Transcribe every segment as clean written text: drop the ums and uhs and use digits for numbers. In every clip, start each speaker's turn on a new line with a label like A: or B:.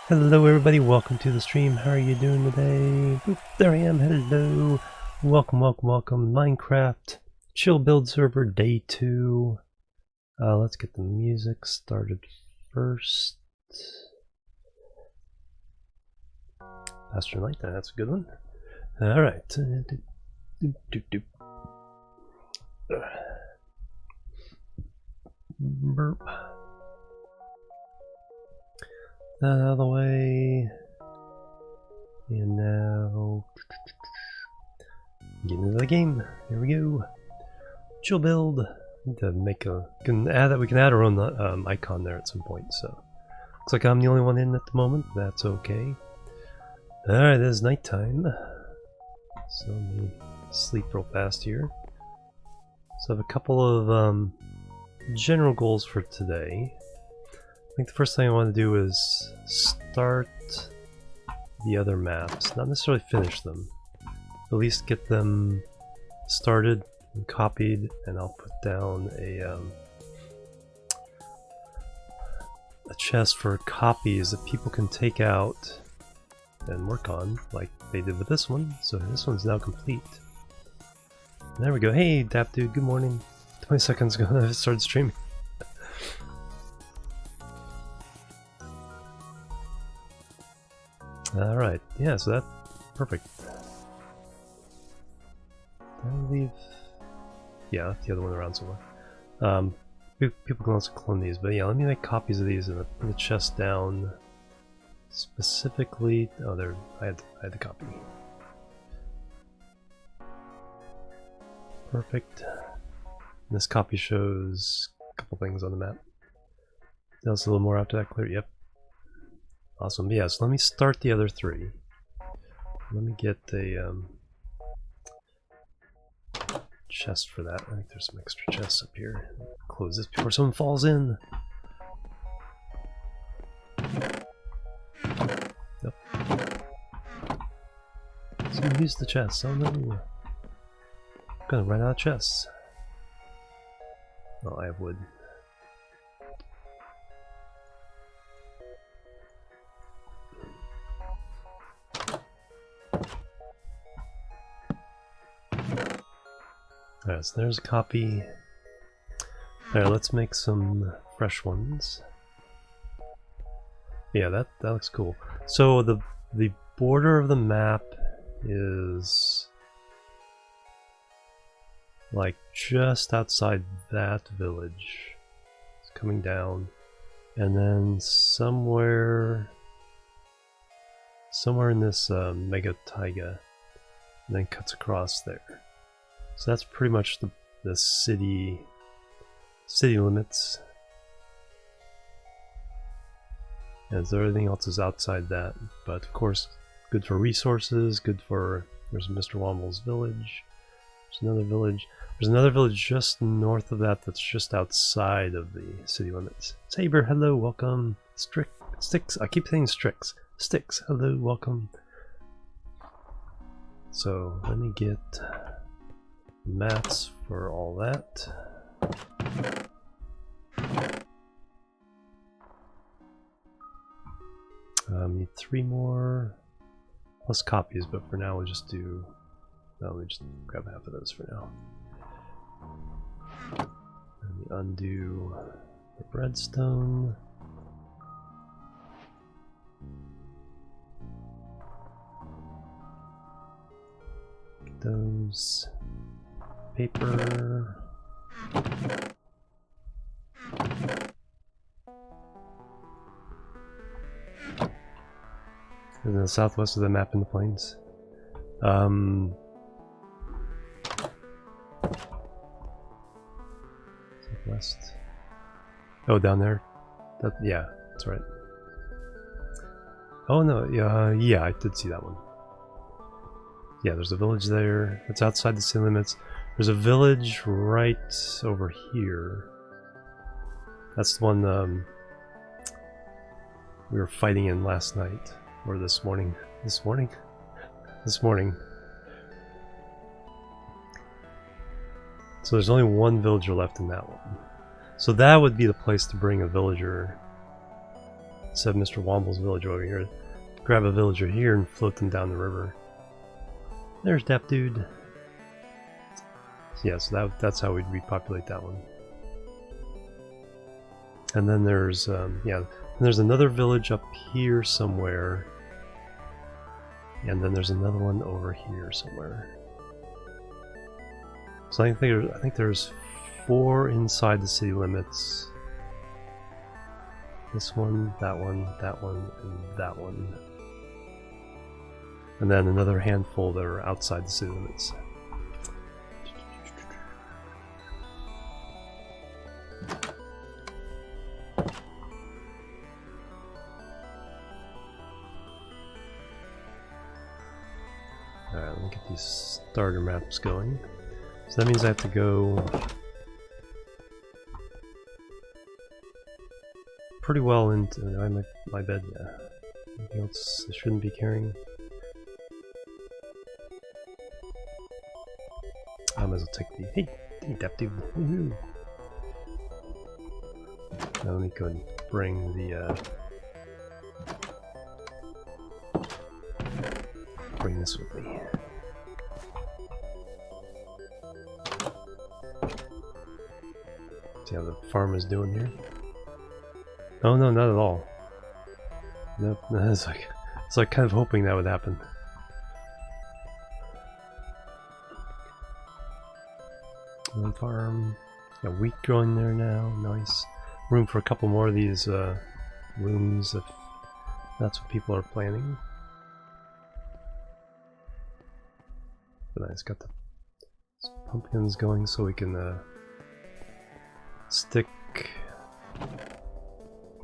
A: Hello everybody, welcome to the stream. How are you doing today? Boop, there I am, hello. Welcome, welcome, welcome. Minecraft Chill Build server day 2. Let's get the music started first. Faster Night, that's a good one. Alright. Burp. That out of the way. And now get into the game. Here we go. Chill build. Need to make a we can add our own icon there at some point. So looks like I'm the only one in at the moment. That's okay. All right, it is nighttime. So let me sleep real fast here. So I have a couple of general goals for today. I think the first thing I want to do is start the other maps. Not necessarily finish them. At least get them started and copied, and I'll put down a chest for copies that people can take out and work on, like they did with this one. So this one's now complete. There we go. Hey, Dap Dude, good morning. 20 seconds ago I started streaming. Alright, yeah, so that's perfect. Did I leave? Yeah, left the other one around somewhere. People can also clone these, but yeah, let me make copies of these and put the chest down specifically. Oh, there, I had the copy. Perfect. And this copy shows a couple things on the map. There's a little more after that clear. Yep. Awesome. Yeah, so let me start the other three. Let me get a chest for that. I think there's some extra chests up here. Close this before someone falls in. Yep. Someone used the chest. Oh no. I'm gonna run out of chests. Oh, I have wood. Alright, so there's a copy. Alright, let's make some fresh ones. Yeah, that looks cool. So the border of the map is like just outside that village. It's coming down, and then somewhere in this mega taiga, and then cuts across there. So that's pretty much the city limits. And so everything else is outside that. But of course, good for resources, good for... There's Mr. Womble's village. There's another village. There's another village just north of that that's just outside of the city limits. Saber, hello, welcome. Sticks, I keep saying Strix. Sticks, hello, welcome. So let me get mats for all that. Need 3 more plus copies, but for now we'll just do. No, let me just grab half of those for now. Let me undo the redstone. Get those. Paper. In the southwest of the map in the plains. Southwest. Oh, down there. Yeah, that's right. Oh no, yeah, I did see that one. Yeah, there's a village there. It's outside the city limits. There's a village right over here. That's the one we were fighting in last night. Or this morning. This morning? This morning. So there's only one villager left in that one. So that would be the place to bring a villager Instead of Mr. Womble's village over here. Grab a villager here and float them down the river. There's that dude. Yeah, so that's how we'd repopulate that one. And then there's, there's another village up here somewhere. And then there's another one over here somewhere. So I think there's 4 inside the city limits. This one, that one, that one, and that one. And then another handful that are outside the city limits. Alright, let me get these starter maps going. So that means I have to go pretty well into my bed, yeah. Anything else I shouldn't be carrying? I might as well take the... Hey, Depth. Woohoo! Now let me go and bring the... bring this with me. See how the farm is doing here? Oh no, not at all. Nope, it's like kind of hoping that would happen. One farm, got wheat growing there now, nice. Room for a couple more of these rooms if that's what people are planning. But nice, got the pumpkins going so we can stick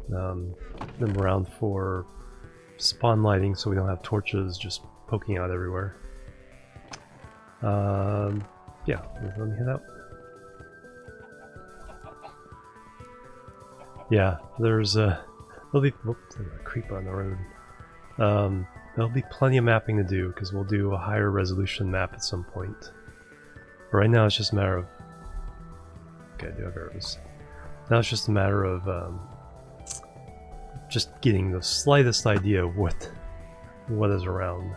A: them around for spawn lighting so we don't have torches just poking out everywhere. Yeah, let me head out. Yeah, there's there'll be whoops, there's a creeper on the road. There'll be plenty of mapping to do because we'll do a higher resolution map at some point. But right now it's just a matter of okay, I do have arrows. Now it's just a matter of just getting the slightest idea of what is around.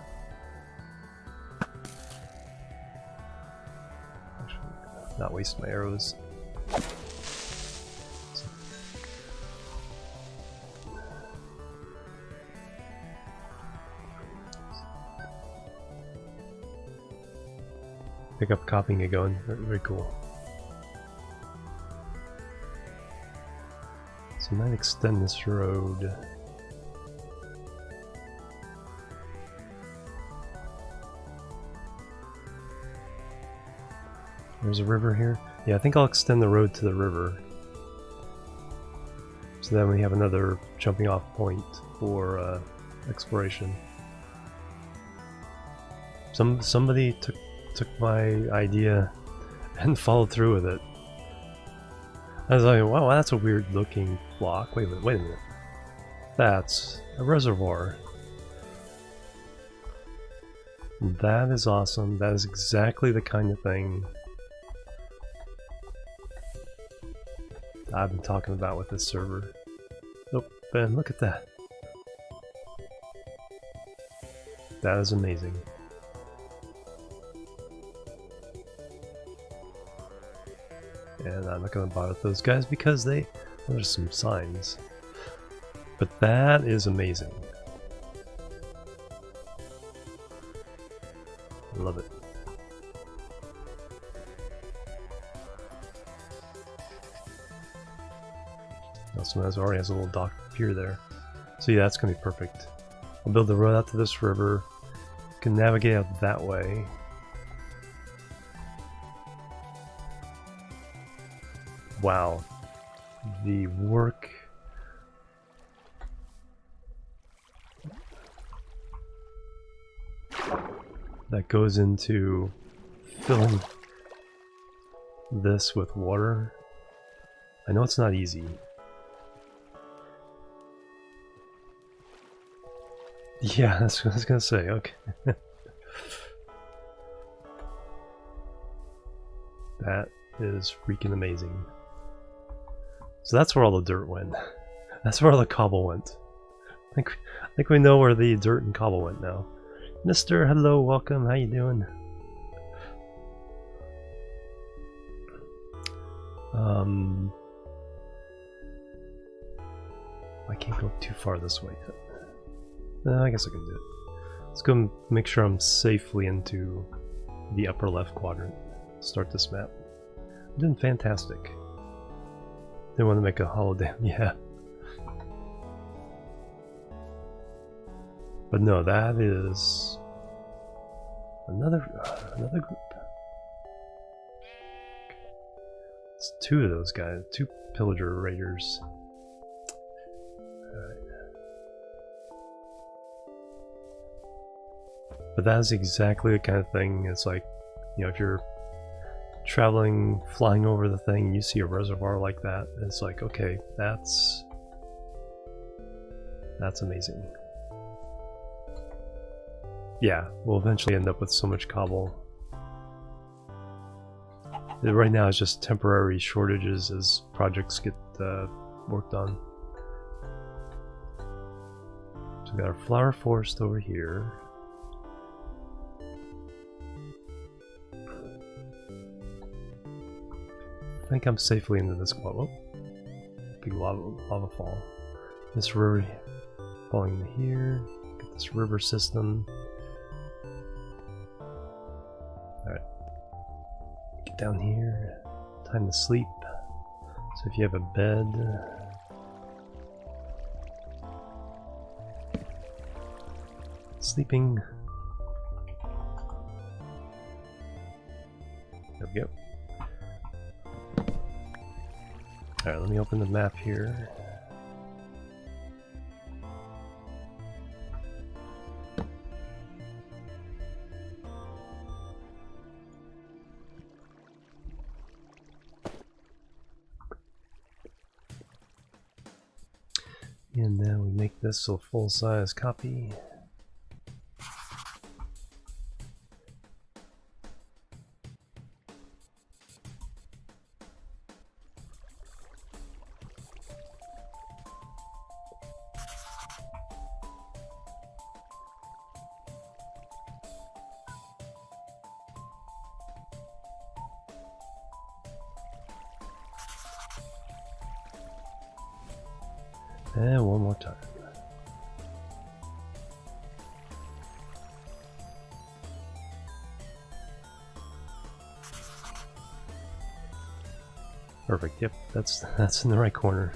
A: Actually, not waste my arrows. Pick up copying it going. Very cool. So I might extend this road. There's a river here. Yeah, I think I'll extend the road to the river. So then we have another jumping off point for exploration. Somebody took my idea and followed through with it. I was like, wow, that's a weird looking block. Wait a minute. That's a reservoir. That is awesome. That is exactly the kind of thing I've been talking about with this server. Oh, Ben, look at that. That is amazing. And I'm not going to bother with those guys because there's some signs. But that is amazing. I love it. Someone already has a little dock pier there. So yeah, that's going to be perfect. I'll build the road out to this river. Can navigate out that way. Wow. The work that goes into filling this with water. I know it's not easy. Yeah, that's what I was gonna say, okay. That is freaking amazing. So that's where all the dirt went. That's where all the cobble went. I think we know where the dirt and cobble went now. Mister, hello, welcome. How you doing? I can't go too far this way yet. I guess I can do it. Let's go make sure I'm safely into the upper left quadrant. Start this map. I'm doing fantastic. They want to make a hollow dam, yeah. But no, that is another group. It's two of those guys, two pillager raiders. But that is exactly the kind of thing. It's like, you know, if you're traveling, flying over the thing, and you see a reservoir like that, it's like, okay, that's amazing. Yeah, we'll eventually end up with so much cobble. Right now it's just temporary shortages as projects get worked on. So we got our flower forest over here. I think I'm safely into this quad. Oh, big lava fall. This river falling into here. Get this river system. Alright. Get down here. Time to sleep. So if you have a bed. Sleeping. There we go. Alright, let me open the map here. And now we make this a full-size copy. And one more time. Perfect. Yep, that's in the right corner.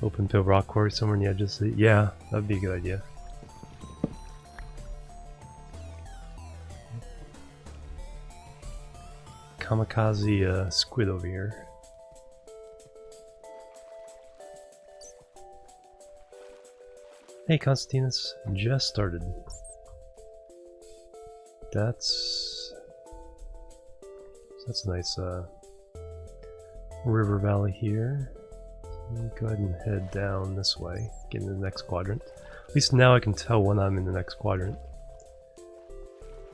A: Open pit rock quarry somewhere in the edges. Yeah, that'd be a good idea. Kamikaze squid over here. Hey Constantinus, just started. That's a nice river valley here. Let me go ahead and head down this way, get into the next quadrant. At least now I can tell when I'm in the next quadrant.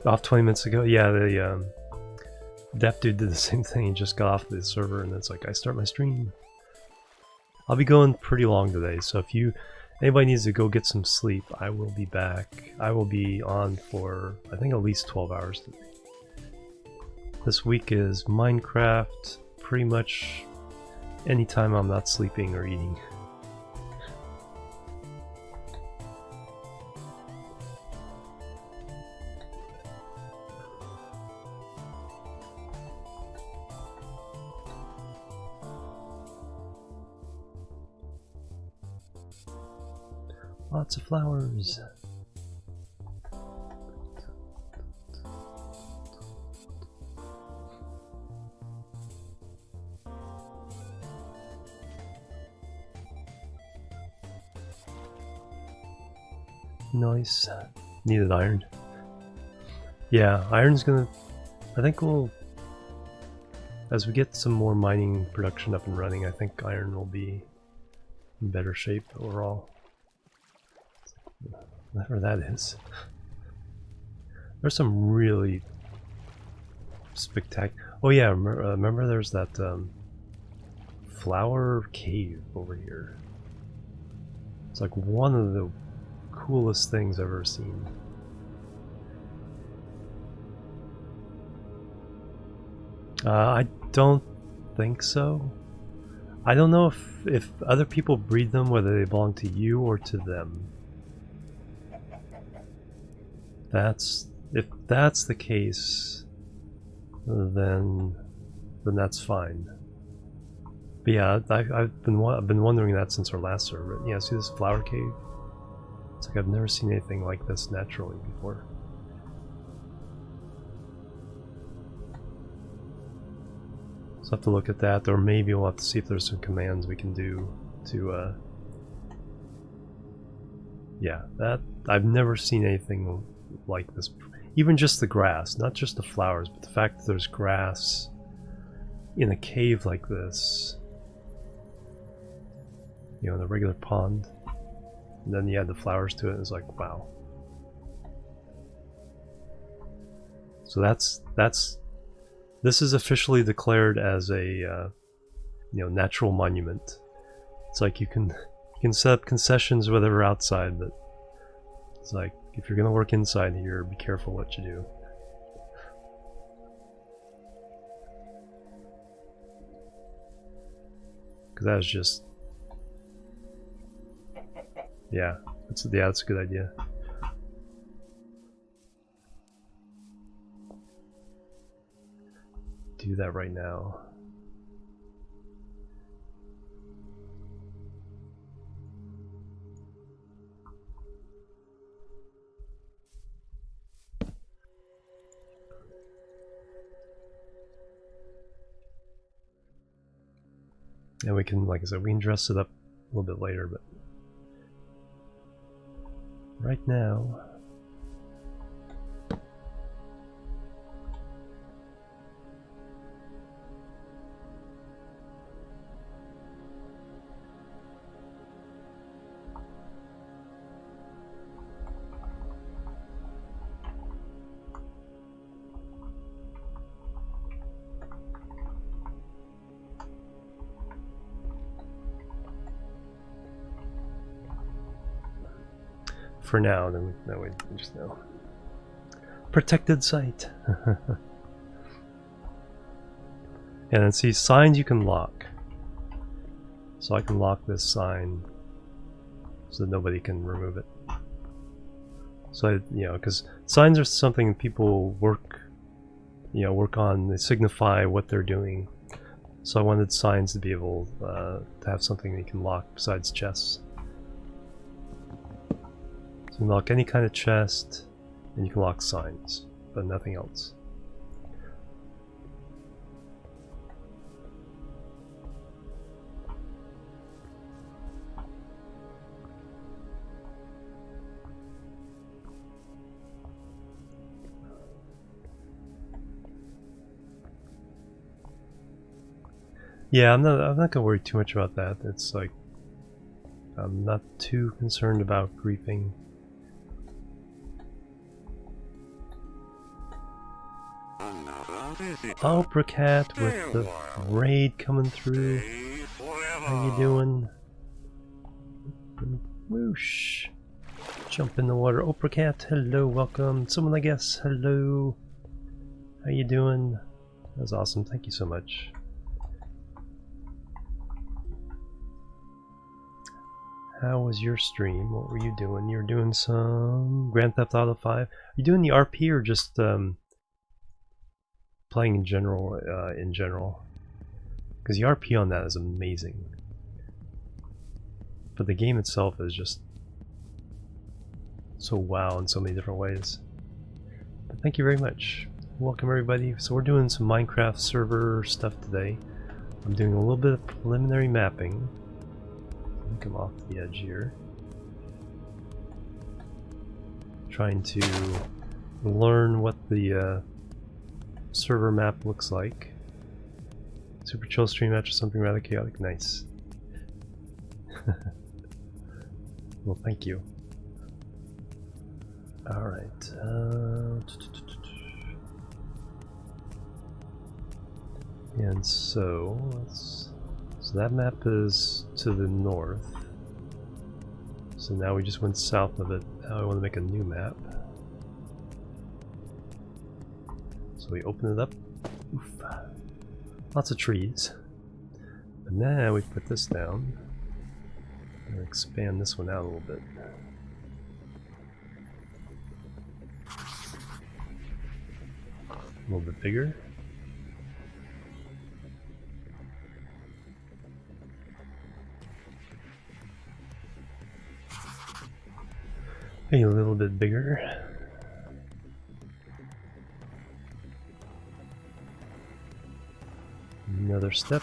A: Off 20 minutes ago, yeah, the That dude did the same thing. He just got off the server and it's like, I start my stream. I'll be going pretty long today, so if anybody needs to go get some sleep, I will be back. I will be on for, I think, at least 12 hours today. This week is Minecraft, pretty much anytime I'm not sleeping or eating. Lots of flowers. Nice. Needed iron. Yeah, iron's gonna... I think we'll... As we get some more mining production up and running, I think iron will be in better shape overall. Whatever that is. There's some really spectacular... Oh yeah, remember there's that flower cave over here. It's like one of the coolest things I've ever seen. I don't think so. I don't know if other people breed them, whether they belong to you or to them. If that's the case, then that's fine. But yeah, I've been wondering that since our last server. Yeah, see this flower cave? It's like I've never seen anything like this naturally before. So I'll have to look at that, or maybe we'll have to see if there's some commands we can do to yeah, that I've never seen anything like this. Even just the grass, not just the flowers, but the fact that there's grass in a cave like this. You know, in a regular pond. And then you add the flowers to it, and it's like, wow. So this is officially declared as a you know, natural monument. It's like you can set up concessions whatever outside, but it's like if you're gonna work inside here, be careful what you do. Because that was just, yeah, that's a good idea. Do that right now. And we can, like I said, we can dress it up a little bit later, but right now, for now, then that way we just know. Protected site. And then see, signs you can lock. So I can lock this sign so that nobody can remove it. So you know, because signs are something people work on. They signify what they're doing. So I wanted signs to be able to have something that you can lock besides chests. So you can lock any kind of chest, and you can lock signs, but nothing else. Yeah, I'm not gonna worry too much about that. It's like I'm not too concerned about griefing. Opracat with the raid coming through. How you doing? Whoosh. Jump in the water. Opracat, hello, welcome. Someone I guess, hello. How you doing? That was awesome, thank you so much. How was your stream? What were you doing? You were doing some Grand Theft Auto 5. Are you doing the RP or just playing in general? Because the RP on that is amazing. But the game itself is just so wow in so many different ways. But thank you very much. Welcome everybody. So we're doing some Minecraft server stuff today. I'm doing a little bit of preliminary mapping. Come off the edge here. Trying to learn what the server map looks like. Super chill stream after something rather chaotic. Nice. Well, thank you. Alright. And so, let's So that map is to the north. So now we just went south of it. Now I want to make a new map. So we open it up. Oof. Lots of trees. And now we put this down. And expand this one out a little bit. A little bit bigger. Maybe a little bit bigger. Another step.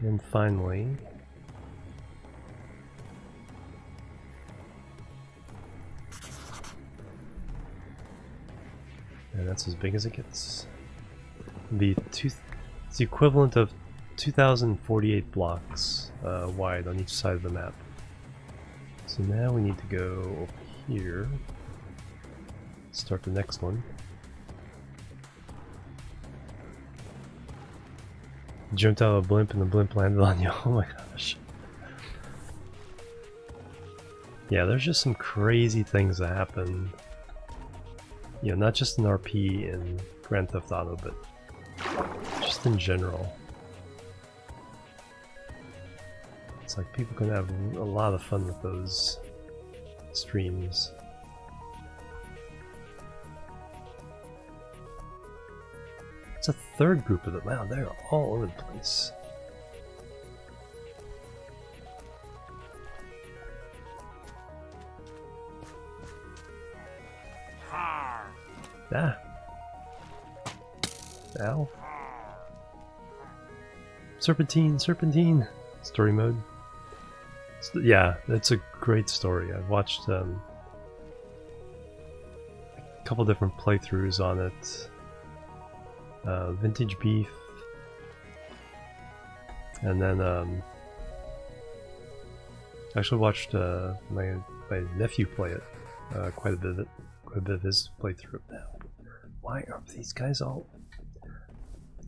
A: And finally, and that's as big as it gets. It's the equivalent of 2,048 blocks wide on each side of the map. So now we need to go over here, start the next one. Jumped out of a blimp and the blimp landed on you. Oh my gosh. Yeah, there's just some crazy things that happen. You know, not just in RP and Grand Theft Auto, but just in general. It's like people can have a lot of fun with those streams. It's a third group of them. Wow, they're all over the place. Ah. Ow. Serpentine, serpentine. Story mode. Yeah, it's a great story. I've watched a couple different playthroughs on it. Vintage Beef, and then I actually watched my nephew play it, quite a bit of his playthrough. Now, why are these guys all?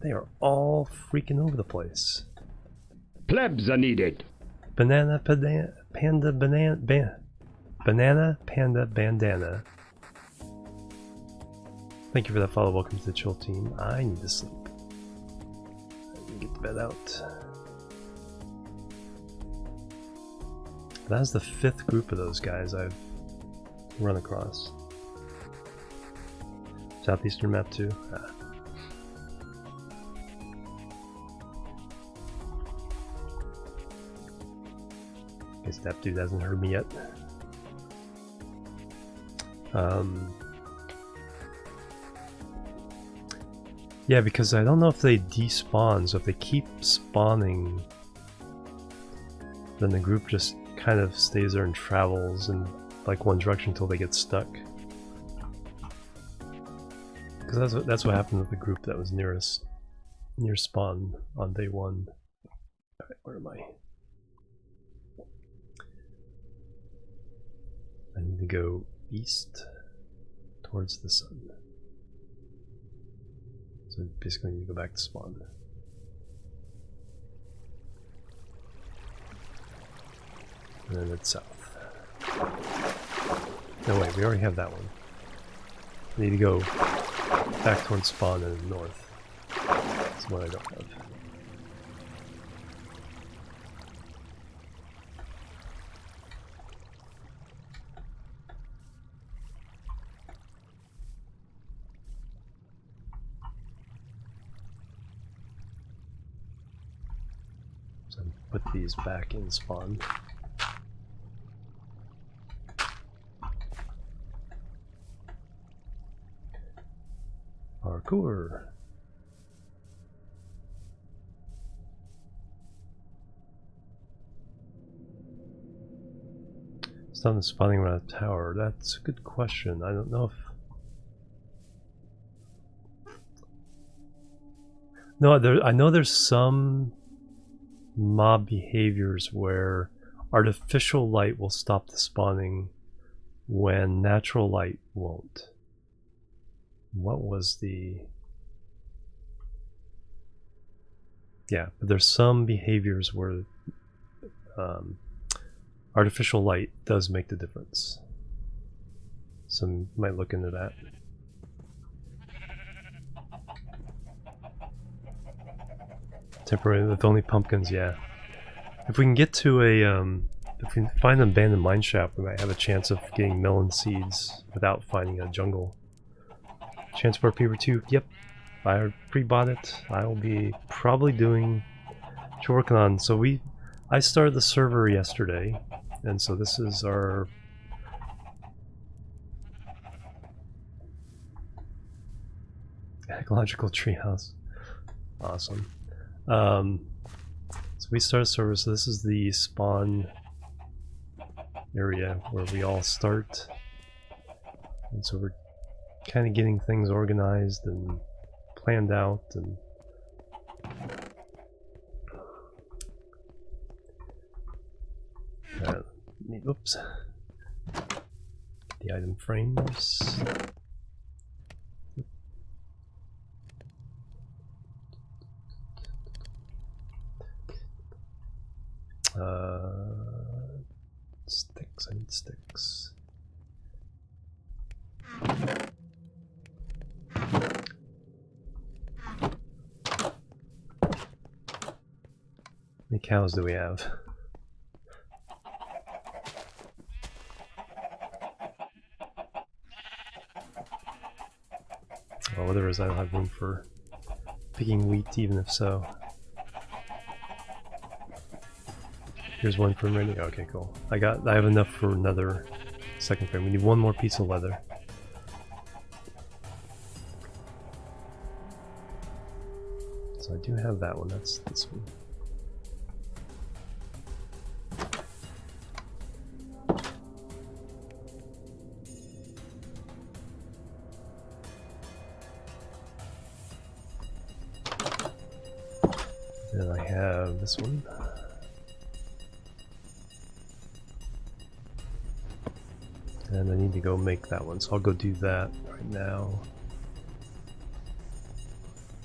A: They are all freaking over the place.
B: Plebs are needed.
A: Banana panda bandana. Thank you for that follow. Welcome to the Chill team. I need to sleep. I need to get the bed out. That's the 5th group of those guys I've run across. Southeastern map too. Ah. Guess that dude hasn't heard me yet. Yeah, because I don't know if they despawn, so if they keep spawning, then the group just kind of stays there and travels in like one direction until they get stuck. Because that's what happened with the group that was near spawn on day 1. Alright, where am I? I need to go east towards the sun. So basically you go back to spawn. And then it's south. No wait, we already have that one. We need to go back towards spawn and north. That's what I don't have. Put these back in spawn. Parkour. Stop the spawning around a tower. That's a good question. I don't know if... No, I know there's some mob behaviors where artificial light will stop the spawning when natural light won't. What was the... Yeah, but there's some behaviors where artificial light does make the difference. So you might look into that. Temporary with only pumpkins, yeah. If we can get to a, if we can find an abandoned mine shaft, we might have a chance of getting melon seeds without finding a jungle. Transport paper 2, yep. I pre-bought it. I will be probably doing what you're working on. So I started the server yesterday, and so this is our ecological treehouse. Awesome. So we start a server, so this is the spawn area where we all start. And so we're kind of getting things organized and planned out, and oops, the item frames. Sticks, I need sticks. How many cows do we have? Well, whether I don't have room for picking wheat, even if so. Here's one frame ready. Okay, cool. I have enough for another second frame. We need one more piece of leather. So I do have that one. That's this one. Then I have this one. And I need to go make that one, so I'll go do that right now.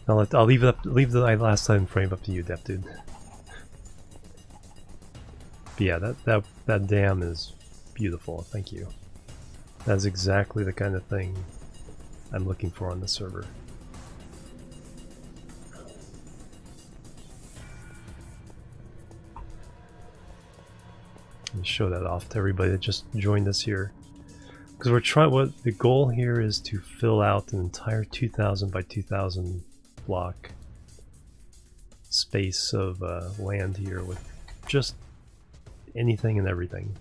A: I'll leave the last time frame up to you, Dep Dude. But yeah, that dam is beautiful. Thank you. That's exactly the kind of thing I'm looking for on the server. Let me show that off to everybody that just joined us here. Because we're trying, what the goal here is to fill out an entire 2,000 by 2,000 block space of land here with just anything and everything.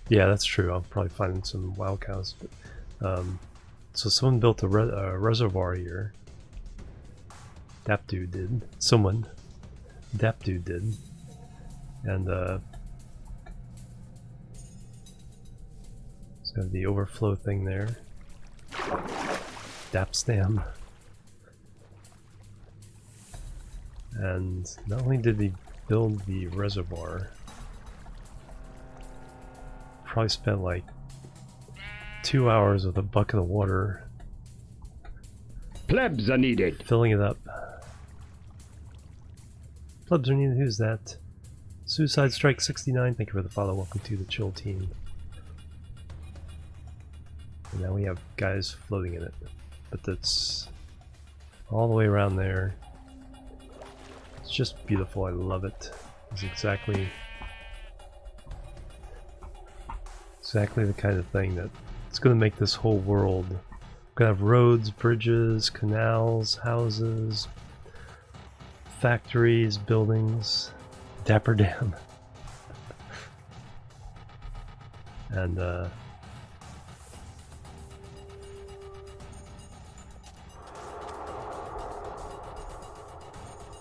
A: Yeah, that's true. I'll probably find some wild cows. But, so someone built a reservoir here. That dude did. Someone. That dude did. And got the overflow thing there. Dapstam. And not only did he build the reservoir, probably spent like 2 hours with a bucket of water.
B: Plebs are needed.
A: Filling it up. Plebs are needed. Who's that? Suicide Strike 69. Thank you for the follow. Welcome to the Chill team. And now we have guys floating in it, but that's all the way around there. It's just beautiful. I love it. It's exactly the kind of thing that it's going to make this whole world. We're going to have roads, bridges, canals, houses, factories, buildings, Dapper Dam, and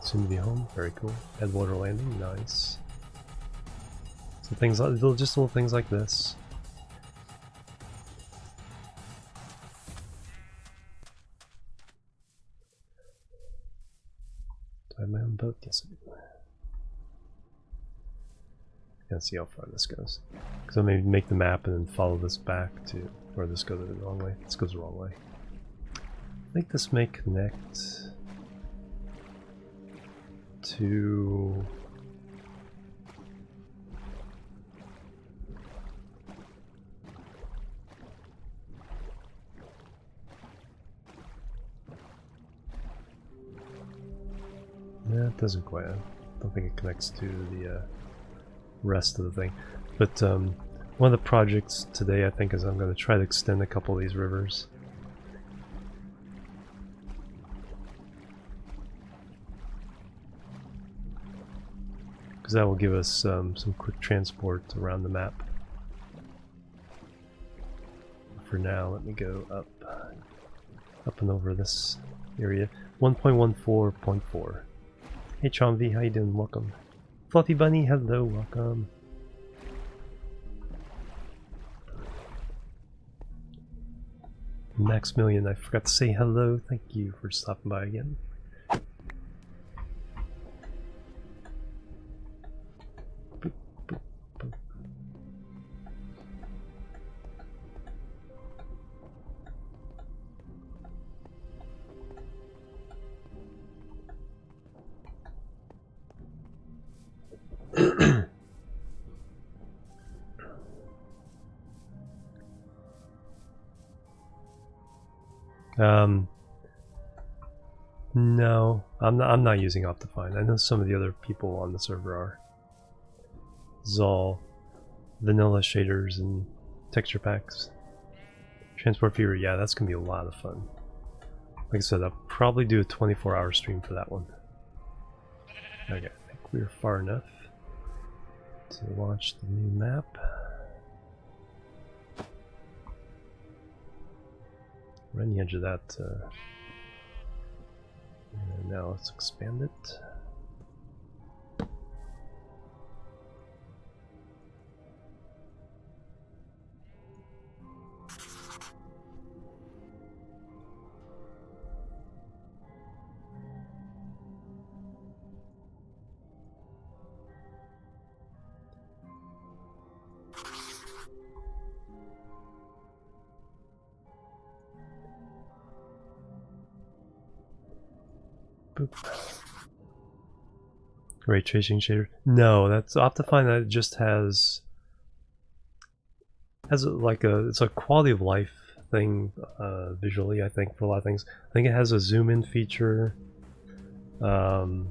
A: soon to be home. Very cool. Headwater landing, nice. So things like just little things like this. Do I have my own boat? Yes, I do. Let's see how far this goes. Because I may make the map and then follow this back to where this goes the wrong way. This goes the wrong way. I think this may connect. to... Yeah, it doesn't quite. I don't think it connects to the rest of the thing. But one of the projects today, I think, is I'm going to try to extend a couple of these rivers. Because that will give us some quick transport around the map. For now, let me go up and over this area. 1.14.4. Hey Chomv, how you doing? Welcome. Fluffy Bunny, hello, welcome. Maximilian, I forgot to say hello. Thank you for stopping by again. Boop, boop, boop. No, I'm not using Optifine. I know some of the other people on the server are. This is all vanilla shaders and texture packs. Transport Fever, yeah, that's gonna be a lot of fun. Like I said, I'll probably do a 24-hour stream for that one. Okay, I think we're far enough to launch the new map. We're on the edge of that. And now let's expand it. Boop. Ray tracing shader? No, that's Optifine. That just has it's a quality of life thing visually. I think for a lot of things. I think it has a zoom in feature. And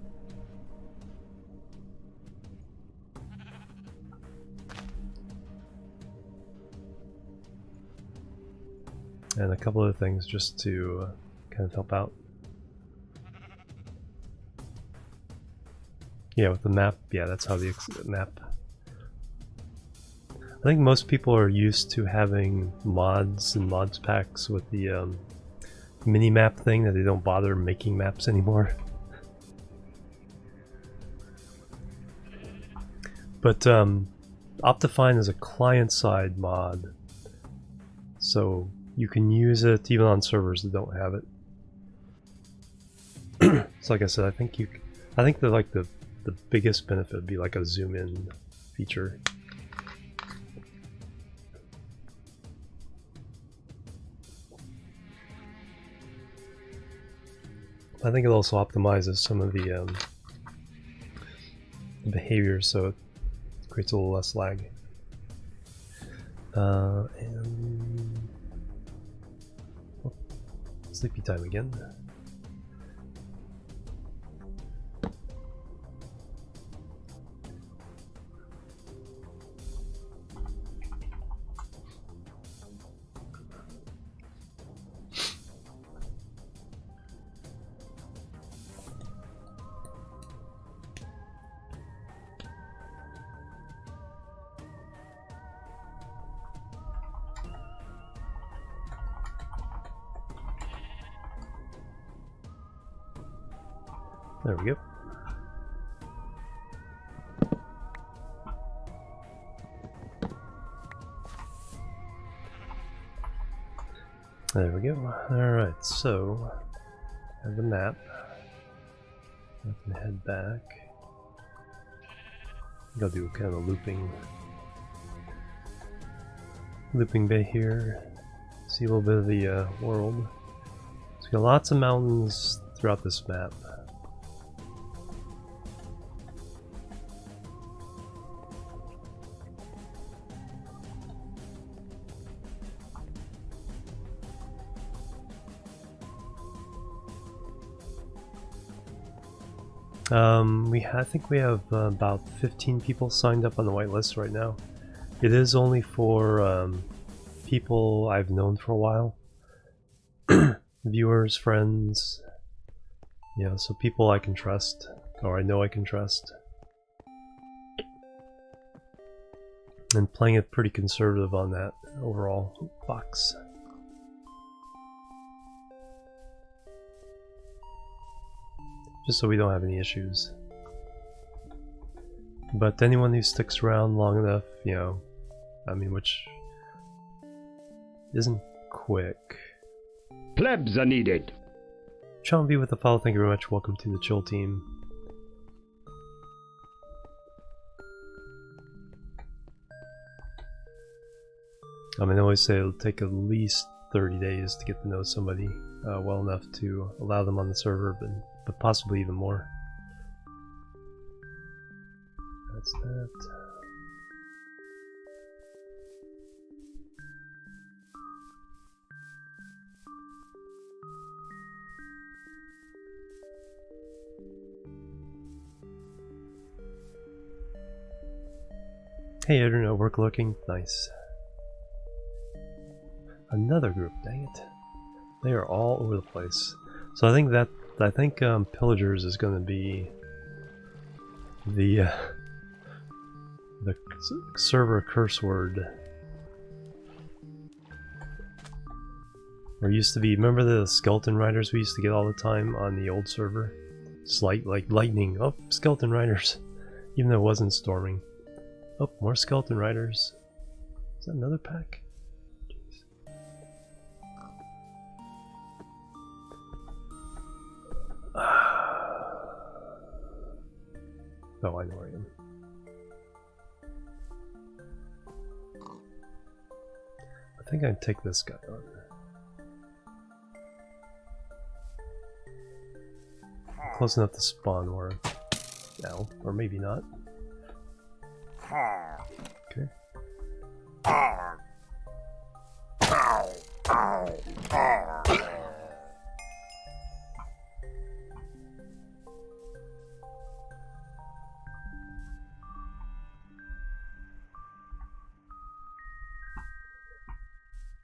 A: a couple other things just to kind of help out. Yeah, with the map, yeah, that's how the map. I think most people are used to having mods and mods packs with the mini map thing, that they don't bother making maps anymore. But Optifine is a client-side mod, so you can use it even on servers that don't have it. So like I said, I think the biggest benefit would be like a zoom in feature. I think it also optimizes some of the behaviors, so it creates a little less lag. And sleepy time again. There we go. There we go. Alright, so I have the map. I can head back. I'll do kind of a looping bay here. See a little bit of the world. So we got lots of mountains throughout this map. I think we have about 15 people signed up on the whitelist right now. It is only for people I've known for a while. Viewers, friends, so people I can trust, or I know I can trust. And playing it pretty conservative on that overall box. Just so we don't have any issues. But anyone who sticks around long enough, I mean, which isn't quick.
B: Plebs are needed.
A: Sean B with the follow, thank you very much. Welcome to the Chill team. I mean, I always say it'll take at least 30 days to get to know somebody well enough to allow them on the server, but possibly even more. That's that. Hey, internet work looking nice. Another group, dang it. They are all over the place. So I think Pillagers is going to be the server curse word. There used to be, remember the skeleton riders we used to get all the time on the old server? It's like lightning. Oh, skeleton riders. Even though it wasn't storming. Oh, more skeleton riders. Is that another pack? Jeez. Oh, I know where I am. I think I'd take this guy on. Close enough to spawn or now, or maybe not. Okay.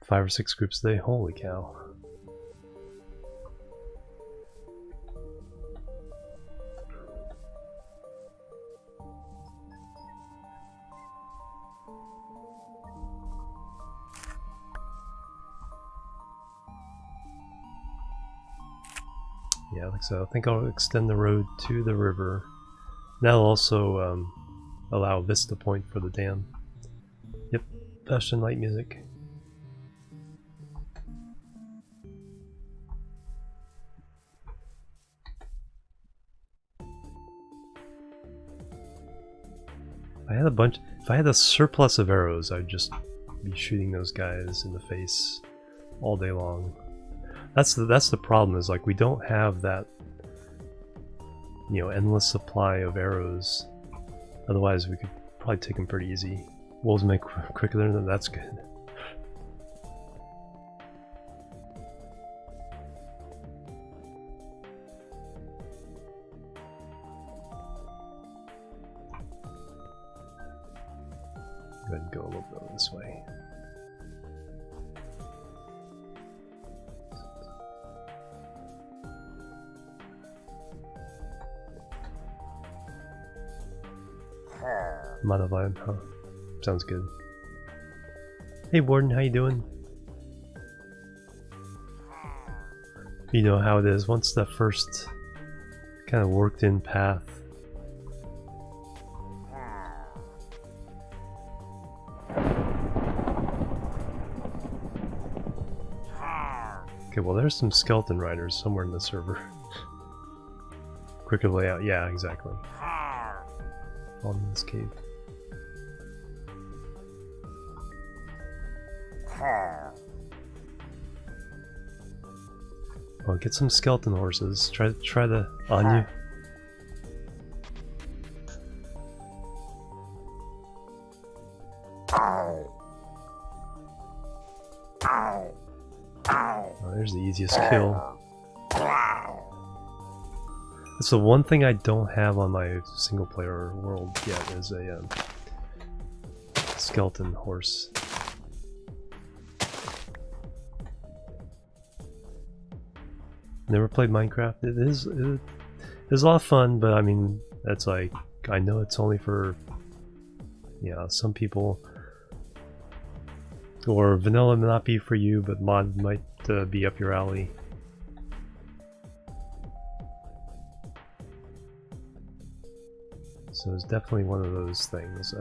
A: 5 or 6 groups a day, holy cow. Yeah, like so. I think I'll extend the road to the river. That'll also allow Vista Point for the dam. Yep, Bastion light music. If I had a surplus of arrows, I'd just be shooting those guys in the face all day long. That's the problem, is like we don't have that, endless supply of arrows. Otherwise we could probably take them pretty easy. Wolves make quicker than them, that's good. Go ahead and go a little bit this way. Modified, huh? Sounds good. Hey Warden, how you doing? You know how it is, once that first kind of worked in path. Okay, well there's some skeleton riders somewhere in the server. Quicker layout, yeah, exactly. All in this cave. Well, get some skeleton horses. Try the on you. Oh, there's the easiest kill. So one thing I don't have on my single player world yet is a skeleton horse. Never played Minecraft. It is a lot of fun, but I mean, that's like, I know it's only for, yeah, some people, or vanilla may not be for you, but mod might be up your alley. So it's definitely one of those things.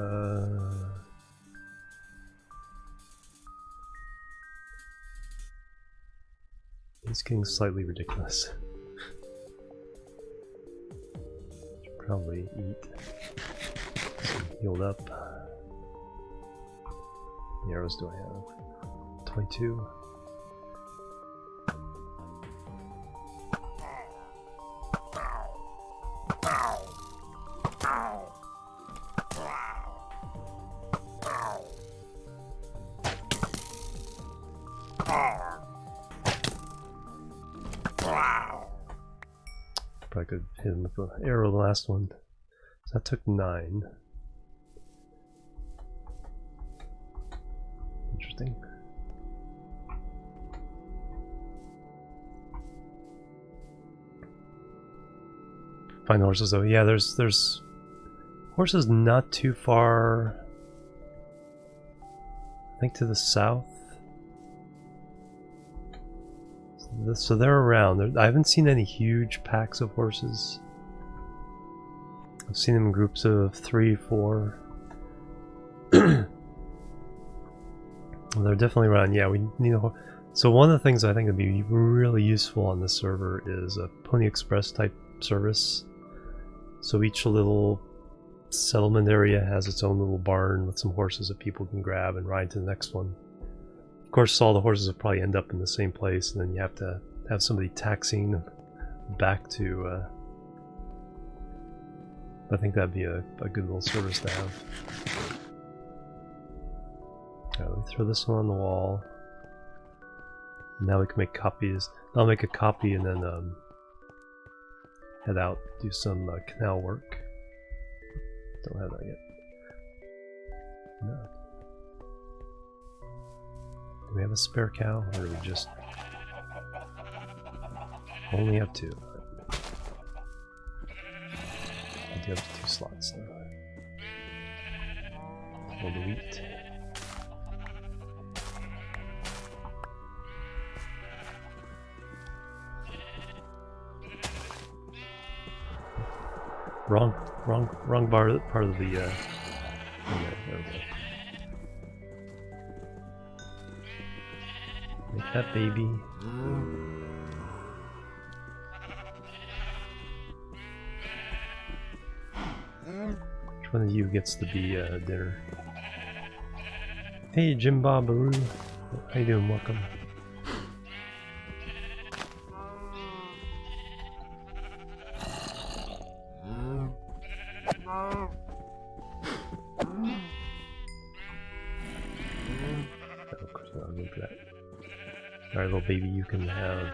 A: It's getting slightly ridiculous. Should probably eat. Some healed up. How many arrows do I have? 22. Probably could hit him with the arrow the last one. So that took 9. Interesting. Find horses though. Yeah, there's horses not too far. I think to the south. So they're around. I haven't seen any huge packs of horses. I've seen them in groups of 3, 4. They're definitely around. Yeah, we need a horse. So one of the things I think would be really useful on this server is a Pony Express type service. So each little settlement area has its own little barn with some horses that people can grab and ride to the next one. Of course, all the horses will probably end up in the same place, and then you have to have somebody taxiing them back to. I think that'd be a good little service to have. Alright, let me throw this one on the wall. Now we can make copies. I'll make a copy and then head out, do some canal work. Don't have that yet. No. Do we have a spare cow, or do we just only have 2? I do have 2 slots though. All the wheat. Wrong part of the. Yeah, there we go. Make that baby. Which one of you gets to be dinner? Hey, Jimbaroo. How you doing? Welcome. Alright, little baby, you can have.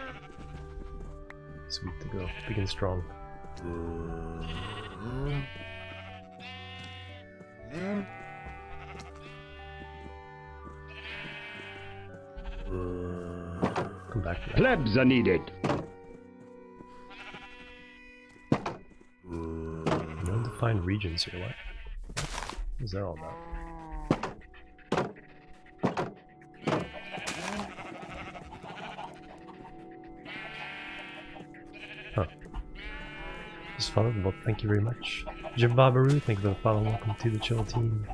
A: Sweet to go. Big and strong. Come back to that.
B: Plebs are needed.
A: Undefined regions here, what? What is that all about? Huh. Just followed. Well, thank you very much. Jimbaroo, thank you for the follow. Welcome to the Chill team.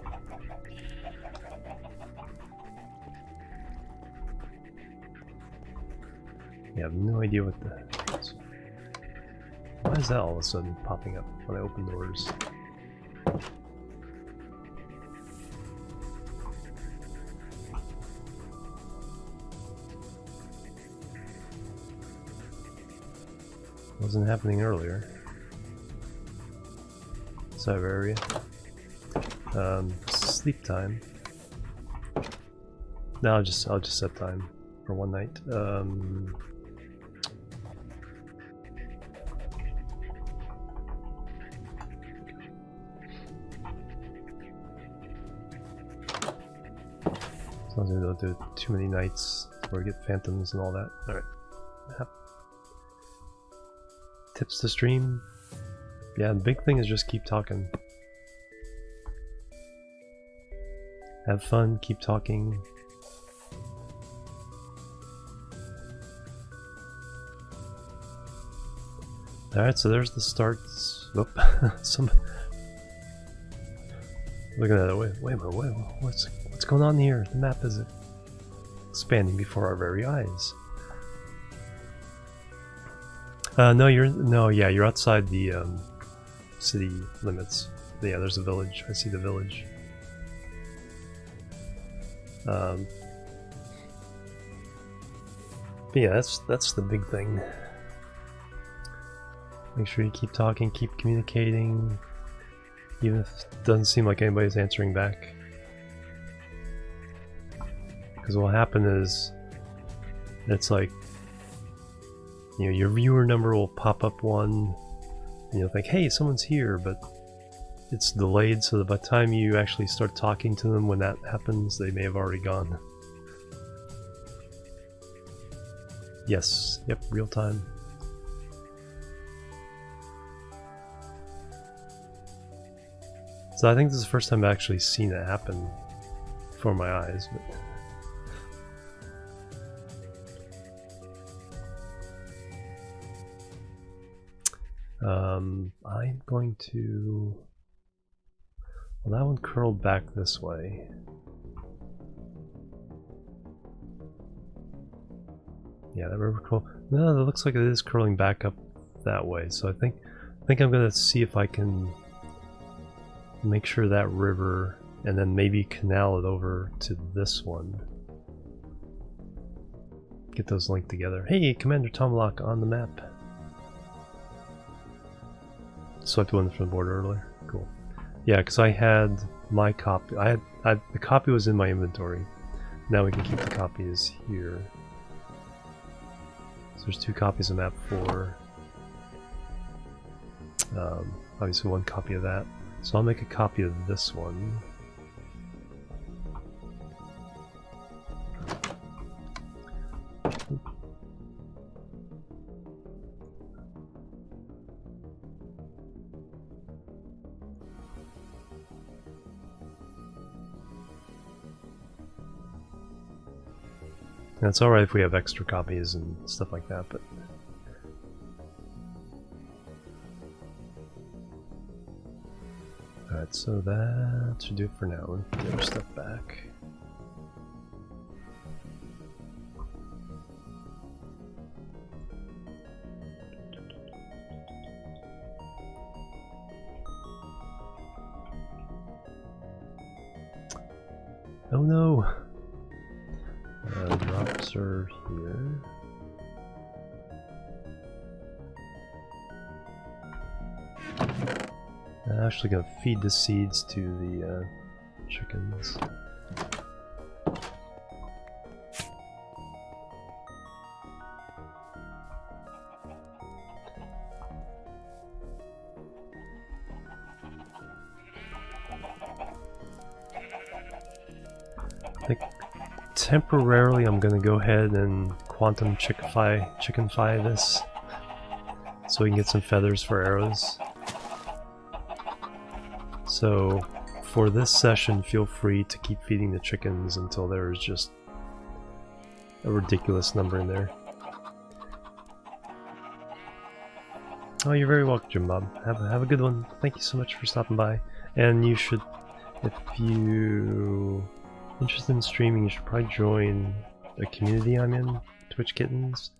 A: Yeah, I have no idea what the... Why is that all of a sudden popping up when I open doors? Wasn't happening earlier. Cyber area. Sleep time. No, I'll just set time for one night. As long as we don't do too many nights where we get phantoms and all that. Alright. Tips to stream. Yeah, the big thing is just keep talking. Have fun, keep talking. Alright, so there's the starts. Oop. Looking at it, wait a minute, what's going on here? The map is expanding before our very eyes. You're outside the city limits. Yeah, there's a village. I see the village. But yeah, that's the big thing. Make sure you keep talking, keep communicating, even if it doesn't seem like anybody's answering back. Because what will happen is, it's like, you know, your viewer number will pop up one, and you'll think, hey, someone's here, but it's delayed, so that by the time you actually start talking to them, when that happens, they may have already gone. Yes, yep, real time. So I think this is the first time I've actually seen it happen before my eyes. But I'm going to... Well, that one curled back this way. Yeah, that river curl... No, it looks like it is curling back up that way. So I think I'm going to see if I can make sure that river, and then maybe canal it over to this one. Get those linked together. Hey, Commander Tomlock on the map. Swiped one from the board earlier. Cool. Yeah, because I had my copy. The copy was in my inventory. Now we can keep the copies here. So there's 2 copies of map 4. Obviously 1 copy of that. So I'll make a copy of this one. And it's alright if we have extra copies and stuff like that, but... Alright, so that should do it for now. We'll put the other stuff back. Oh no! Drops are here. I'm actually going to feed the seeds to the chickens. I think temporarily I'm going to go ahead and quantum chickenfy this so we can get some feathers for arrows. So for this session, feel free to keep feeding the chickens until there's just a ridiculous number in there. Oh, you're very welcome, Jim Bob. Have a good one. Thank you so much for stopping by. And you should, if you interested in streaming, you should probably join the community I'm in, Twitch Kittens.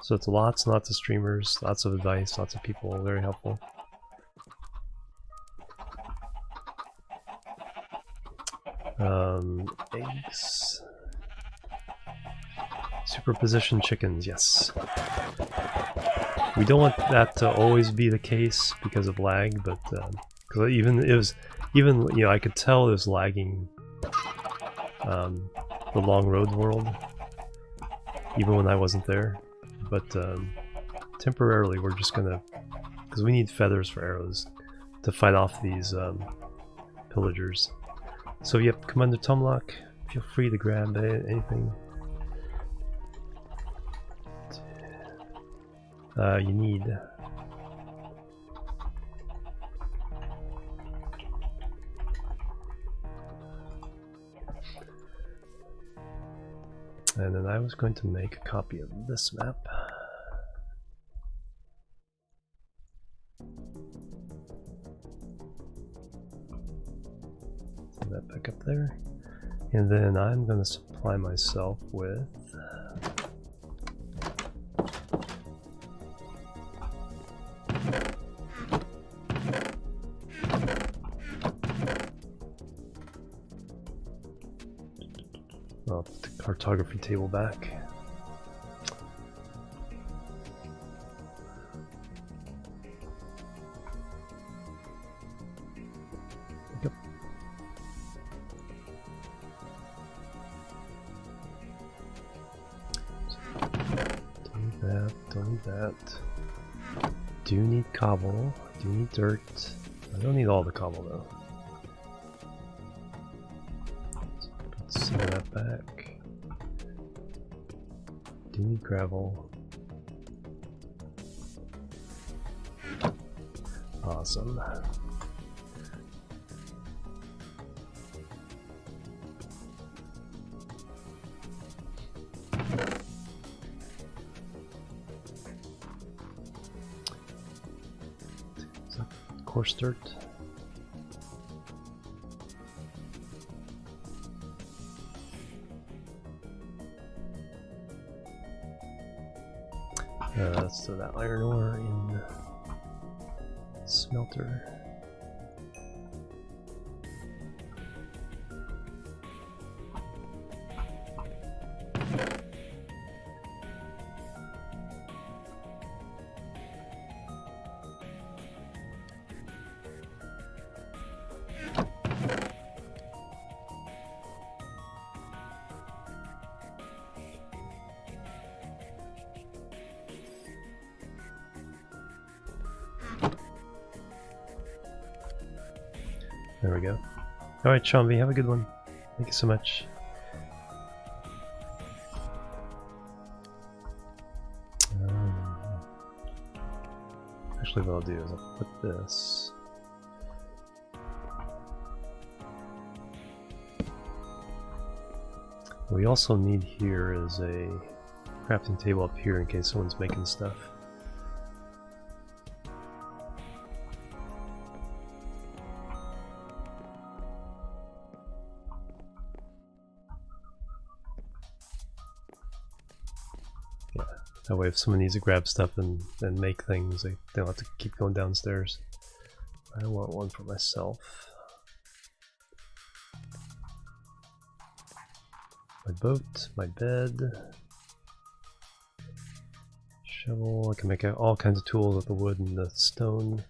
A: So it's lots and lots of streamers, lots of advice, lots of people, very helpful. Eggs. Superposition chickens, yes. We don't want that to always be the case because of lag, but cause even you know, I could tell it was lagging the Long Road world, even when I wasn't there. But temporarily, we're just gonna, because we need feathers for arrows to fight off these pillagers. So yep, Commander Tomlock, feel free to grab anything. You need. And then I was going to make a copy of this map. Put that back up there. And then I'm going to supply myself with I'll put the cartography table back. Yep. Don't need that. Do need cobble. Do need dirt. I don't need all the cobble though. Put some of that back. Do need gravel. Awesome. Coarse dirt. Let's throw that iron ore in the smelter. There we go. Alright, Shambi, have a good one. Thank you so much. Actually, what I'll do is I'll put this. What we also need here is a crafting table up here in case someone's making stuff. That way if someone needs to grab stuff and make things, they don't have to keep going downstairs. I want one for myself. My boat, my bed, shovel. I can make all kinds of tools with the wood and the stone.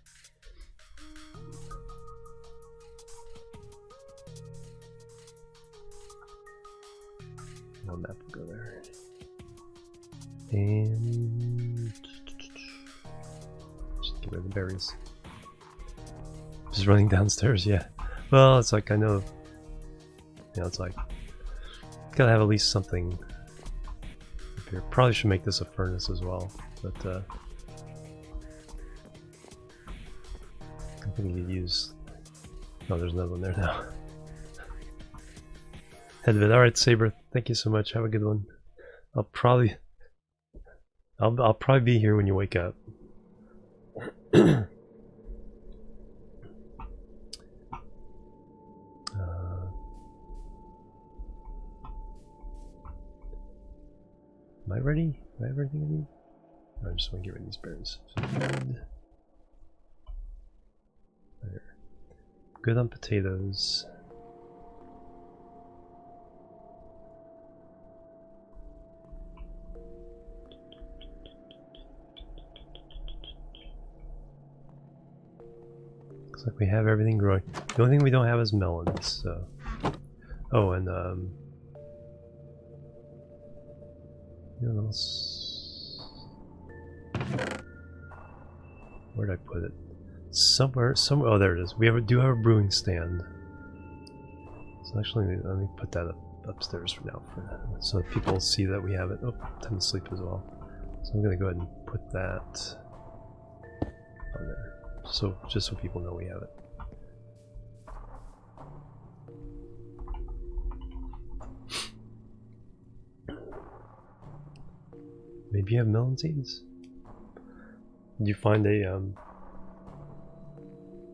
A: One map will go there. And just get rid of the berries. Just running downstairs, yeah. Well, it's like I know, you know, it's like gotta have at least something up here. Probably should make this a furnace as well, but I think you could use. Oh, there's another one there now. Head of it. All right, Saber. Thank you so much. Have a good one. I'll probably be here when you wake up. Am I ready? Do I have everything I need? No, I just want to get rid of these berries. So good. There. Good on potatoes. Looks like we have everything growing. The only thing we don't have is melons, so. Oh, and you know, where'd I put it? Somewhere. Oh, there it is. Do have a brewing stand. So actually, let me put that upstairs for now, so that people see that we have it. Oh, time to sleep as well. So I'm gonna go ahead and put that on there, so just so people know we have it. Maybe you have melon seeds? Did you find a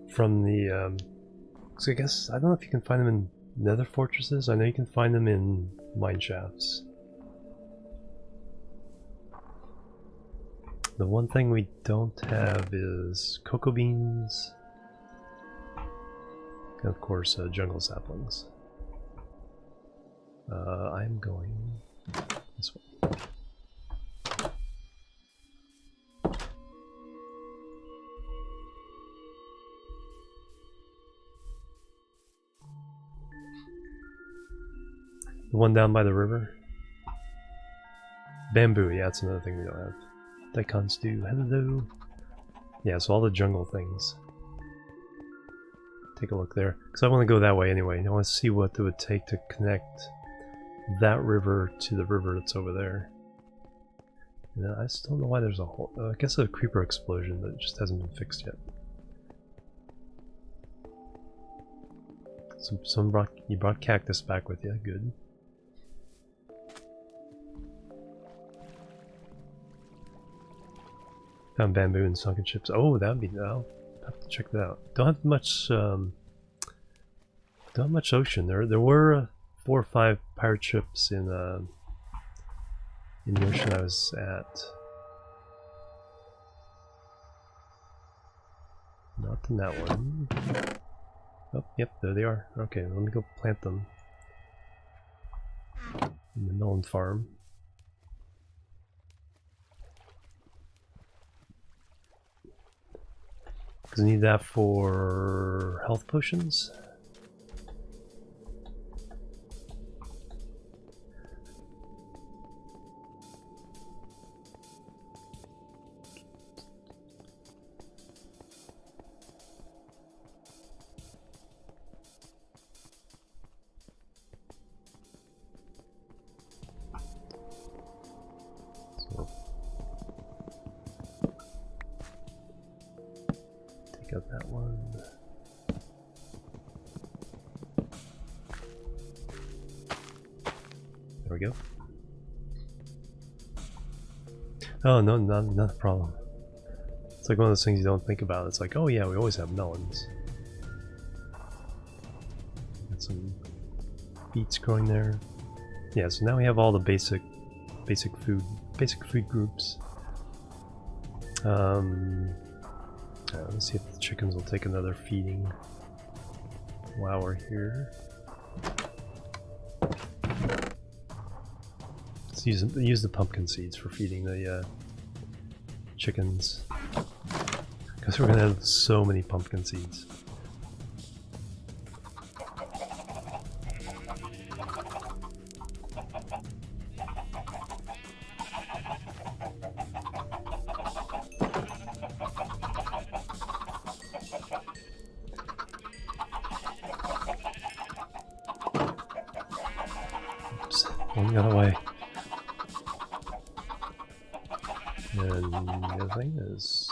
A: from the so I guess I don't know if you can find them in nether fortresses. I know you can find them in mine shafts. The one thing we don't have is cocoa beans, and of course jungle saplings. I'm going this way. The one down by the river. Bamboo, yeah, that's another thing we don't have. Daikon stew, hello. Yeah, so all the jungle things. Take a look there. Because I want to go that way anyway. I want to see what it would take to connect that river to the river that's over there. And I still don't know why there's a whole... I guess a creeper explosion that just hasn't been fixed yet. You brought cactus back with you, good. Found bamboo and sunken ships. Oh, that'd be. I'll have to check that out. Don't have much. Don't have much ocean. There were 4 or 5 pirate ships in the ocean I was at. Not in that one. Oh, yep, there they are. Okay, let me go plant them in the melon farm. Because I need that for health potions. Got that one. There we go. Oh no, not a problem. It's like one of those things you don't think about. It's like, oh yeah, we always have melons. Got some beets growing there. Yeah, so now we have all the basic food groups. Let's see if the chickens will take another feeding while we're here. Let's use the pumpkin seeds for feeding the chickens, because we're gonna have so many pumpkin seeds. One got away. And the other thing is...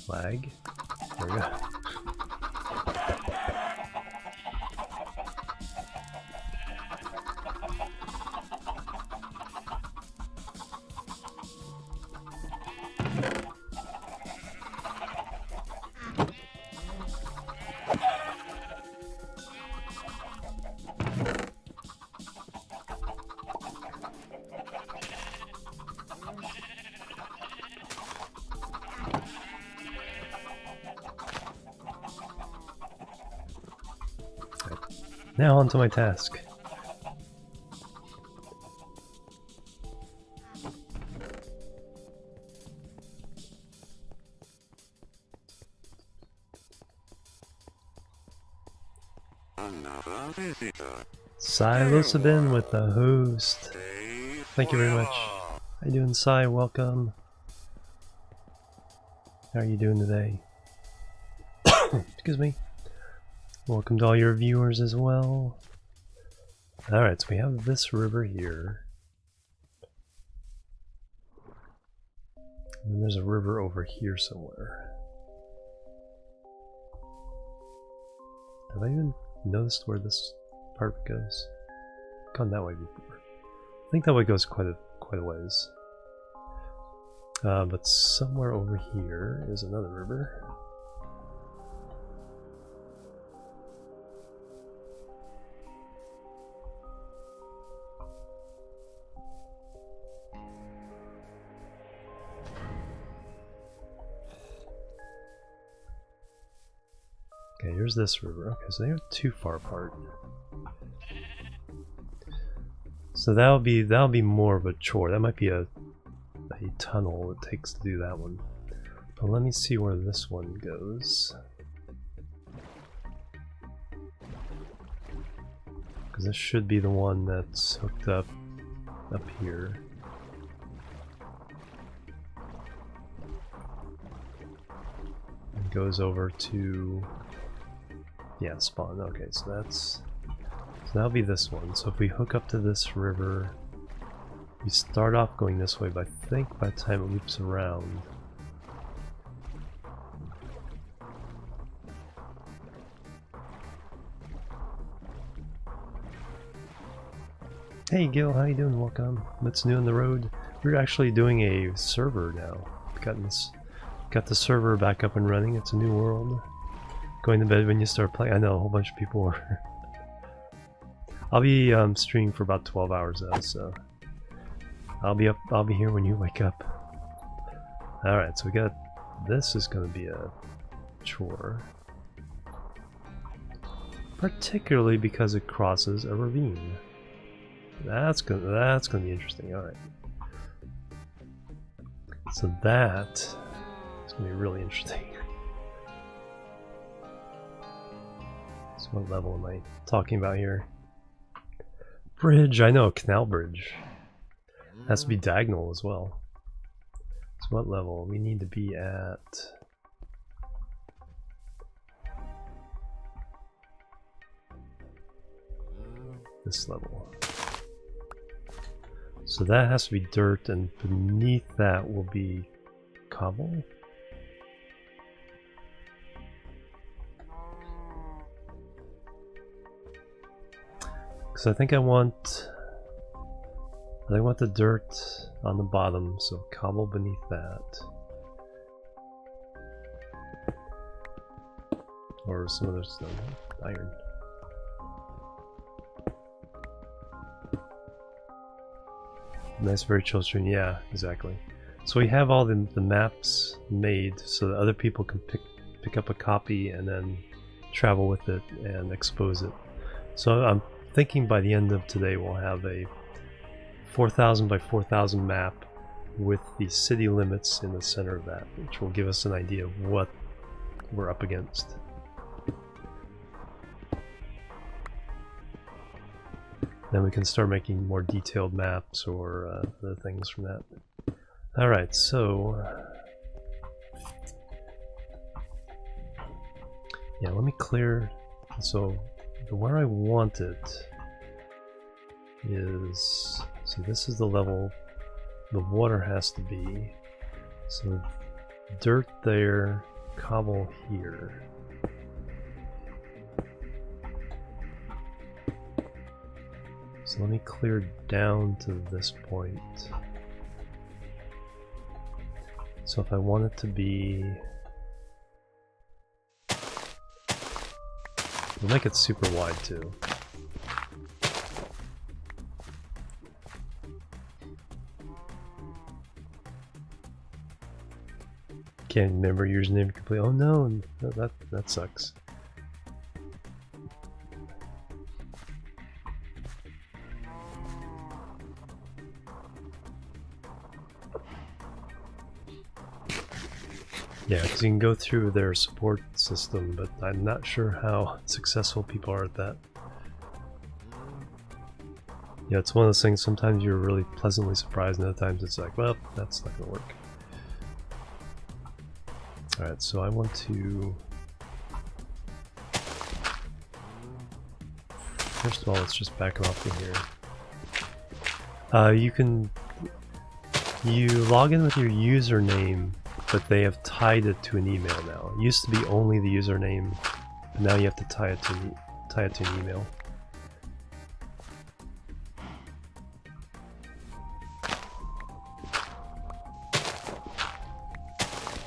A: lag. There we go. Now on to my task.
C: Another visitor.
A: Psilocybin with the host. Thank you very much. How you doing, Sai? Welcome. How are you doing today? Excuse me. Welcome to all your viewers as well. Alright, so we have this river here. And there's a river over here somewhere. Have I even noticed where this part goes? I've gone that way before. I think that way goes quite a ways. But somewhere over here is another river. Okay, here's this river. Okay, so they're too far apart. So that'll be more of a chore. That might be a tunnel it takes to do that one. But let me see where this one goes. Because this should be the one that's hooked up here. And goes over to, yeah, spawn. Okay, so that'll be this one. So if we hook up to this river, we start off going this way, but I think by the time it loops around, hey Gil, how you doing? Welcome. What's new on the road? We're actually doing a server now. Got the server back up and running. It's a new world. Going to bed when you start playing. I know a whole bunch of people are. I'll be streaming for about 12 hours though, so I'll be here when you wake up. Alright, so we got, this is going to be a chore. Particularly because it crosses a ravine. That's gonna be interesting, alright. So that is gonna be really interesting. So what level am I talking about here? Bridge, I know, canal bridge. Has to be diagonal as well. So what level? We need to be at... this level. So that has to be dirt, and beneath that will be cobble? Because I think I want the dirt on the bottom, so cobble beneath that. Or some other stone, iron. Nice, very chill stream. Yeah, exactly. So we have all the maps made so that other people can pick up a copy and then travel with it and expose it. So I'm thinking by the end of today we'll have a 4,000 by 4,000 map with the city limits in the center of that, which will give us an idea of what we're up against. Then we can start making more detailed maps or other things from that. Alright, so... yeah, let me clear... so, where I want it is... so this is the level the water has to be. So, dirt there, cobble here. So let me clear down to this point. So if I want it to be... we'll make it super wide too. Can't remember your username completely. Oh no, that sucks. Yeah, because you can go through their support system, but I'm not sure how successful people are at that. Yeah, it's one of those things, sometimes you're really pleasantly surprised, and other times it's like, well, that's not gonna work. Alright, so I want to... First of all, let's just back off from here. You log in with your username, but they have tied it to an email now. It used to be only the username, but now you have to tie it to an email.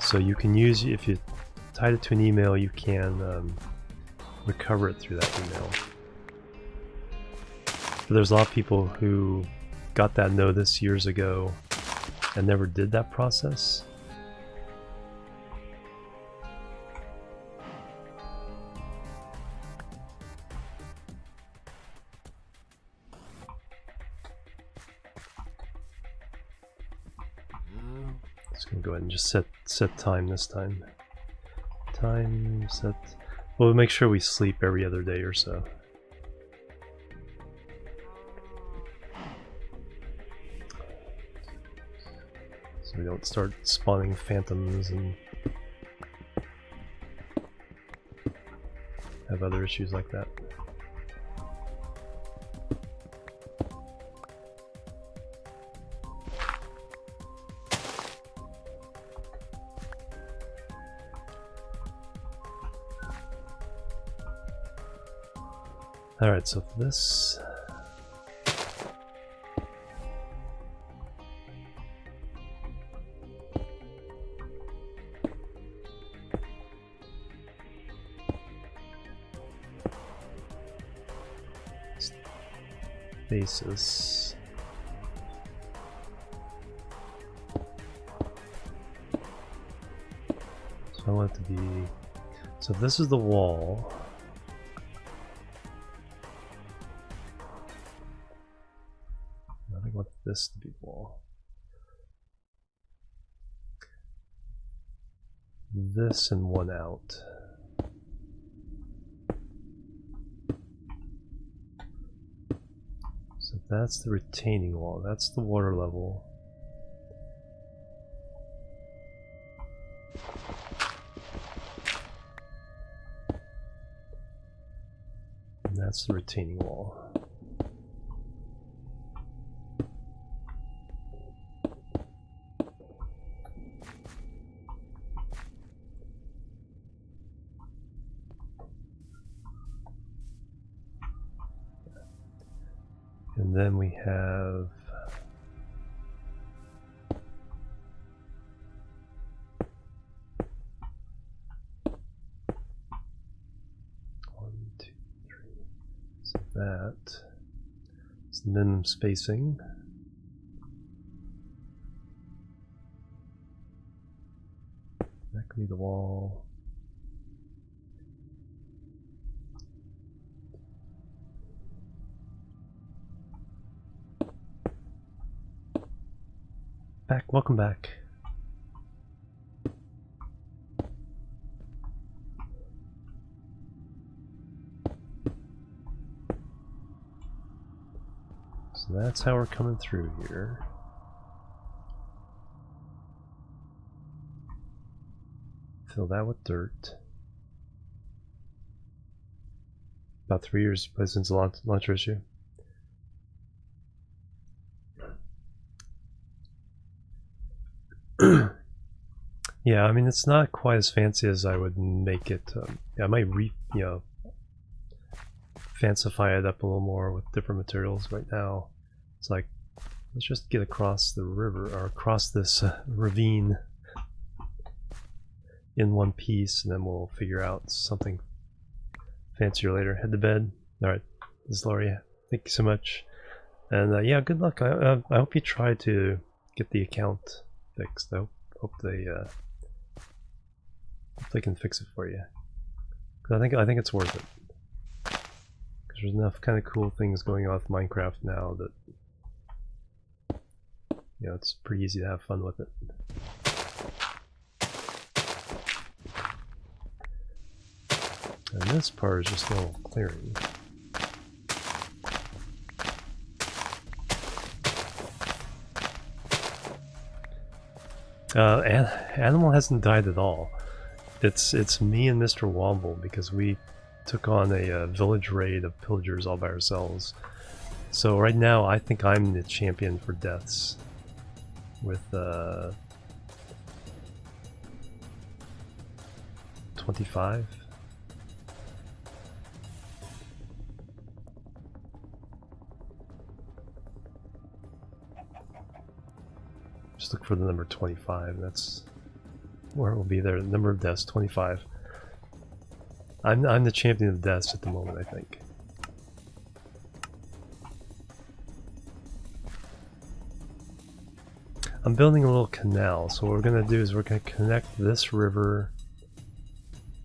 A: So you can use, if you tied it to an email, you can recover it through that email. But there's a lot of people who got that notice years ago and never did that process. Just gonna go ahead and just set time this time. Time set. We'll make sure we sleep every other day or so. So we don't start spawning phantoms and have other issues like that. Alright, so for this... basis. So I want it to be... So this is the wall. I want this to be the wall. This and one out. So that's the retaining wall, that's the water level. And that's the retaining wall. And then we have one, two, three. So that is the minimum spacing. That could be the wall. Back, welcome back. So that's how we're coming through here. Fill that with dirt. About 3 years since the launch issue. Yeah, I mean, it's not quite as fancy as I would make it. I might fancify it up a little more with different materials. Right now, it's like, let's just get across the river, or across this ravine in one piece, and then we'll figure out something fancier later. Head to bed. Alright, this is Laurie. Thank you so much. And yeah, good luck. I hope you try to get the account fixed. I hope they can fix it for you. 'Cause I think it's worth it. Because there's enough kind of cool things going on with Minecraft now that, you know, it's pretty easy to have fun with it. And this part is just a little clearing. Animal hasn't died at all. It's me and Mr. Womble because we took on a village raid of pillagers all by ourselves. So right now I think I'm the champion for deaths with 25. Just look for the number 25. That's where it will be there. The number of deaths, 25. I'm the champion of deaths at the moment, I think. I'm building a little canal, so what we're going to do is we're going to connect this river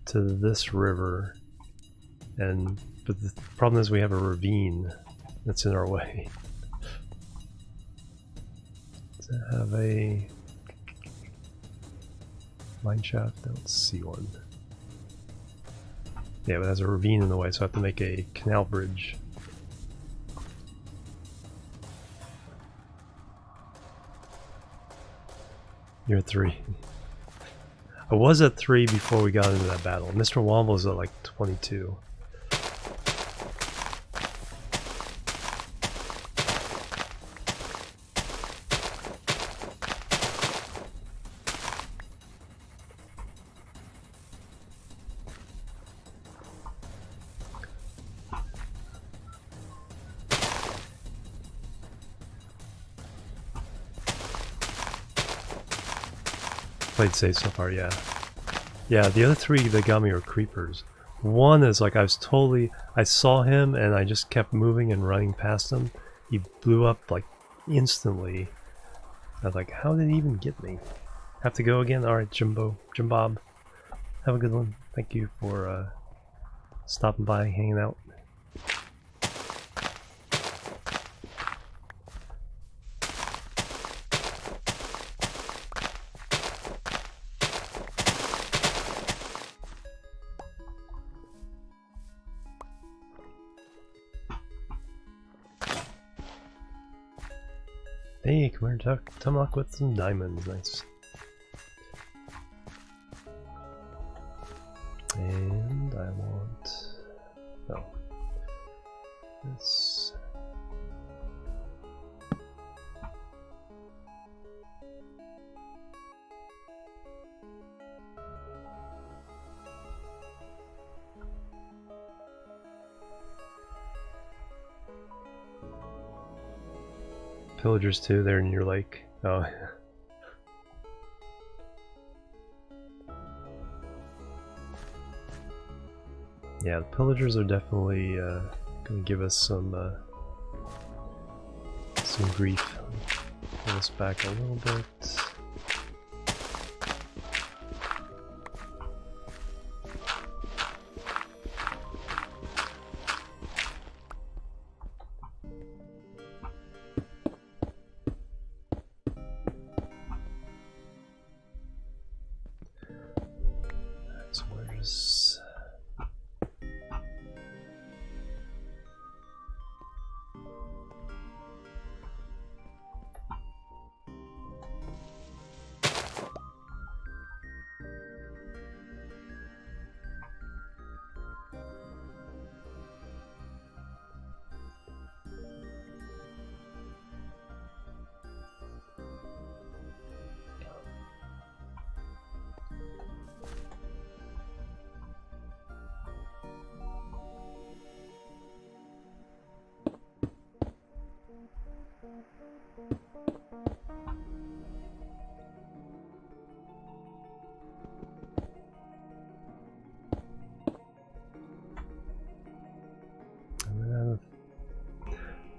A: to this river, but the problem is we have a ravine that's in our way. Does it have a mine shaft? I don't see one. Yeah, but it has a ravine in the way, so I have to make a canal bridge. You're at 3. I was at 3 before we got into that battle. Mr. Womble's at like 22. Played safe so far, yeah. Yeah, the other 3 that got me were creepers. One is like I saw him and I just kept moving and running past him. He blew up like instantly. I was like, how did he even get me? Have to go again? Alright, Jimbob. Have a good one. Thank you for stopping by, hanging out. Hey, come here, Tumlock with some diamonds, nice. And I want... oh. This... Pillagers too, they're in your lake. Oh. Yeah, the pillagers are definitely gonna give us some grief. Pull us back a little bit.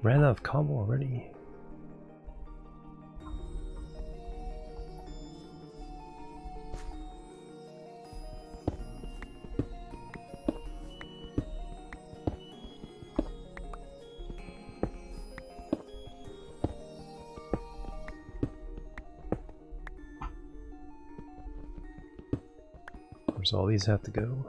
A: Ran out of cobble already. Of course, all these have to go.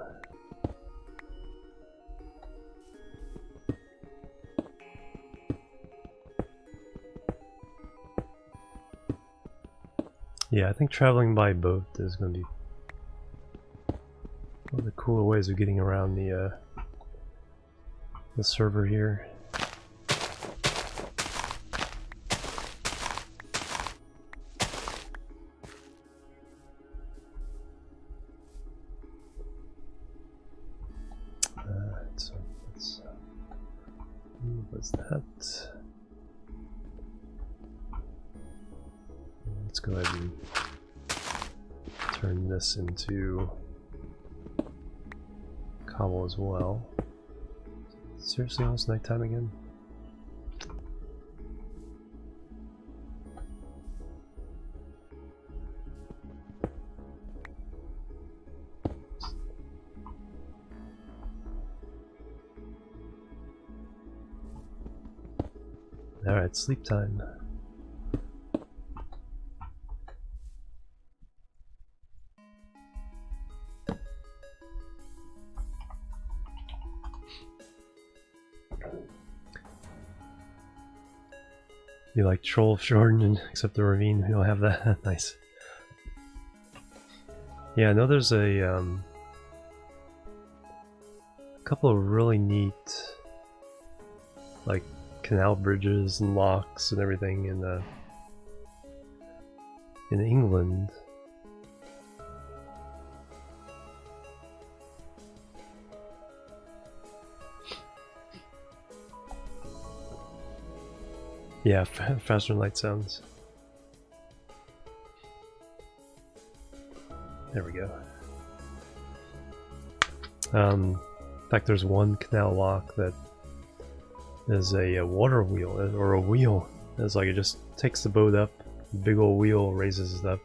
A: Yeah, I think traveling by boat is going to be cooler ways of getting around the server here. So what's that? Let's go ahead and turn this into cobble as well. Seriously, almost nighttime again? Alright, sleep time. You like Troll of Jordan, except the ravine, we don't have that. Nice. Yeah, I know there's a couple of really neat, like, canal bridges and locks and everything in England. Yeah, faster than light sounds. There we go. In fact, there's one canal lock that is a water wheel, or a wheel. It's like it just takes the boat up, the big old wheel raises it up.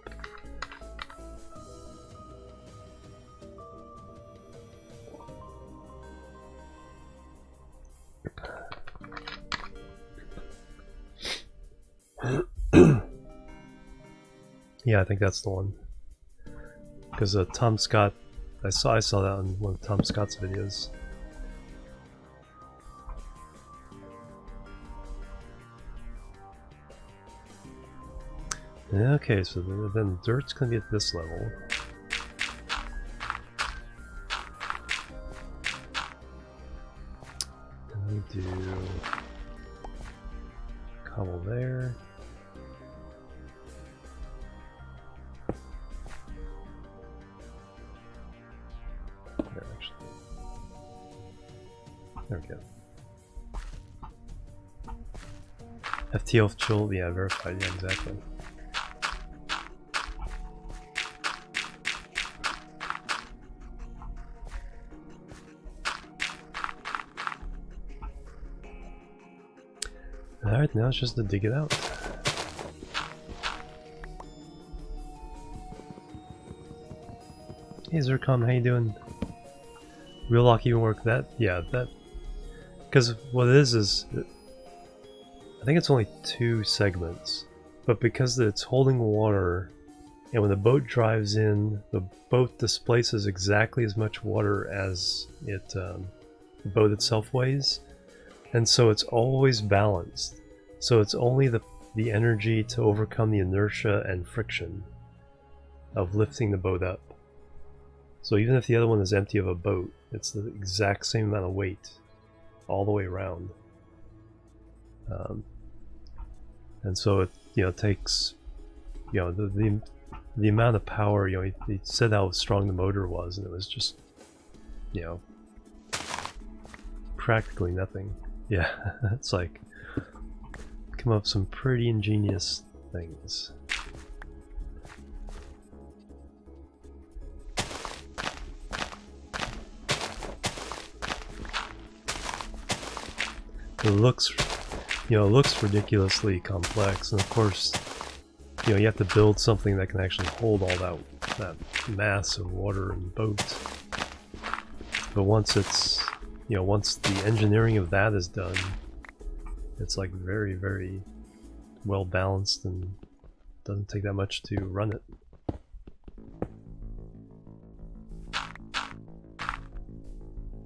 A: Yeah, I think that's the one. Because Tom Scott, I saw that on one of Tom Scott's videos. Okay, so then dirt's gonna be at this level. And we do cobble there. There, actually. There we go. FTL Chill, yeah, verified, yeah, exactly. Alright, now it's just to dig it out. Hey Zircom, how you doing? Real lock even work that? Yeah, that... Because what it is I think it's only 2 segments, but because it's holding water, and when the boat drives in, the boat displaces exactly as much water as the boat itself weighs, and so it's always balanced. So it's only the energy to overcome the inertia and friction of lifting the boat up. So even if the other one is empty of a boat, it's the exact same amount of weight all the way around. And so it takes, the amount of power, he said how strong the motor was, and it was just, practically nothing. Yeah, it's like, come up with some pretty ingenious things. It looks ridiculously complex, and of course, you have to build something that can actually hold all that mass of water and boat. But once it's, once the engineering of that is done, it's like very, very well balanced and doesn't take that much to run it.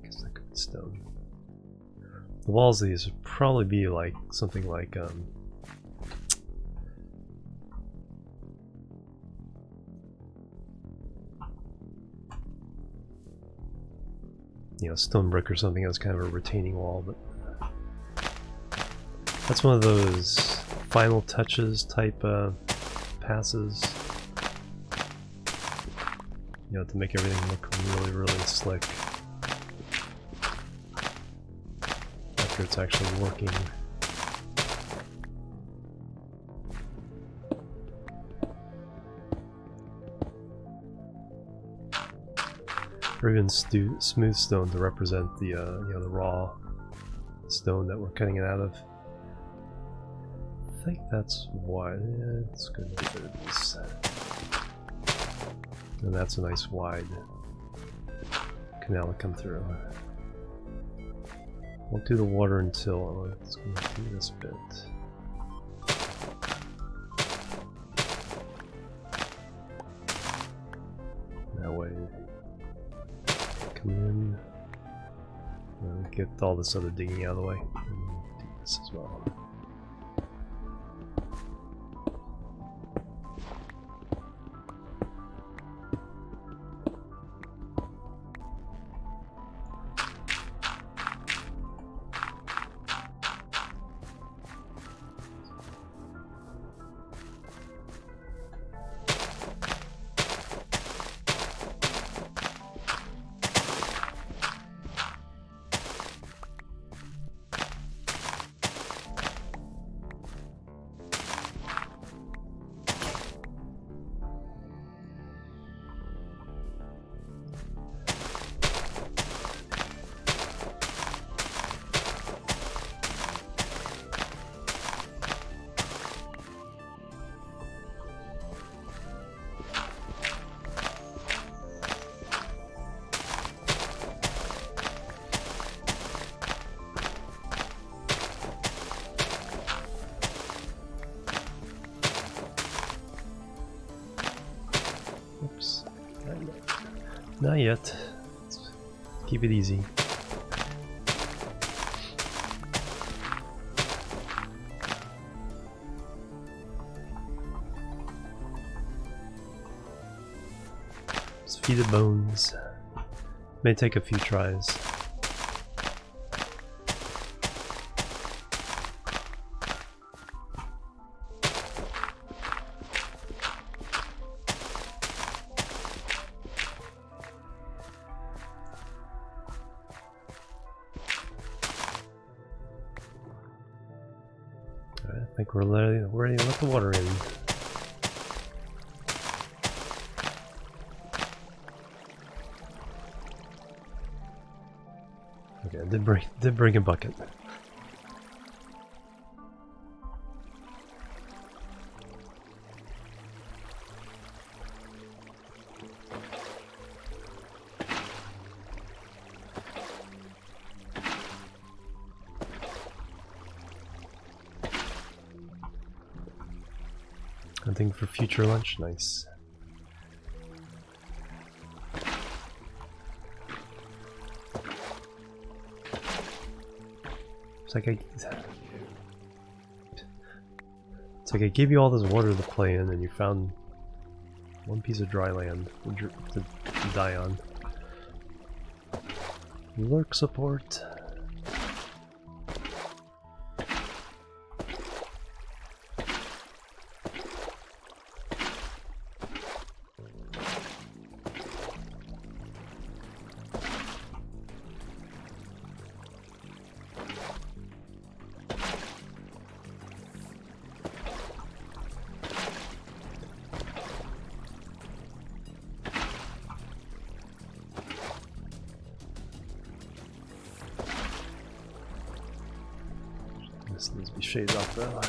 A: Guess that could be stone. The walls of these would probably be like something like you know, stone brick or something as kind of a retaining wall, but that's one of those final touches type passes, you know, to make everything look really, really slick after it's actually working. Or even smooth stone to represent the you know, the raw stone that we're cutting it out of. I think that's why. Yeah, it's good to get rid of this. And that's a nice wide canal to come through. Won't do the water until it's going to do this bit. That way. Come in, get all this other digging out of the way, and do this as well. Oops. Not yet. Let's keep it easy. Just feed it bones. May take a few tries. I think we're ready to let the water in. Okay, I did bring a bucket. Hunting for future lunch, nice. It's like I gave you all this water to play in, and you found one piece of dry land to die on. Lurk support. This needs to be shaded off though.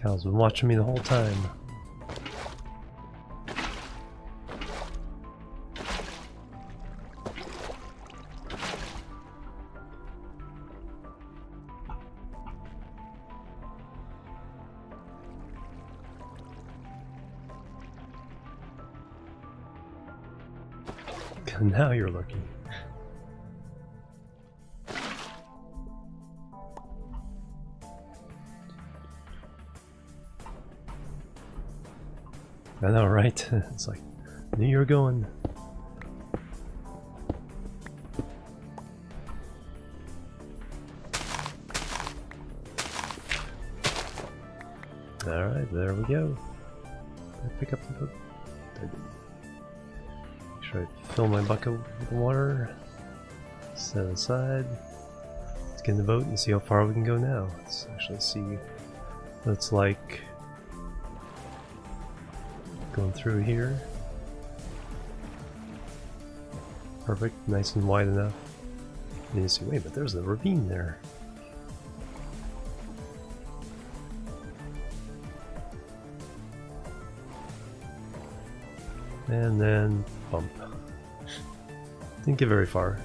A: Cow's been watching me the whole time. Now you're looking. I know, right? It's like, I knew you were going. Alright, there we go. Did I pick up the book? I did. Make sure I fill my bucket with water. Set it aside. Let's get in the boat and see how far we can go now. Let's actually see what it's like going through here. Perfect, nice and wide enough. And you see, wait, but there's a ravine there. And then bump. Didn't get very far.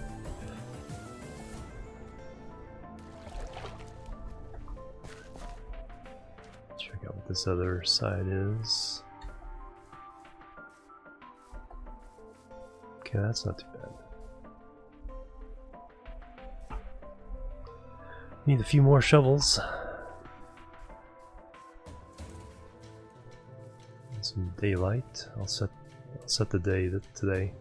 A: Check out what this other side is. Okay, that's not too bad. Need a few more shovels. And some daylight. I'll set the day today.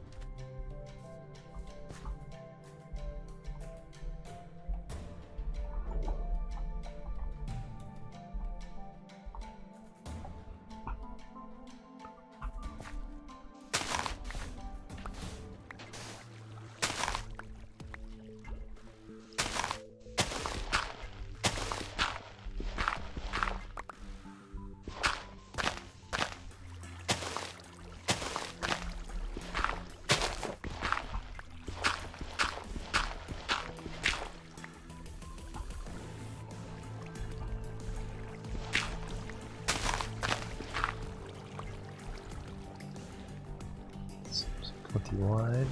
A: Plenty wide.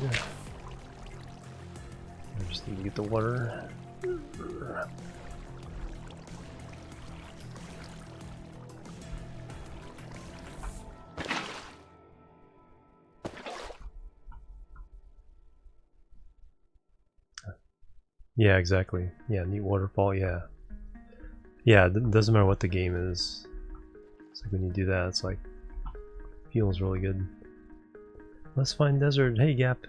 A: I just need to get the water. Yeah, exactly. Yeah, neat waterfall, yeah. Yeah, it doesn't matter what the game is. It's like when you do that, it's like, feels really good. Let's find desert. Hey, Gap.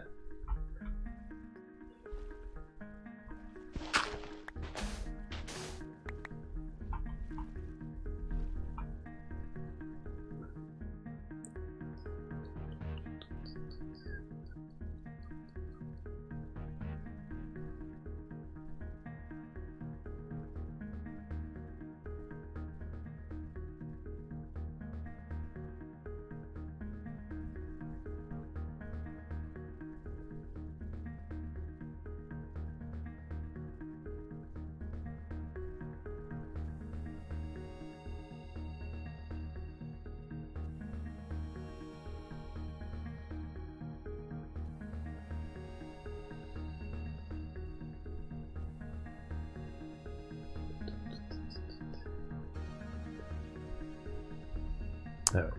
A: Alright,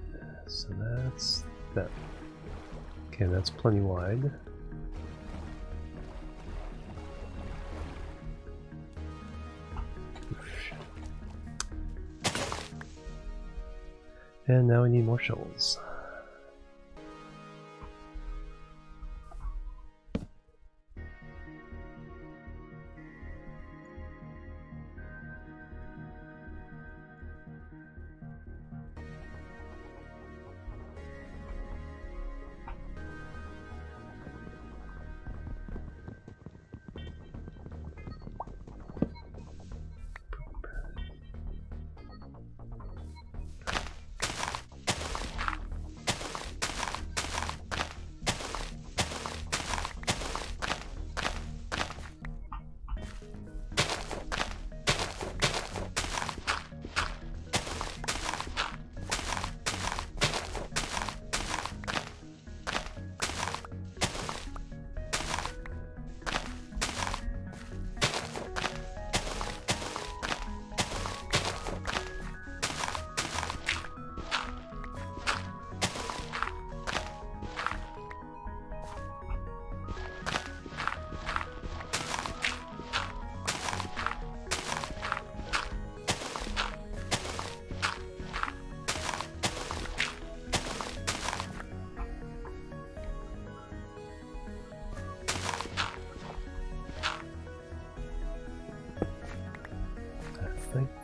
A: so that's that. Okay, that's plenty wide. And now we need more shovels.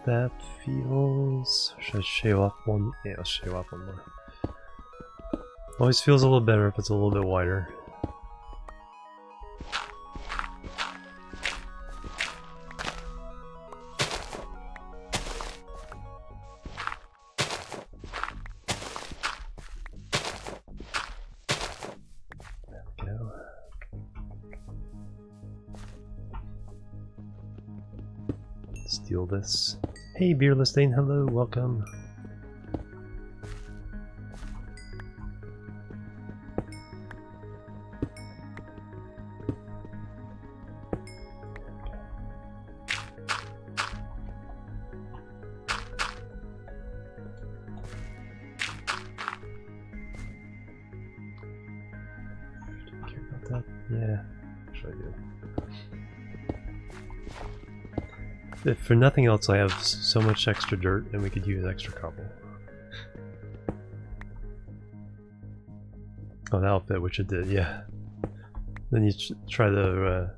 A: That feels... Should I shave off one? Yeah, I'll shave off one more. Always feels a little better if it's a little bit wider. There we go. Steal this. Hey, Beerless Dane, hello, welcome. Care about that? Yeah, sure I do. If for nothing else, I have so much extra dirt and we could use extra cobble. Oh, that'll fit, which it did, yeah. Then you try the...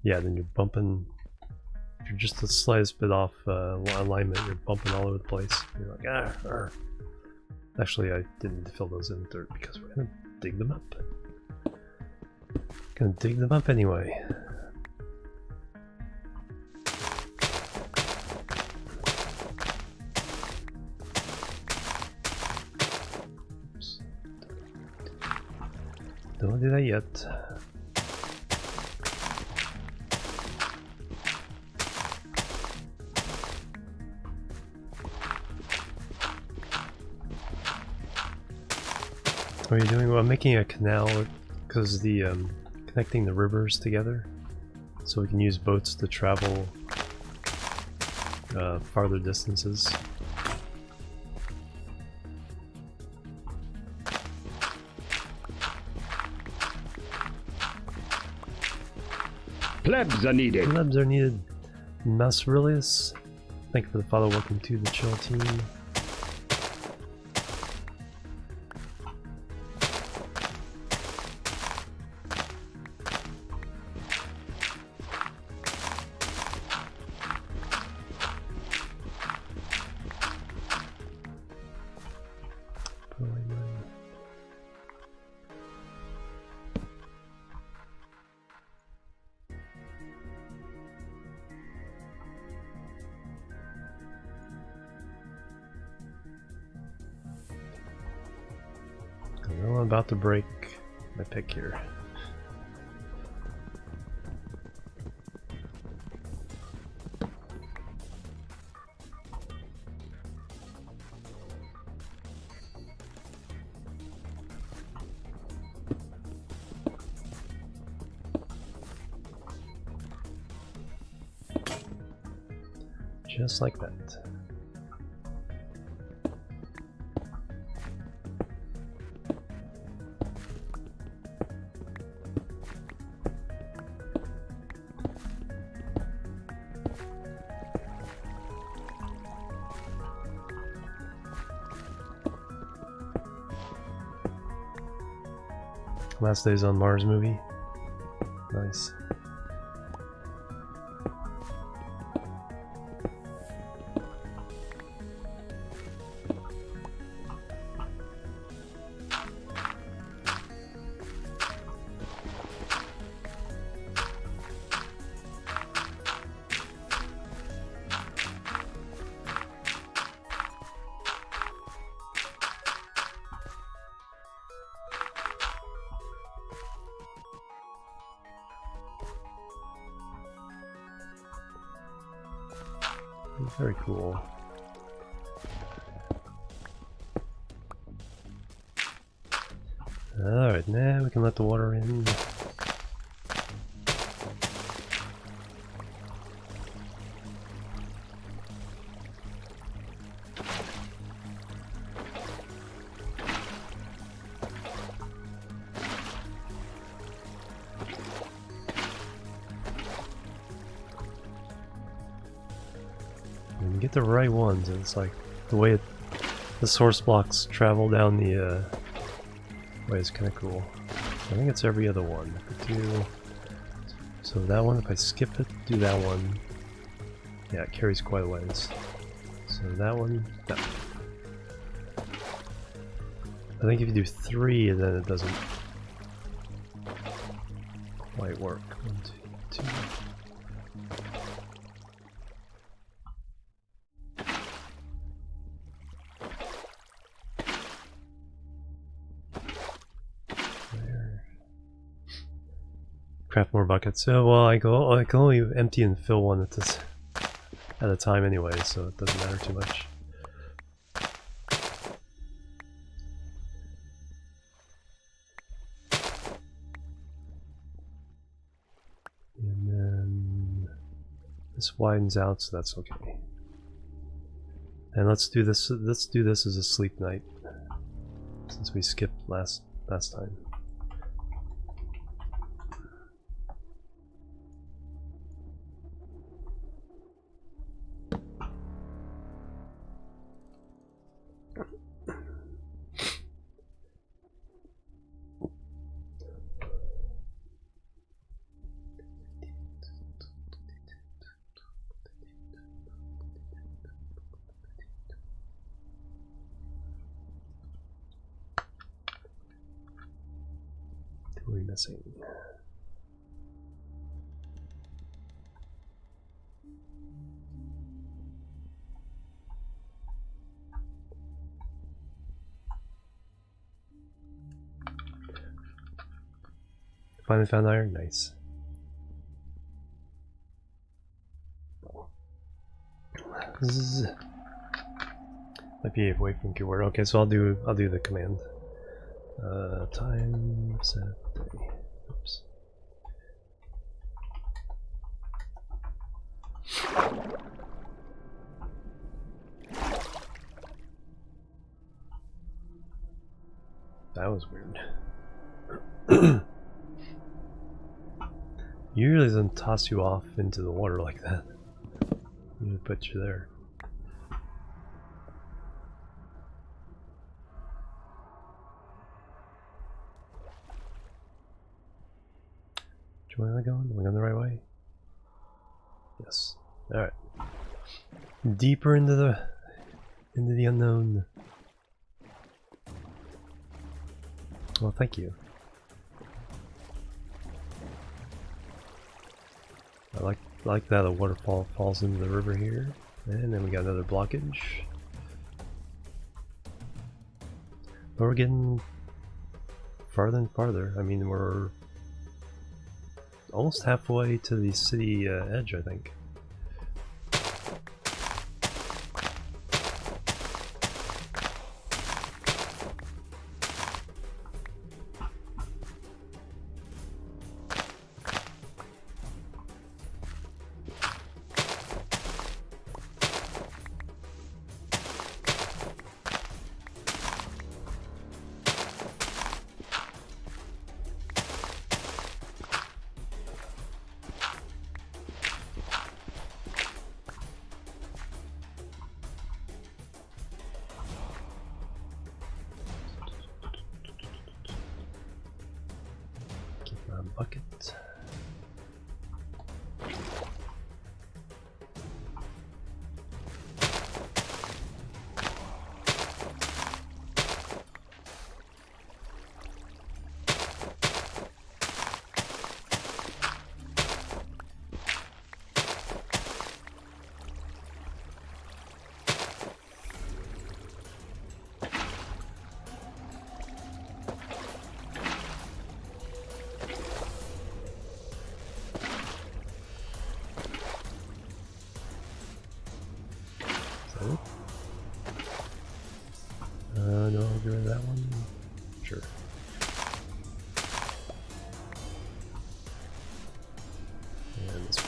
A: yeah, then you're bumping... If you're just the slightest bit off alignment, you're bumping all over the place. You're like, ah, argh. Actually, I didn't fill those in with dirt because we're gonna dig them up. Gonna dig them up anyway. Don't do that yet. What are you doing? Well, I'm making a canal because the connecting the rivers together, so we can use boats to travel farther distances.
B: Plebs are needed.
A: Plebs are needed. Masrilius, thank you for the follow. Welcome to the Chill team. Well, I'm about to break my pick here. Just like that. Last Days on Mars movie. Nice. Very cool. Alright, now we can let the water in. Get the right ones, and it's like the way the source blocks travel down the way is kind of cool. I think it's every other one. So that one, if I skip it, do that one. Yeah, it carries quite a ways. So that one, no. I think if you do 3, then it doesn't quite work. 1, 2, 2. There. Craft more buckets. So well, I can only empty and fill one at a time anyway, so it doesn't matter too much. And then this widens out, so that's okay. And let's do this. Let's do this as a sleep night, since we skipped last time. What are we missing? Finally found iron? Nice. Zzz. Might be away from keyword. Okay, so I'll do the command. Time set day. Oops. That was weird. Usually doesn't toss you off into the water like that. You put you there. Which way am I going? Am I going the right way? Yes. Alright. Deeper into the unknown. Well, thank you. I like that a waterfall falls into the river here. And then we got another blockage. But we're getting farther and farther. I mean, we're almost halfway to the city edge, I think. Bucket. No, I'll get rid of that one. Sure. And this one.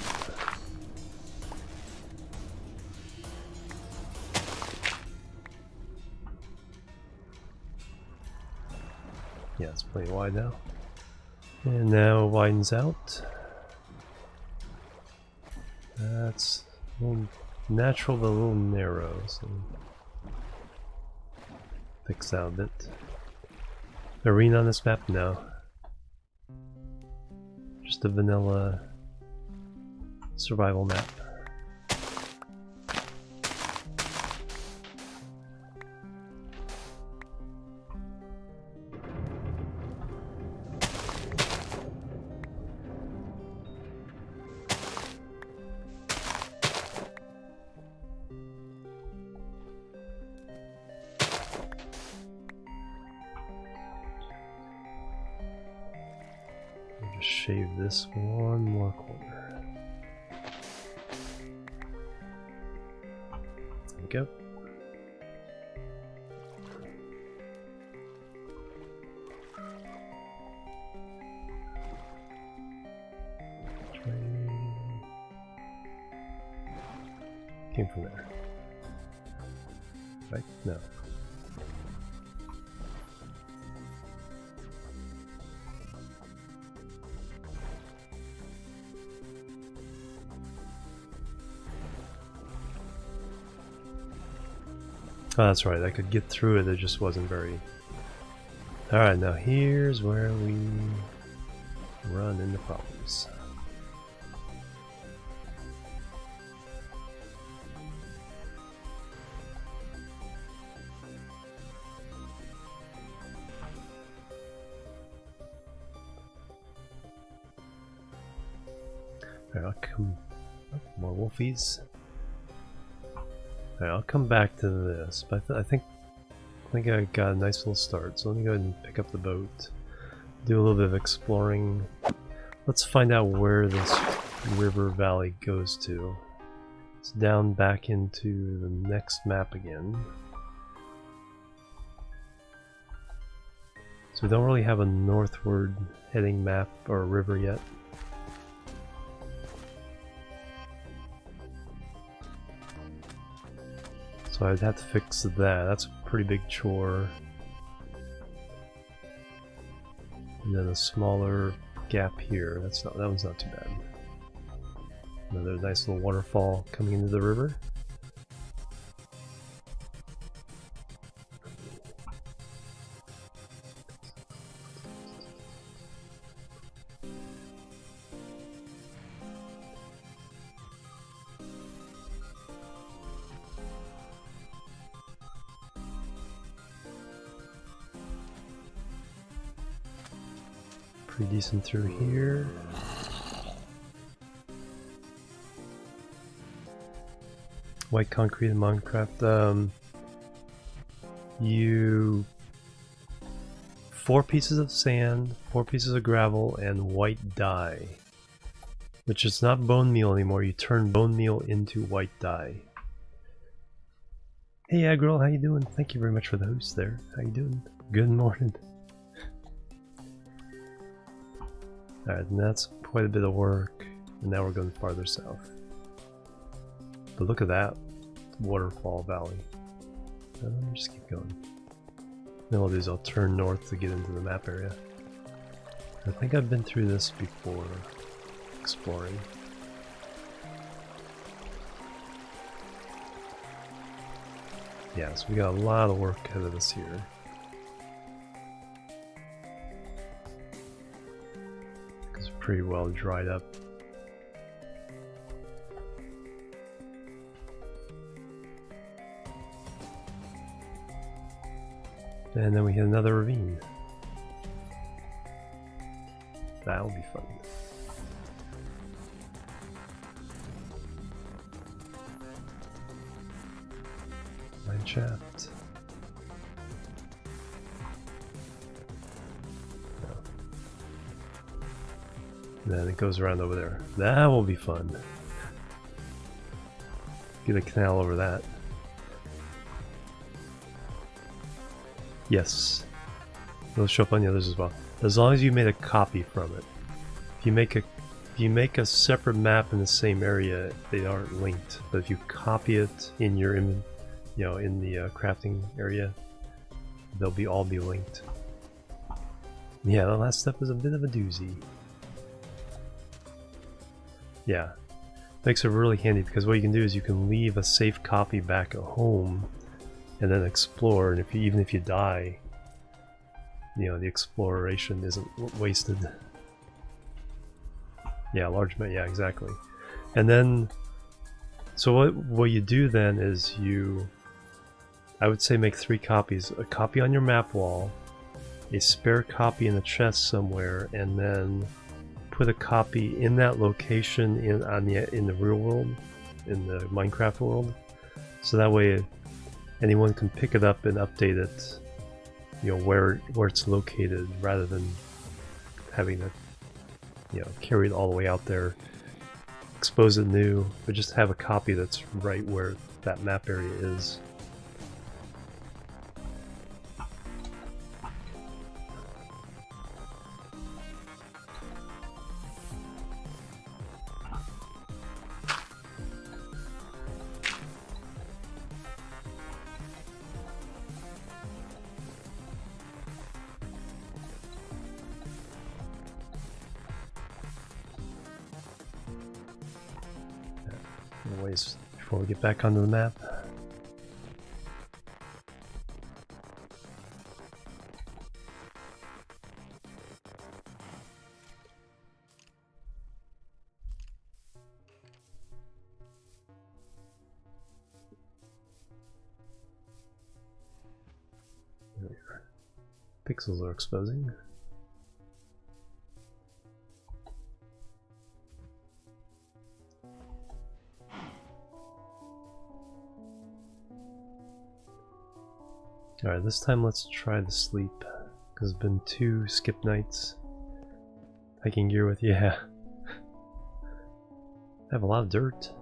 A: Yeah, it's pretty wide now. And now it widens out. That's a little natural but a little narrow, so fix that a bit. Arena on this map? No. Just a vanilla survival map. Just shave this one more corner. There we go. Came from there. Right? No. Oh, that's right. I could get through it. It just wasn't very... Alright, now here's where we run into problems. Alright, I'll come... Oh, more wolfies. Alright, I'll come back to this, but I think I got a nice little start, so let me go ahead and pick up the boat, do a little bit of exploring. Let's find out where this river valley goes to. It's down back into the next map again. So we don't really have a northward heading map or river yet. So I'd have to fix that. That's a pretty big chore. And then a smaller gap here. That one's not too bad. Another nice little waterfall coming into the river. Pretty decent through here. White concrete in Minecraft. You 4 pieces of sand, 4 pieces of gravel, and white dye. Which is not bone meal anymore. You turn bone meal into white dye. Hey Agriel, how you doing? Thank you very much for the host there. How you doing? Good morning. Alright, and that's quite a bit of work, and now we're going farther south. But look at that waterfall valley. Just keep going. Then what I'll do is I'll turn north to get into the map area. I think I've been through this before, exploring. Yeah, so we got a lot of work ahead of us here. Pretty well dried up. And then we hit another ravine. That'll be fun. Mine shaft. Then it goes around over there. That will be fun. Get a canal over that. Yes. It'll show up on the others as well. As long as you made a copy from it. If you make a separate map in the same area, they aren't linked. But if you copy it in your in the crafting area, they'll all be linked. Yeah, the last step is a bit of a doozy. Yeah, makes it really handy because what you can do is you can leave a safe copy back at home and then explore, and even if you die, the exploration isn't wasted. Yeah, yeah, exactly. And then, so what you do then is I would say make 3 copies. A copy on your map wall, a spare copy in a chest somewhere, and then put a copy in that location in the real world, in the Minecraft world, so that way anyone can pick it up and update it, where it's located, rather than having to you know, carry it all the way out there, expose it new, but just have a copy that's right where that map area is. Ways before we get back onto the map. There we are. Pixels are exposing. Alright, this time let's try to sleep, because it's been 2 skip nights. Hiking gear with, yeah. I have a lot of dirt.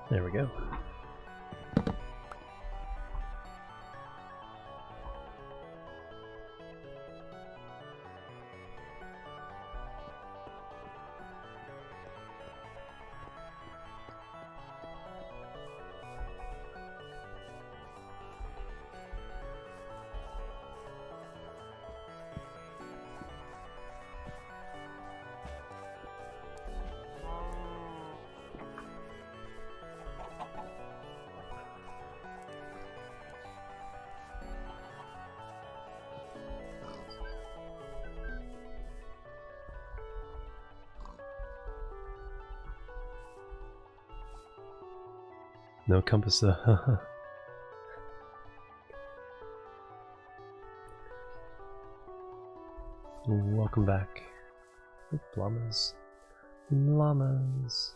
A: There we go. No compass though. Welcome back. Oop, llamas. Llamas.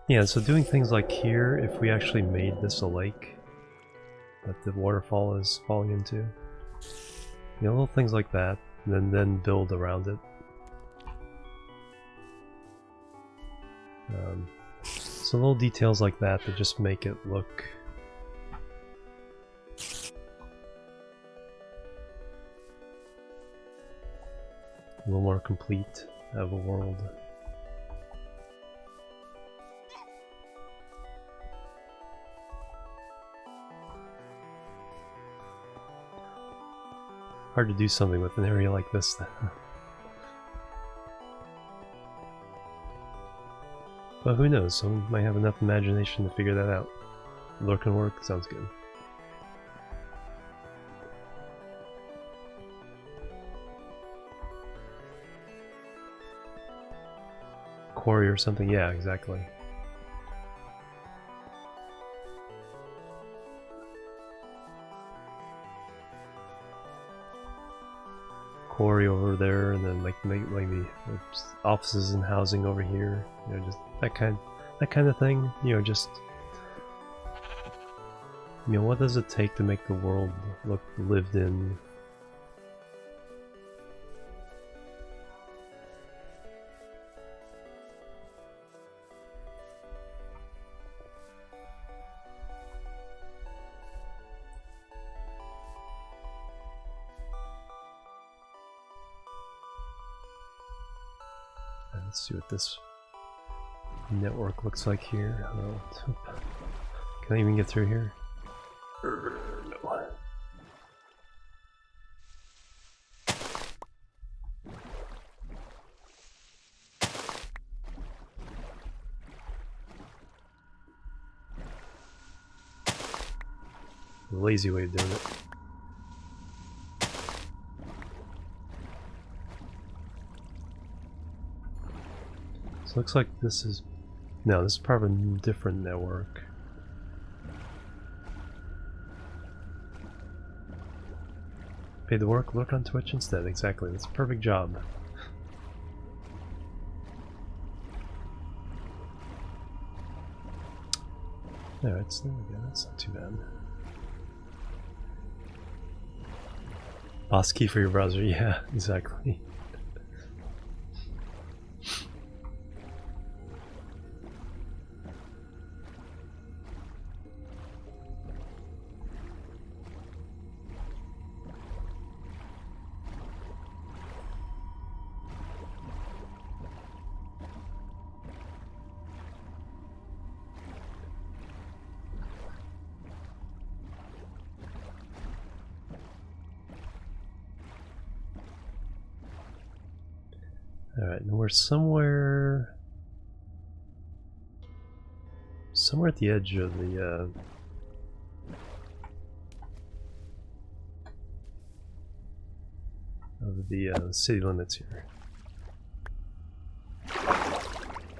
A: Yeah, so doing things like here, if we actually made this a lake that the waterfall is falling into, you know, little things like that, and then build around it. So little details like that that just make it look a little more complete of a world. Hard to do something with an area like this. But who knows, someone might have enough imagination to figure that out. Lure can work, sounds good. Quarry or something, yeah, exactly. Quarry over there, and then like maybe offices and housing over here. You know, just that kind of thing. You know, just you know, what does it take to make the world look lived in? Let's see what this network looks like here. Oh, can I even get through here? No. The lazy way of doing it. So looks like this is... No, this is part of a different network. Pay the work, look on Twitch instead. Exactly, that's a perfect job. Alright, so there we go, that's not too bad. Boss key for your browser, yeah, exactly. Alright, and we're somewhere at the edge of the city limits here.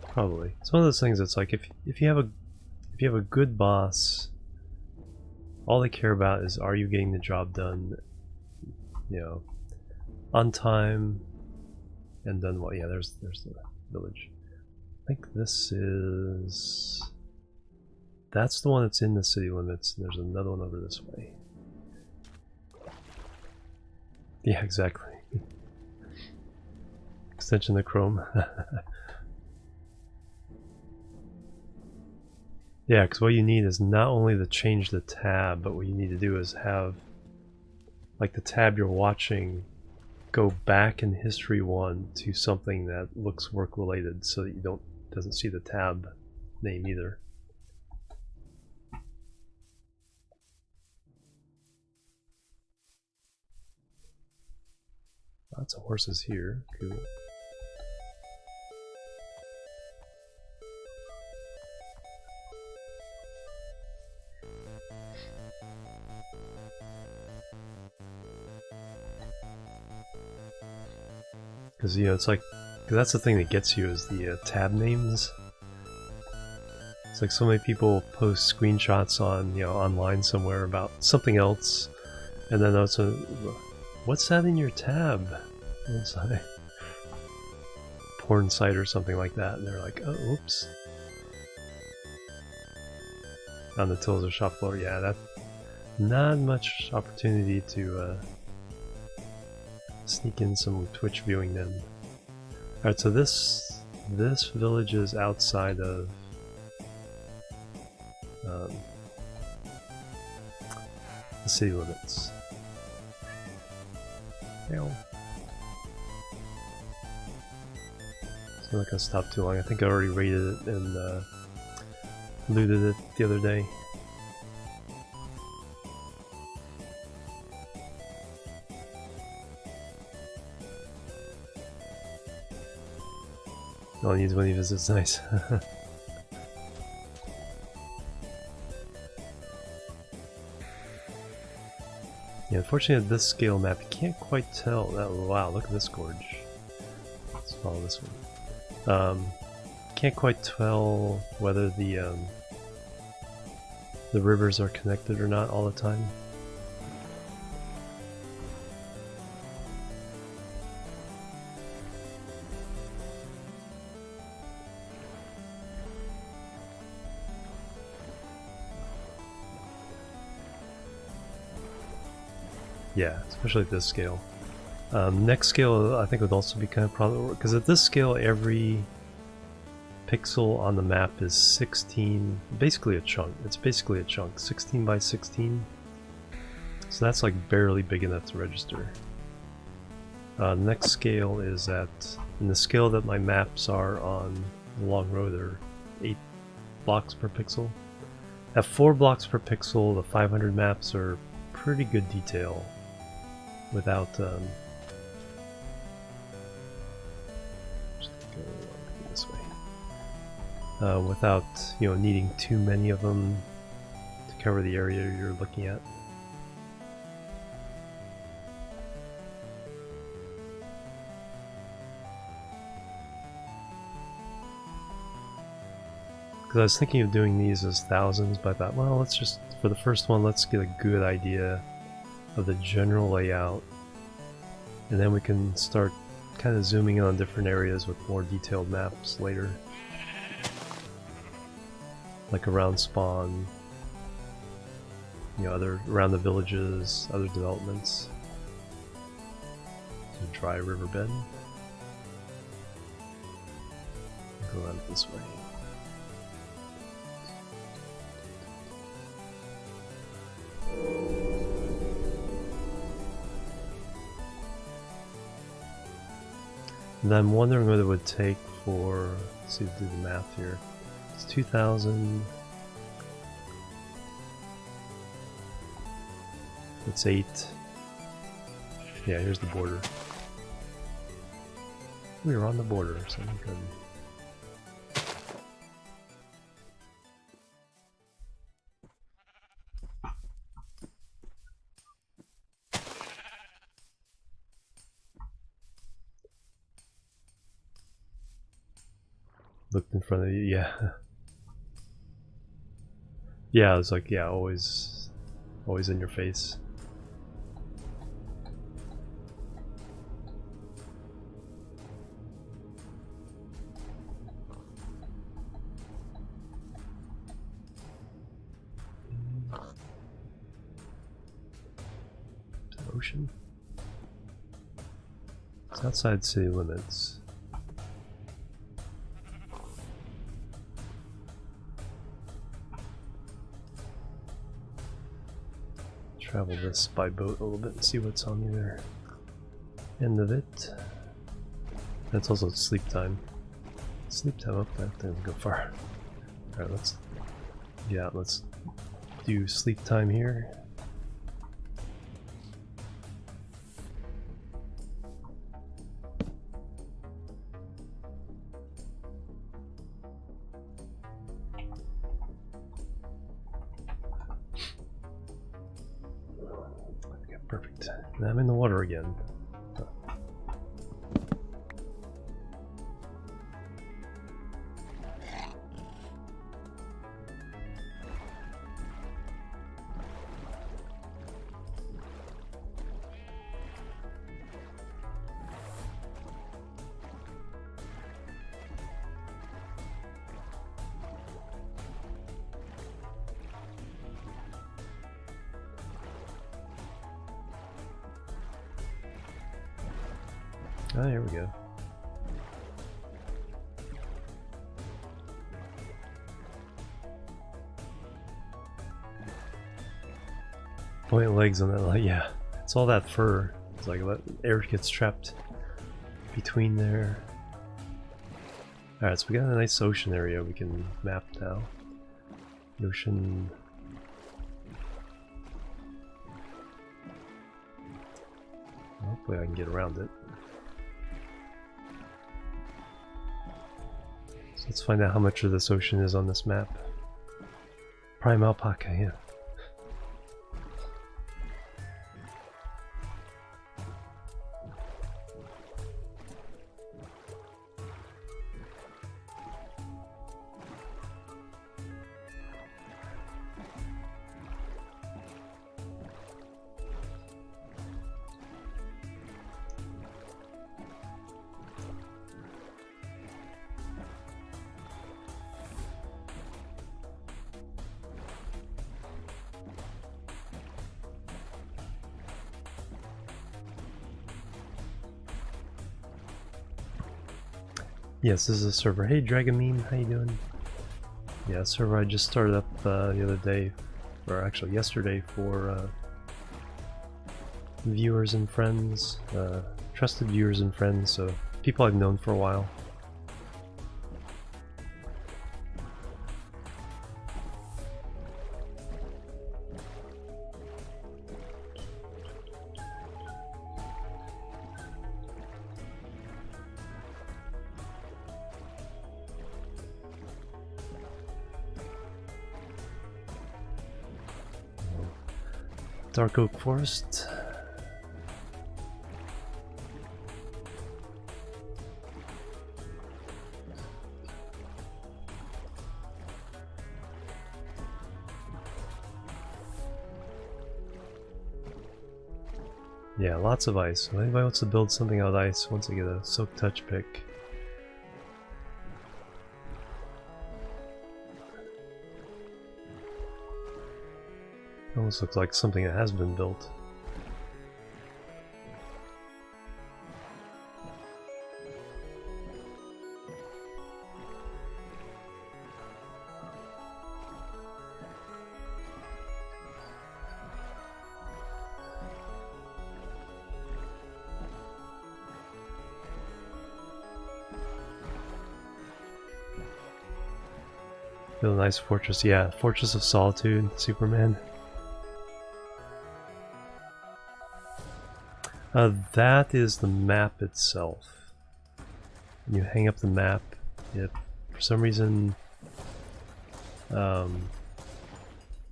A: Probably. It's one of those things that's like if you have a good boss, all they care about is are you getting the job done, you know, on time. And then what? Yeah, there's the village. I think this is... That's the one that's in the city limits, and there's another one over this way. Yeah, exactly. Extension of Chrome. Yeah, because what you need is not only to change the tab, but what you need to do is have, like, the tab you're watching go back in history 1 to something that looks work related so that you doesn't see the tab name either. Lots of horses here. Cool. Because, you know, it's like, cause that's the thing that gets you is the tab names. It's like so many people post screenshots on, you know, online somewhere about something else, and then it's a, what's that in your tab? It's like porn site or something like that, and they're like, oh, oops. On the tools or shop floor, yeah, that not much opportunity to sneak in some Twitch viewing then. Alright, so this village is outside of the city limits. Ow. So I'm not gonna stop too long. I think I already raided it and looted it the other day. All he needs when he visits, nice. Yeah, unfortunately at this scale map you can't quite tell. Wow, look at this gorge. Let's follow this one. Can't quite tell whether the rivers are connected or not all the time. Yeah, especially at this scale. Next scale I think would also be kind of probably, because at this scale every pixel on the map is 16, basically a chunk. It's basically a chunk, 16 by 16. So that's like barely big enough to register. The next scale is at, in the scale that my maps are on the long row, they're 8 blocks per pixel. At 4 blocks per pixel, the 500 maps are pretty good detail. Without just go this way. Without, you know, needing too many of them to cover the area you're looking at. Because I was thinking of doing these as thousands, but I thought, well, let's just, for the first one, let's get a good idea of the general layout. And then we can start kind of zooming in on different areas with more detailed maps later. Like around spawn, you know, around the villages, other developments. A dry riverbed. Go around this way. And I'm wondering what it would take for, let's see, do the math here. It's 2,000. That's 8. Yeah, here's the border. We were on the border, so we could. Looked in front of you, yeah. Yeah, it's like, yeah, always in your face. Ocean. It's outside city limits. Travel this by boat a little bit and see what's on the other end of it. That's also sleep time. Sleep time up, that doesn't go far. Alright, let's do sleep time here. Perfect. And I'm in the water again. Ah, here we go. Point legs on that, like, yeah. It's all that fur. It's like air gets trapped between there. Alright, so we got a nice ocean area we can map now. The ocean. Hopefully I can get around it. So let's find out how much of this ocean is on this map. Prime alpaca, yeah. Yes, this is a server. Hey Dragon Meme, how you doing? Yeah, server I just started up the other day, or actually yesterday, for viewers and friends, trusted viewers and friends, so people I've known for a while. Dark Oak Forest. Yeah, lots of ice. If anybody wants to build something out of ice, once they get a silk touch pick. Almost looks like something that has been built. Build a nice fortress, yeah. Fortress of Solitude, Superman. That is the map itself. When you hang up the map, if for some reason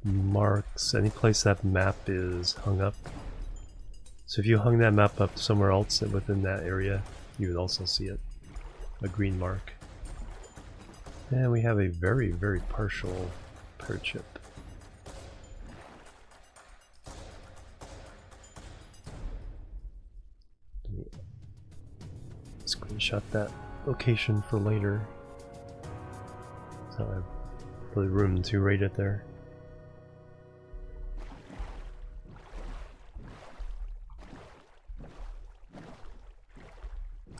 A: marks any place that map is hung up. So if you hung that map up somewhere else within that area, you would also see it. A green mark. And we have a very, very partial pair chip. Screenshot that location for later. So I have really room to rate it there.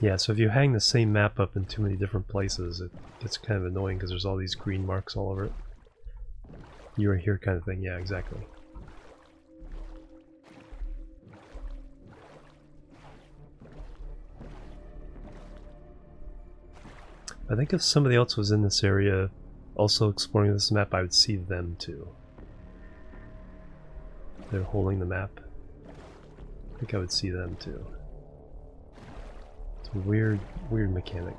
A: Yeah, so if you hang the same map up in too many different places, it gets kind of annoying because there's all these green marks all over it. You were here kind of thing, yeah, exactly. I think if somebody else was in this area also exploring this map, I would see them too. They're holding the map. I think I would see them too. It's a weird mechanic.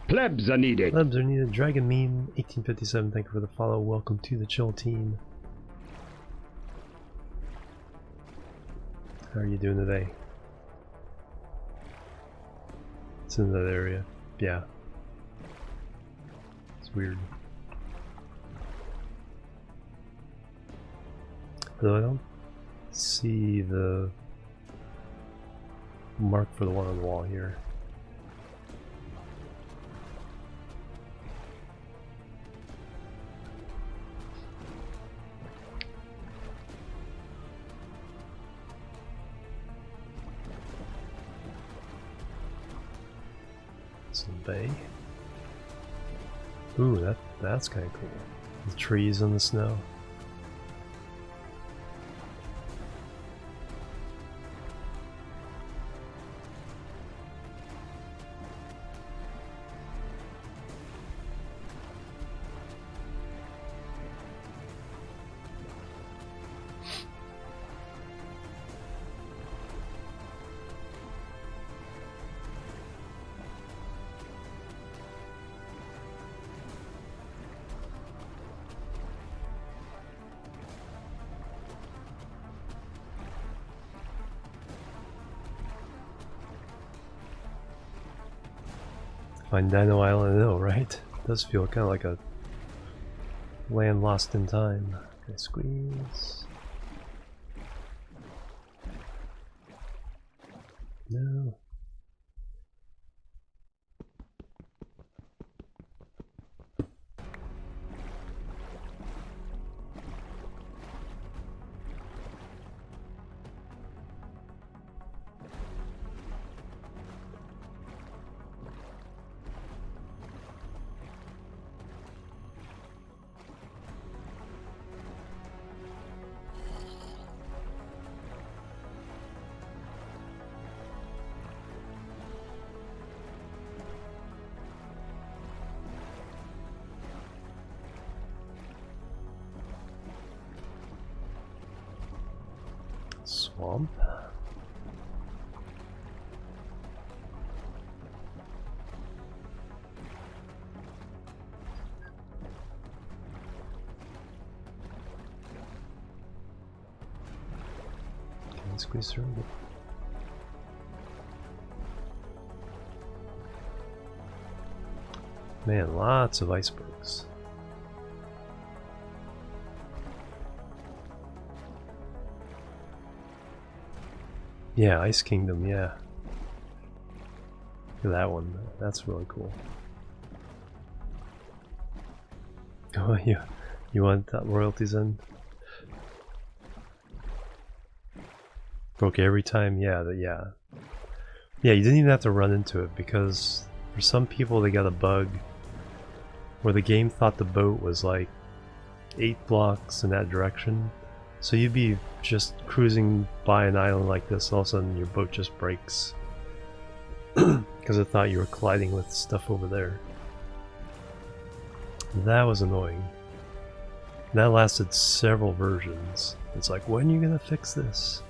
B: Plebs are needed.
A: Plebs are needed. Dragon Meme 1857, thank you for the follow. Welcome to the Chill team. How are you doing today? It's in that area. Yeah. It's weird. Though I don't see the mark for the one on the wall here. Some bay. Ooh, that's kind of cool. The trees in the snow. Find Dino Island, I know, right? It does feel kind of like a land lost in time. Okay, squeeze. No. Swamp. squeeze through. Man, lots of icebergs. Yeah, Ice Kingdom, yeah. Look at that one. That's really cool. Oh, yeah. You want that royalties in? Broke every time? Yeah, yeah. Yeah, you didn't even have to run into it because for some people they got a bug where the game thought the boat was like 8 blocks in that direction. So you'd be just cruising by an island like this, all of a sudden your boat just breaks. Because it thought you were colliding with stuff over there. That was annoying. That lasted several versions. It's like, when are you gonna fix this?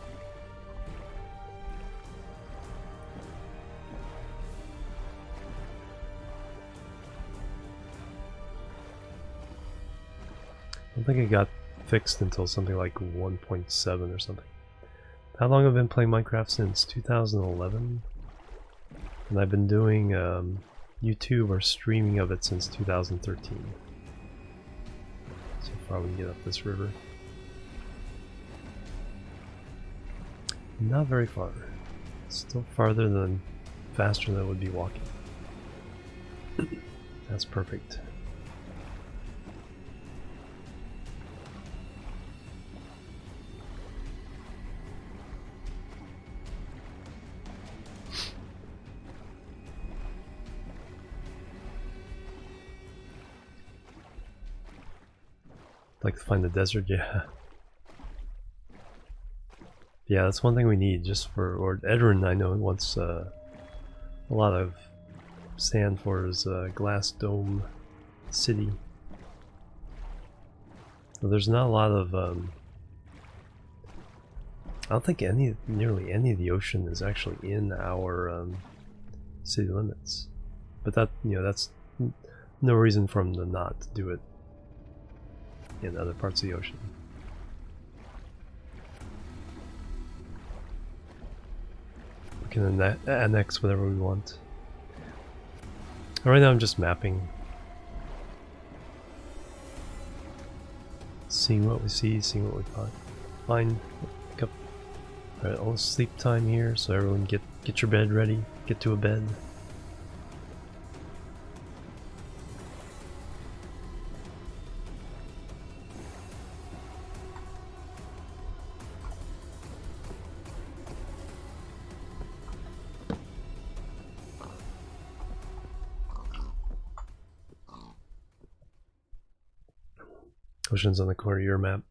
A: I don't think it got fixed until something like 1.7 or something. How long have I been playing Minecraft? Since 2011? And I've been doing YouTube or streaming of it since 2013. So far we can get up this river. Not very far. Still farther than, faster than it would be walking. That's perfect. Like to find the desert, yeah. Yeah, that's one thing we need just for, or Edrin I know wants a lot of sand for his glass dome city. Well, there's not a lot of, I don't think nearly any of the ocean is actually in our city limits. But that, you know, that's no reason for them to not do it in other parts of the ocean. We can annex whatever we want. Right now I'm just mapping. Seeing what we see, seeing what we find. Pick up. Alright, all sleep time here, so everyone get your bed ready. Get to a bed. Ocean's on the corner of your map.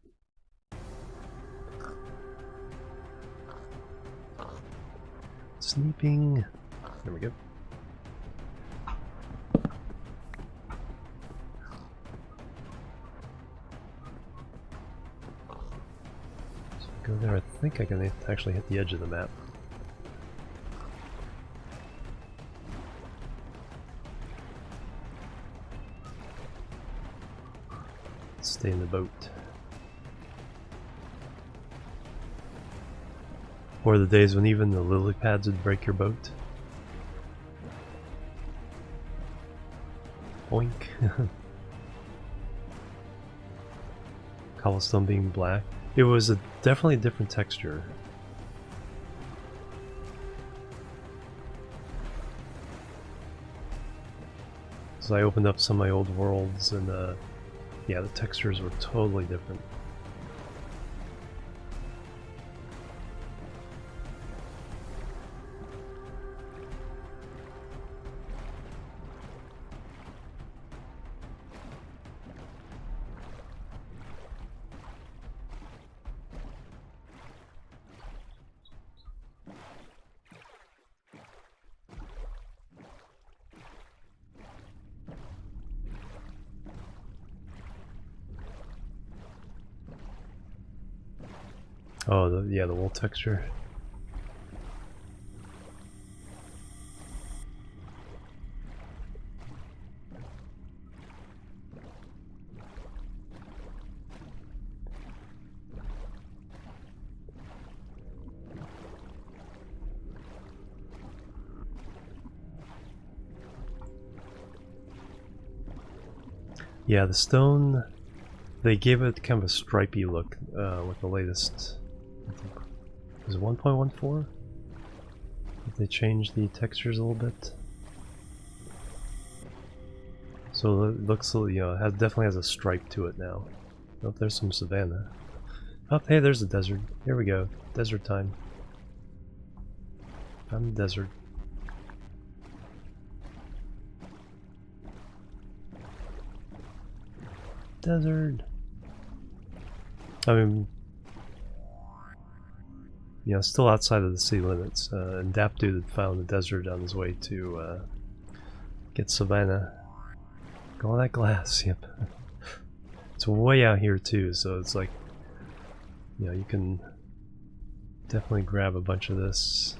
A: Sleeping. There we go. So go there. I think I can actually hit the edge of the map. Stay in the boat. Or the days when even the lily pads would break your boat. Boink. Cobblestone being black. It was definitely a different texture. So I opened up some of my old worlds and yeah, the textures were totally different. Oh, yeah, the wool texture. Yeah, the stone, they gave it kind of a stripey look with the latest, I think, was it 1.14? They changed the textures a little bit. So it looks, you know, it definitely has a stripe to it now. Oh, there's some savanna. Oh, hey, there's a desert. Here we go. Desert time. I'm the desert. Desert. I mean, you know, still outside of the city limits. And Dapdude had found the desert on his way to get savanna. All that glass, yep. It's way out here too, so it's like, you know, you can definitely grab a bunch of this.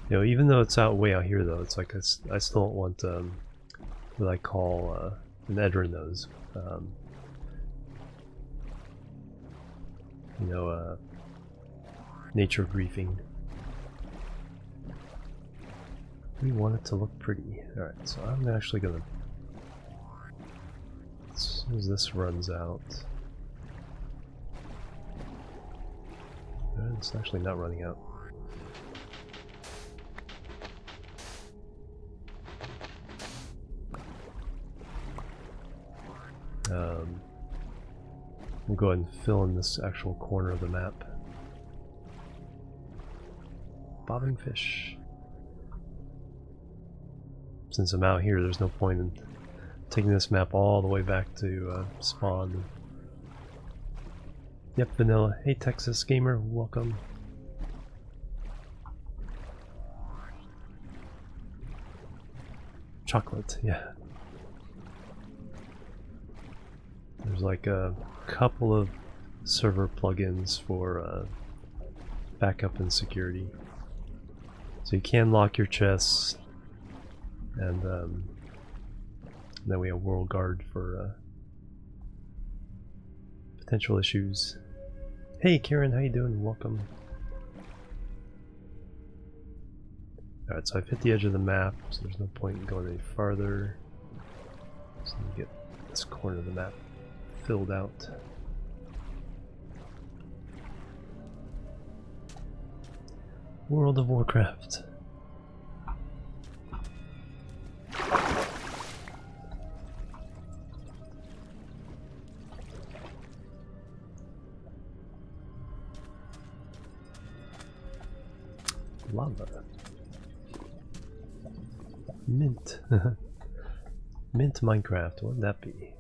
A: You know, even though it's way out here though, it's like I still don't want what I call an Edrin nose. You know, nature griefing. We want it to look pretty. Alright, so I'm actually gonna, as soon as this runs out. It's actually not running out. We'll go ahead and fill in this actual corner of the map. Bobbing fish. Since I'm out here, there's no point in taking this map all the way back to spawn. Yep, vanilla. Hey, Texas gamer, welcome. Chocolate, yeah. There's like a couple of server plugins for backup and security. So you can lock your chests, and then we have World Guard for potential issues. Hey Karen, how you doing? Welcome. Alright, so I've hit the edge of the map, so there's no point in going any farther. So let me get this corner of the map filled out. World of Warcraft. Lava. Mint. Mint Minecraft, what would that be?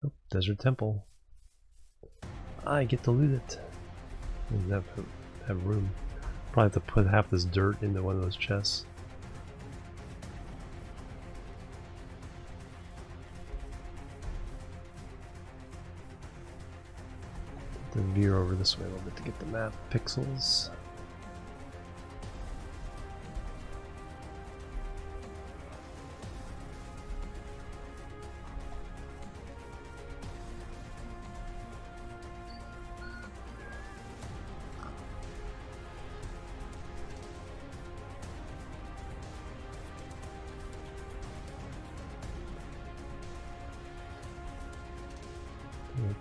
A: Oh, Desert Temple. I get to loot it. Doesn't have room. Probably have to put half this dirt into one of those chests. Then veer over this way a little bit to get the map pixels.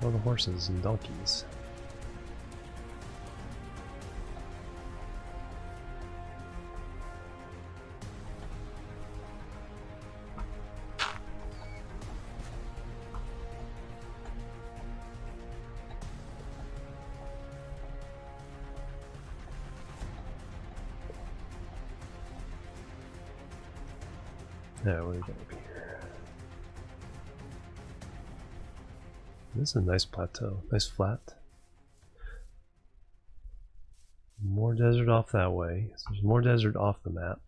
A: All the horses and donkeys. Now, what do we got over here? This is a nice plateau, nice flat. More desert off that way, so there's more desert off the map.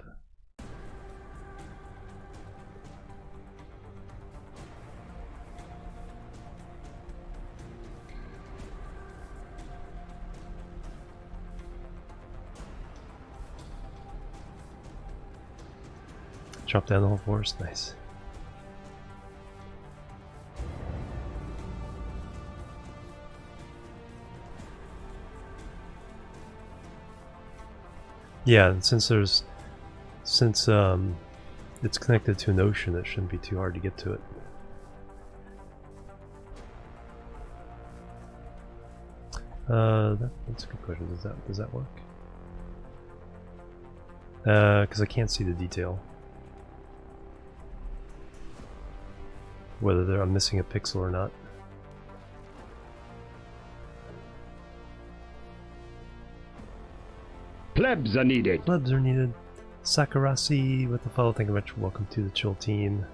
A: Chop down the whole forest, nice. Yeah, and since it's connected to an ocean, it shouldn't be too hard to get to it. That's a good question. Does that work? Because I can't see the detail. Whether I'm missing a pixel or not.
B: Plebs are needed.
A: Plebs are needed. Sakurasi with the follow. Thank you very much. Welcome to the Chill team.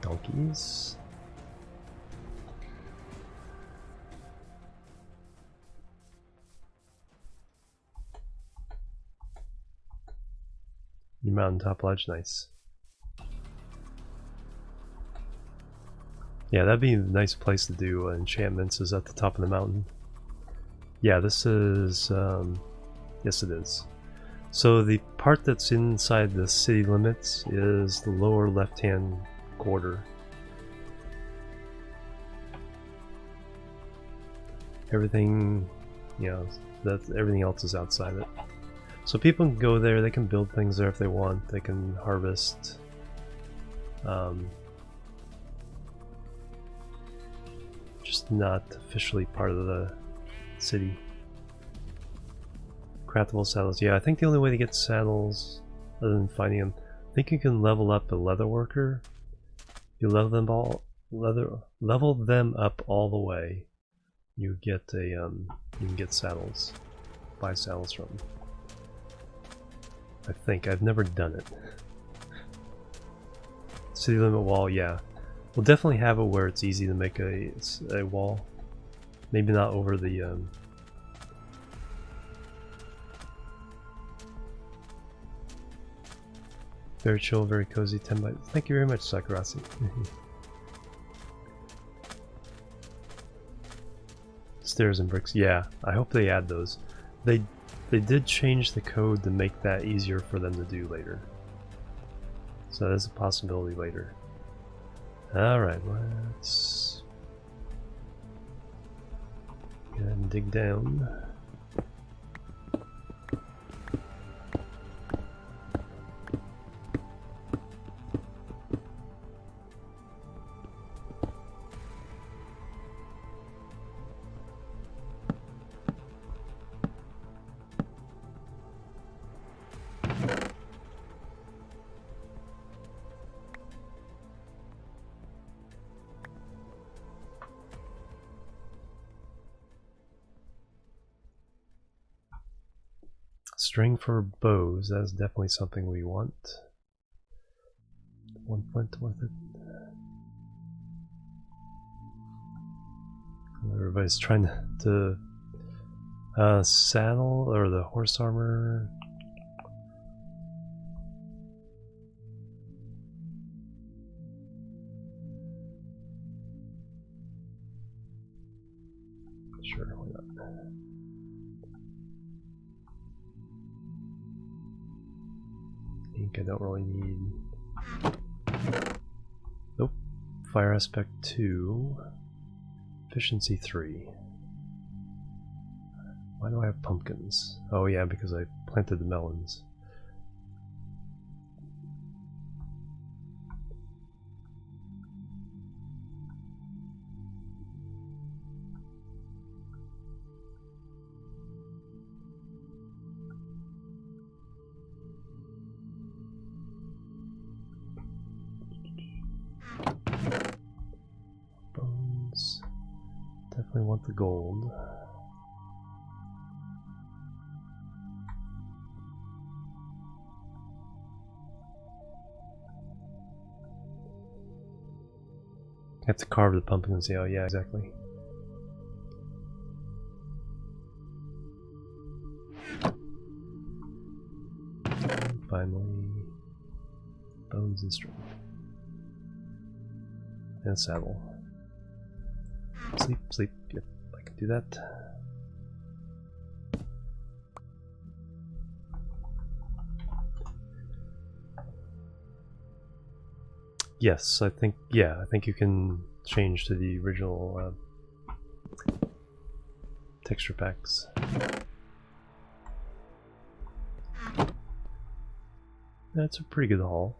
A: Donkeys. New mountaintop lodge, nice. Yeah, that'd be a nice place to do enchantments, is at the top of the mountain. Yeah, this is... yes it is. So the part that's inside the city limits is the lower left-hand quarter. Everything, you know, everything else is outside it. So people can go there, they can build things there if they want, they can harvest. Just not officially part of the city. Craftable saddles. Yeah, I think the only way to get saddles, other than finding them, I think you can level up a leather worker. You level them up all the way. You get a you can get saddles. Buy saddles from them. I think I've never done it. City limit wall, yeah. We'll definitely have it where it's easy to make a wall. Maybe not over the very chill, very cozy 10 by. Thank you very much, Sakurasi. Stairs and bricks, yeah. I hope they add those. They did change the code to make that easier for them to do later. So that's a possibility later. Alright, let's go ahead and dig down. String for bows, that's definitely something we want. 1 flint worth it. Everybody's trying to saddle or the horse armor. Sure, why not? I don't really need. Nope. Fire aspect 2. Efficiency 3. Why do I have pumpkins? Oh yeah, because I planted the melons. Definitely want the gold. I have to carve the pumpkins. Oh yeah, exactly. And finally, bones and string. And a saddle. Sleep, sleep. Yep, I can do that. Yes, I think. Yeah, I think you can change to the original Texture packs. That's a pretty good haul.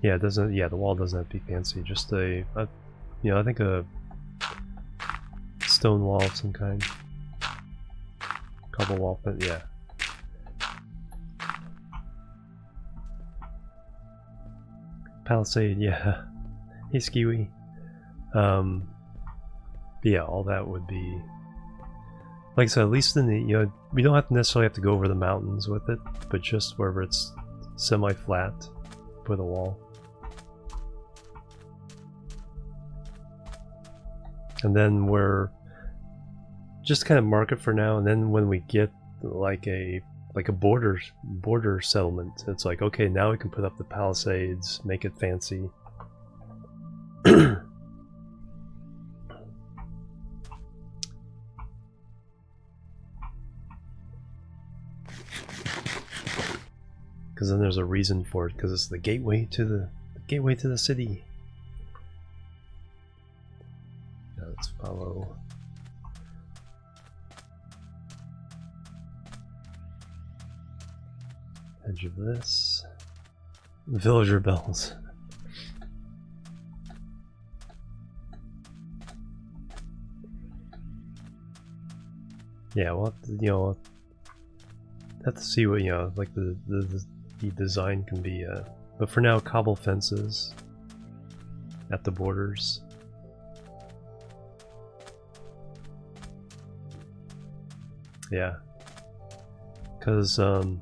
A: Yeah, it doesn't. Yeah, the wall doesn't have to be fancy. Just a you know, I think a stone wall of some kind. Cobble wall, but yeah. Palisade, yeah. Hey, Skiwi. Yeah, all that would be. Like I said, at least in the, you know, we don't have to necessarily have to go over the mountains with it, but just wherever it's semi-flat, put a wall. And then we're just kind of mark it for now, and then when we get like a border settlement, it's like, okay, now we can put up the palisades, make it fancy. Because then there's a reason for it, because it's the gateway to the city. Yeah, let's follow. Edge of this. Villager bells. Yeah, we'll have to, you know, have to see what, you know, like the design can be. But for now, cobble fences at the borders. Yeah, because I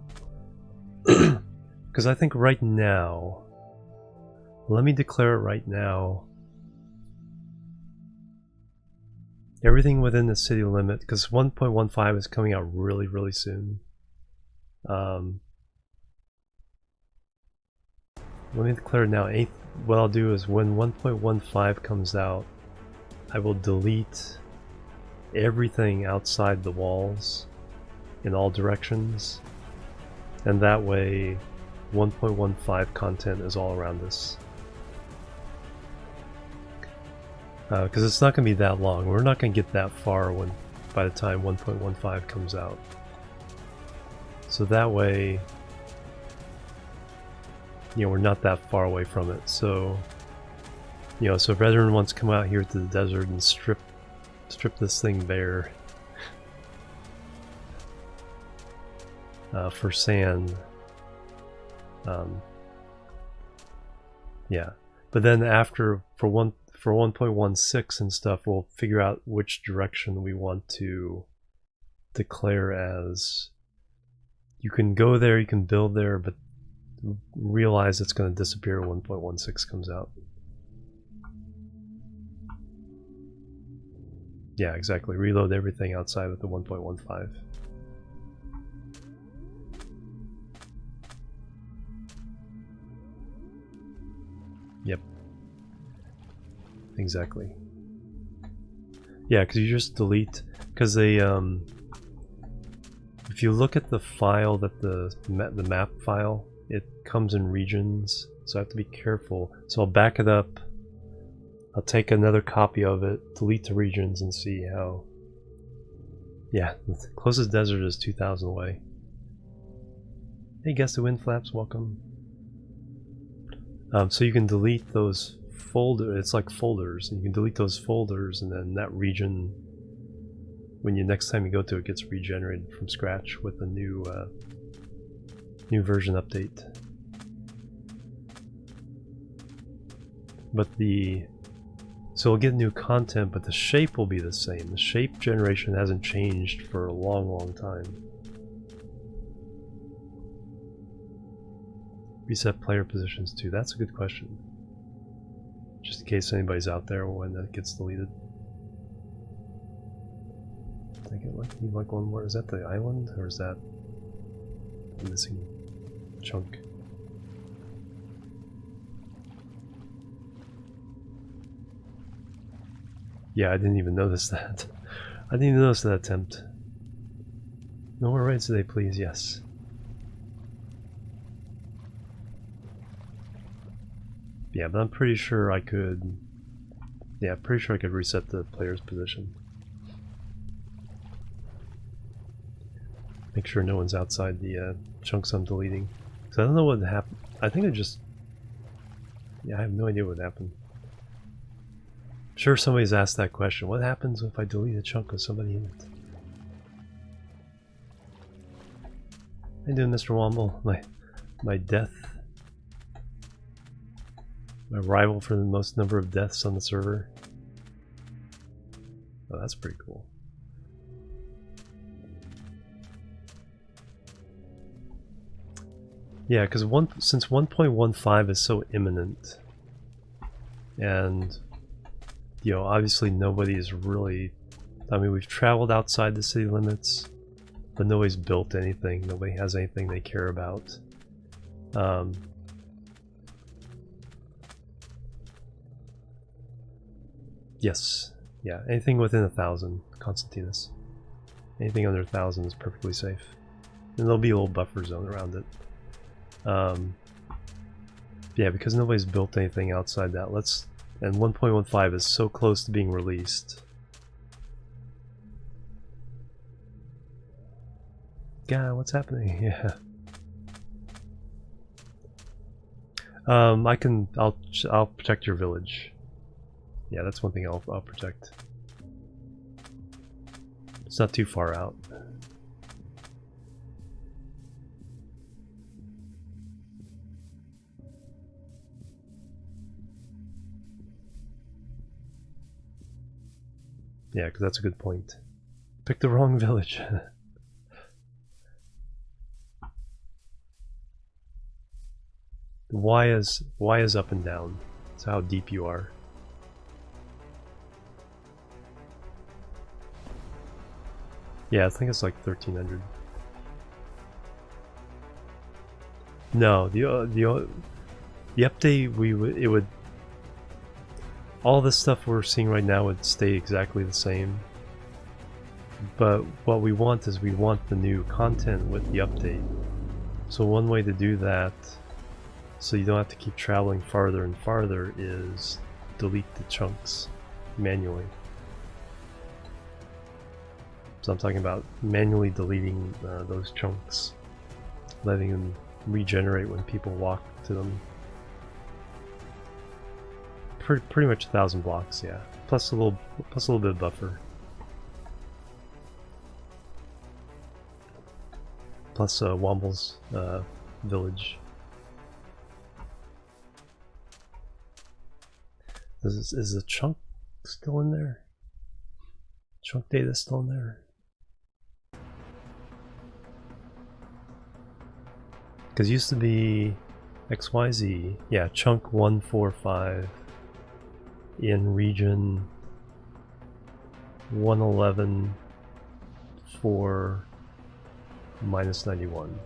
A: think right now, let me declare it right now. Everything within the city limit, because 1.15 is coming out really soon. Let me declare it now. What I'll do is when 1.15 comes out, I will delete everything outside the walls in all directions, and that way 1.15 content is all around us. Because it's not going to be that long. We're not going to get that far by the time 1.15 comes out. So that way, you know, we're not that far away from it. So, you know, so if Veteran wants to come out here to the desert and strip this thing bare for sand, yeah. But then after for 1.16 and stuff, we'll figure out which direction we want to declare as. You can go there, you can build there, but realize it's going to disappear when 1.16 comes out. Yeah, exactly. Reload everything outside of the 1.15. Yep. Exactly. Yeah, because you just delete, because they if you look at the file that the map file, it comes in regions, so I have to be careful. So I'll back it up, I'll take another copy of it, delete the regions, and see how. Yeah, the closest desert is 2,000 away. Hey, guess the wind flaps, welcome. So you can delete those folders. It's like folders, and you can delete those folders, and then that region, when next time you go to it, gets regenerated from scratch with a new version update. But so we'll get new content, but the shape will be the same. The shape generation hasn't changed for a long time. Reset player positions too. That's a good question. Just in case anybody's out there when that gets deleted. I think it might be like one more. Is that the island or is that missing chunk. Yeah, I didn't even notice that. I didn't even notice that attempt. No more raids today, please. Yes. Yeah, but I'm pretty sure I could... Yeah, pretty sure I could reset the player's position. Make sure no one's outside the chunks I'm deleting. So I don't know what happened. I think I just... Yeah, I have no idea what happened. I'm sure somebody's asked that question. What happens if I delete a chunk with somebody in it? How you doing, Mr. Womble? My death. My rival for the most number of deaths on the server. Oh, that's pretty cool. Yeah, because since 1.15 is so imminent, and you know, obviously nobody is really... I mean, we've traveled outside the city limits, but nobody's built anything. Nobody has anything they care about. Yes. Yeah, anything within 1,000, Constantinus. Anything under 1,000 is perfectly safe. And there'll be a little buffer zone around it. Yeah, because nobody's built anything outside that, and 1.15 is so close to being released. God, what's happening? Yeah. I'll protect your village. Yeah, that's one thing I'll protect. It's not too far out. Yeah, because that's a good point. Pick the wrong village. Y is up and down. That's how deep you are. Yeah, I think it's like 1,300. No, the update it would all this stuff we're seeing right now would stay exactly the same. But what we want is we want the new content with the update. So one way to do that, so you don't have to keep traveling farther and farther, is delete the chunks manually. So I'm talking about manually deleting those chunks, letting them regenerate when people walk to them. Pretty much 1,000 blocks, yeah. Plus a little bit of buffer. Plus Womble's village. Is the chunk still in there? Chunk data still in there? Because it used to be XYZ. Yeah, chunk 145 in region 111 for -91.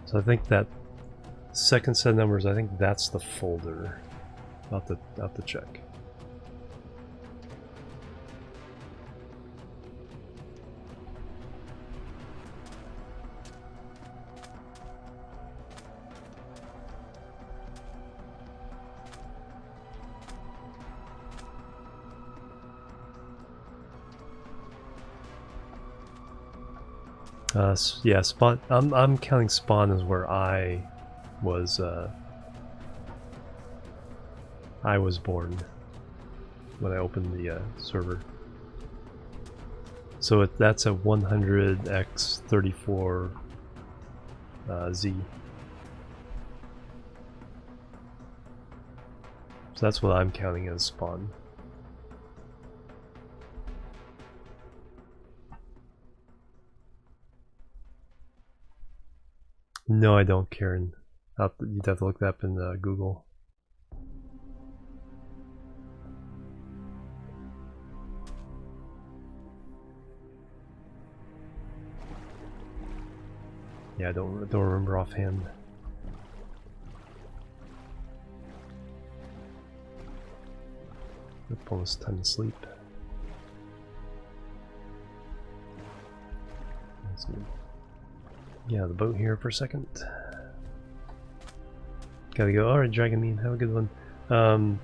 A: So I think that second set of numbers, I think that's the folder. I'll have to check. Yeah, spawn. I'm counting spawn as where I was born when I opened the server. So that's a 100x34 Z. So that's what I'm counting as spawn. No, I don't, Karen. You'd have to look that up in Google. Yeah, I don't remember offhand. Almost time to sleep. Yeah, the boat here for a second. Gotta go. Alright, Dragon Mean, have a good one. But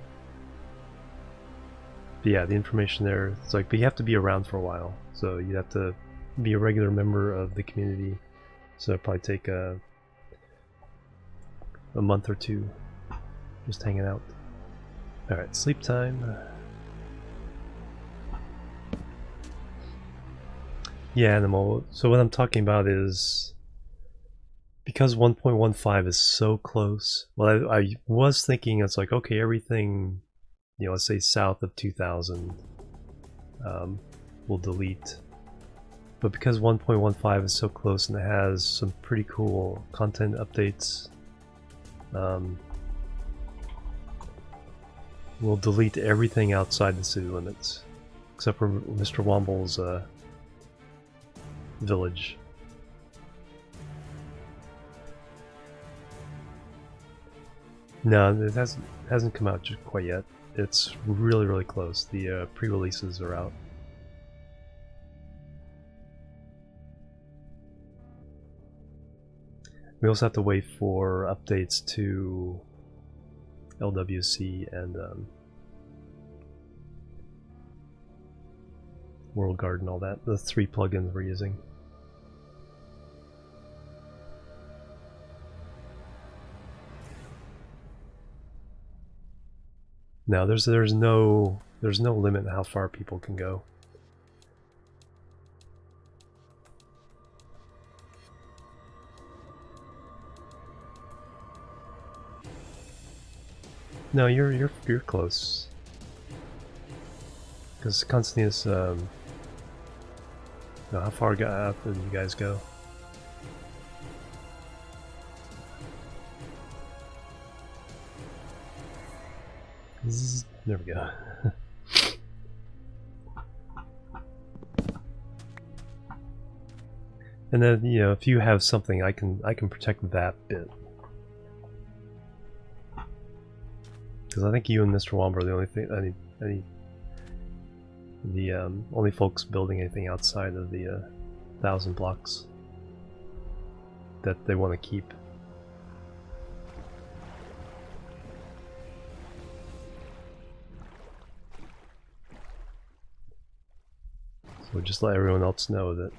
A: yeah, the information there, it's like, but you have to be around for a while. So you have to be a regular member of the community. So it'll probably take a month or two just hanging out. Alright, sleep time. Yeah, Animal. So what I'm talking about is because 1.15 is so close. Well, I was thinking it's like, okay, everything, you know, let's say south of 2000 will delete. But because 1.15 is so close and it has some pretty cool content updates, we'll delete everything outside the city limits, except for Mr. Womble's village. No, it hasn't come out just quite yet. It's really close. The pre-releases are out. We also have to wait for updates to LWC and World Guard and all that. The 3 plugins we're using. No, there's no limit how far people can go. No, you're close. Because Constantinus, no, how far out did you guys go? There we go. And then, you know, if you have something, I can protect that bit. Because I think you and Mr. Womber are the only thing, only folks building anything outside of the 1,000 blocks that they want to keep. So just let everyone else know that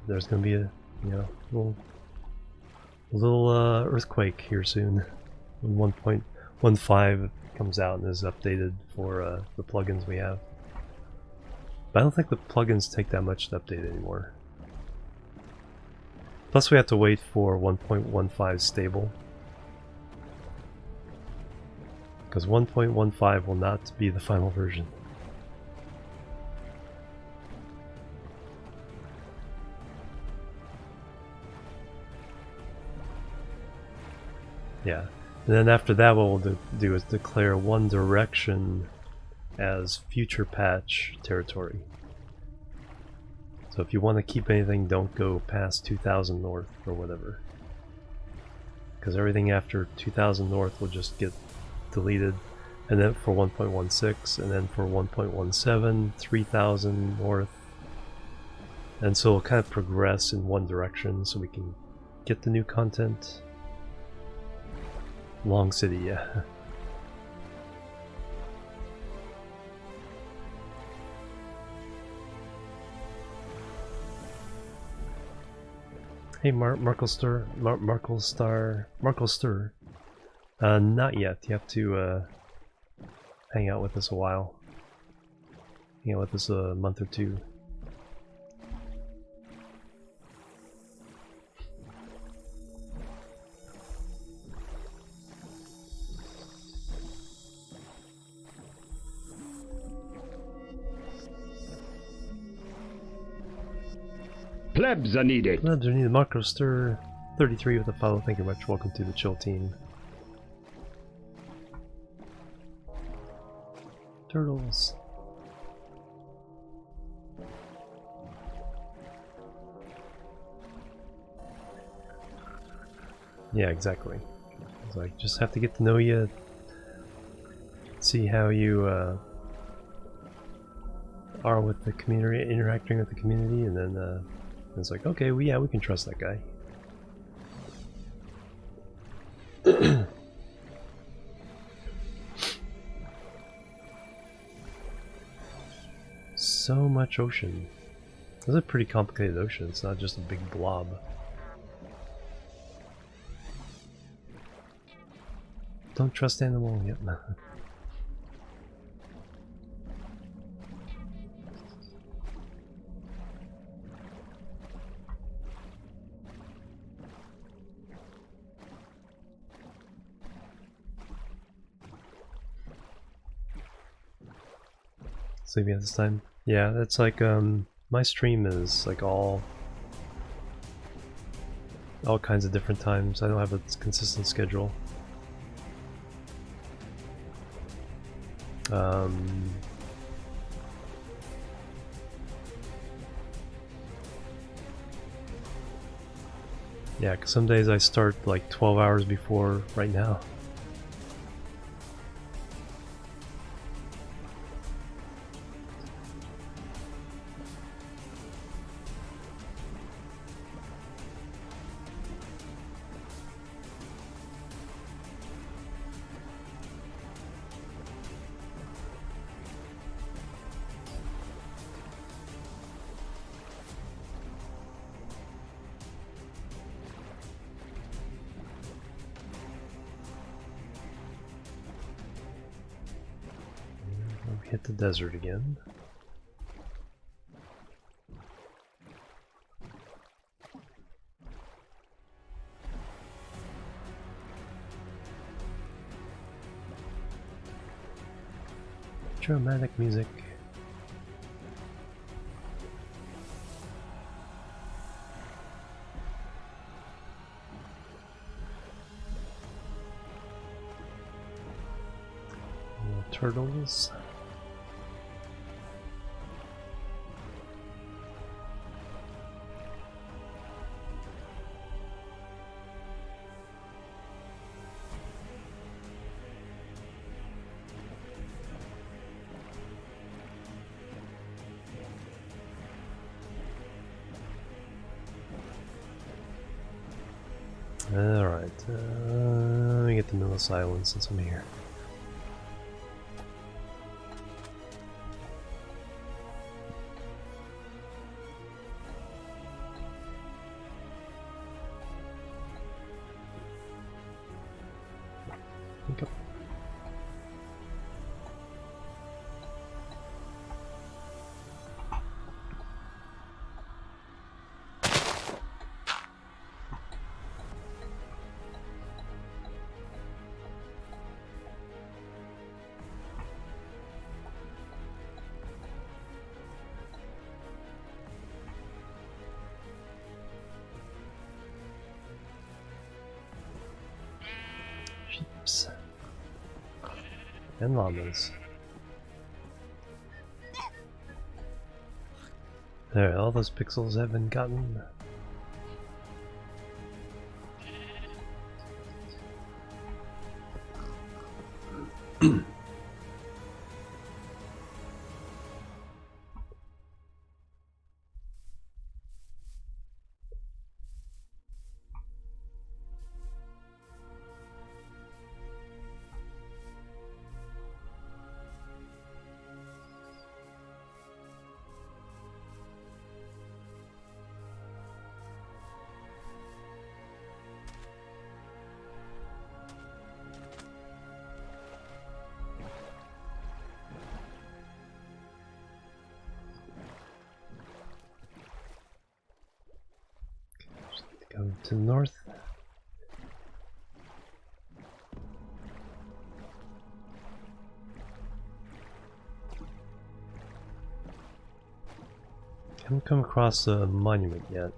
A: there's going to be a, you know, little earthquake here soon when 1.15 comes out and is updated for the plugins we have. But I don't think the plugins take that much to update anymore. Plus we have to wait for 1.15 stable. Because 1.15 will not be the final version. Yeah, and then after that what we'll do is declare one direction as future patch territory. So if you want to keep anything, don't go past 2000 north or whatever. Because everything after 2000 north will just get deleted. And then for 1.16, and then for 1.17, 3000 north. And so it'll kind of progress in one direction so we can get the new content. Long City, yeah. Hey, Markle Stir. Not yet. You have to hang out with us a while. Hang out with us a month or two.
B: Plebs are needed.
A: Plebs are needed. Marco Stir 33 with a follow. Thank you very much. Welcome to the Chill team. Turtles. Yeah, exactly. It's like, just have to get to know you, see how you are with the community, interacting with the community, and then it's like, okay, well, yeah, we can trust that guy. So much ocean. This is a pretty complicated ocean, it's not just a big blob. Don't trust animal, yep. Sleeping at this time? Yeah, that's like, my stream is like all kinds of different times. I don't have a consistent schedule. Yeah, because some days I start like 12 hours before right now. Hit the desert again. Dramatic music. Turtles. Alright, let me get the Millis Island since I'm here. Pick up. Sheeps. And llamas. There, all those pixels have been gotten. Go to the north. Haven't come across a monument yet.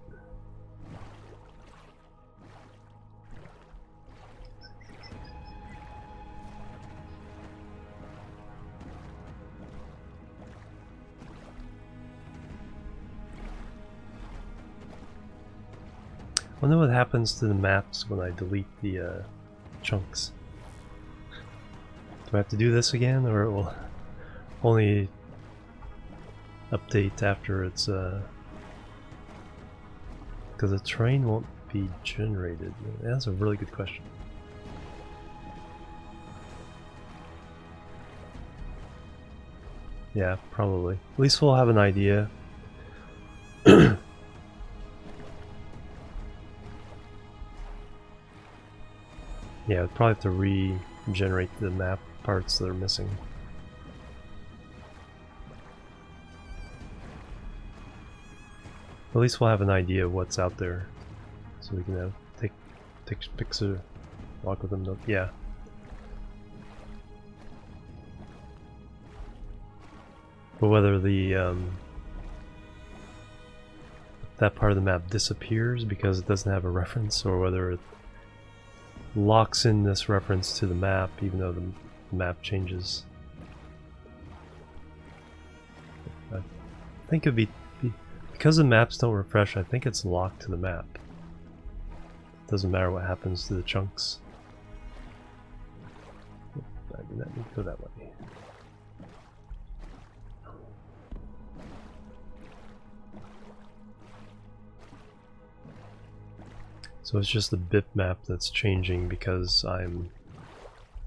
A: wonder what happens to the maps when I delete the chunks. Do I have to do this again, or it will only update after it's because the terrain won't be generated? That's a really good question. Yeah, probably. At least we'll have an idea. Yeah, we'll probably have to regenerate the map parts that are missing. At least we'll have an idea of what's out there, so we can have take pics or walk with them. Yeah. But whether the that part of the map disappears because it doesn't have a reference, or whether it locks in this reference to the map even though the map changes. I think it'd be because the maps don't refresh. I think it's locked to the map. It doesn't matter what happens to the chunks. I did not need to go that way. So it's just the bitmap that's changing because I'm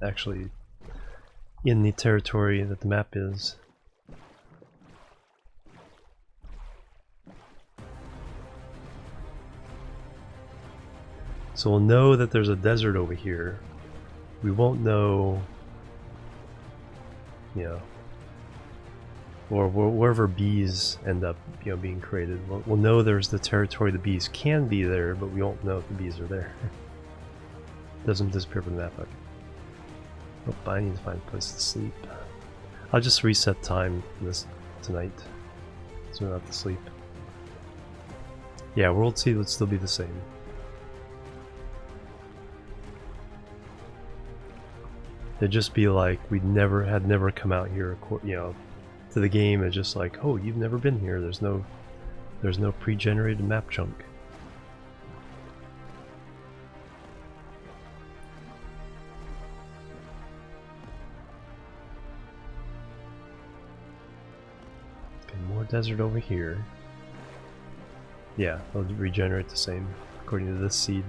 A: actually in the territory that the map is. So we'll know that there's a desert over here. We won't know, you know, or wherever bees end up, you know, being created. We'll know there's the territory the bees can be there, but we won't know if the bees are there. Doesn't disappear from the map. Okay. Oh, I need to find a place to sleep. I'll just reset time this tonight, so we don't have to sleep. Yeah, World Seed would still be the same. It'd just be like we'd never come out here, you know, to the game. It's just like, oh, you've never been here. There's no pre-generated map chunk. Okay, more desert over here. Yeah, they'll regenerate the same according to this seed.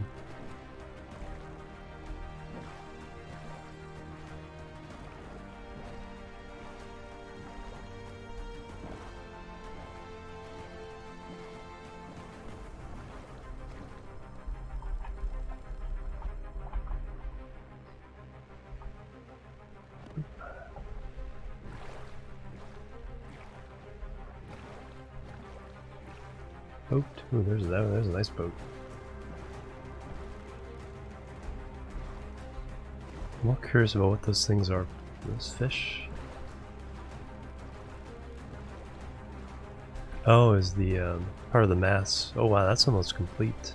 A: Boat. Ooh, there's a nice boat. I'm more curious about what those things are. Those fish? Oh, is the part of the mass. Oh wow, that's almost complete.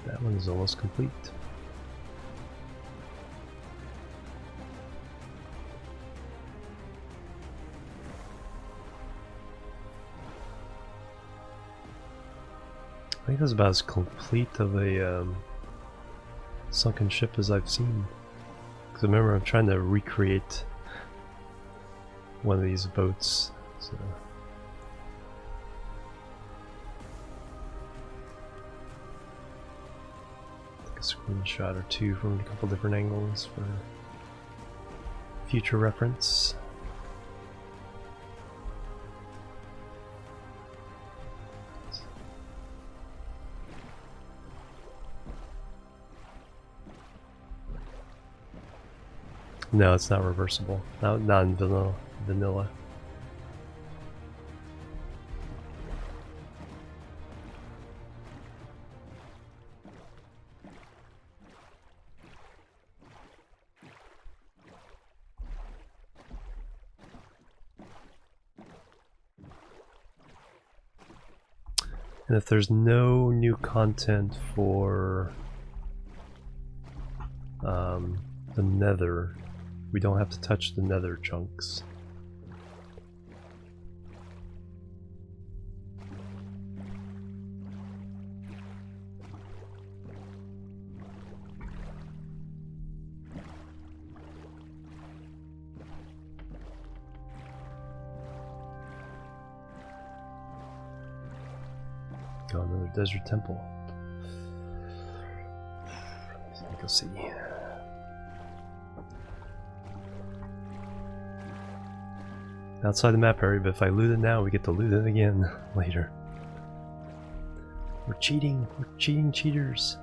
A: That one is almost complete. I think that's about as complete of a sunken ship as I've seen. Because remember, I'm trying to recreate one of these boats. So. Take a screenshot or two from a couple different angles for future reference. No, it's not reversible. Not in vanilla. And if there's no new content for the Nether, we don't have to touch the Nether chunks. desert temple. Let's see. Outside the map area, but if I loot it now, we get to loot it again later. We're cheating. We're cheating cheaters.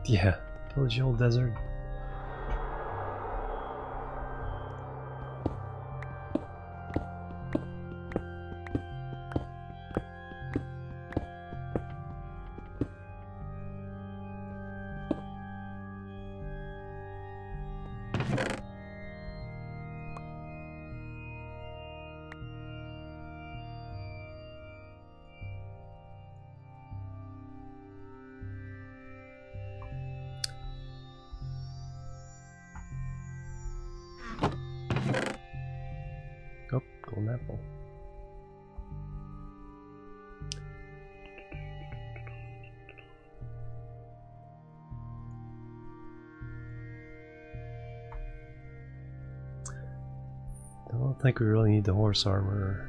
A: Yeah, village old desert. Oh, golden apple. I don't think we really need the horse armor.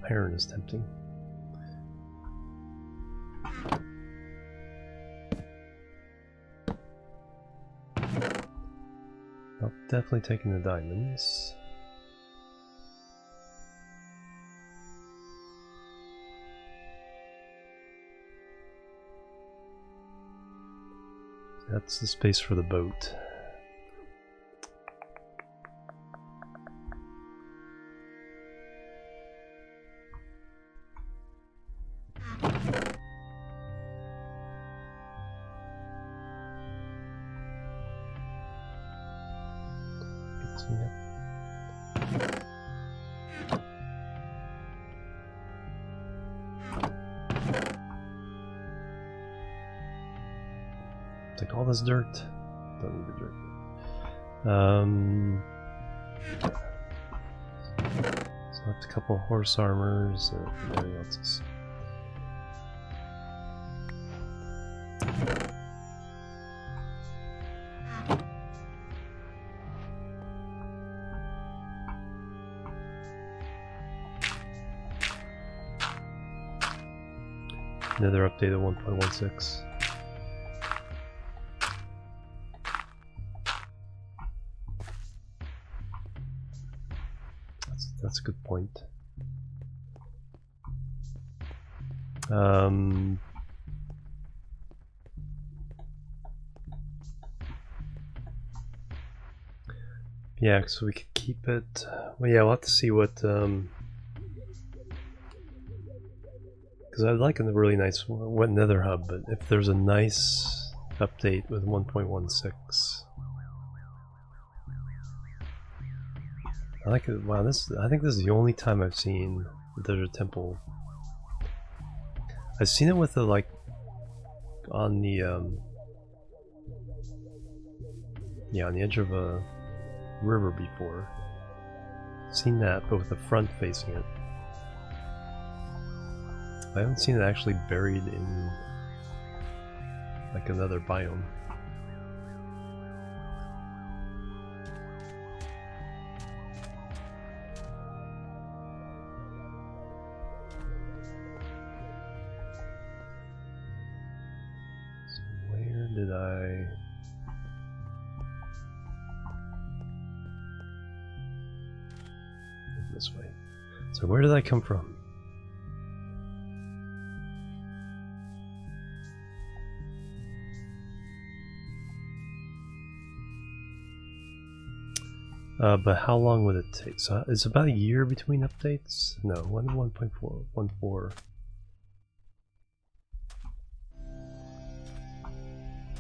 A: Iron is tempting. Well, definitely taking the diamonds. That's the space for the boat. Take all this dirt. Don't need the dirt. So left a couple horse armors and everything else is. Nether updated 1.16. That's a good point. Yeah, so we could keep it. Well, yeah, we'll have to see what. Because I'd like a really nice what Nether Hub, but if there's a nice update with 1.16. I like it. Wow, I think this is the only time I've seen the Desert Temple. I've seen it with the like on the yeah, on the edge of a river before. Seen that, but with the front facing it. I haven't seen it actually buried in like another biome. Did I? This way. So where did I come from? But how long would it take? So it's about a year between updates? No, 1.4.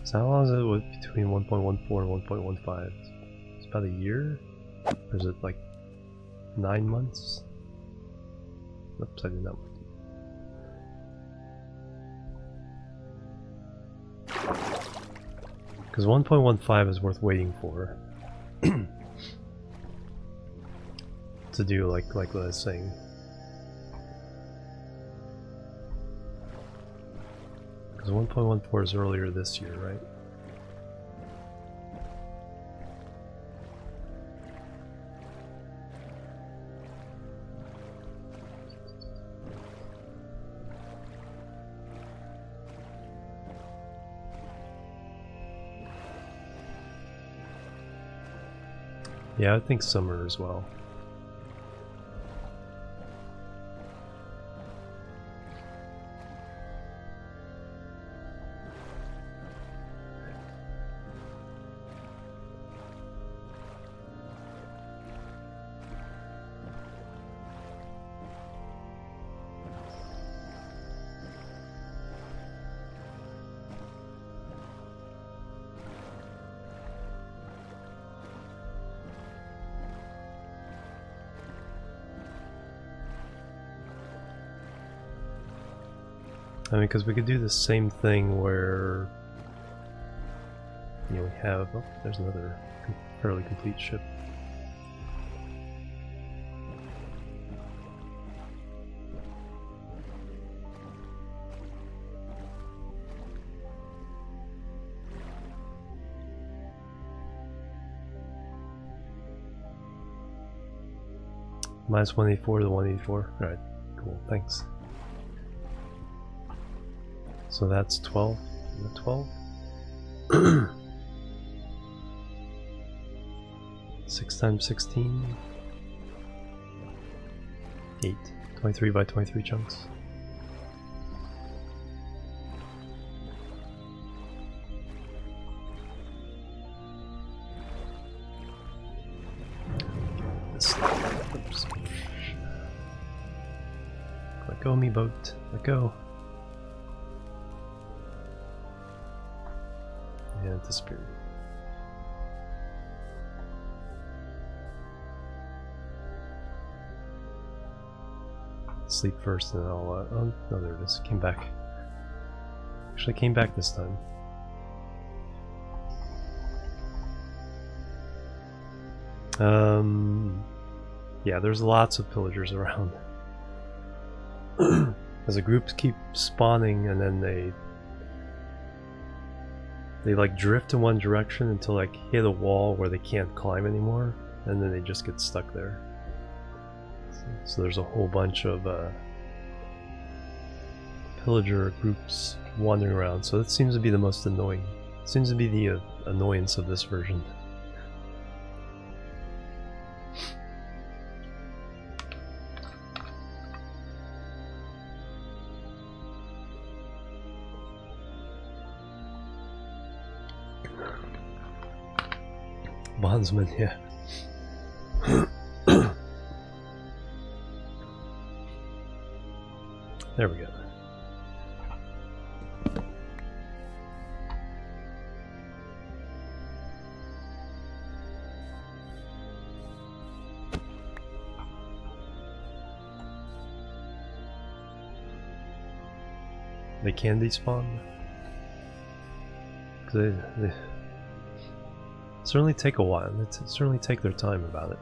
A: So how long is it between 1.14 and 1.15? It's about a year? Or is it like 9 months? Oops, I did not. Because 1.15 is worth waiting for. To do like what I was saying. Because 1.14 is earlier this year, right? Yeah, I think summer as well. I mean, because we could do the same thing where, you know, we have, oh, there's another fairly complete ship. Minus 184 to 184. Alright, cool, thanks. So that's 12. 12? 6 times 16? 8. 23 by 23 chunks. Oops. Let go, me boat. Let go. And disappeared. Sleep first, and then I'll. Oh no, there it is. Came back. Actually, came back this time. Yeah, there's lots of pillagers around. As the groups keep spawning, and then they like drift in one direction until like hit a wall where they can't climb anymore, and then they just get stuck there. So there's a whole bunch of pillager groups wandering around. So that seems to be the most annoying. Seems to be the annoyance of this version. Bondsman, yeah. There we go. They can despawn? They certainly take a while. They certainly take their time about it.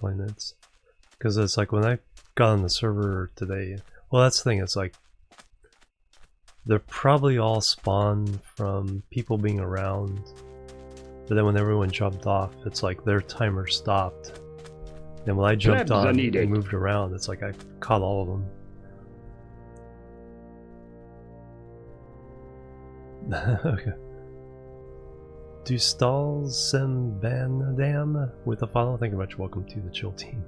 A: Minutes, because it's like when I got on the server today, well, that's the thing, it's like they're probably all spawned from people being around But then when everyone jumped off, it's like their timer stopped. And when I jumped
B: Plebs are
A: on
B: needed.
A: and moved around, it's like I caught all of them. Okay. Do stalls Sembanadam with a follow? Thank you much. Welcome to the Chill team.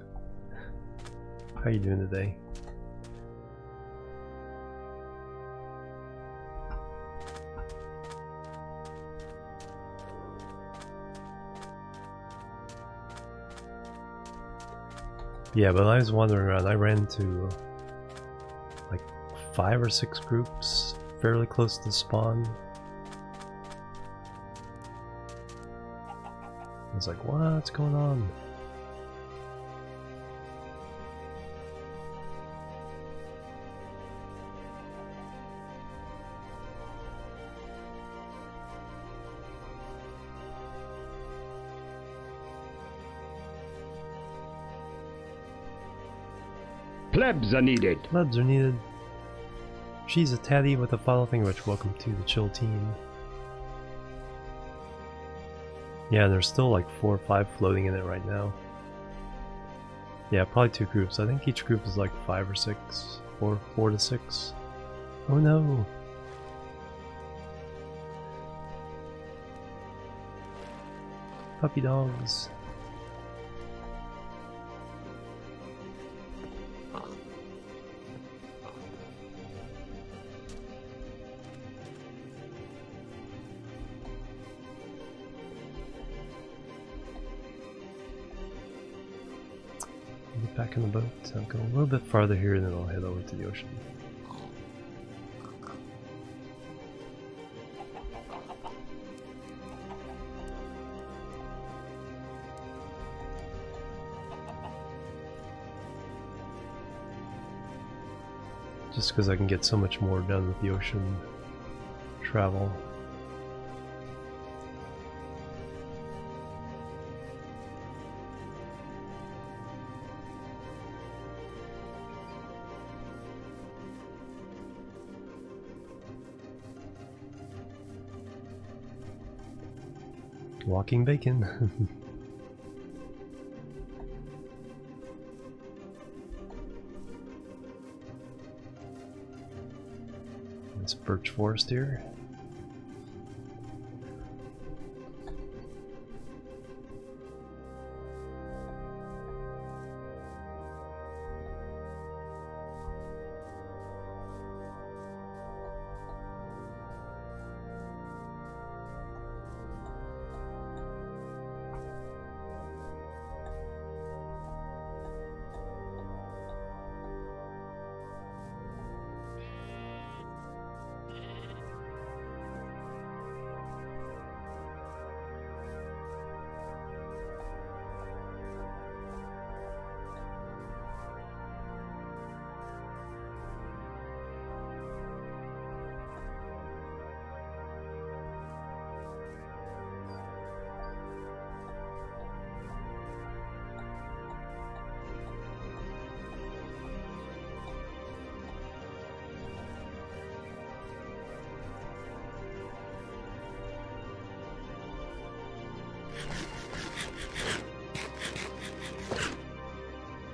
A: How are you doing today? Yeah, but I was wandering around. I ran into like 5 or 6 groups fairly close to spawn. I was like, what's going on?
B: Plebs are needed.
A: Plebs are needed. She's a tatty with a follow thing, which welcome to the Chill team. Yeah, there's still like 4 or 5 floating in it right now. Yeah, probably 2 groups. I think each group is like 5 or 6, or 4 to 6. Oh no! Puppy dogs. Get back in the boat. I'll go a little bit farther here and then I'll head over to the ocean. Just because I can get so much more done with the ocean travel. Walking bacon. This birch forest here.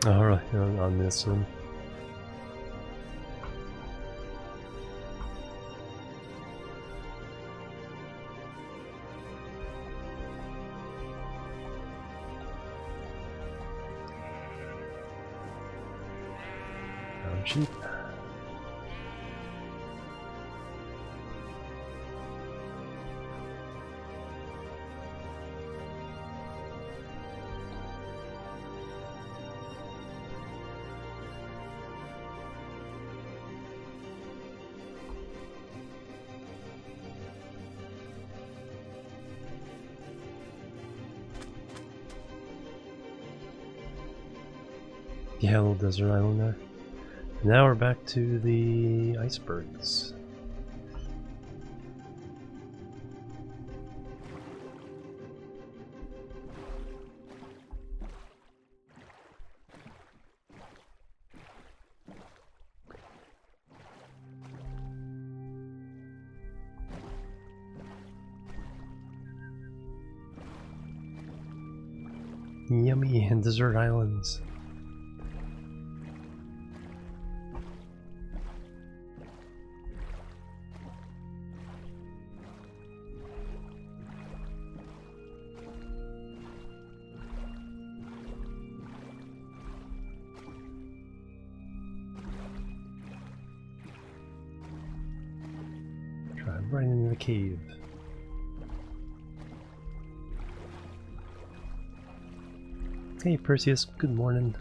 A: Alright, on this one. Cheap. Yeah, a little desert island there. Now we're back to the icebergs. Yummy and desert islands. Drive right into the cave. Hey Perseus, good morning.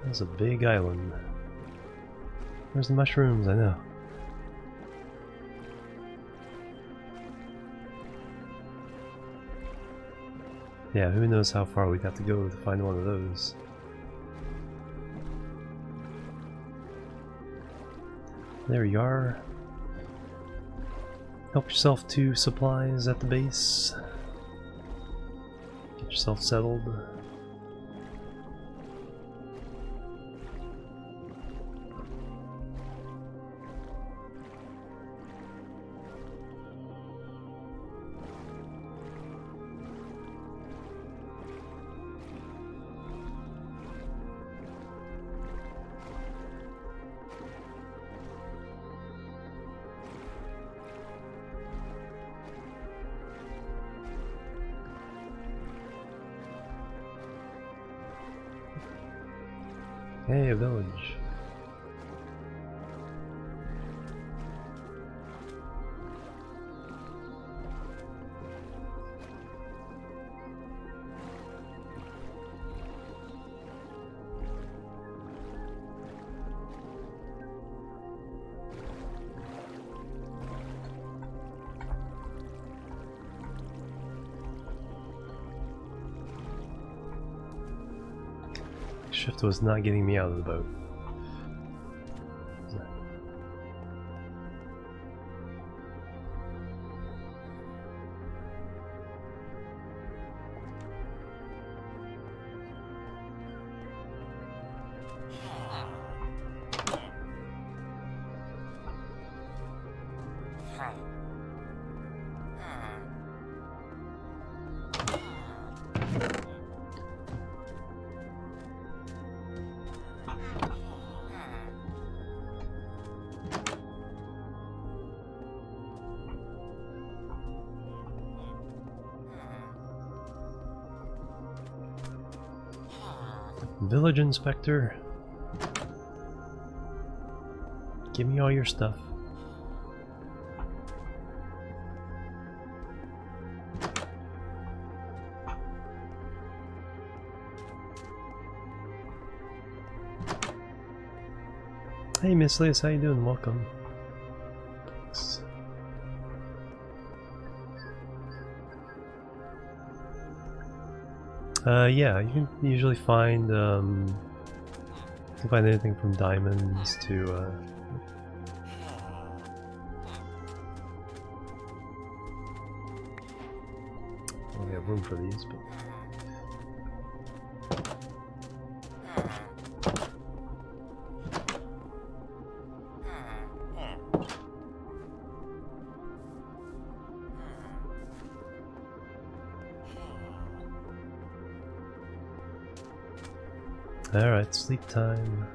A: That's a big island. Where's the mushrooms? I know. Yeah, who knows how far we'd have to go to find one of those. There you are. Help yourself to supplies at the base. Get yourself settled. Hey, a village. Shift was not getting me out of the boat. Village inspector, give me all your stuff. Hey Miss Liz, how you doing? Welcome. Thanks. Yeah, you can usually find anything from diamonds to I don't have room for these, but alright, sleep time.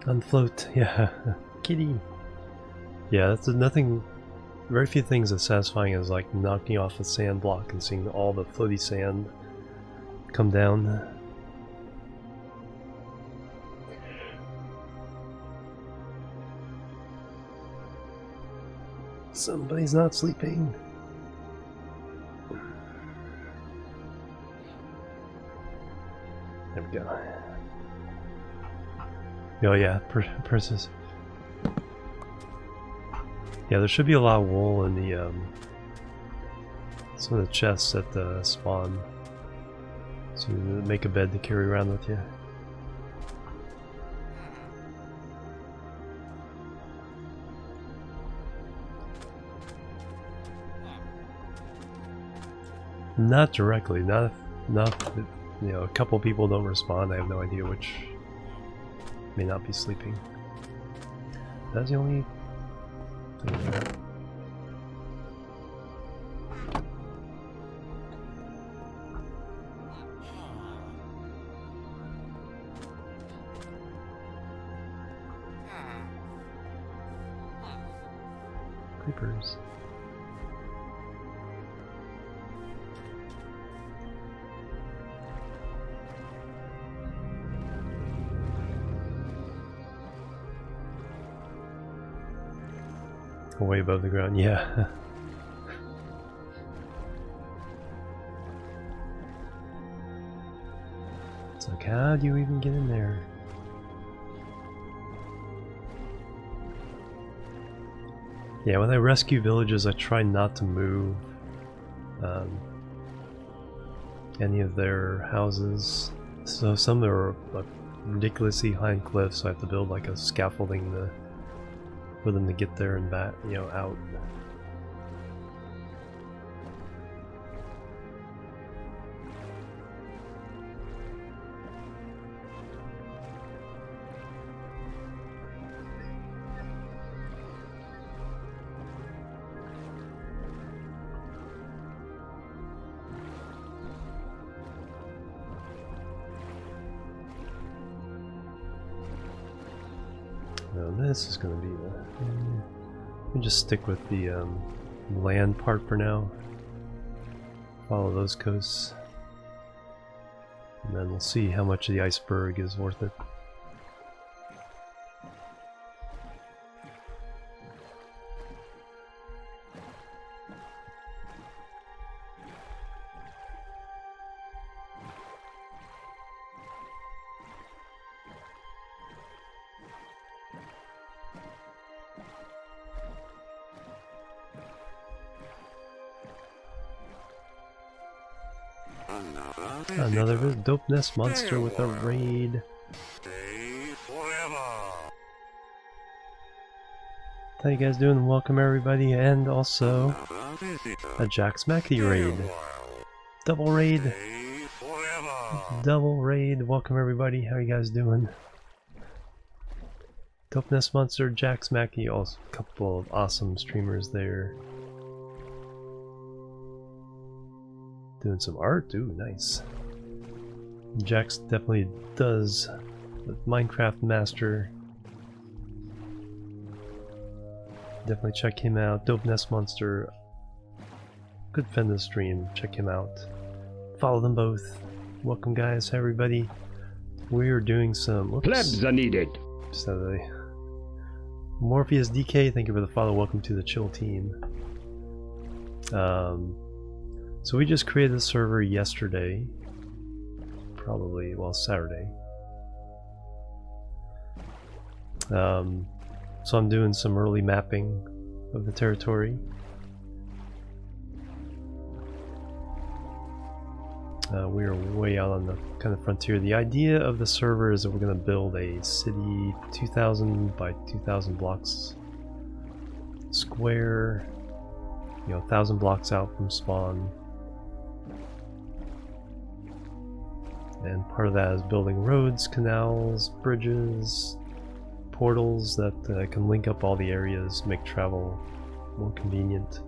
A: Unfloat, yeah. Kitty. Yeah, that's nothing. Very few things as satisfying as like knocking off a sand block and seeing all the floaty sand come down. Somebody's not sleeping. There we go. Oh yeah, Persis. Yeah, there should be a lot of wool in the some of the chests at the spawn to make a bed to carry around with you. Not directly, not if, you know, a couple people don't respond. I have no idea which may not be sleeping. That's the only thing there. Creepers. Way above the ground, yeah. It's like, how do you even get in there? Yeah, when I rescue villages, I try not to move any of their houses. So some are like, ridiculously high in cliffs, so I have to build like a scaffolding for them to get there and back, you know, out. Now this is going to be the... Let me just stick with the land part for now. Follow those coasts. And then we'll see how much of the iceberg is worth it. Another dope nest monster with a raid. How you guys doing? Welcome everybody, and also a Jack's Mackie raid. Double raid. Double raid. Welcome everybody. How you guys doing? Dope nest monster, Jack's Mackie. Also a couple of awesome streamers there. Doing some art, ooh, nice. Jax definitely does the Minecraft master. Definitely check him out. Dope Nest Monster. Good friend of the stream. Check him out. Follow them both. Welcome guys, everybody. We are doing some... Whoops.
B: Plebs are needed.
A: Just had a... Morpheus DK, thank you for the follow. Welcome to the Chill team. So we just created a server yesterday. Probably, well, Saturday. So I'm doing some early mapping of the territory. We are way out on the kind of frontier. The idea of the server is that we're going to build a city 2,000 by 2,000 blocks square, you know, 1,000 blocks out from spawn. And part of that is building roads, canals, bridges, portals that can link up all the areas, make travel more convenient.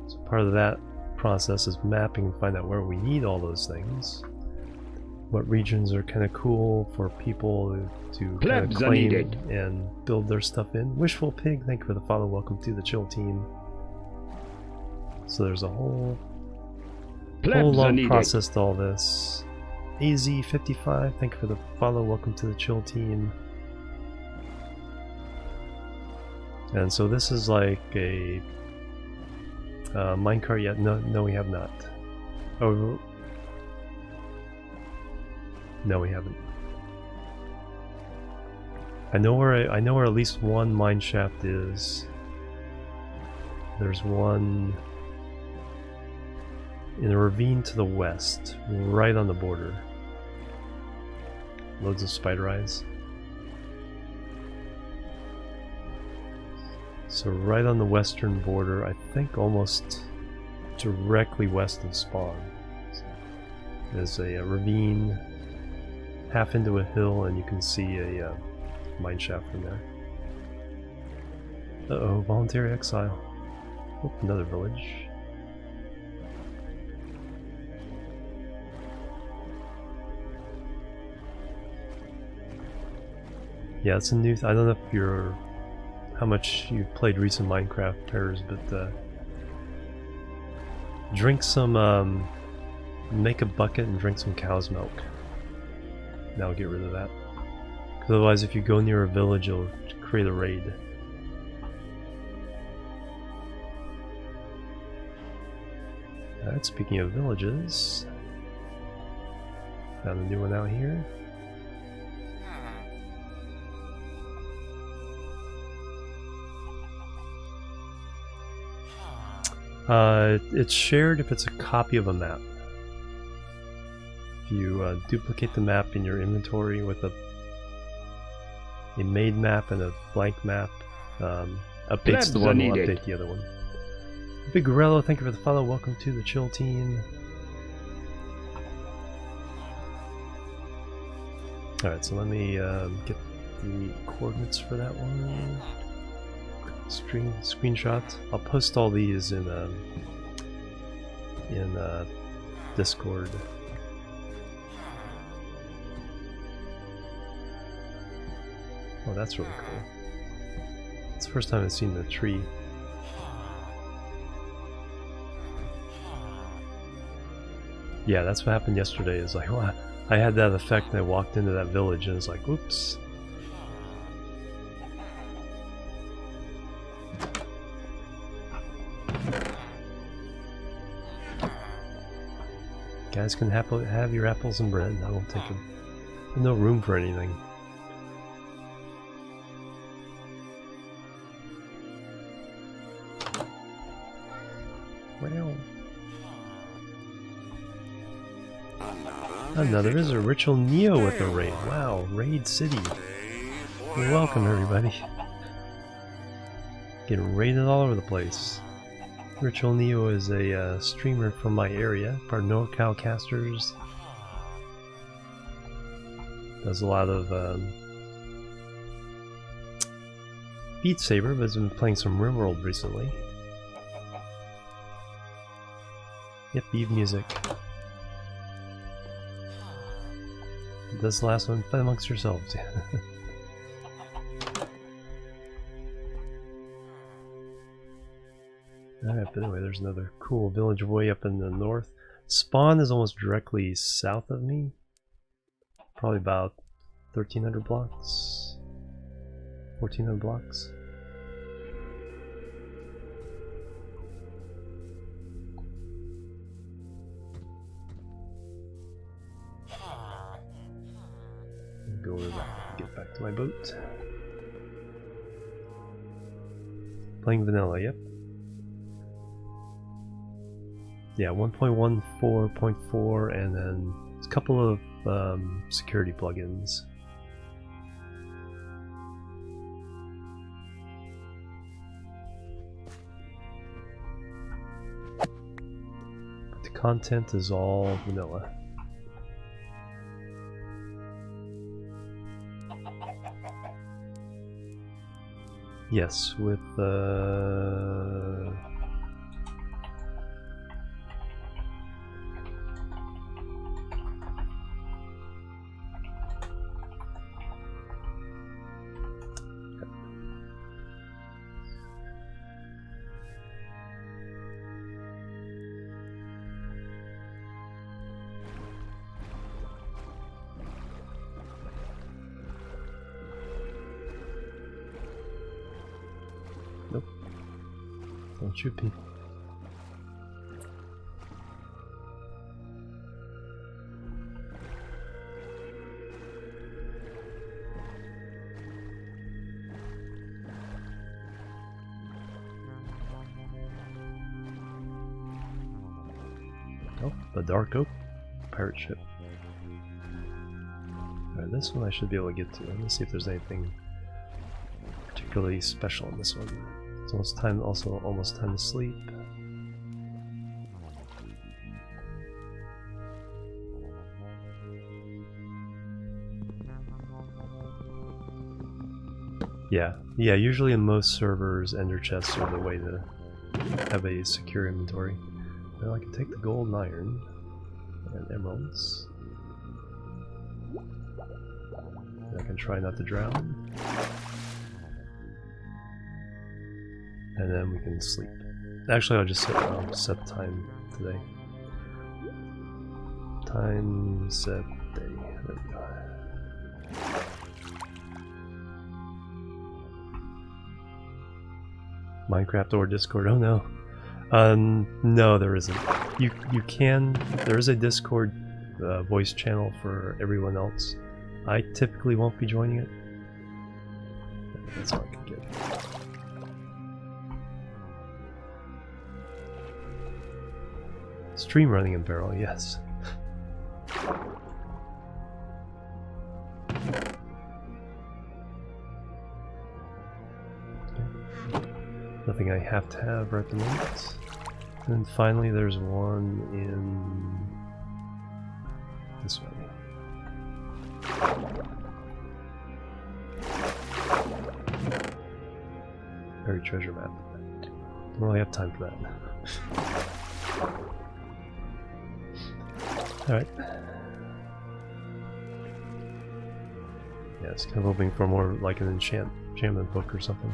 A: So part of that process is mapping and find out where we need all those things. What regions are kind of cool for people to kind of claim and build their stuff in. Wishful Pig, thank you for the follow. Welcome to the Chill team. So there's a whole long process to all this. AZ55, thank you for the follow. Welcome to the Chill team. And so this is like a minecart yet? No, we have not. Oh, no, we haven't. I know where at least one mine shaft is. There's one in a ravine to the west, right on the border. Loads of spider eyes. So right on the western border, I think almost directly west of spawn. There's a ravine half into a hill, and you can see a mine shaft from there. Uh-oh, voluntary exile. Oh, another village. Yeah, it's a new... I don't know if you're... how much you've played recent Minecraft pairs, but drink some... make a bucket and drink some cow's milk. That'll get rid of that. Because otherwise if you go near a village, you'll create a raid. Alright, speaking of villages... found a new one out here. It's shared if it's a copy of a map. If you duplicate the map in your inventory with a made map and a blank map, updates the one, will update the other one. Big Gorello, thank you for the follow. Welcome to the Chill team. Alright, so let me get the coordinates for that one. Screenshot. I'll post all these in Discord. Oh, that's really cool. It's the first time I've seen the tree. Yeah, that's what happened yesterday. It's like, well, I had that effect and I walked into that village and it's like, oops. Guys can have your apples and bread. I won't take them. No room for anything. Well, another is a Ritual Neo at the raid. Wow, Raid City. Welcome everybody. Getting raided all over the place. Ritual Neo is a streamer from my area, part of NorCal Casters. Does a lot of Beat Saber, but has been playing some RimWorld recently. Yep, Eve music. Does the last one, fight amongst yourselves. Alright, but anyway, there's another cool village way up in the north. Spawn is almost directly south of me. Probably about 1,300 blocks. 1,400 blocks. Go over that, get back to my boat. Playing vanilla, yep. Yeah, 1.14.4, and then a couple of security plugins. But the content is all vanilla. Yes, with nope. Don't shoot me. Oh, the Dark Oak pirate ship. Alright, this one I should be able to get to. Let me see if there's anything particularly special in this one. It's almost time, also almost time to sleep. Yeah, usually in most servers, ender chests are the way to have a secure inventory. Now I can take the gold and iron and emeralds. And I can try not to drown. And then we can sleep. Actually, I'll just set time today. Time set day. There we go. Minecraft or Discord? Oh no. No, there isn't. You can. There is a Discord voice channel for everyone else. I typically won't be joining it. That's all I can get. Stream running in barrel, yes. Nothing I have to have right at the moment. And then finally there's one in this way. Buried treasure map. Don't really have time for that. Alright. Yeah, it's kind of hoping for more like an enchantment book or something.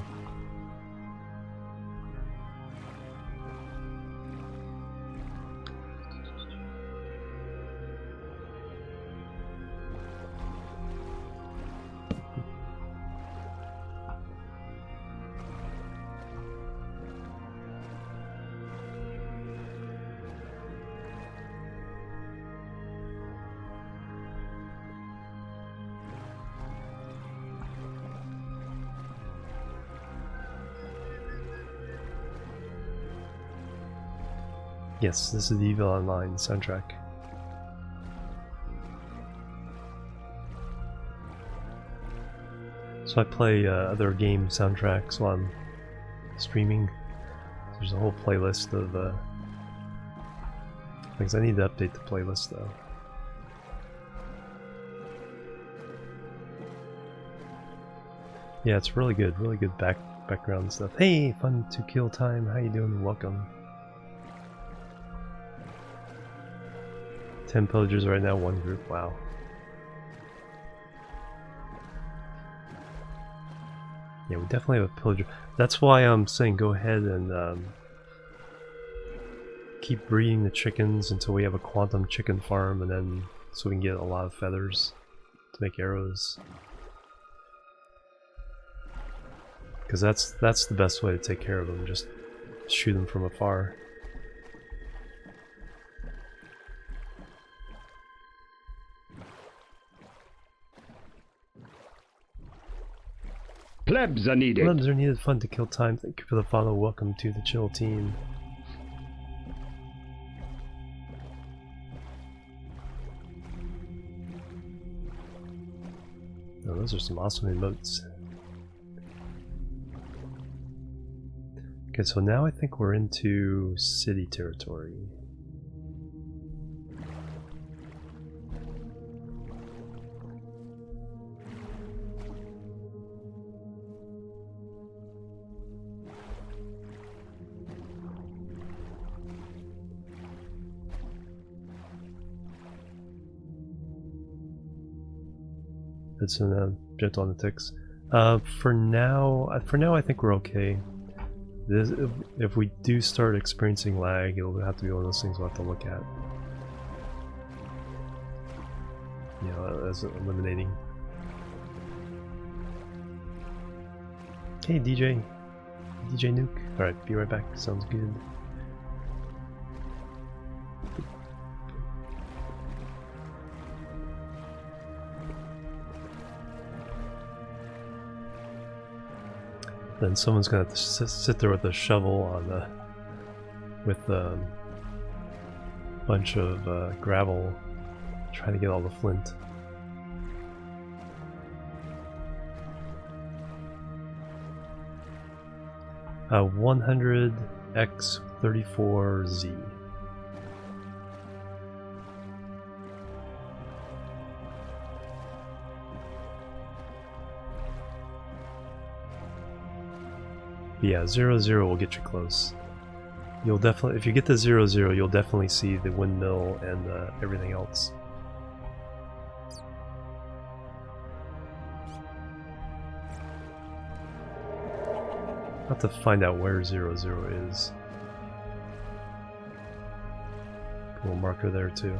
A: Yes, this is the Evil Online soundtrack. So I play other game soundtracks while I'm streaming. There's a whole playlist of things. I need to update the playlist though. Yeah, it's really good background stuff. Hey, fun to kill time. How you doing? Welcome. 10 pillagers right now, 1 group. Wow. Yeah, we definitely have a pillager. That's why I'm saying go ahead and keep breeding the chickens until we have a quantum chicken farm, and then so we can get a lot of feathers to make arrows. Because that's the best way to take care of them. Just shoot them from afar.
B: Plebs are needed.
A: Plebs are needed. Fun to kill time. Thank you for the follow. Welcome to the Chill team. Oh, those are some awesome emotes. Okay, so now I think we're into city territory. It's gentle on the ticks. For now, I think we're okay. If we do start experiencing lag, it'll have to be one of those things we'll have to look at. You know, as eliminating. Hey DJ Nuke. Alright, be right back. Sounds good. Then someone's gonna have to sit there with a shovel on the, with bunch of gravel, trying to get all the flint. Uh, 100x34z. Yeah, 0, will get you close. You'll definitely, if you get to 0, you'll definitely see the windmill and everything else. I'll have to find out where 0 is. Put a little marker there too.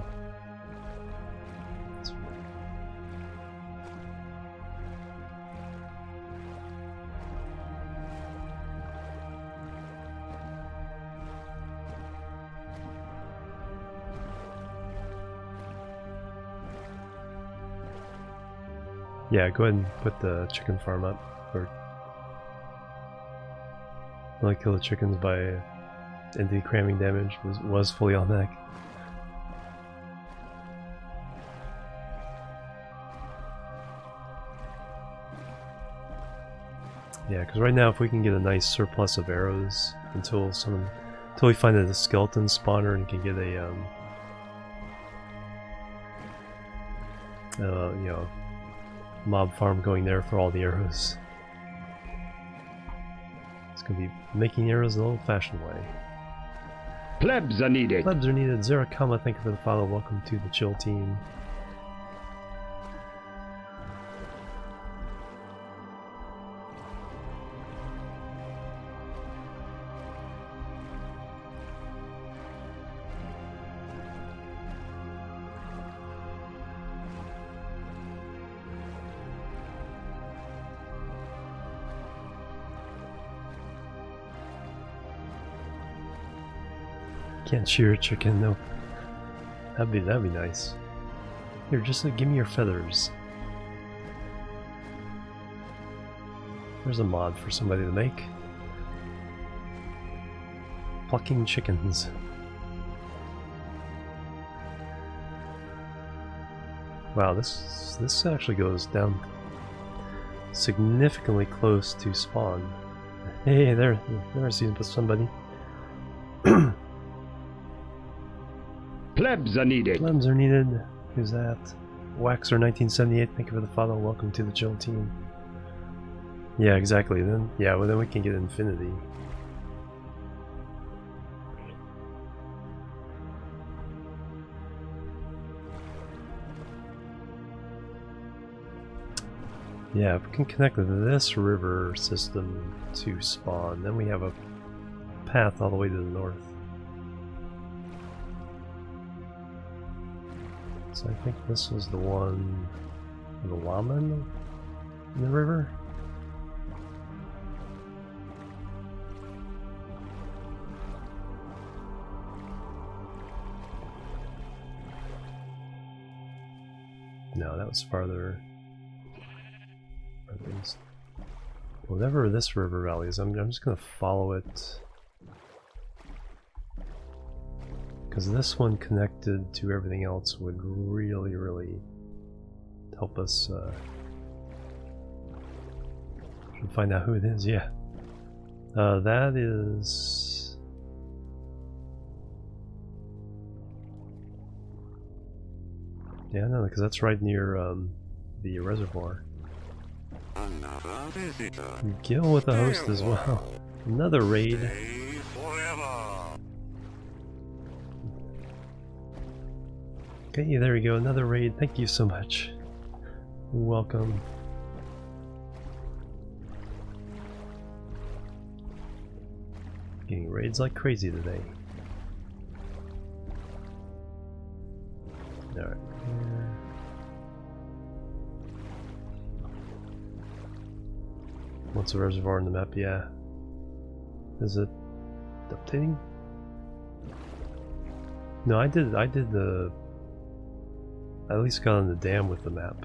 A: Yeah, go ahead and put the chicken farm up. Or only kill the chickens by ND cramming damage was fully on that. Yeah, because right now if we can get a nice surplus of arrows until we find a skeleton spawner and can get a you know, mob farm going there for all the arrows. It's gonna be making arrows the old-fashioned way.
B: Plebs are needed.
A: Plebs are needed. Zerakama, thank you for the follow. Welcome to the Chill team. Can't shear a chicken, no. That'd be nice. Here, just give me your feathers. There's a mod for somebody to make. Plucking chickens. Wow, this actually goes down significantly close to spawn. Hey, there I see somebody.
B: Plebs are needed.
A: Plebs are needed. Who's that? Waxer1978, thank you for the follow. Welcome to the Chill team. Yeah, exactly. Then then we can get infinity. Yeah, if we can connect this river system to spawn, then we have a path all the way to the north. So I think this was the one, the llama in the river. No, that was farther east. Whatever this river valley is, I'm just going to follow it. Because this one connected to everything else would really help us find out who it is. Yeah, that is no, because that's right near the reservoir.
C: Another visitor.
A: Gil with the host as well. Another raid.
C: Stay forever.
A: Okay, there we go, another raid. Thank you so much. Welcome. Getting raids like crazy today. Alright. What's the reservoir in the map? Yeah. Is it updating? No, I did the... I at least got on the dam with the map.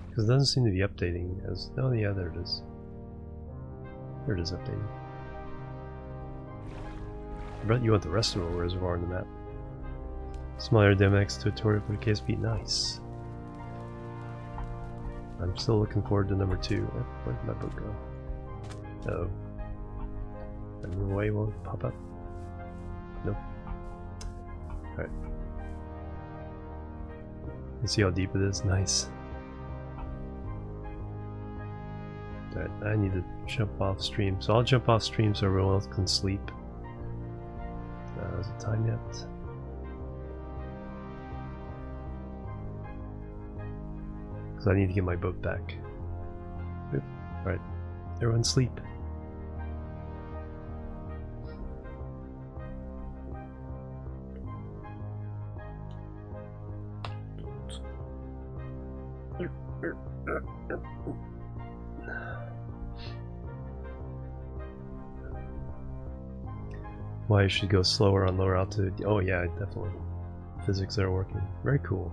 A: Because it doesn't seem to be updating as... Oh yeah, there it is. There it is updating. You want the rest of the reservoir on the map. Smaller DMX tutorial for the KSP. Nice. I'm still looking forward to number 2. Where did my boat go? Uh-oh. And the way won't pop up? Nope. Alright. You see how deep it is? Nice. Alright, I need to jump off stream. So I'll jump off stream so everyone else can sleep. Is it time yet? Because I need to get my boat back. Alright, everyone sleep. Why you should go slower on lower altitude? Oh yeah, definitely. Physics are working. Very cool.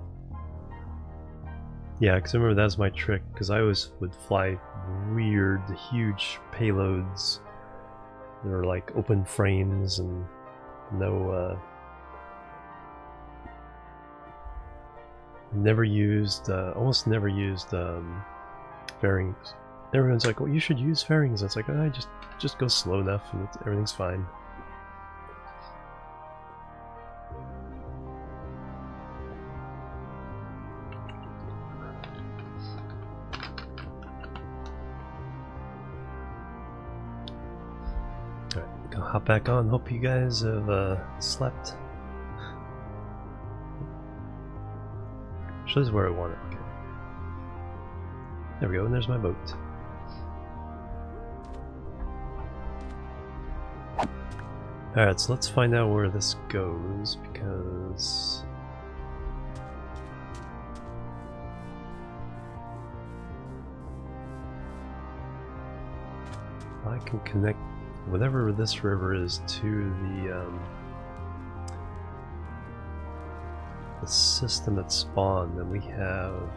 A: Yeah, because I remember that was my trick, because I always would fly weird, huge payloads. They were like open frames and no, almost never used fairings. Everyone's like, well, you should use fairings. It's like, I just go slow enough and everything's fine. Hop back on. Hope you guys have slept. Actually, this is where I want it. Okay. There we go, and there's my boat. Alright, so let's find out where this goes, because I can connect whatever this river is to the system at spawn, then we have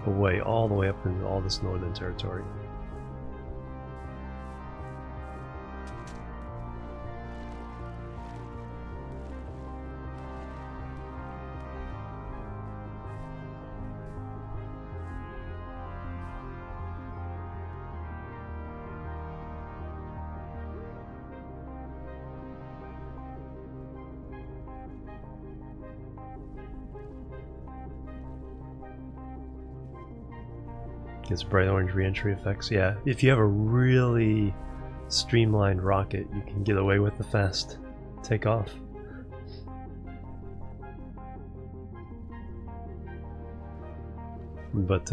A: a way all the way up in all this northern territory. Gets bright orange re-entry effects. Yeah, if you have a really streamlined rocket, you can get away with the fast takeoff. But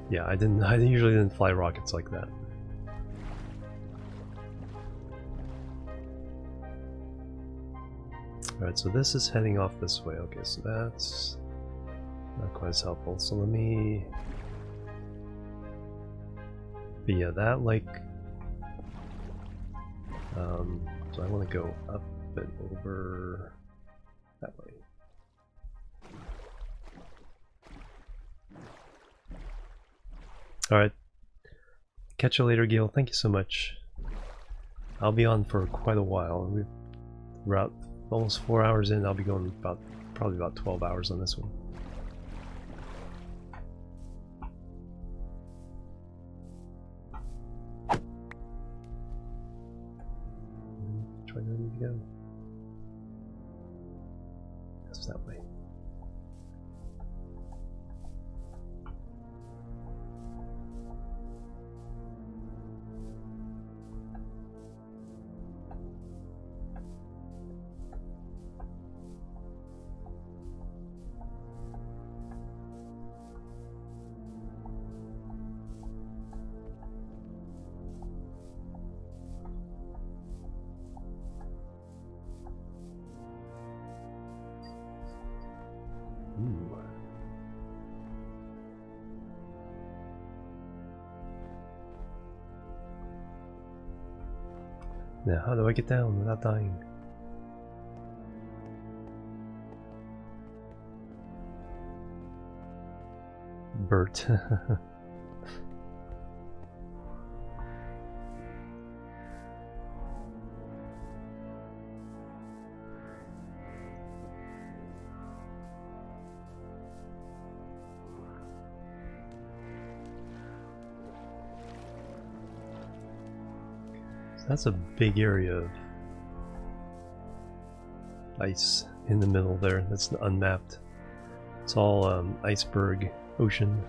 A: yeah, I usually didn't fly rockets like that. Alright, so this is heading off this way. Okay, so that's not quite as helpful. So let me... But yeah, that like... so I want to go up and over that way. Alright. Catch you later, Gil. Thank you so much. I'll be on for quite a while. We're out almost 4 hours in. I'll be going probably about 12 hours on this one. Which way do I need to go? That's that way. Now, how do I get down without dying? Bert. That's a big area of ice in the middle there. That's unmapped. It's all iceberg, ocean.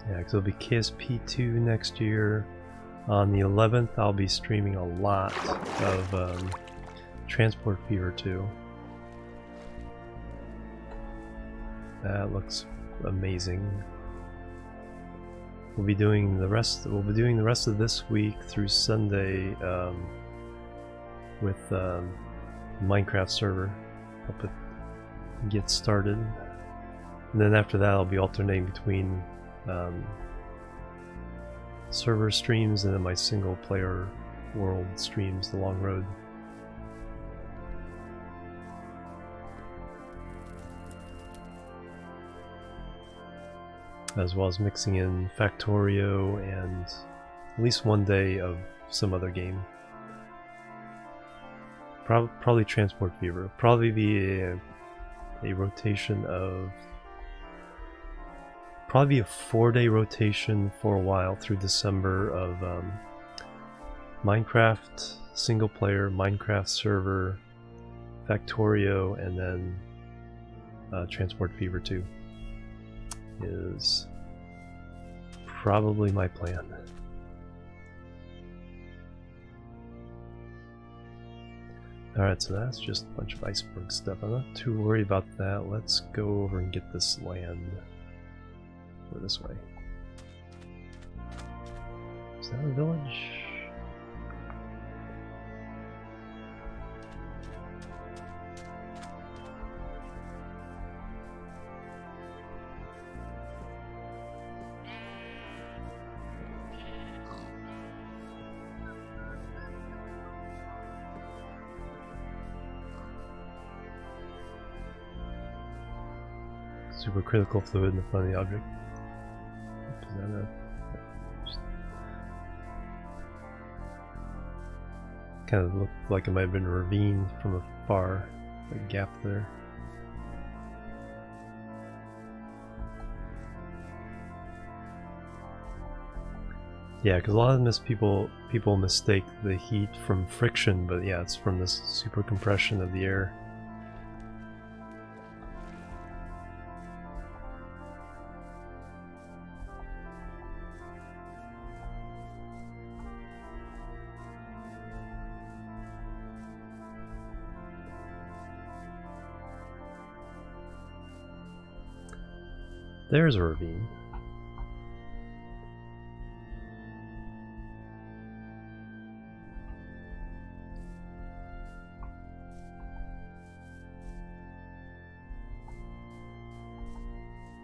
A: Yeah, because it'll be KSP2 next year. On the 11th, I'll be streaming a lot of Transport Fever 2. That looks amazing. We'll be doing the rest. We'll be doing the rest of this week through Sunday with Minecraft server. Help it get started, and then after that, I'll be alternating between server streams and then my single player world streams, The Long Road. As well as mixing in Factorio and at least one day of some other game. Probably Transport Fever. Probably be a rotation of... Probably a 4-day rotation for a while through December of Minecraft single player, Minecraft server, Factorio, and then Transport Fever 2 is probably my plan. Alright, so that's just a bunch of iceberg stuff. I'm not too worried about that. Let's go over and get this land. Or this way. Is that a village? Supercritical fluid in the front of the object. Is that a... kind of looked like it might have been a ravine from afar, a gap there. Yeah, because a lot of this people mistake the heat from friction, but yeah, it's from this super compression of the air. There's a ravine.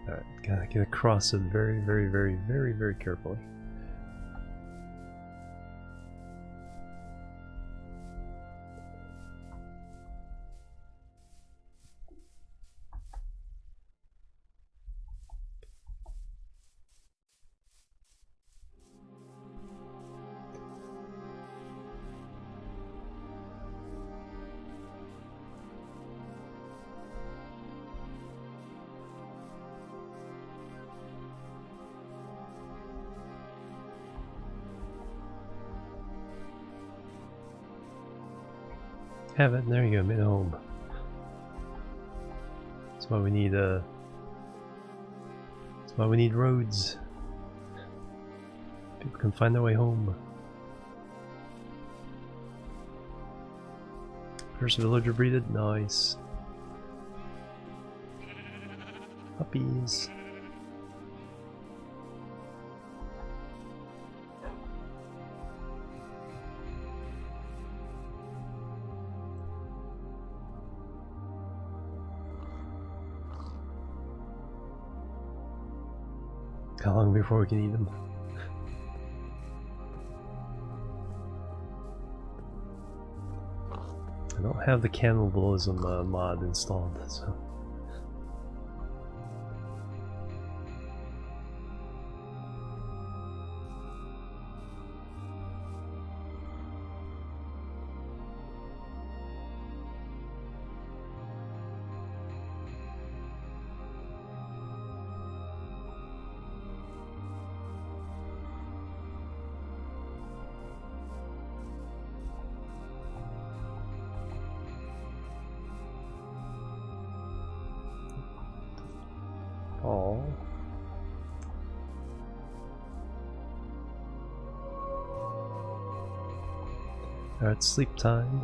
A: Alright, gotta get across it very, very, very, very, very carefully. Have it, there you go, made a home. That's why we need roads. People can find their way home. First villager breeded, nice. Puppies. How long before we can eat them? I don't have the cannibalism mod installed, so. All. Alright, sleep time.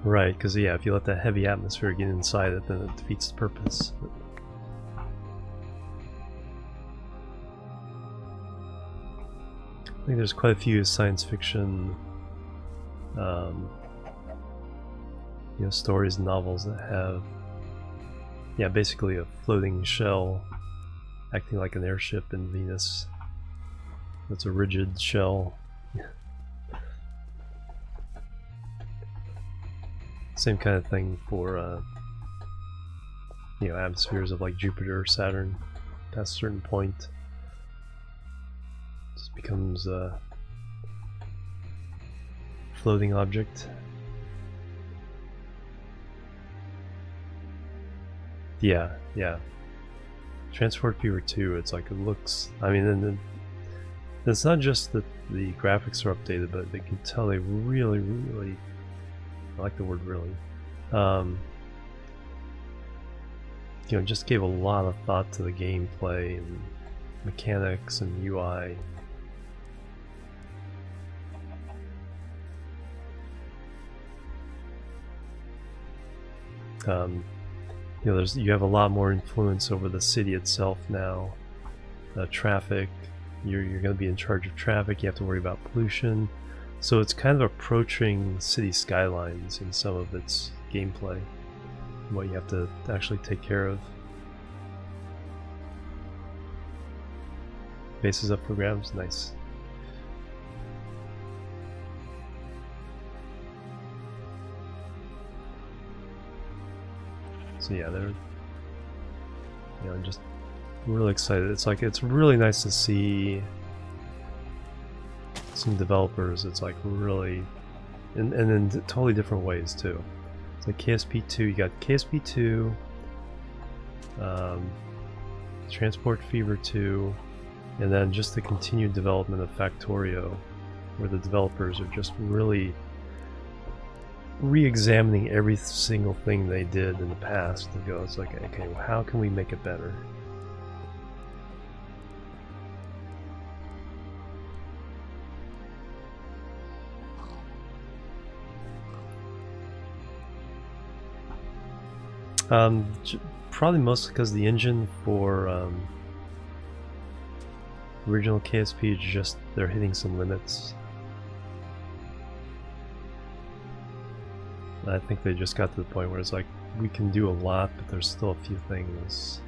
A: Right, because yeah, if you let that heavy atmosphere get inside it, then it defeats the purpose. I think there's quite a few science fiction, stories and novels that have, yeah, basically a floating shell acting like an airship in Venus. That's a rigid shell. Same kind of thing for, atmospheres of like Jupiter or Saturn. Past a certain point, just becomes a floating object. Yeah. Transport Fever 2, it's like it looks, I mean, and it's not just that the graphics are updated, but they can tell they really, I like the word really, just gave a lot of thought to the gameplay and mechanics and UI. You have a lot more influence over the city itself now. Traffic, you're going to be in charge of traffic. You have to worry about pollution. So it's kind of approaching city skylines in some of its gameplay. What you have to actually take care of. Bases up for grabs, nice. So yeah, they're just really excited. It's really nice to see some developers. It's like really, and in totally different ways too. It's like KSP2. You got KSP2, Transport Fever 2, and then just the continued development of Factorio, where the developers are just really re-examining every single thing they did in the past and go, it's like, okay, well, how can we make it better? Probably mostly because the engine for original KSP is just, they're hitting some limits. I think they just got to the point where it's like, we can do a lot, but there's still a few things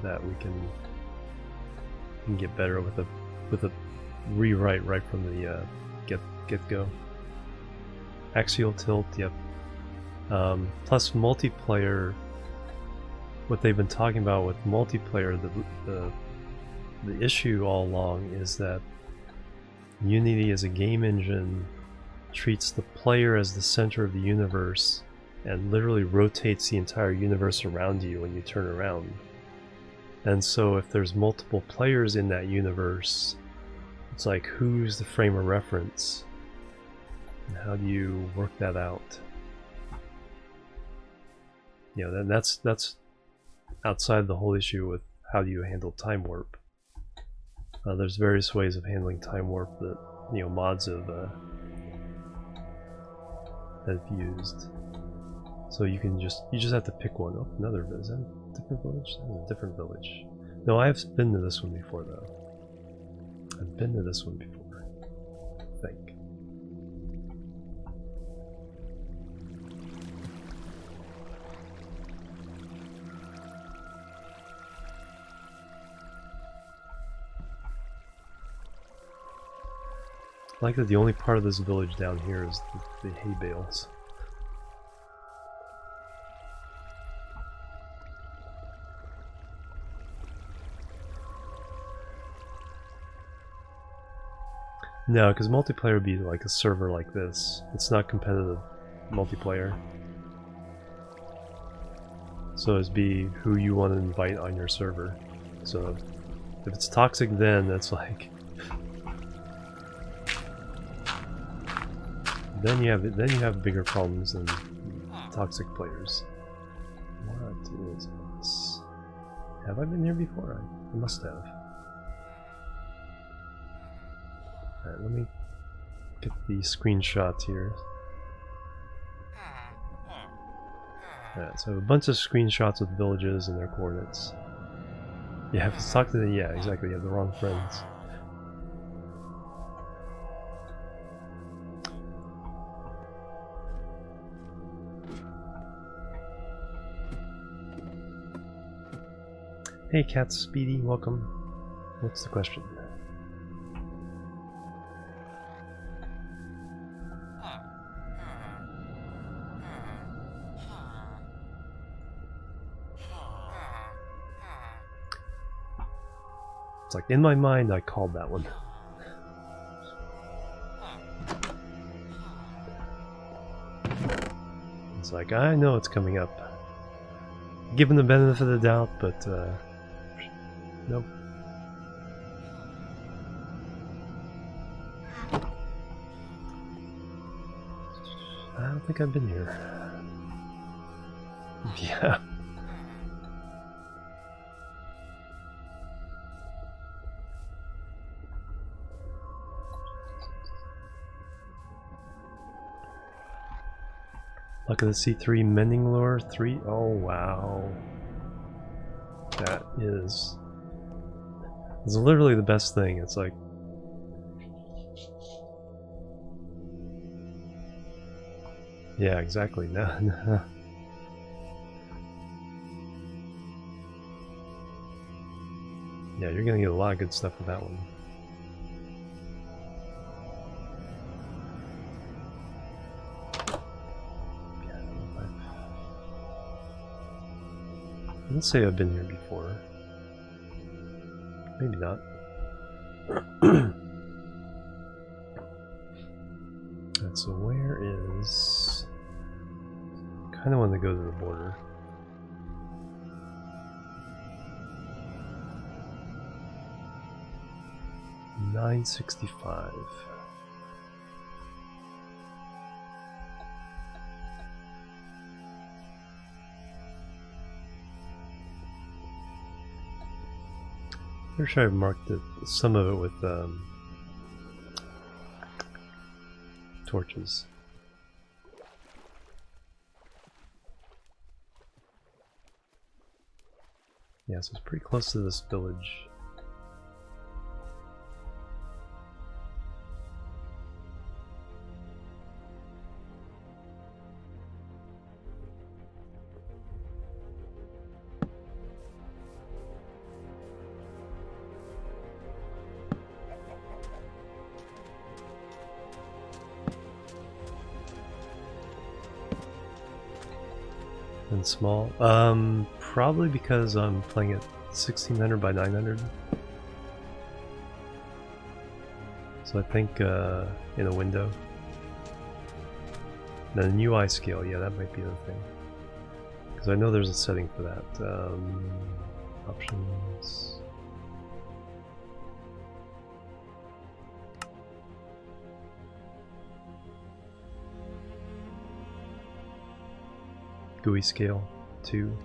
A: that we can get better with a rewrite right from the get-go. Axial tilt, yep. Plus multiplayer, what they've been talking about with multiplayer, the issue all along is that Unity as a game engine treats the player as the center of the universe and literally rotates the entire universe around you when you turn around. And so if there's multiple players in that universe, it's like, who's the frame of reference? And how do you work that out? Then that's outside the whole issue with how do you handle time warp. There's various ways of handling time warp that mods have used. So you just have to pick one. Oh, another village. Is that a different village? That was a different village. No, I've been to this one before, though. I've been to this one before, I think. I like that the only part of this village down here is the hay bales. No, because multiplayer would be like a server like this. It's not competitive multiplayer. So it'd be who you want to invite on your server. So if it's toxic, then that's like then you have bigger problems than toxic players. What is this? Have I been here before? I must have. Alright, let me get the screenshots here. Alright, so I have a bunch of screenshots of villages and their coordinates. Yeah, if it's talk to the yeah, exactly, you have the wrong friends. Hey Cat Speedy, welcome. What's the question? It's like, in my mind, I called that one. It's like, I know it's coming up. Given the benefit of the doubt, but, nope. I don't think I've been here. Yeah. Look at the C3 mending lure 3. Oh wow. That is. It's literally the best thing. It's like. Yeah, exactly. No, no. Yeah, you're gonna get a lot of good stuff with that one. Let's say I've been here before. Maybe not. Right, so where is... kind of want to go to the border. $9.65. I'm sure I've marked it, some of it with torches. Yeah, so it's pretty close to this village. And small. Probably because I'm playing at 1600 by 900. So I think in a window. Then UI scale, yeah, that might be the thing. Because I know there's a setting for that. Options. GUI scale 2.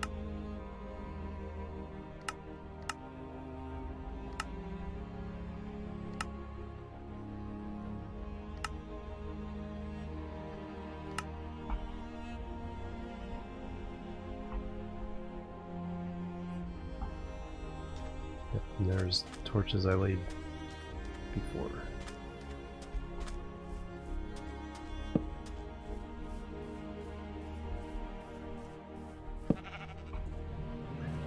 A: Yep, and there's torches I laid before.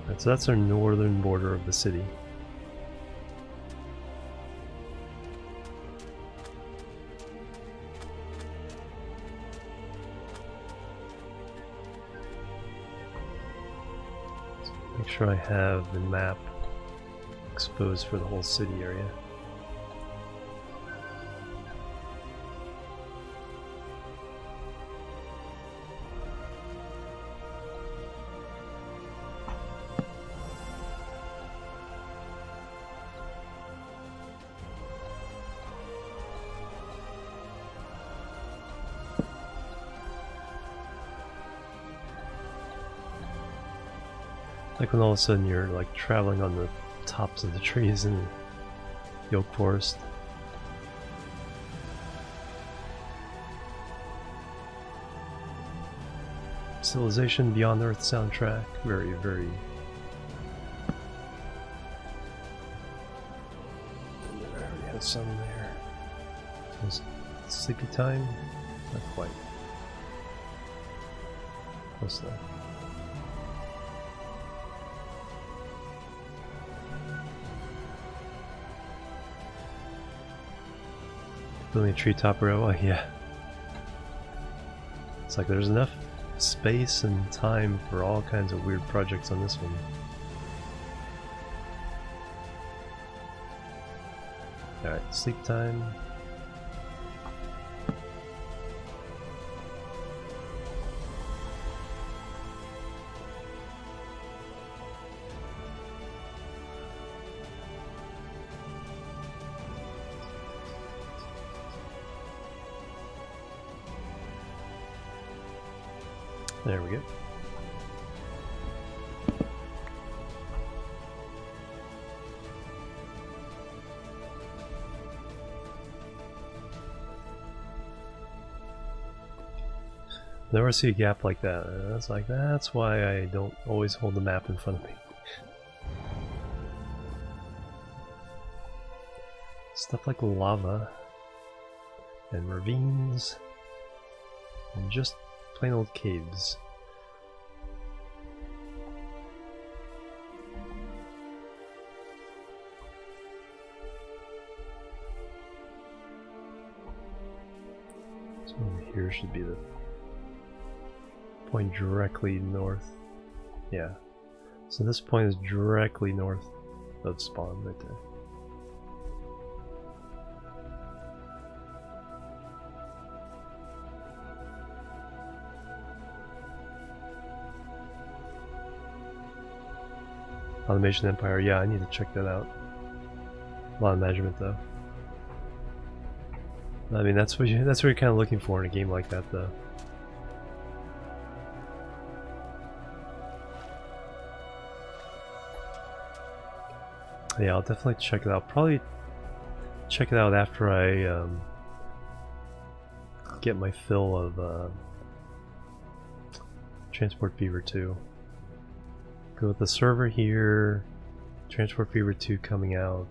A: Right, so that's our northern border of the city. Make sure I have the map exposed for the whole city area. Like when all of a sudden you're like traveling on the tops of the trees in the oak forest. Civilization Beyond Earth soundtrack. Very, very. And I already have some there. So it's sleepy time? Not quite. Close though. Building a treetop railway, yeah. It's like there's enough space and time for all kinds of weird projects on this one. Alright, sleep time. There we go. Never see a gap like that. That's why I don't always hold the map in front of me. Stuff like lava and ravines and just plain old caves. So over here should be the point directly north. Yeah. So this point is directly north of spawn right there. Automation Empire, yeah, I need to check that out. A lot of measurement though. I mean, that's what you're kind of looking for in a game like that, though. Yeah, I'll definitely check it out. Probably check it out after I get my fill of Transport Fever 2. Go with the server here, Transport Fever 2 coming out.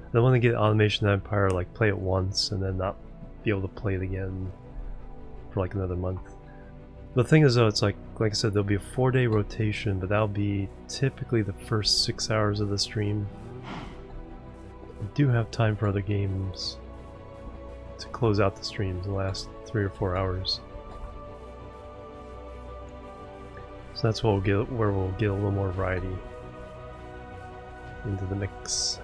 A: I don't want to get Automation Empire, like play it once and then not be able to play it again for like another month. The thing is though, it's like I said, there'll be a 4-day rotation, but that'll be typically the first 6 hours of the stream. I do have time for other games to close out the streams, the last 3 or 4 hours. So that's what where we'll get a little more variety into the mix.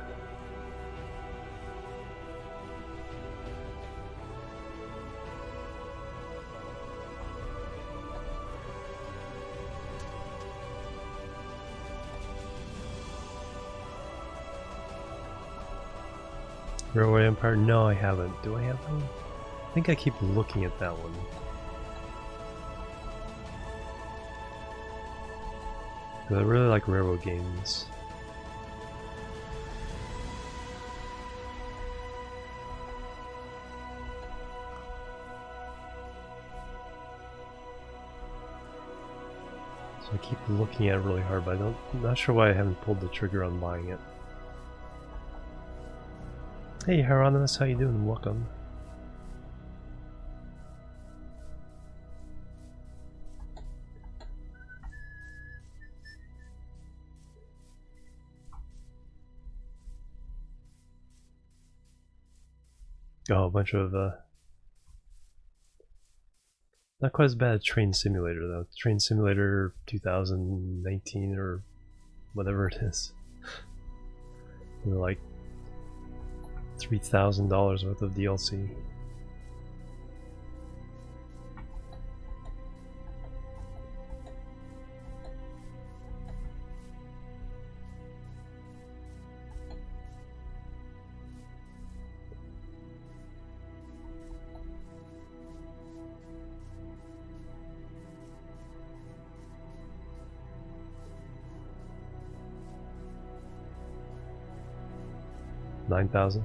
A: Railway Empire? No, I haven't. Do I have that one? I think I keep looking at that one. I really like railroad games. So I keep looking at it really hard, but I'm not sure why I haven't pulled the trigger on buying it. Hey Hieronymus, how you doing? Welcome. Oh, a bunch of not quite as bad as Train Simulator though. Train Simulator 2019 or whatever it is. Like $3,000 worth of DLC. $9,000.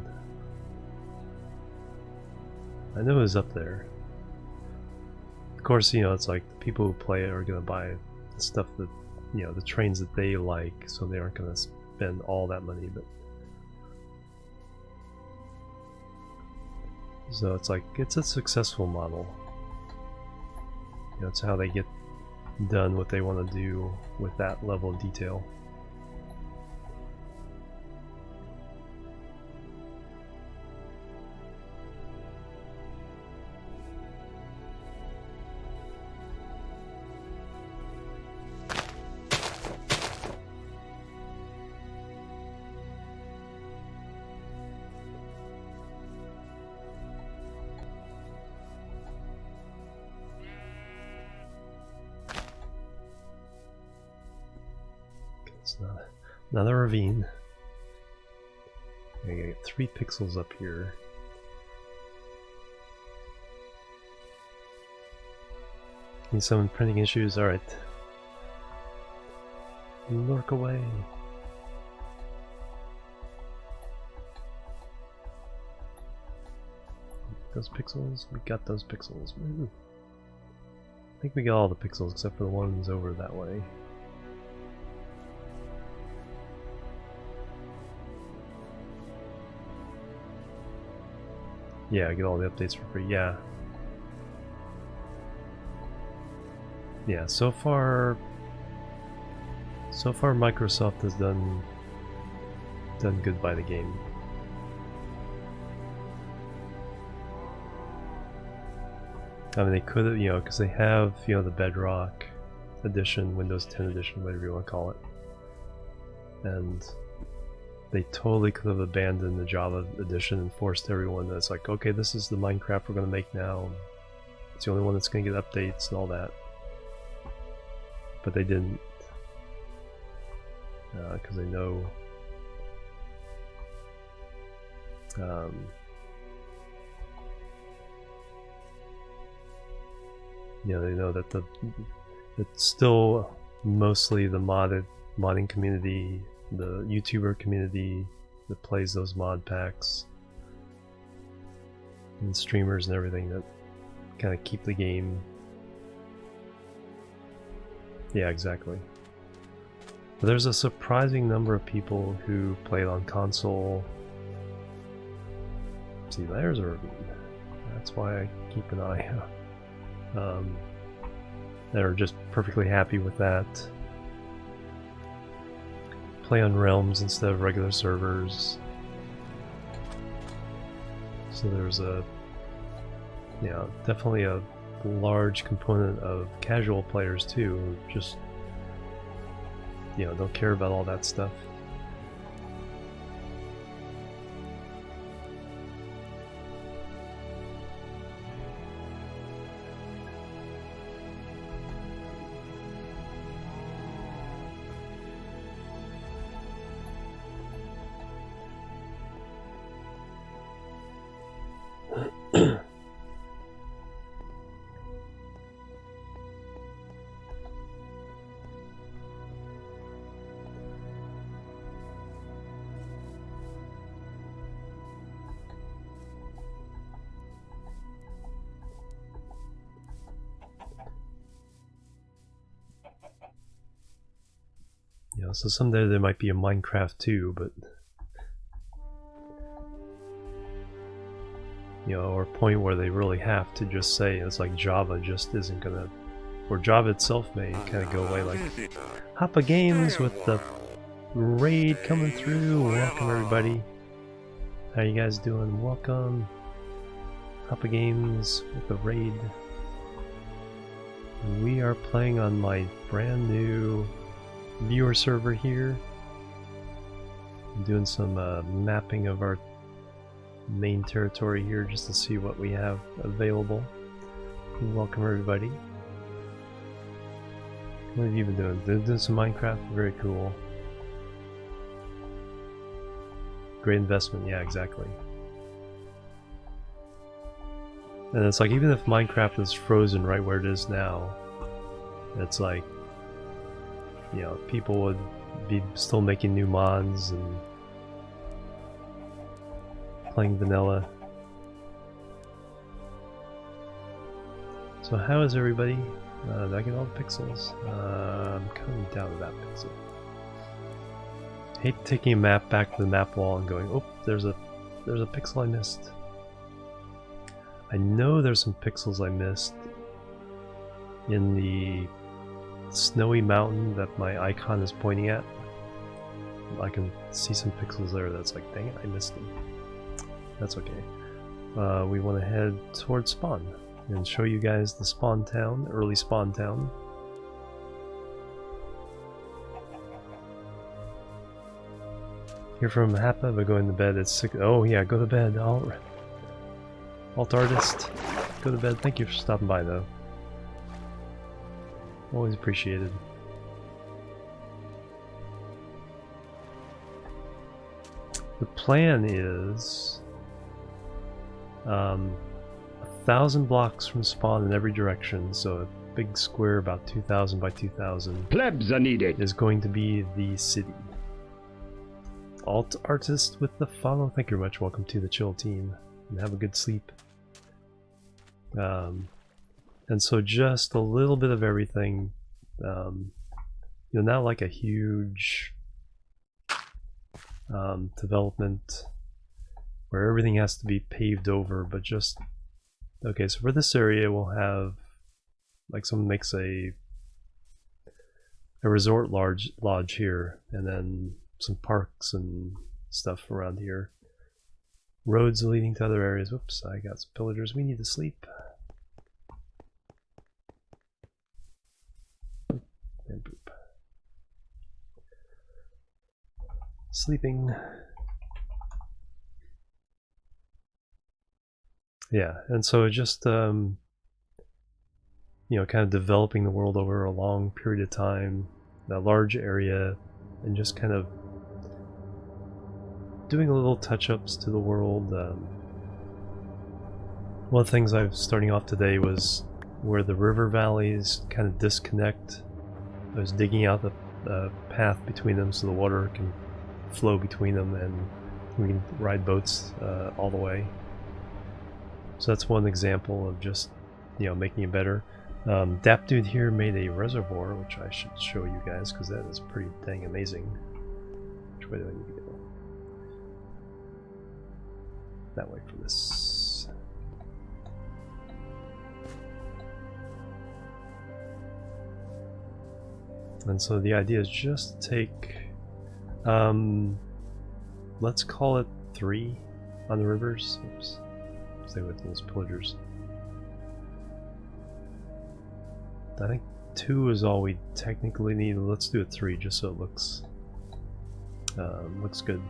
A: I know it was up there. Of course, you know, it's like the people who play it are gonna buy the stuff that, you know, the trains that they like, so they aren't gonna spend all that money, but so it's like, it's a successful model. You know, it's how they get done what they want to do with that level of detail. It's not another ravine. I gotta get 3 pixels up here. Need some printing issues? Alright. Lurk away. Those pixels? We got those pixels. Woo. I think we got all the pixels except for the ones over that way. Yeah, I get all the updates for free. Yeah. Yeah, so far Microsoft has done good by the game. I mean, they could have, you know, because they have, you know, the Bedrock edition, Windows 10 edition, whatever you want to call it, and they totally could have abandoned the Java edition and forced everyone that's like, okay, this is the Minecraft we're going to make now. It's the only one that's going to get updates and all that. But they didn't. Because they know yeah, they know that it's still mostly the modding community, the YouTuber community that plays those mod packs, and streamers and everything that kind of keep the game. Yeah, exactly. But there's a surprising number of people who play it on console. See, there's a ravine. That's why I keep an eye out. That are just perfectly happy with that. Play on realms instead of regular servers. So there's a, yeah, definitely a large component of casual players too, who just, you know, don't care about all that stuff. So someday there might be a Minecraft too, but you know, or point where they really have to just say it's like Java just isn't gonna, or Java itself may kind of go away. Like Hoppa Games with the raid coming through. Welcome everybody. How you guys doing? Welcome. Hoppa Games with the raid. We are playing on my brand new viewer server here. I'm doing some mapping of our main territory here just to see what we have available. Welcome everybody. What have you been doing? Doing some Minecraft? Very cool. Great investment, yeah, exactly. And it's like, even if Minecraft is frozen right where it is now, it's like, you know, people would be still making new mods and playing vanilla. So how is everybody? Did I get all the pixels? I'm coming down to that pixel. Hate taking a map back to the map wall and going, oh, there's a pixel I missed. I know there's some pixels I missed in the snowy mountain that my icon is pointing at. I can see some pixels there that's like, dang it, I missed them. That's okay. We want to head towards spawn and show you guys the spawn town, early spawn town. Here from Happa, but going to bed at 6. Oh yeah, go to bed. Alt artist, go to bed. Thank you for stopping by though. Always appreciated. The plan is 1,000 blocks from spawn in every direction, so a big square about 2,000 by 2,000
B: Plebs are needed.
A: is going to be the city. Alt artist with the follow. Thank you very much. Welcome to the Chill team, and have a good sleep. And so just a little bit of everything. You know, not like a huge development where everything has to be paved over, but just okay. So for this area, we'll have like someone makes a resort lodge here, and then some parks and stuff around here. Roads leading to other areas. Whoops, I got some pillagers. We need to sleep. And boop. Sleeping. Yeah, and so just you know, kind of developing the world over a long period of time, a large area, and just kind of doing a little touch-ups to the world. One of the things I was starting off today was where the river valleys kind of disconnect. I was digging out the path between them so the water can flow between them and we can ride boats all the way. So that's one example of just, you know, making it better. Dap Dude here made a reservoir, which I should show you guys because that is pretty dang amazing. Which way do I need to go? That way for this. And so the idea is just take, let's call it 3 on the rivers. Oops. Stay with those pillagers. I think 2 is all we technically need. Let's do it 3 just so it looks good.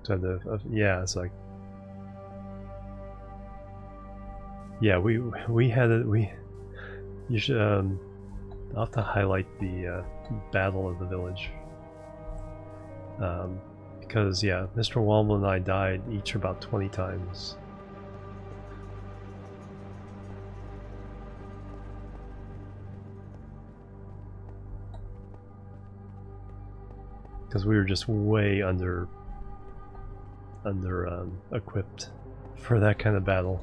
A: So yeah, it's like, yeah, we had it. You should. I'll have to highlight the battle of the village, because yeah, Mr. Walmel and I died each about 20 times. Because we were just way under equipped for that kind of battle.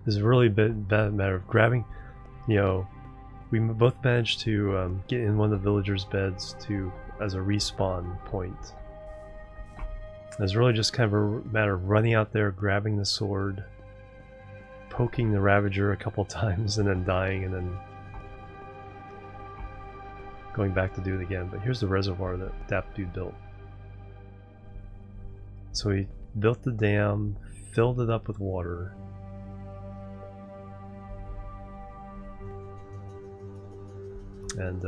A: It's really a bad matter of grabbing, you know, we both managed to get in one of the villagers' beds as a respawn point. It was really just kind of a matter of running out there, grabbing the sword, poking the Ravager a couple times, and then dying, and then going back to do it again. But here's the reservoir that that dude built. So he built the dam, filled it up with water, and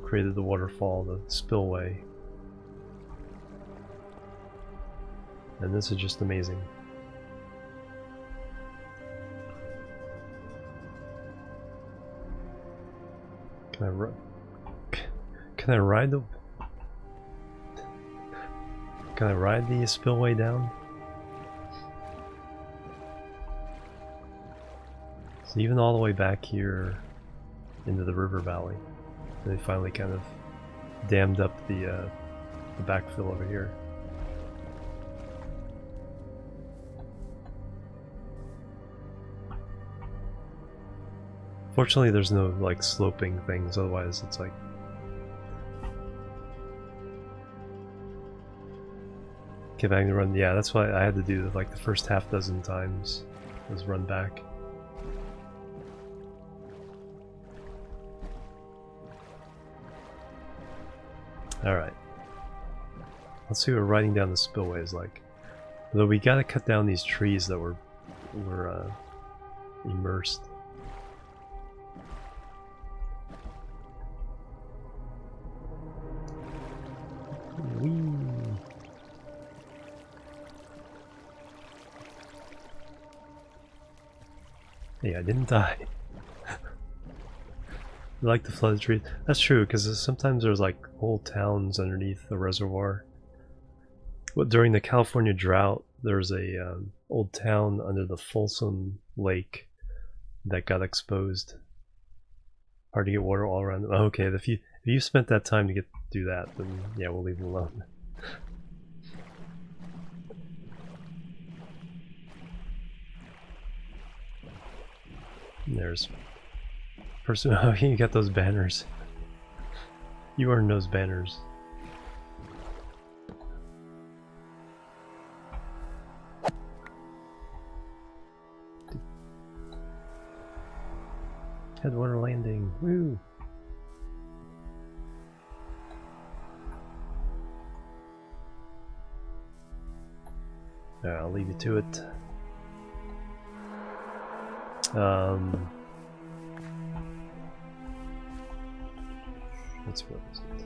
A: created the waterfall, the spillway. And this is just amazing. Can I ride the spillway down? So even all the way back here into the river valley, they finally kind of dammed up the backfill over here. Fortunately, there's no like sloping things, otherwise it's like keep having to run. Yeah, that's why I had to do like the first half dozen times was run back. Alright. Let's see what riding down the spillway is like. Although we gotta cut down these trees that were immersed. Whee! Hey, I didn't die. I like the flooded trees. That's true, because sometimes there's like whole towns underneath the reservoir. But during the California drought, there's a old town under the Folsom Lake that got exposed. Hard to get water all around. Okay, if you spent that time to do that, then yeah, we'll leave it alone. There's person. Oh, you got those banners. You earned those banners. Headwater landing. Woo! I'll leave you to it. Let's what is it?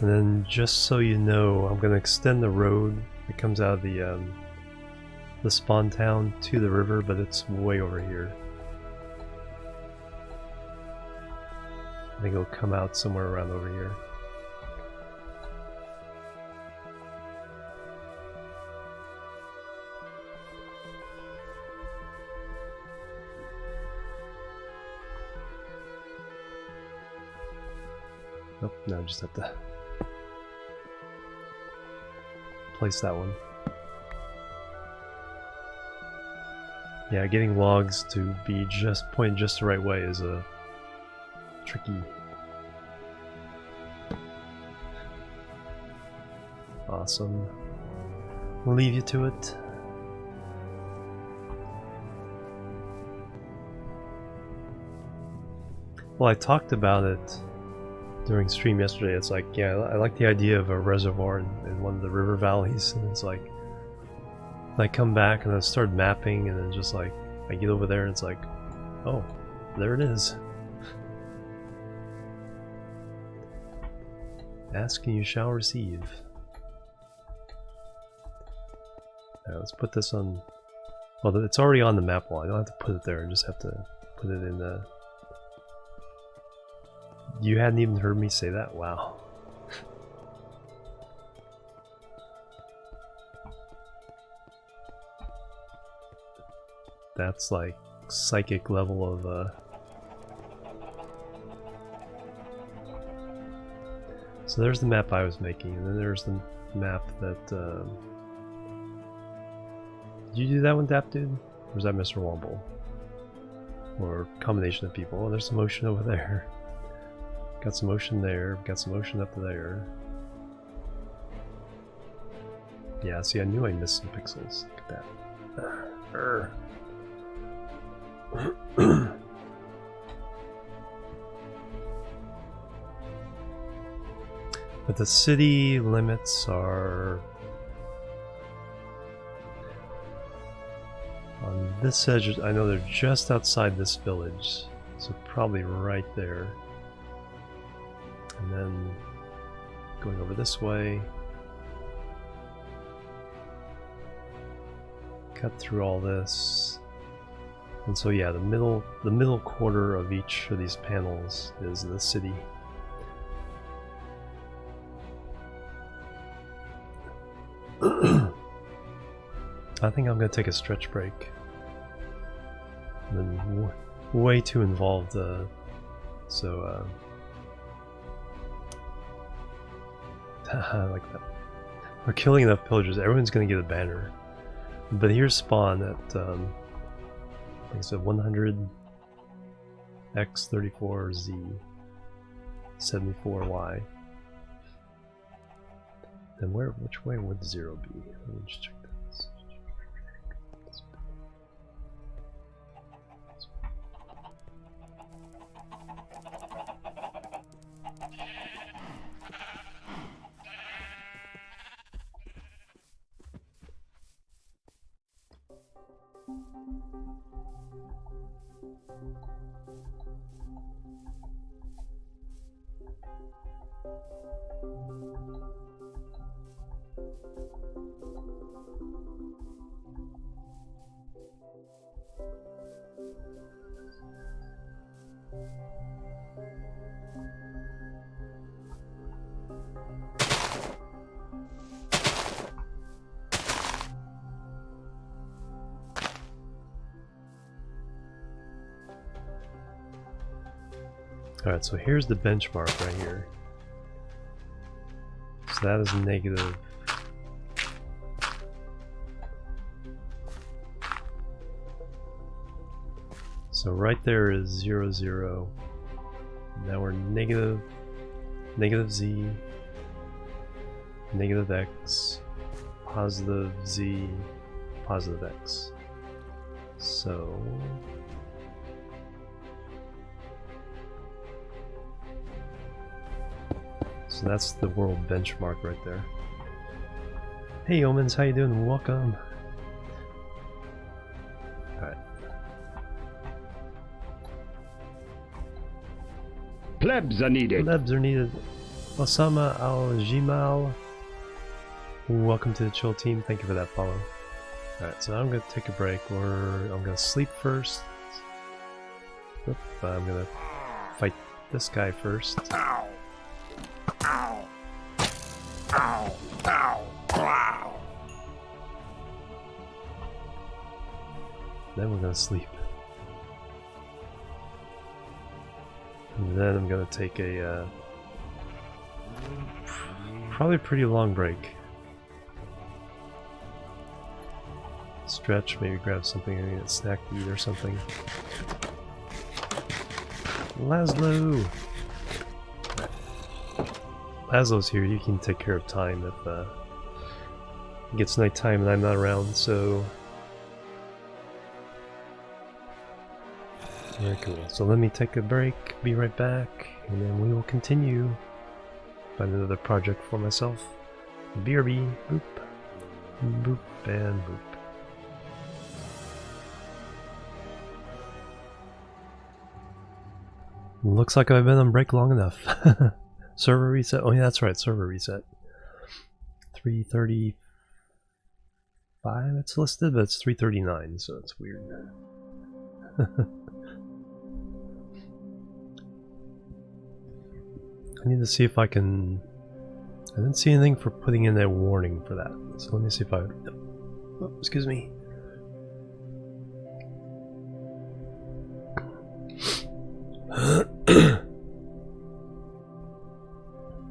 A: And then, just so you know, I'm going to extend the road that comes out of the spawn town to the river, but it's way over here. I think it'll come out somewhere around over here. Nope, no, I just have to place that one. Yeah, getting logs to be pointed just the right way is tricky. Awesome. We'll leave you to it. Well, I talked about it during stream yesterday. It's like, yeah, I like the idea of a reservoir in one of the river valleys, and it's like I come back and I start mapping, and then just like I get over there and it's like, oh, there it is. Ask and you shall receive. Now let's put this on. Well, it's already on the map wall. I don't have to put it there. I just have to put it in the. You hadn't even heard me say that? Wow. That's like psychic level of So there's the map I was making, and then there's the map that did you do that one, Dap Dude? Or was that Mr. Womble? Or combination of people? Oh, there's some ocean over there. Got some ocean there, got some ocean up there. Yeah, see, I knew I missed some pixels. Look at that. But the city limits are on this edge. I know they're just outside this village, so probably right there. And then going over this way, cut through all this, and so yeah, the middle quarter of each of these panels is the city. I think I'm gonna take a stretch break. I've been way too involved, so I like that. We're killing enough pillagers. Everyone's gonna get a banner. But here's spawn at like I said, 100 X34Z 74Y. Then which way would 0 be? Let me just check this. Alright, so here's the benchmark right here. So that is negative. So right there is 0, 0. Now we're negative Z, negative X, positive Z, positive X. So that's the world benchmark right there. Hey Omens, how you doing? Welcome. Alright.
B: Plebs are needed.
A: Plebs are needed. Osama Al-Jimal. Welcome to the Chill team. Thank you for that follow. Alright, so I'm going to take a break, or I'm going to sleep first. Oop, I'm going to fight this guy first.
C: Ow! Ow! Ow! Ow! Ow!
A: Then we're going to sleep. And then I'm going to take a probably pretty long break. Stretch, maybe grab something, maybe a snack to eat or something. Laszlo! Laszlo's here, he can take care of time if it gets nighttime and I'm not around, so... Very cool. So let me take a break, be right back, and then we will continue. Find another project for myself. BRB, boop, boop, and boop. Looks like I've been on break long enough. Server reset. Oh yeah, that's right. Server reset. 3:35. It's listed, but it's 3:39, so it's weird. I need to see if I can. I didn't see anything for putting in a warning for that. So let me see if I. Oh, excuse me.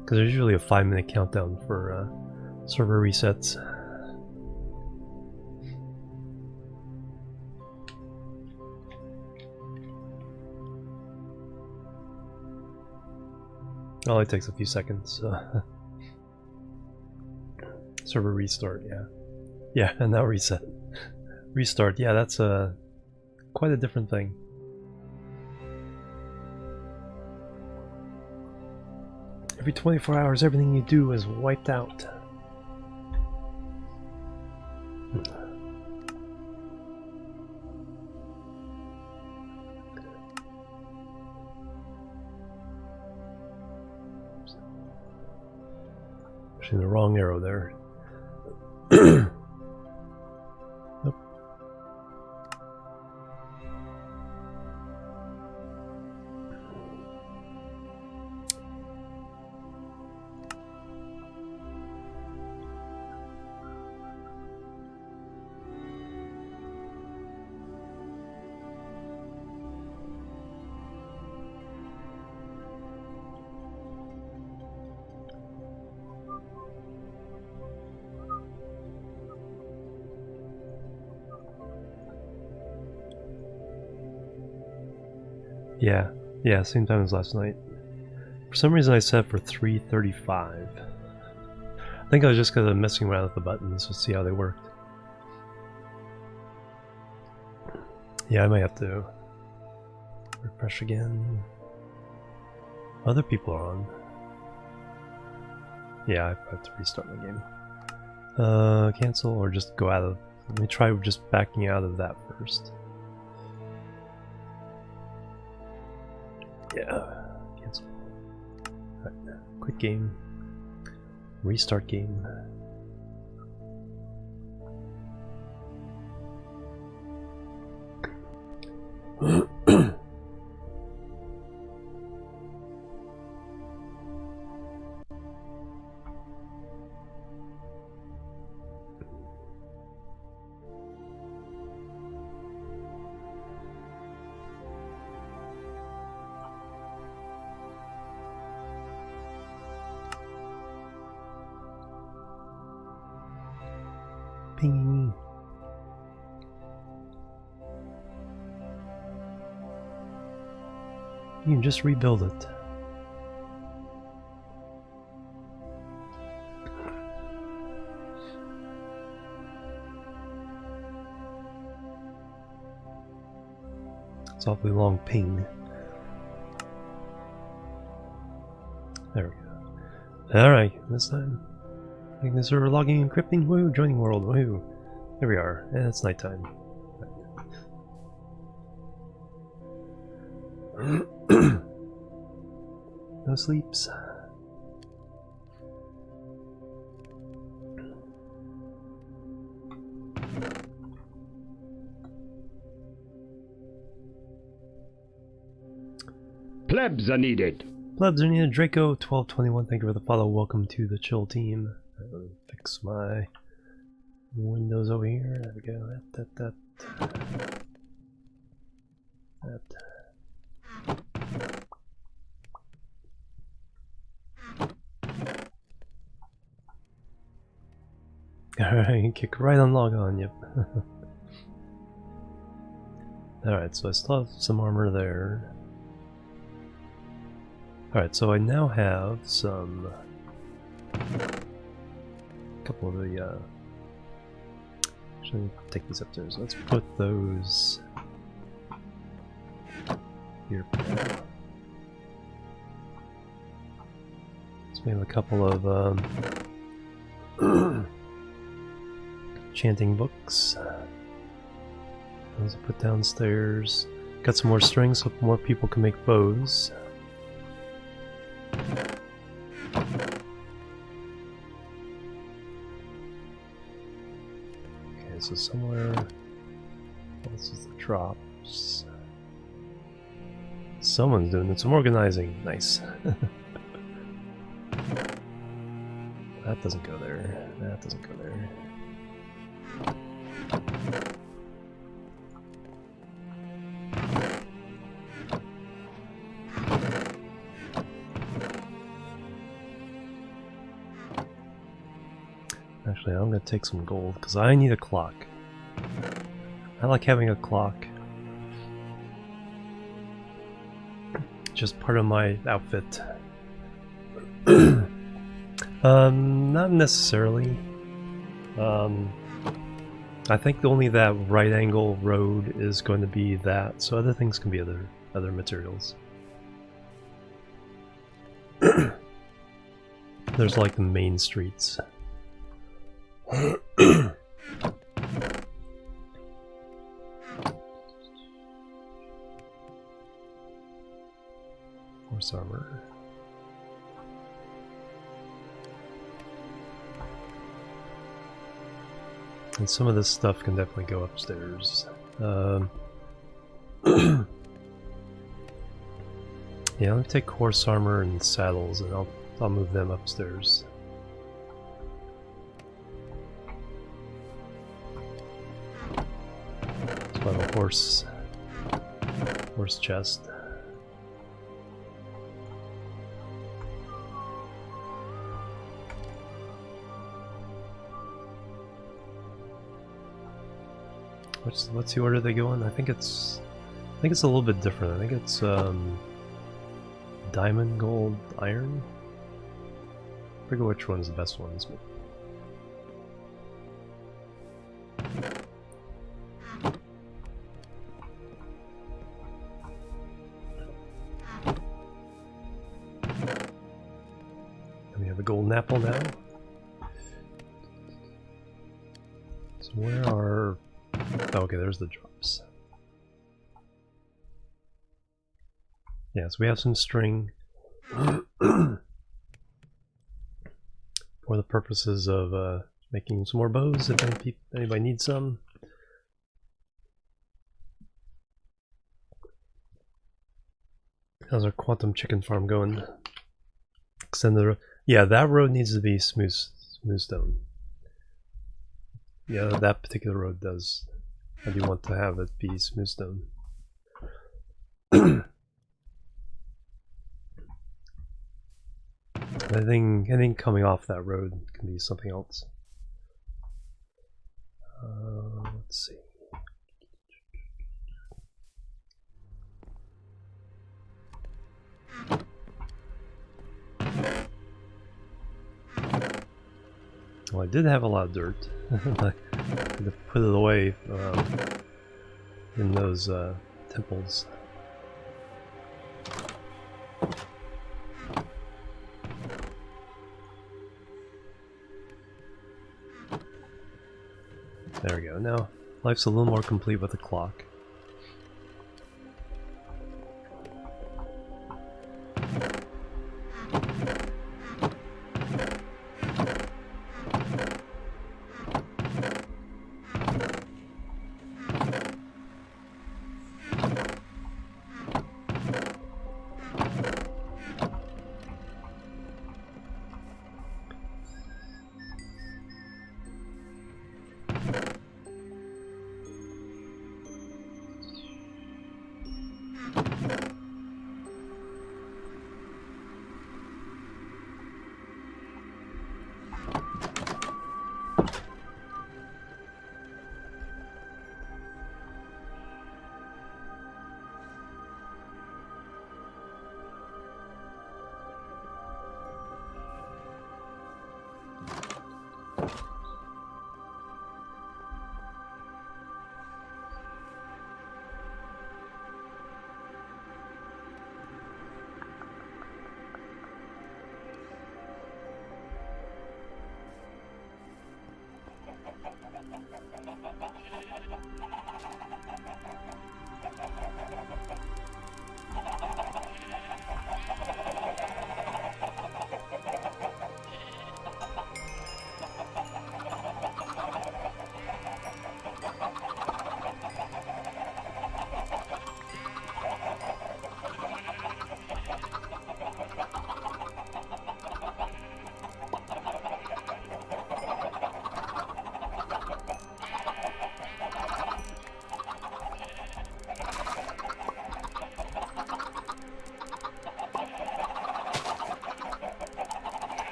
A: Because there's usually a 5-minute countdown for server resets. It only takes a few seconds. Server restart, yeah. Yeah, and now reset. Restart, yeah, that's quite a different thing. Every 24 hours, everything you do is wiped out. Pushing the wrong arrow there. Nope. Yeah, same time as last night. For some reason I set for 3:35. I think I was just because I'm messing around with the buttons to see how they worked. Yeah, I might have to refresh again. Other people are on. Yeah, I have to restart my game. Cancel or just go out of... Let me try just backing out of that first. Yeah, cancel. Right. Quit game. Restart game. Ping. You can just rebuild it. It's awfully long ping. There we go. Alright, this time. Making the server logging, encrypting, woohoo, joining world, woohoo. There we are, and it's nighttime. No sleeps.
B: Plebs are needed.
A: Plebs are needed. Draco 1221, thank you for the follow. Welcome to the chill team. Let me fix my windows over here. There we go. That. Alright, kick right on log on, yep. Alright, so I still have some armor there. Alright, so I now have some... couple of the, actually, take these upstairs. Let's put those here. So we have a couple of, chanting books. Those I'll put downstairs. Got some more strings so more people can make bows. Okay, so somewhere... this is the drops. Someone's doing some organizing. Nice. That doesn't go there. That doesn't go there. Actually, I'm gonna take some gold because I need a clock. I like having a clock. Just part of my outfit. Not necessarily. I think only that right angle road is going to be that, so other things can be other materials. There's like the main streets. Horse armor. And some of this stuff can definitely go upstairs. Yeah, let me take horse armor and saddles, and I'll move them upstairs. So I have a horse chest. What's the order they go in? I think it's a little bit different. I think it's diamond, gold, iron. I forget which one's the best ones, but and we have a golden apple now. So where are... Oh, okay, there's the drops. Yeah, so we have some string for the purposes of making some more bows if anybody needs some. How's our quantum chicken farm going? Extend the road. Yeah, that road needs to be smooth stone. Yeah, that particular road does. I do want to have it be smooth stone. Anything coming off that road can be something else. Let's see. Well, I did have a lot of dirt. I had to put it away in those temples. There we go. Now, life's a little more complete with the clock.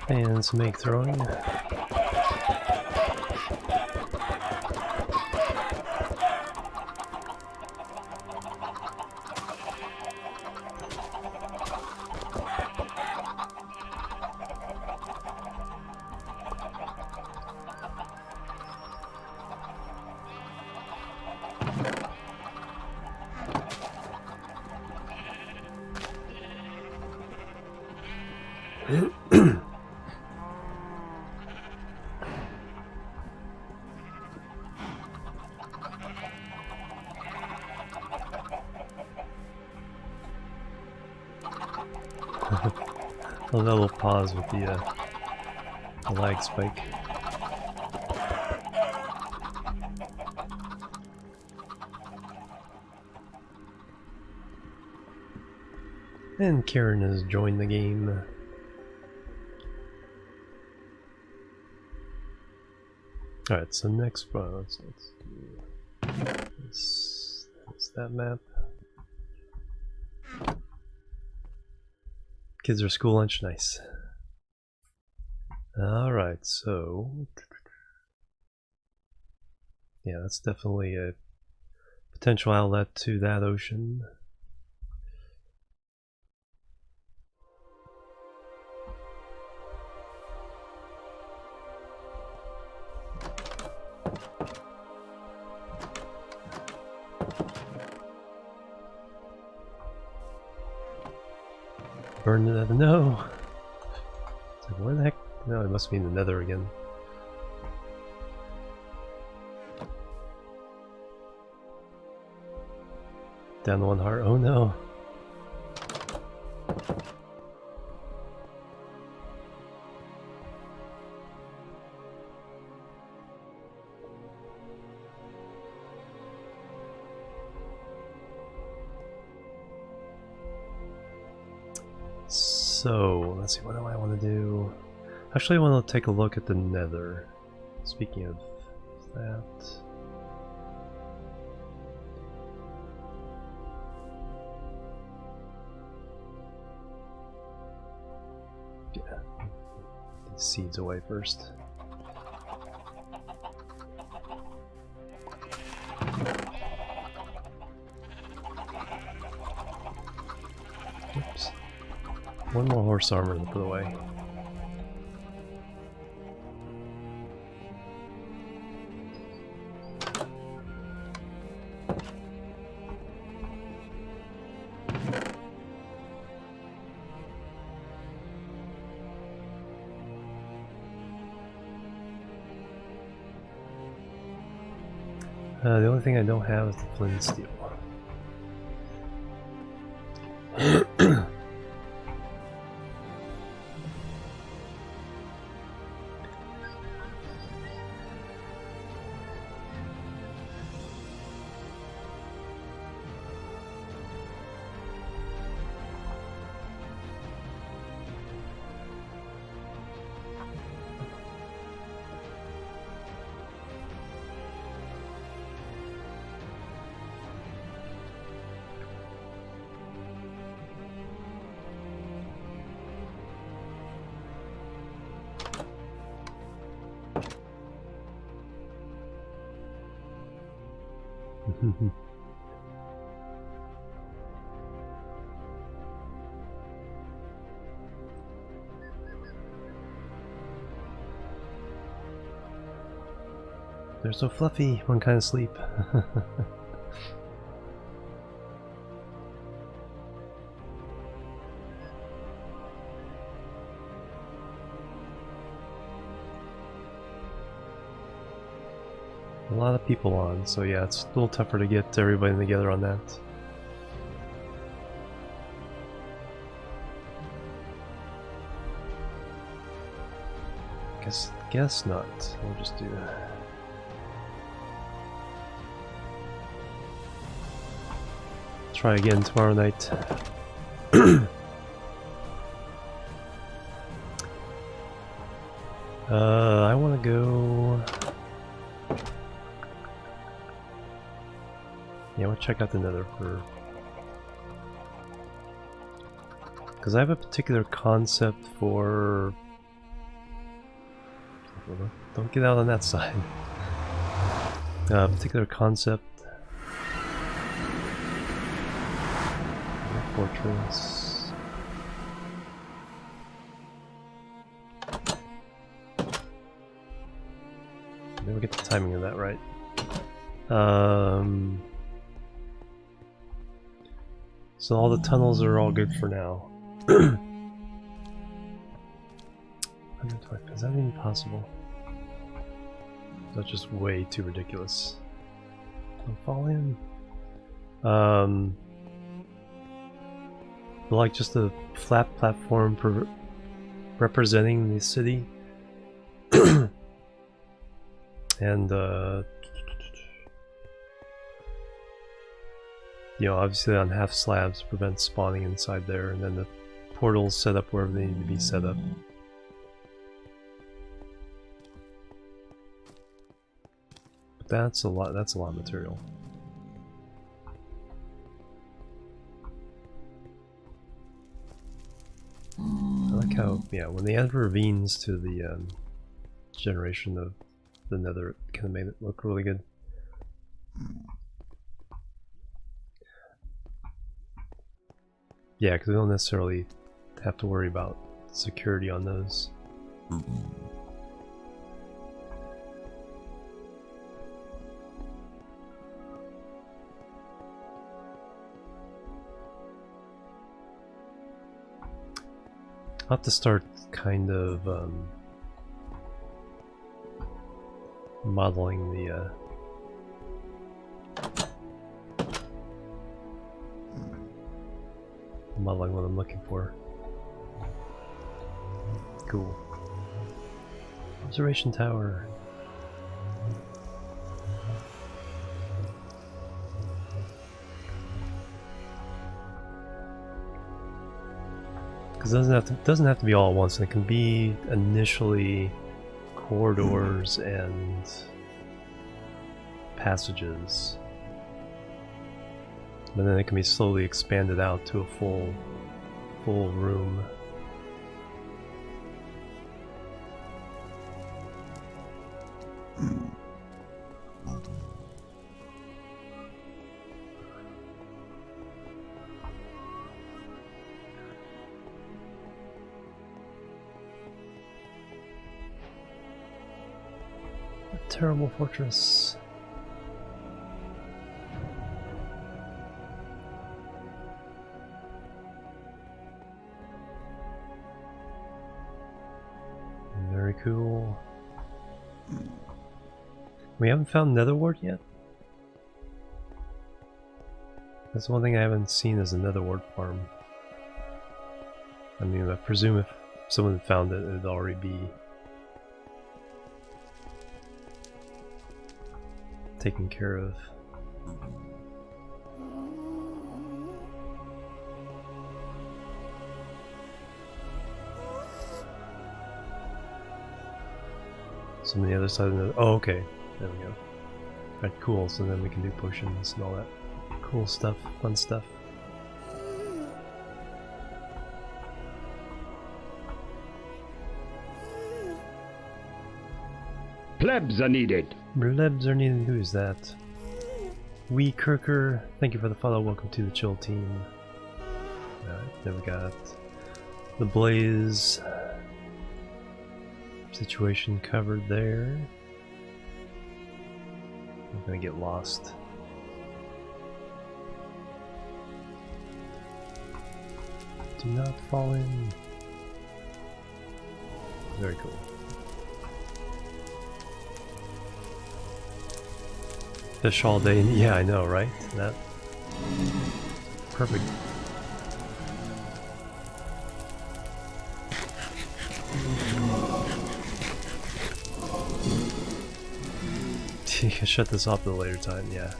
A: And some egg throwing. Oh, that little pause with the lag spike. And Karen has joined the game. Alright, so next, let's that map. Kids are school lunch, nice. Alright, so yeah, that's definitely a potential outlet to that ocean. Burn the Nether. No! So where the heck? No, it must be in the Nether again. Down to 1 heart. Oh no! So, let's see, what do I want to do? Actually, I want to take a look at the Nether. Speaking of that... yeah, get the seeds away first. Oops. One more horse armor to put away. The only thing I don't have is the flint and steel. They're so fluffy, one kind of sleep. A lot of people on, so yeah, it's a little tougher to get everybody together on that. Guess not. We'll just do that. Try again tomorrow night. I want to go. Yeah, I want to check out the Nether for, because I have a particular concept for. Don't get out on that side. Particular concept. Fortress. Never get the timing of that right. So all the tunnels are all good for now. 125. Is that even possible? That's just way too ridiculous. Don't fall in. like just a flat platform representing the city. And you know, obviously on half slabs prevents spawning inside there, and then the portals set up wherever they need to be set up. But that's a lot of material. I like how, yeah, when they add ravines to the generation of the Nether, it kind of made it look really good. Yeah, because we don't necessarily have to worry about security on those. I'll have to start kind of modeling the modeling what I'm looking for. Cool. Observation tower. Because it doesn't have to be all at once. It can be initially corridors and passages, but then it can be slowly expanded out to a full room. A terrible fortress. Very cool. We haven't found Nether wart yet? That's one thing I haven't seen as a Nether wart farm. I mean, I presume if someone had found it, it'd already be taken care of. So on the other side of the... Oh, okay. There we go. Alright, cool. So then we can do potions and all that cool stuff, fun stuff.
B: Plebs are needed.
A: Plebs are needed. Who is that? Wee Kirker. Thank you for the follow. Welcome to the Chill team. Alright, then we got the Blaze situation covered there. I'm gonna get lost. Do not fall in. Very cool. Fish all day. Yeah, I know, right? That perfect. Shut this off at a later time, yeah.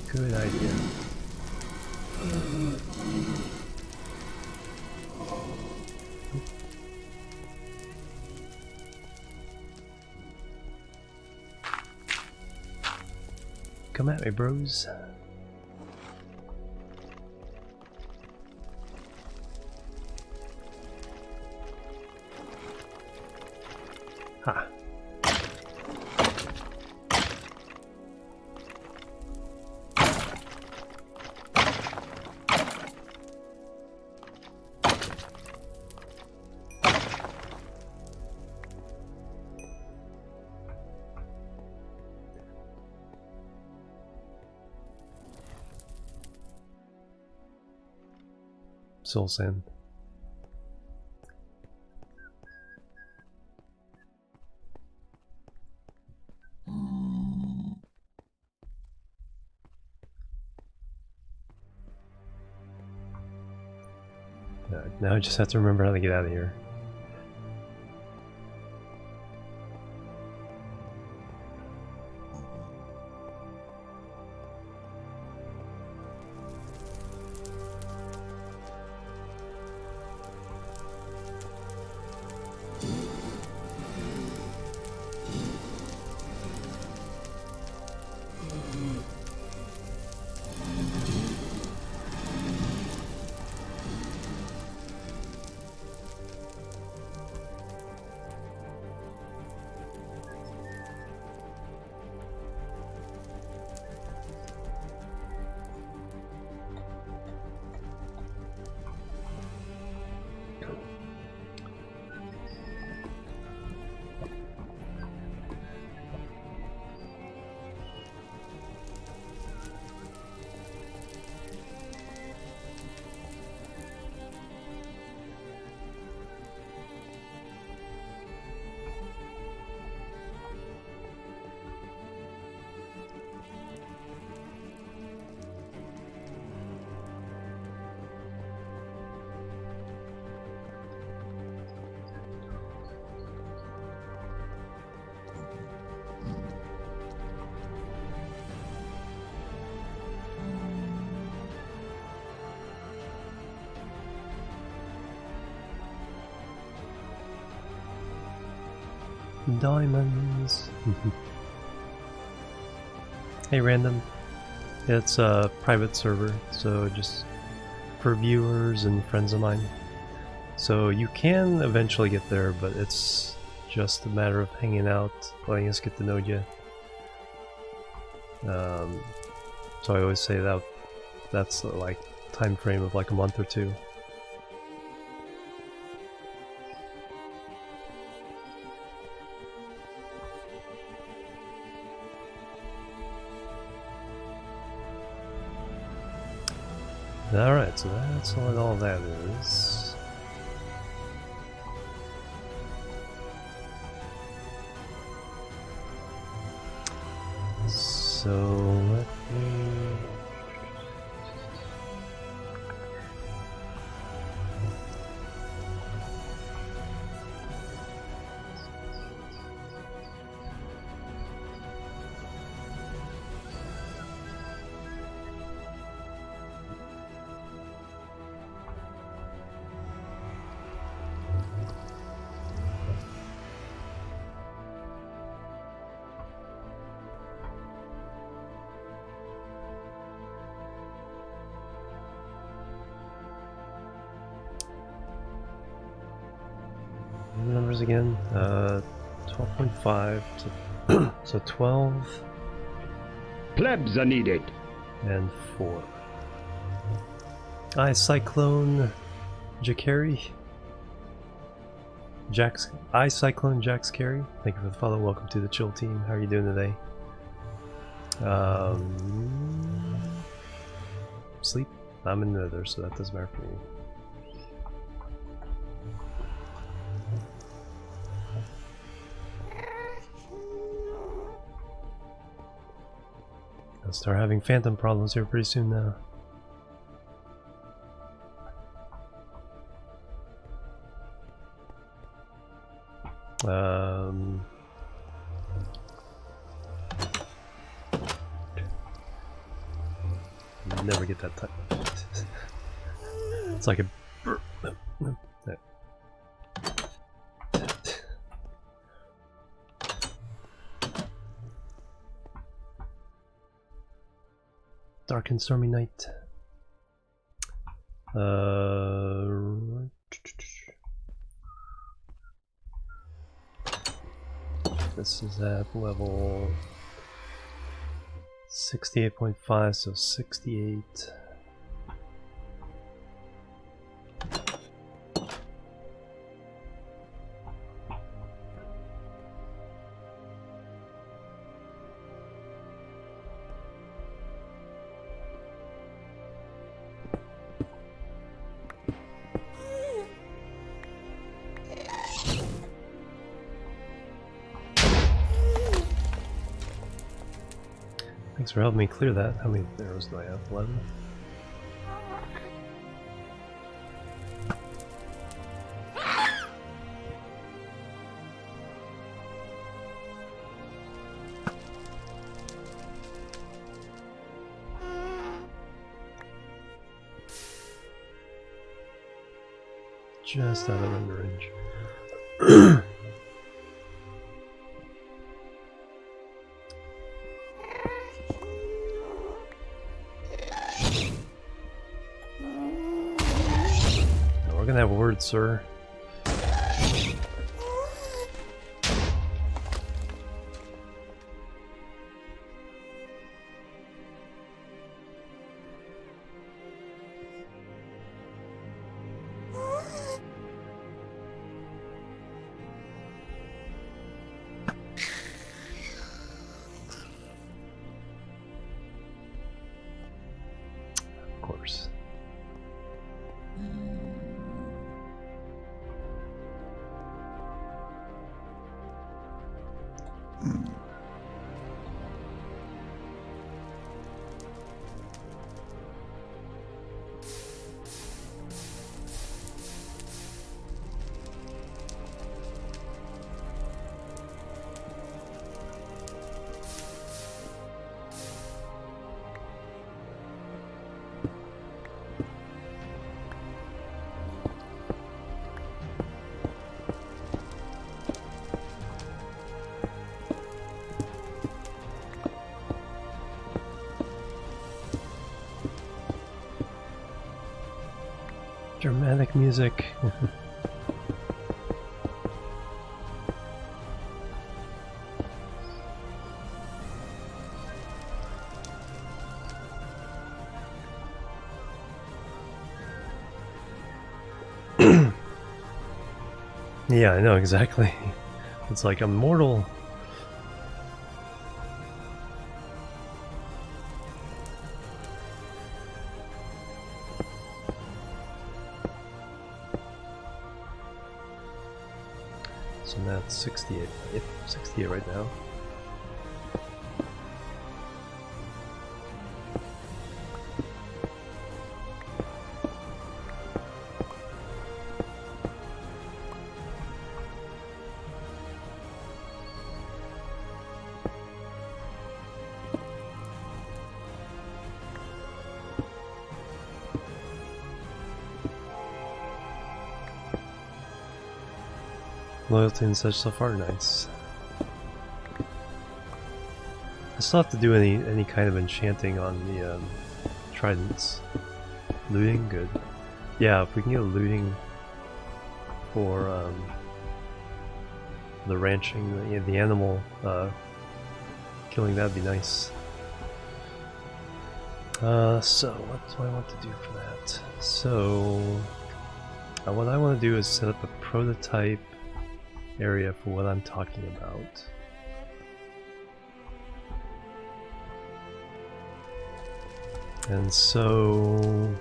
A: Good idea. Come at me, bros. Ha. Soul sand. Now I just have to remember how to get out of here. Diamonds. Hey, random. It's a private server, so just for viewers and friends of mine. So you can eventually get there, but it's just a matter of hanging out, letting us get to know you. So I always say that that's like time frame of like a month or two. Alright, so that's what all that is. So let me... numbers again, 12.5, so 12
B: Plebs are needed.
A: and 4. Cyclone Jakari. Cyclone Jax Carey. Thank you for the follow. Welcome to the Chill team. How are you doing today? Sleep. I'm in Nether, so that doesn't matter for me. I'll start having phantom problems here pretty soon now. Never get that type. It's like a. Dark and stormy night. This is at level 68.5, so 68. Thanks for helping me clear that. How many arrows do I have? 11? just out of render range. We're gonna have a word, sir. Of course. Dramatic music. Yeah, I know exactly. It's like I'm mortal. So that's 68. Yep, 68 right now. Loyalty and such so far, nice. I still have to do any kind of enchanting on the tridents. Looting, good. Yeah, if we can get looting for the ranching, the animal killing, that'd be nice. So what do I want to do for that? So what I want to do is set up a prototype area for what I'm talking about. And so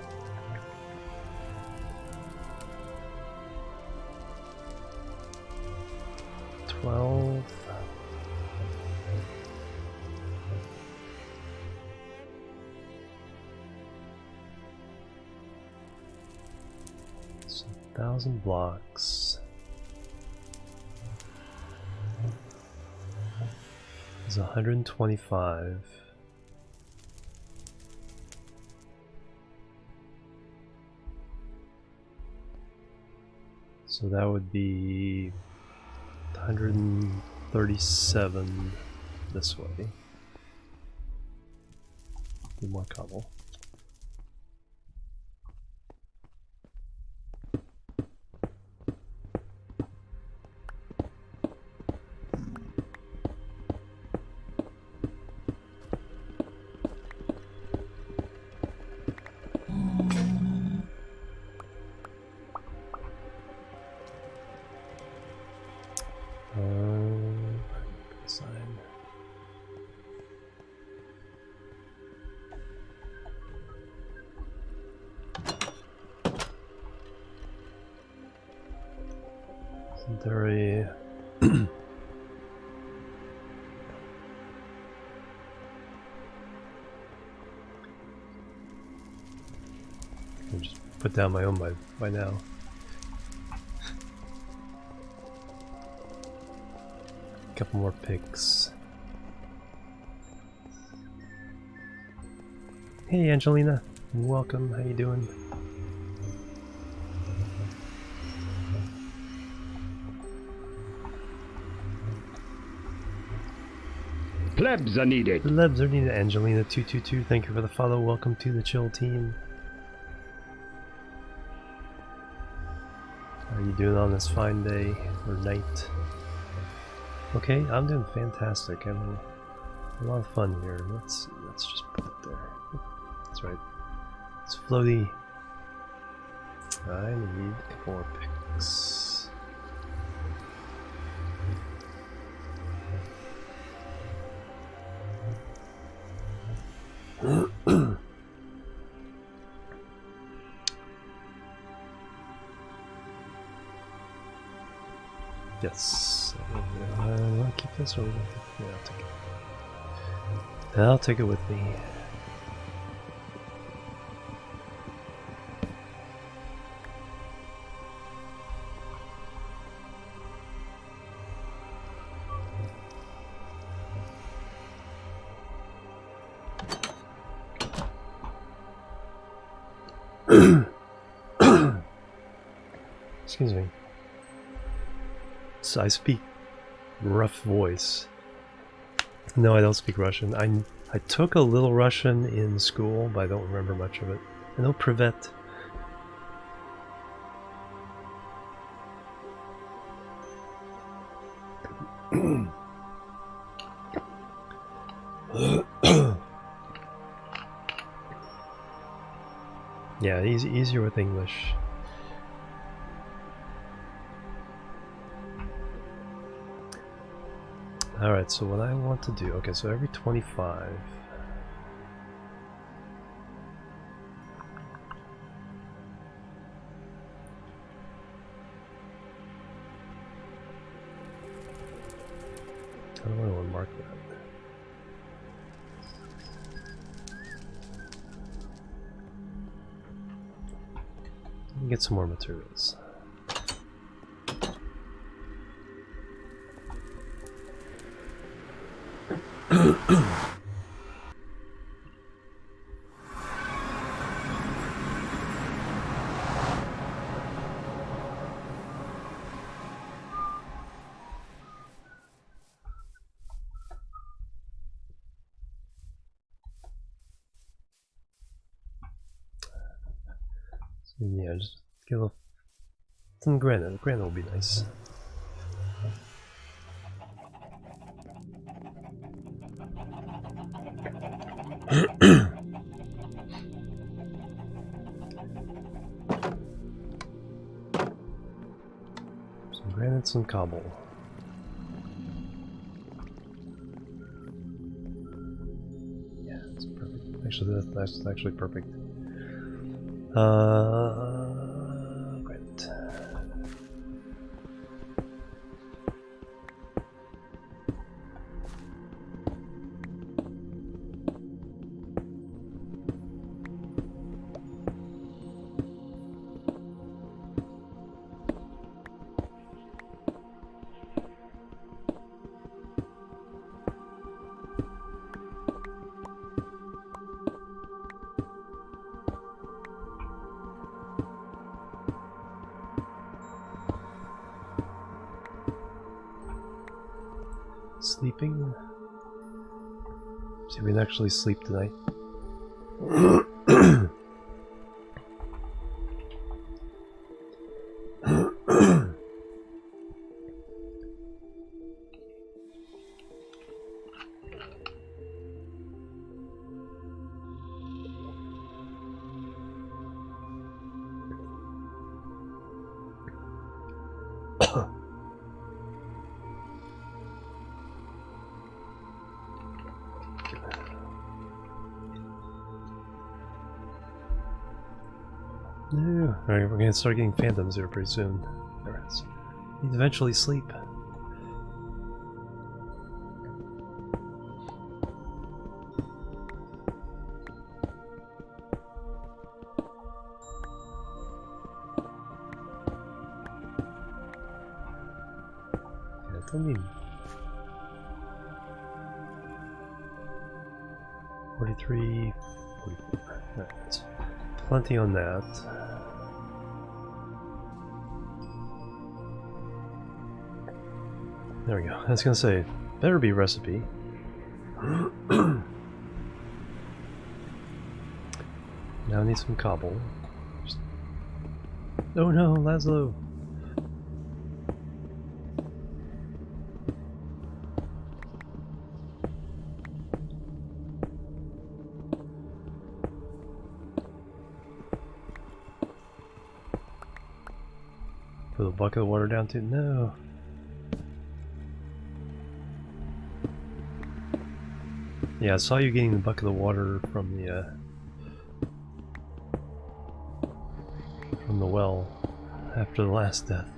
A: so 1,000 blocks. Is 125. So that would be 137 this way. Do more cobble. Very I'll just put down my own by now. Couple more picks. Hey Angelina, welcome. How you doing?
B: Plebs are needed.
A: Plebs are needed. Angelina222, thank you for the follow. Welcome to the Chill team. How are you doing on this fine day or night? Okay, I'm doing fantastic. Having a lot of fun here. Let's just put it there. That's right. It's floaty. I need 4 picks. Yes. I want to keep this or yeah, I'll take it. I'll take it with me. Excuse me. So I speak rough voice. No, I don't speak Russian. I took a little Russian in school, but I don't remember much of it. I know privet. Yeah, easier with English. Alright, so what I want to do, okay, so every 25. How do I want to mark that? Let me get some more materials. Yeah, just get a little some granite. Granite will be nice. Some granite, some cobble. Yeah, it's perfect. Actually, that's actually perfect. Granite. Sleeping? See if we can actually sleep tonight. No. Alright, we're gonna start getting phantoms here pretty soon. Alright, need to eventually sleep. Yeah, I don't need 43, 44. Alright. Plenty on that. There we go. I was gonna say, better be recipe. Now I need some cobble. Oh no, Laszlo! Put a bucket of water down too? No! Yeah, I saw you getting the bucket of water from the well after the last death.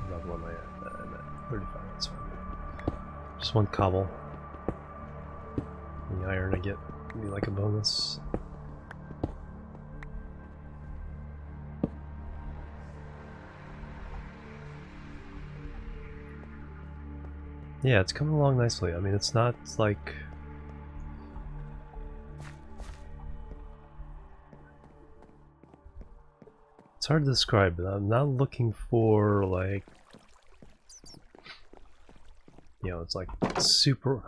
A: About what am I at? I'm at 35, that's fine. Just one cobble. The iron I get will be like a bonus. Yeah, it's coming along nicely. I mean, it's not like... It's hard to describe, but I'm not looking for, like... You know, it's like super...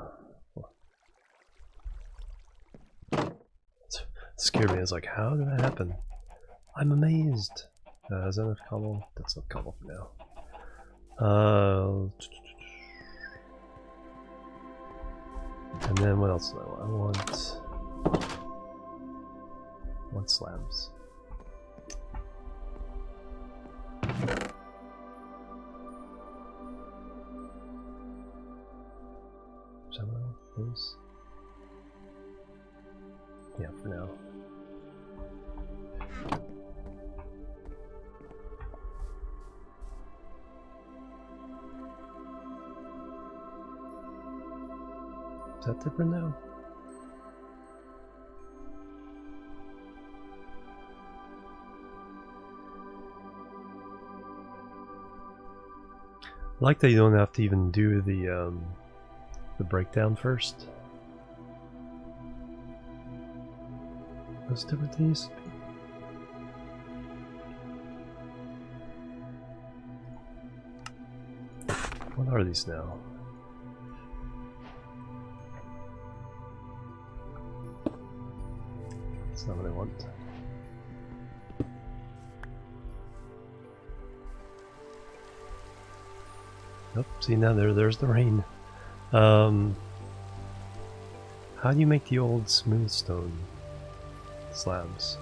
A: It scared me. It's like, how did that happen? I'm amazed. Is that enough cobble? That's enough cobble for now. And then what else do I want? I want slabs. Is that what I want? Those? Yeah, for now. Is that different now? I like that you don't have to even do the breakdown first. Those different things. What are these now? That's not what I want. Nope, see now there's the rain. How do you make the old smooth stone slabs?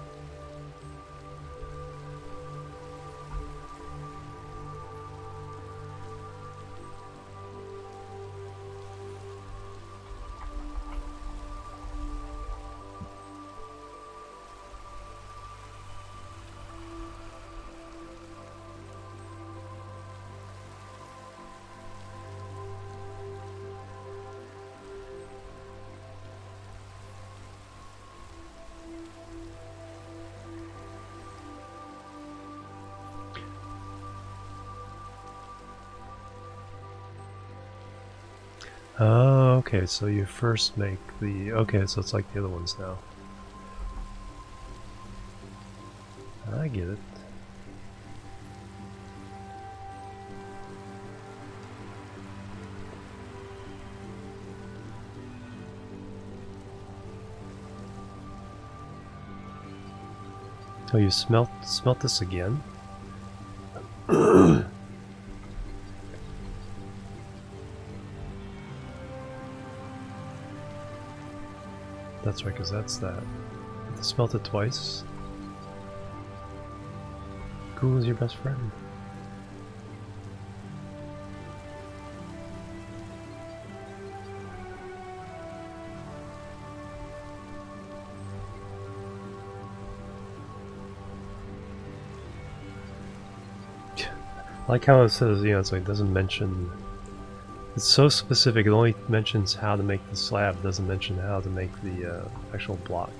A: Oh, okay, so you first make the... Okay, so it's like the other ones now. I get it. Oh, you smelt this again? That's right, because that's that. You have to smelt it twice. Who is your best friend? I like how it says, you know, it's like it doesn't mention. It's so specific, it only mentions how to make the slab, it doesn't mention how to make the actual block.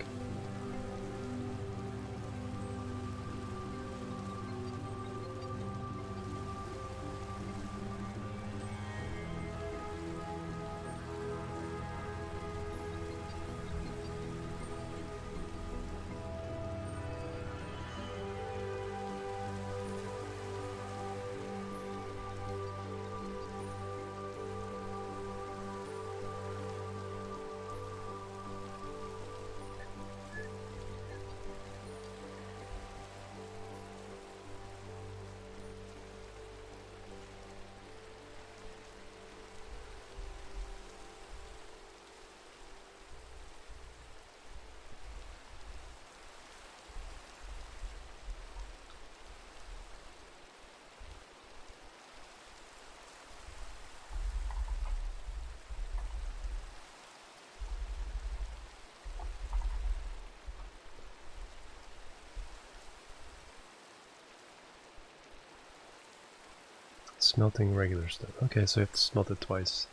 A: Smelting regular stone. Okay, so you have to smelt it twice.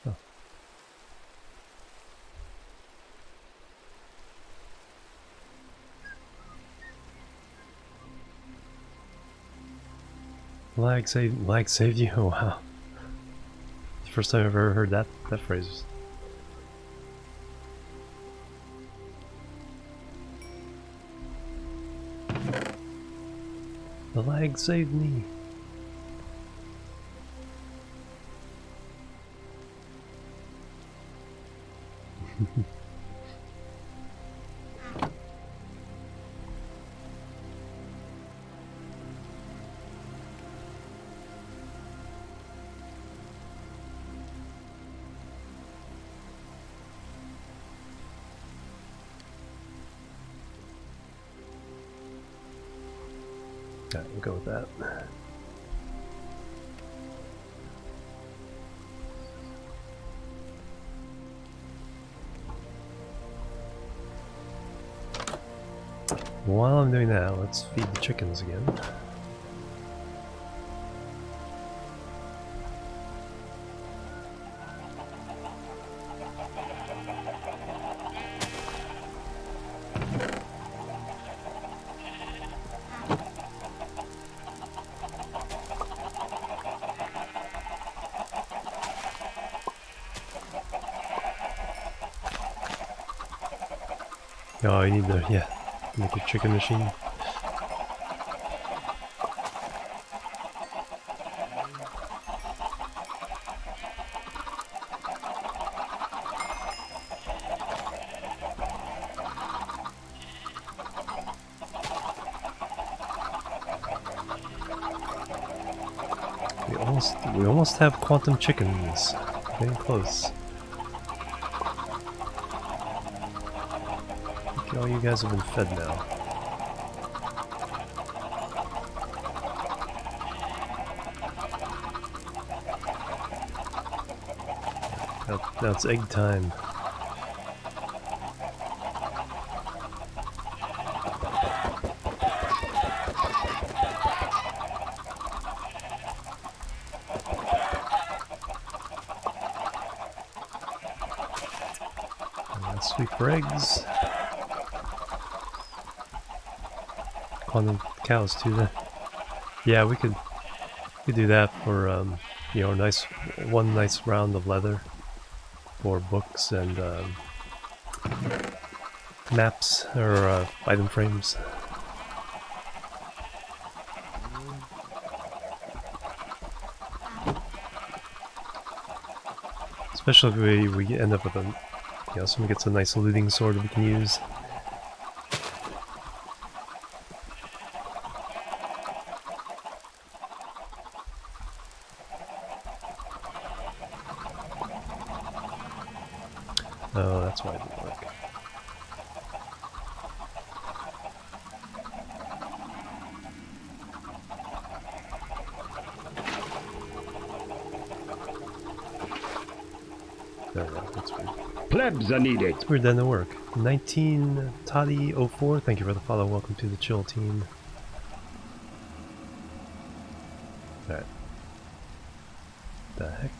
A: Oh. Lag saved you? Oh, wow. It's the first time I've ever heard that phrase. The lag saved me. Alright, we'll go with that. While I'm doing that, let's feed the chickens again. Oh, you need to, yeah, make a chicken machine. We almost have quantum chickens. Getting close. All you guys have been fed now. Now it's egg time. Sweet for eggs. Quantum cows too. Then, yeah, we could do that for you know, one nice round of leather for books and maps or item frames. Especially if we end up with a, you know, someone gets a nice looting sword we can use. Oh, that's why it didn't work. There we go, that's weird.
B: Plebs are needed.
A: It's weird that didn't work. 19 Toddy 04, thank you for the follow. Welcome to the Chill team. Alright. The heck?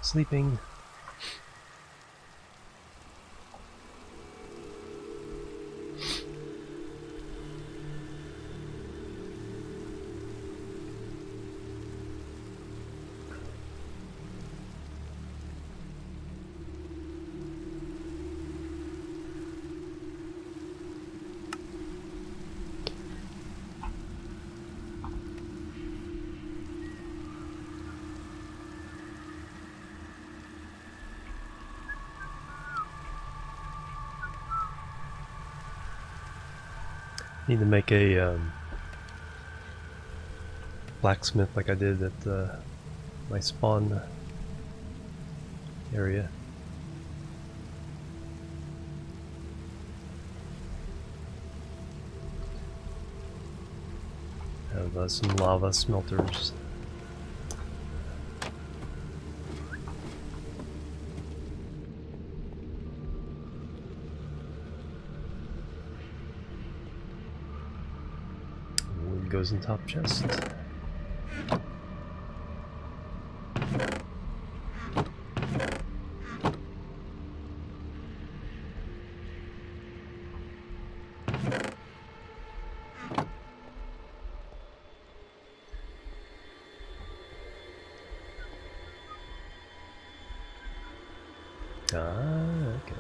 A: Sleeping. Need to make a blacksmith like I did at my spawn area. Have some lava smelters. goes in top chest. Ah, okay.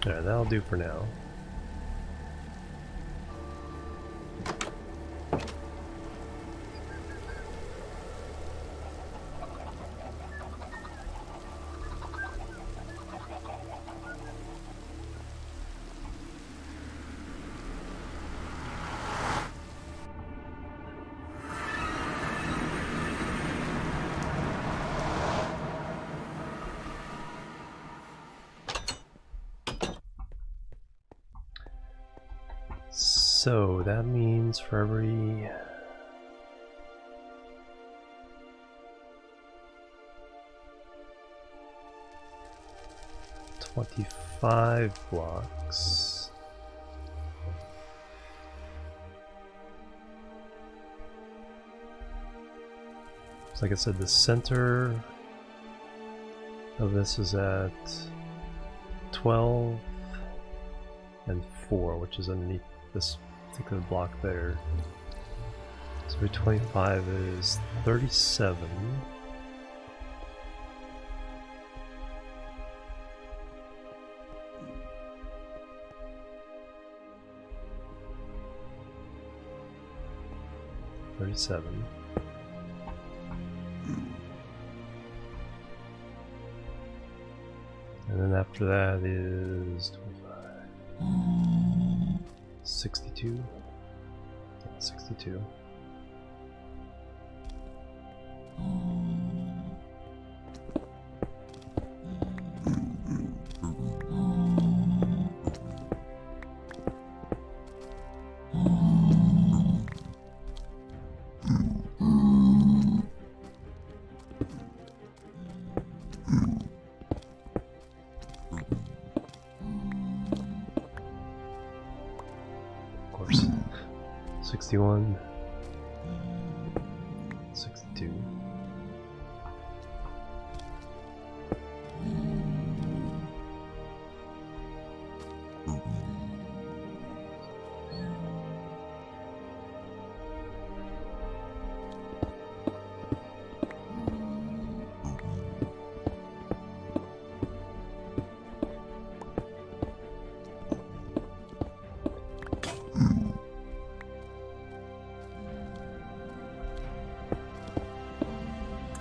A: Alright, that'll do for now. So that means for every 25 blocks. So like I said, the center of this is at 12 and 4, which is underneath this particular block there. So every 25 is 37. And then after that is 25. 62. Yeah, 62. Of course. 61. 62.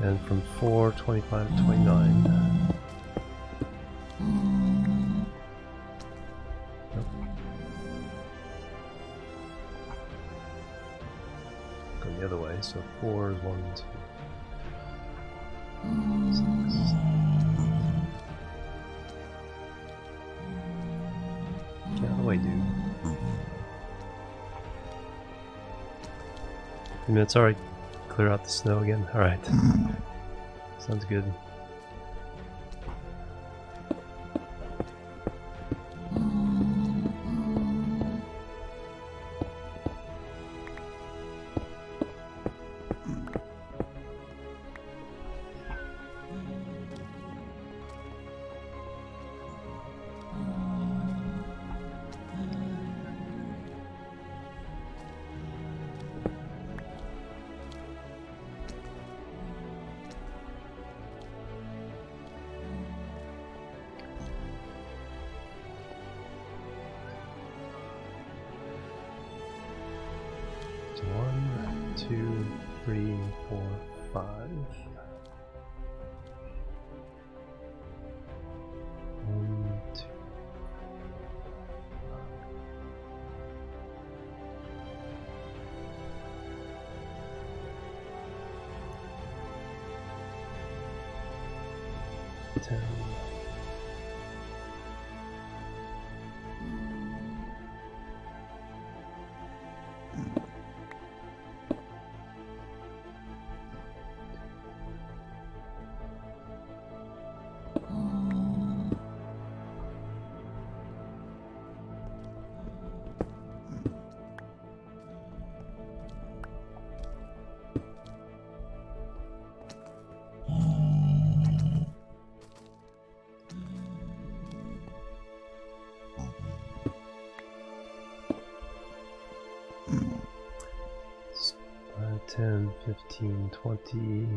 A: And from 4, 25, 29. Nope. Going the other way, so 4 is 1, 2, 6. Get out of the way, dude. 3 minutes, alright. Clear out the snow again. Alright. Sounds good. So 1, 2, 3, 4, 5. 1, 2. 10. Five, 10, 15, 20,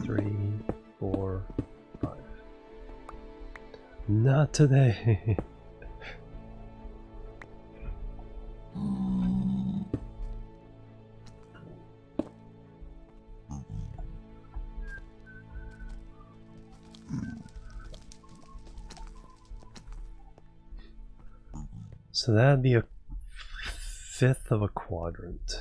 A: 3, 4, 5. Not today. So that'd be a fifth of a quadrant.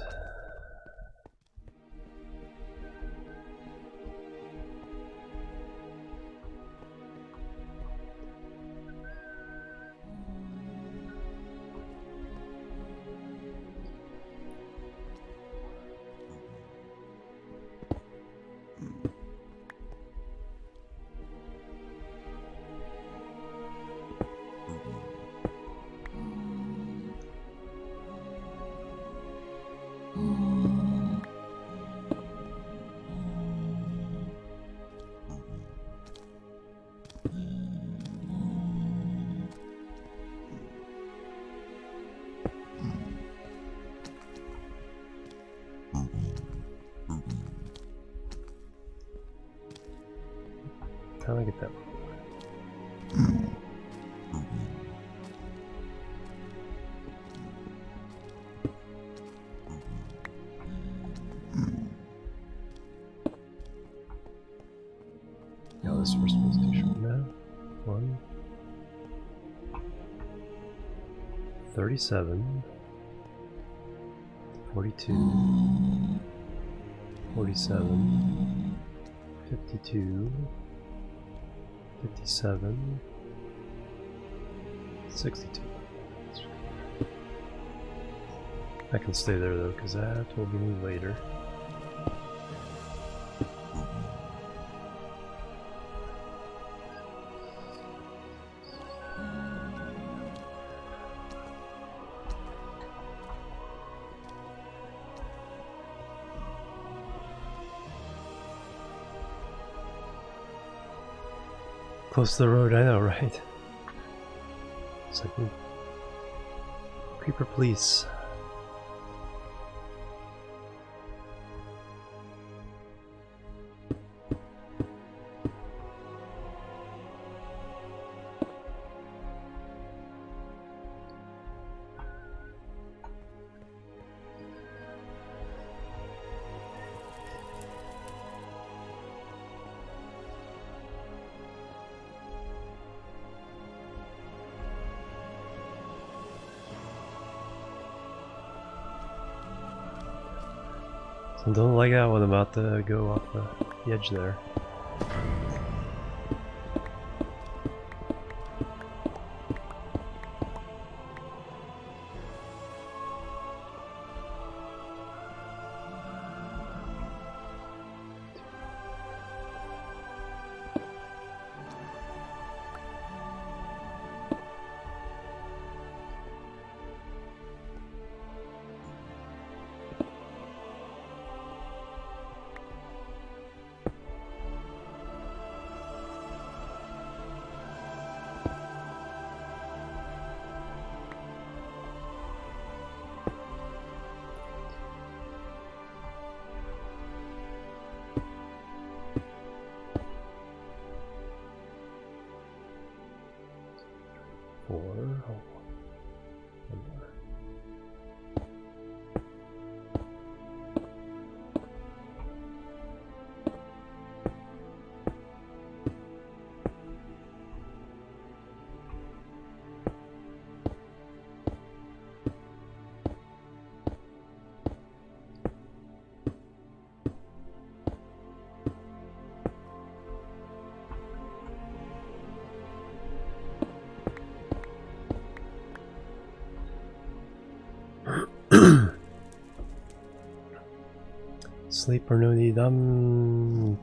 A: How do I get that? Yeah, this first space station now. 1, 37, 42, 47, 52, 57, 62. I can stay there though, because that will be later. Close to the road, I know, right? It's like, creeper police. So don't like that one about to go off the edge there. Sleep or no need? Never.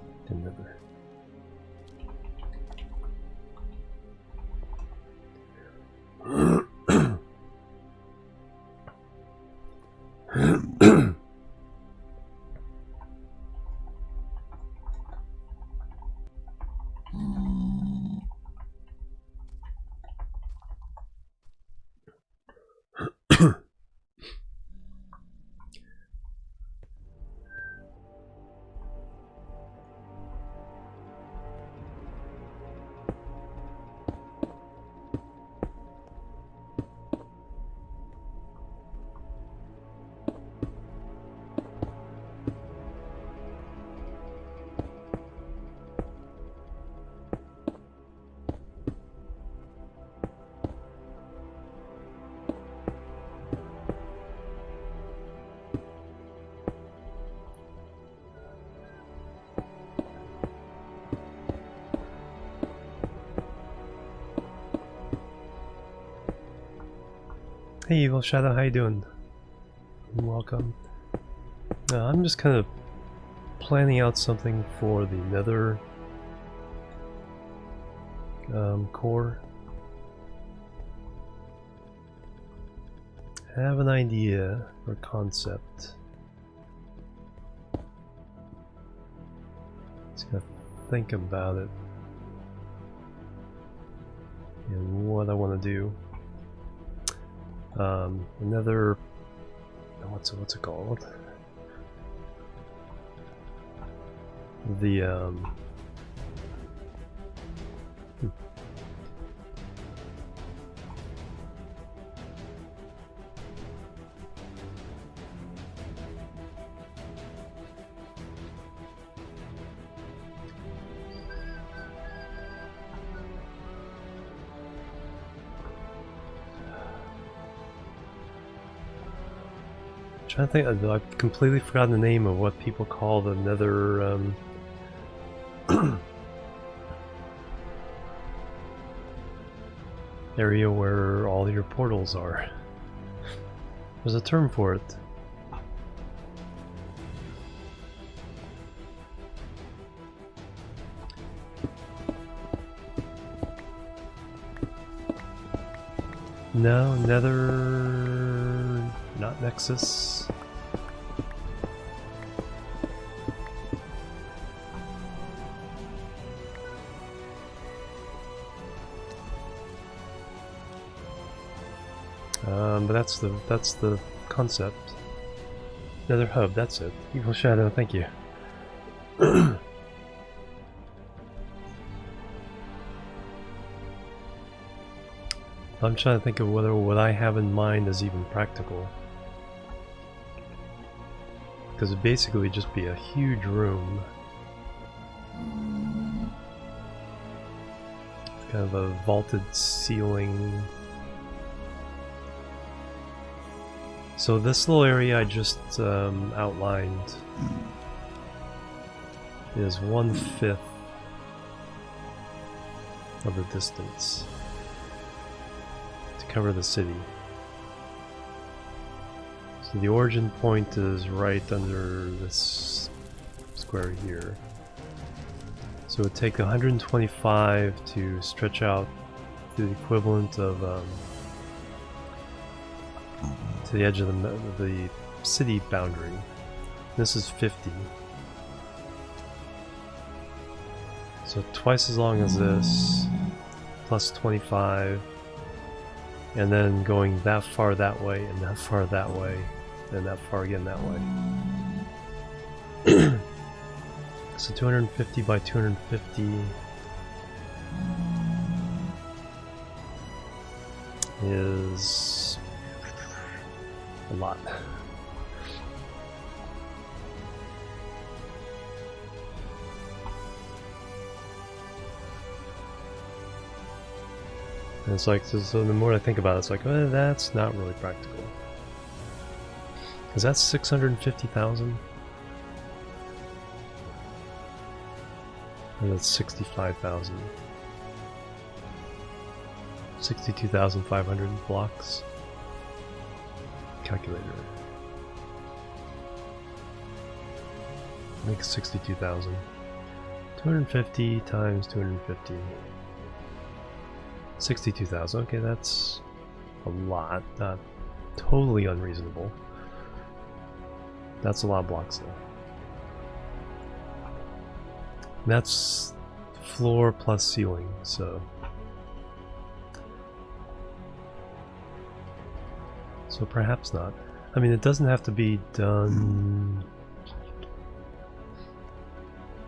A: Hey Evil Shadow, how you doing? Welcome. I'm just kind of planning out something for the Nether core. I have an idea or concept. Just gotta think about it and what I want to do. Another, what's it called? The trying to think, I've completely forgotten the name of what people call the Nether area where all your portals are. There's a term for it. No, Nether... not Nexus. But that's the concept. Nether Hub, that's it. Evil Shadow, thank you. I'm trying to think of whether what I have in mind is even practical. Because it'd basically just be a huge room. Kind of a vaulted ceiling. So this little area I just outlined is 1/5 of the distance to cover the city. So the origin point is right under this square here. So it would take 125 to stretch out to the equivalent of to the edge of the city boundary. This is 50. So twice as long as this, plus 25, and then going that far that way, and that far that way, and that far again that way. So 250 by 250 is a lot. And it's like, so the more I think about it, it's like, well, that's not really practical. Is that 650,000? Or that's 65,000. 62,500 blocks. Calculator. Make 62,000. 250 times 250. 62,000. Okay, that's a lot. Not totally unreasonable. That's a lot of blocks though. That's floor plus ceiling, so perhaps not. I mean, it doesn't have to be done.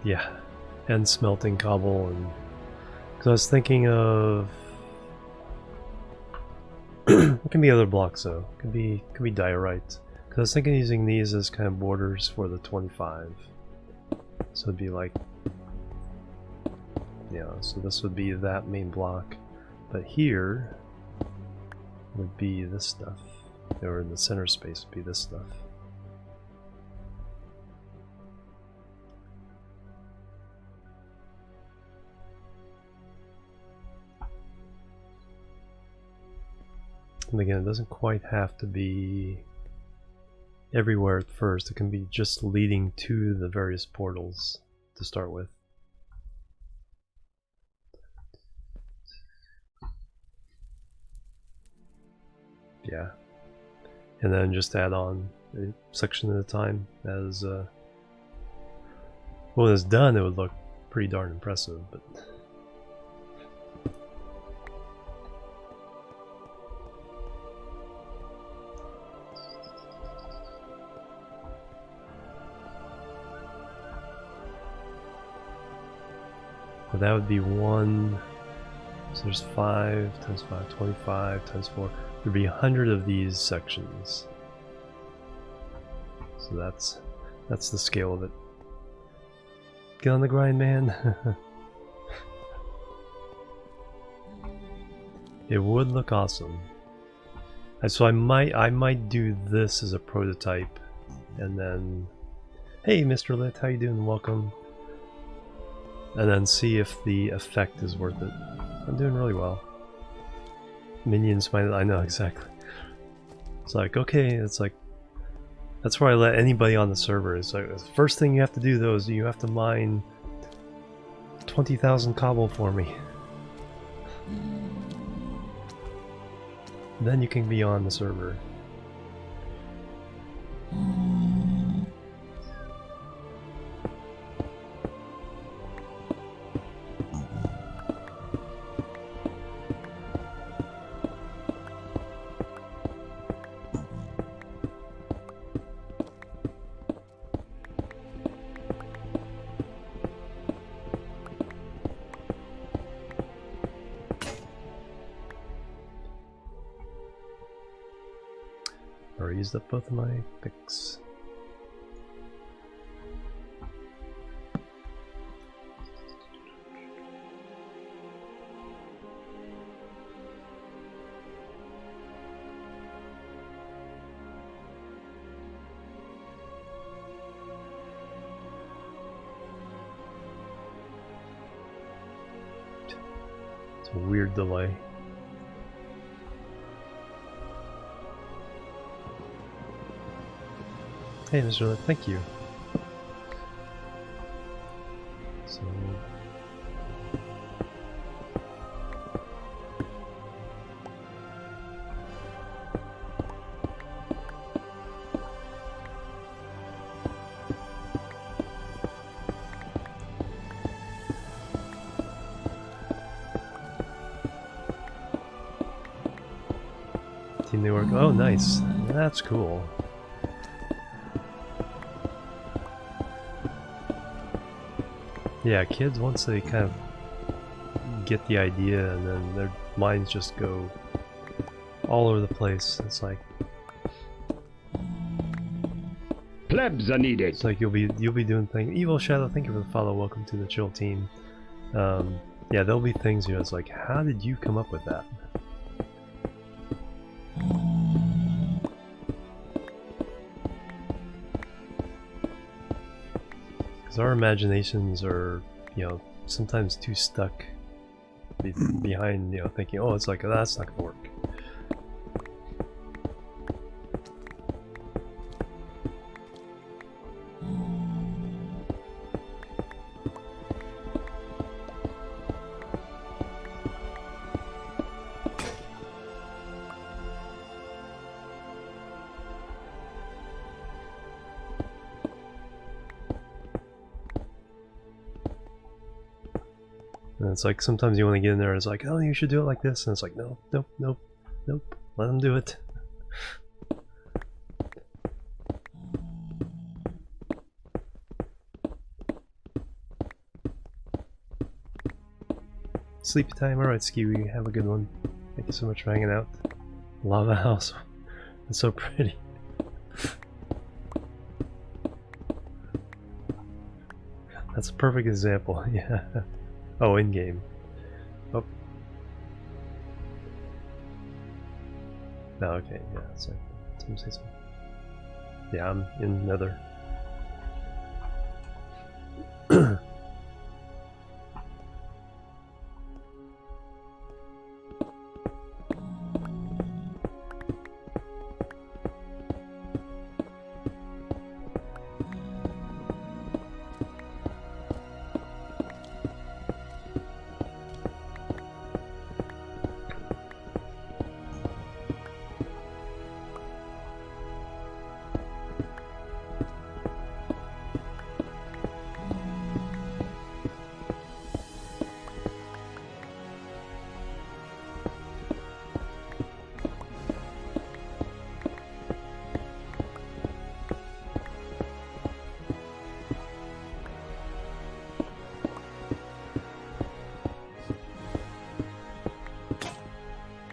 A: Yeah, and smelting cobble, and because I was thinking of it can be other blocks though. Could be diorite. Because I was thinking using these as kind of borders for the 25. So it'd be like, yeah. So this would be that main block, but here would be this stuff. Or in the center space would be this stuff. And again, it doesn't quite have to be everywhere at first. It can be just leading to the various portals to start with. Yeah. And then just add on a section at a time as when it's done, it would look pretty darn impressive, but that would be 1, so there's 5 times 5, 25 times 4. There'd be 100 of these sections. So that's the scale of it. Get on the grind, man. It would look awesome. So I might do this as a prototype, and then, hey, Mr. Lit, how you doing? Welcome. And then see if the effect is worth it. I'm doing really well. Minions might, I know exactly. It's like, okay, it's like, that's where I let anybody on the server. It's like, the first thing you have to do though is you have to mine 20,000 cobble for me. Then you can be on the server. I used up both of my picks. It's a weird delay. Hey, Mr. Lit, thank you. So... Team New York. Oh, nice. That's cool. Yeah, kids, once they kind of get the idea and then their minds just go all over the place. It's like
B: Plebs are needed.
A: It's like you'll be doing things. Evil Shadow, thank you for the follow. Welcome to the Chill team. Yeah, there'll be things, you know, it's like, how did you come up with that? Because our imaginations are, you know, sometimes too stuck behind, you know, thinking, oh, it's like, oh, that's not gonna work. And it's like sometimes you want to get in there and it's like, oh, you should do it like this, and it's like, no, nope, nope, nope, let them do it. Sleepy time, alright Skewy, have a good one. Thank you so much for hanging out. Lava house, it's so pretty. That's a perfect example, yeah. Oh, in-game. Oh. No, okay, yeah, sorry. Someone say something. Yeah, I'm in Nether.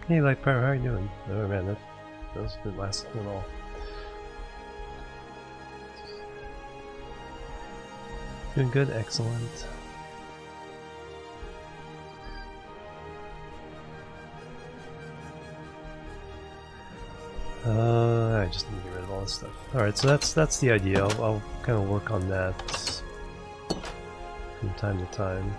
A: Hey, Light Power, how are you doing? Oh man, that didn't last at all. Doing good, excellent. I just need to get rid of all this stuff. Alright, so that's the idea. I'll kind of work on that from time to time.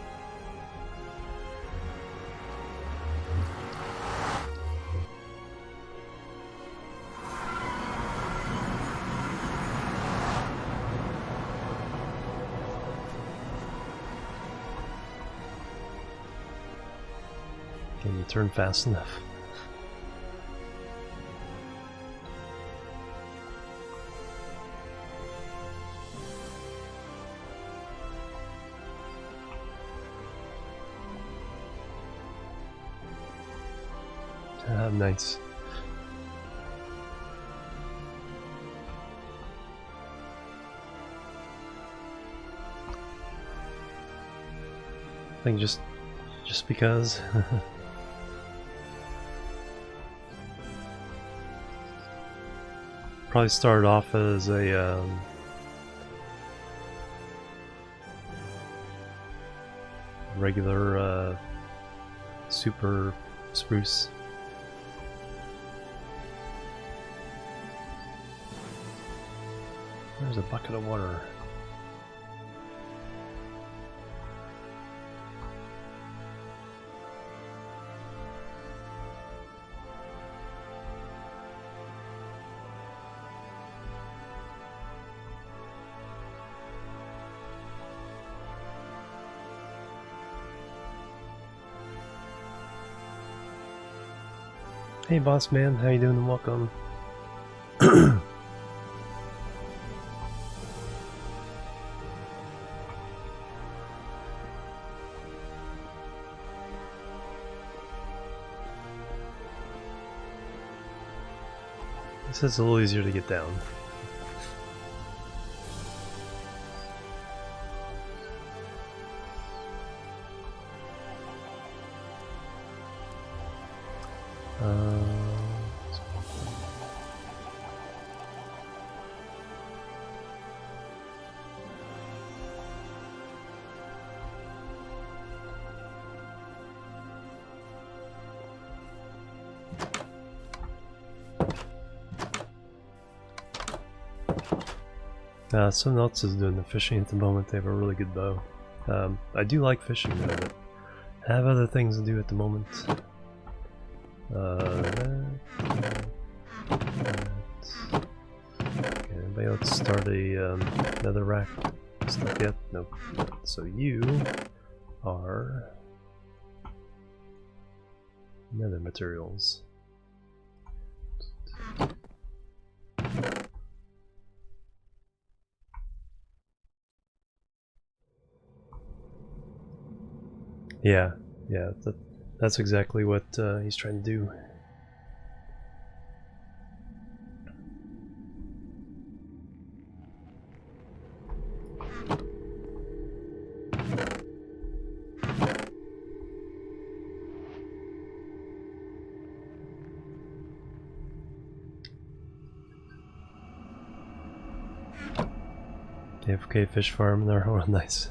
A: Can you turn fast enough? Ah, nice. I think just because. Probably started off as a regular super spruce. There's a bucket of water. Hey boss man, how you doing and welcome. This is a little easier to get down. Someone else is doing the fishing at the moment. They have a really good bow. I do like fishing though, but I have other things to do at the moment. Okay, anybody else start a nether rack stuff yet? Nope. So you are nether materials. Yeah, that's exactly what he's trying to do. AFK fish farm there. Oh, nice.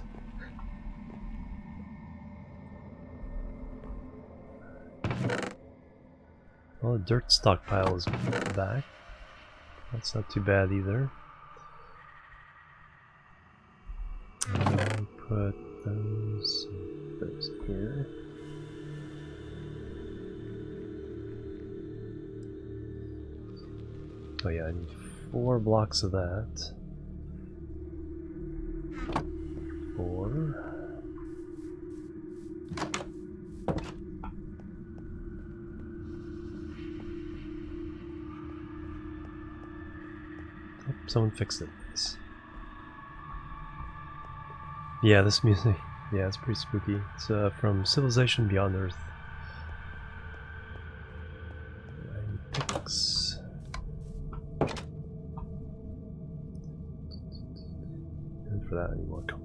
A: Well, the dirt stockpile is back. That's not too bad either. Put those here. Oh yeah, I need 4 blocks of that. 4. Oh, someone fixed it. Nice. Yeah, this music. Yeah, it's pretty spooky. It's from Civilization Beyond Earth. 9 picks. And for that, I need more coal.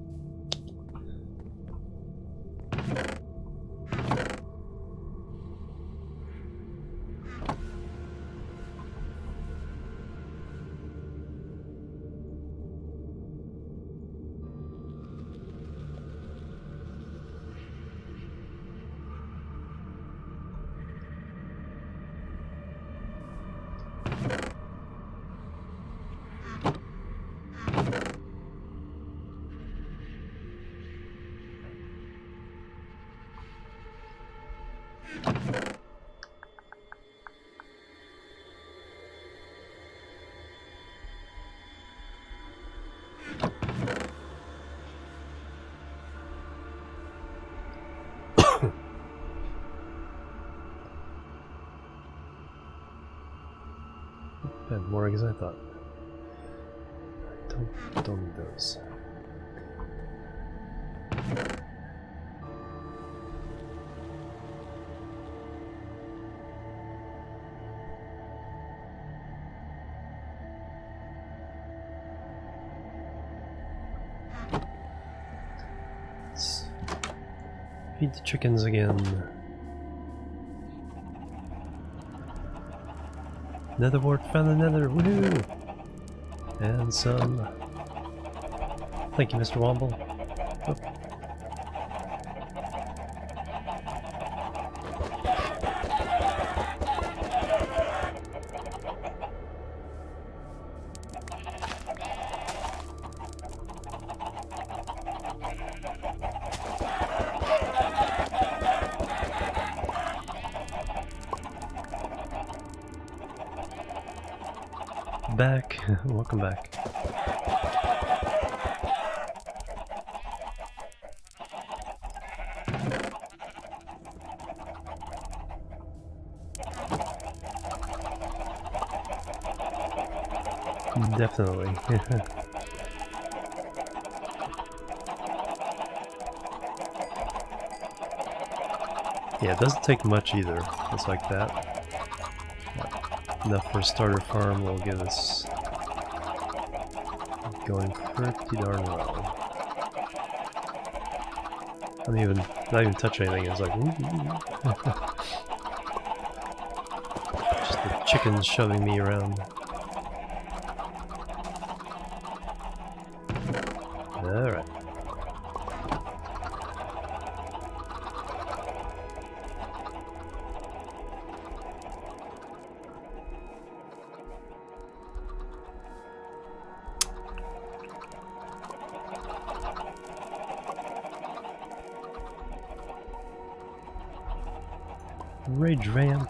A: I had more eggs than I thought. Don't need those. Let's feed the chickens again. Nether wart, found the nether, woohoo! And some. Thank you, Mr. Womble. Oh. Back. Welcome back. Definitely. Yeah, it doesn't take much either. Just like that. Enough for a starter farm will get us going pretty darn well. I'm not even touch anything. It's like just the chickens shoving me around. All right. Rage ramp.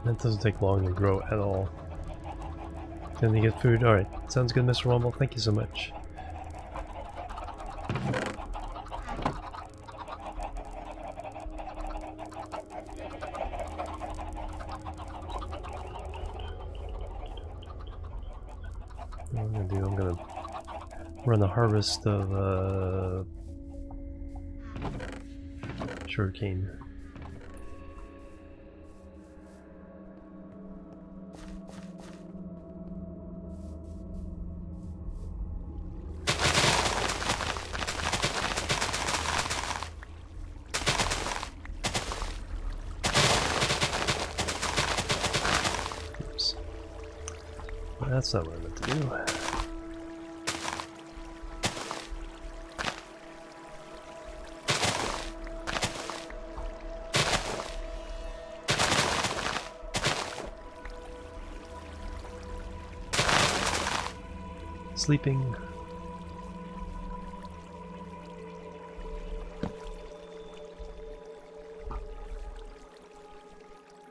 A: That doesn't take long to grow at all. Then you get food. Alright, sounds good, Mr. Wumble. Thank you so much. What I'm gonna do, I'm gonna run a harvest of sugarcane. Oops. That's not what I meant to do. Sleeping.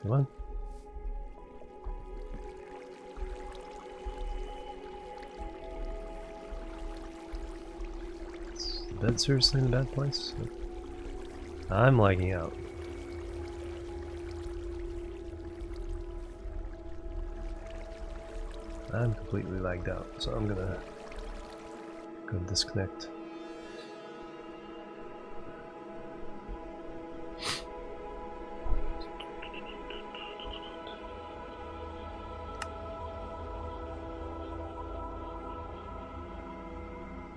A: Come on. Is the bed seriously in a bad place? I'm lagging out. I'm completely lagged out, so I'm gonna go disconnect.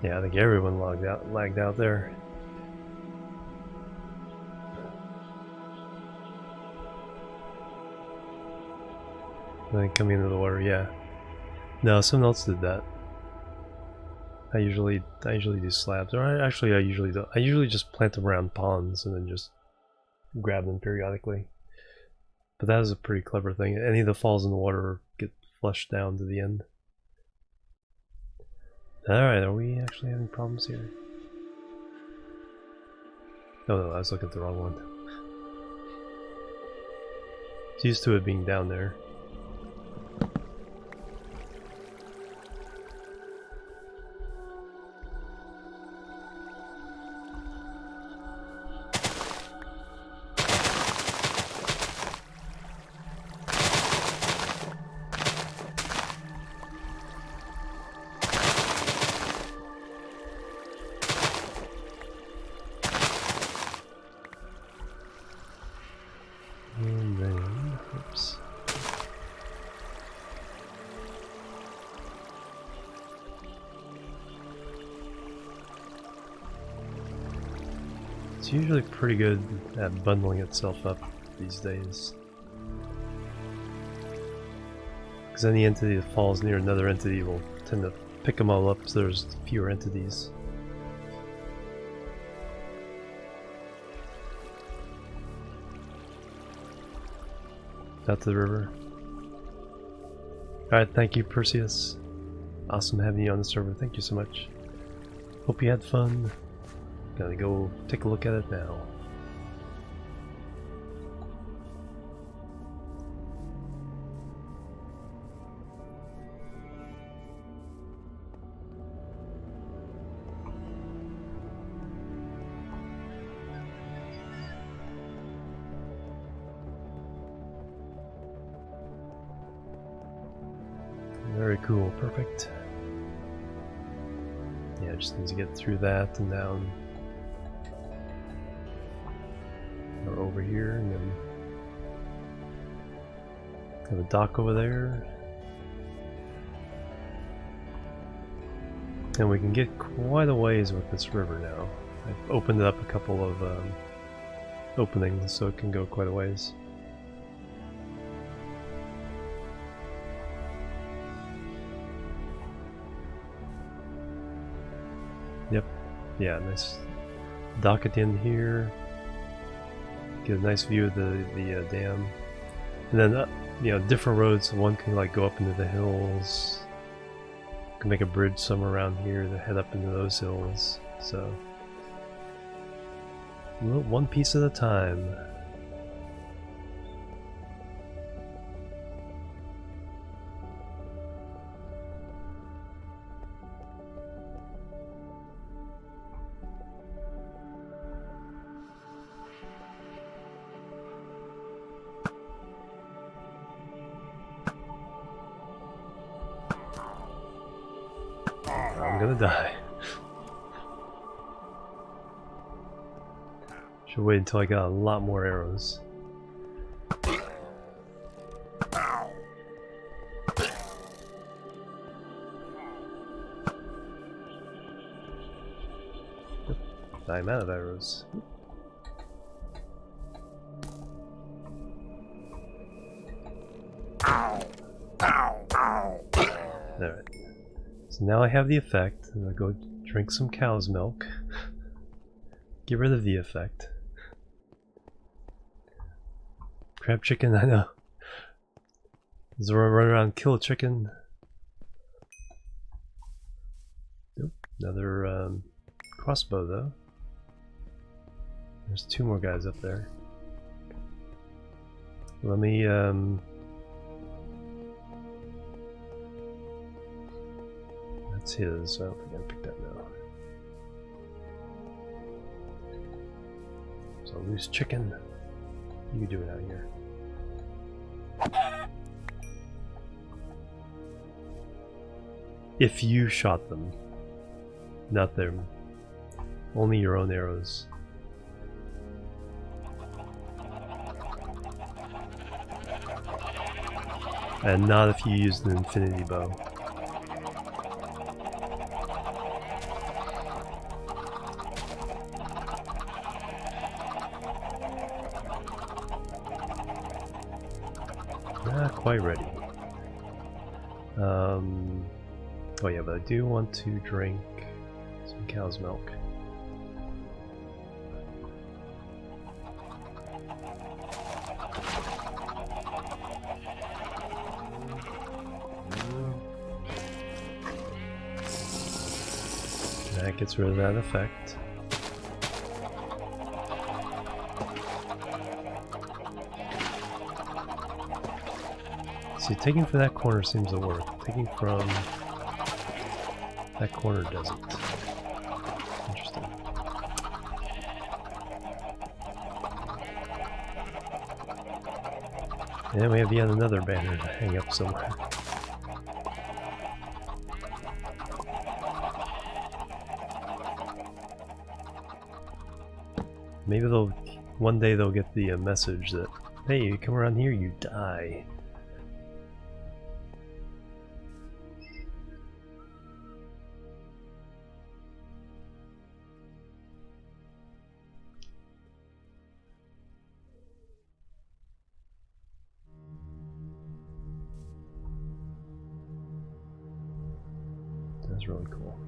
A: Yeah, I think everyone lagged out there. Then coming into the water, yeah. No, someone else did that. I usually do slabs, or I usually don't. I usually just plant them around ponds and then just grab them periodically. But that is a pretty clever thing. Any that falls in the water get flushed down to the end. Alright, are we actually having problems here? Oh no, I was looking at the wrong one. It's used to it being down there. And then, oops. It's usually pretty good at bundling itself up these days. Because any entity that falls near another entity will tend to pick them all up, so there's fewer entities. Out to the river. Alright, thank you, Perseus. Awesome having you on the server. Thank you so much. Hope you had fun. Gotta go take a look at it now. Very cool, perfect. Yeah, just need to get through that and down. Or over here, and then have a dock over there. And we can get quite a ways with this river now. I've opened up a couple of openings so it can go quite a ways. Yep. Yeah, nice dock at the end here. Get a nice view of the dam. And then, you know, different roads. One can like go up into the hills. Can make a bridge somewhere around here to head up into those hills. So, one piece at a time. gonna die. Should wait until I got a lot more arrows. I'm out of arrows. Alright. So now I have the effect. I'm gonna go drink some cow's milk. Get rid of the effect. Crab chicken, I know. Does run around, kill a chicken. Nope. Another crossbow though. There's 2 more guys up there. Let me that's his, so I don't think I can pick that now. So loose chicken. What are you doing out here? If you shot them. Not them. Only your own arrows. And not if you used an infinity bow. Not quite ready. Oh yeah, but I do want to drink some cow's milk. That gets rid of that effect. See, taking from that corner seems to work. Taking from that corner doesn't. Interesting. And then we have yet another banner to hang up somewhere. Maybe one day they'll get the message that, hey, you come around here, you die. That's really cool.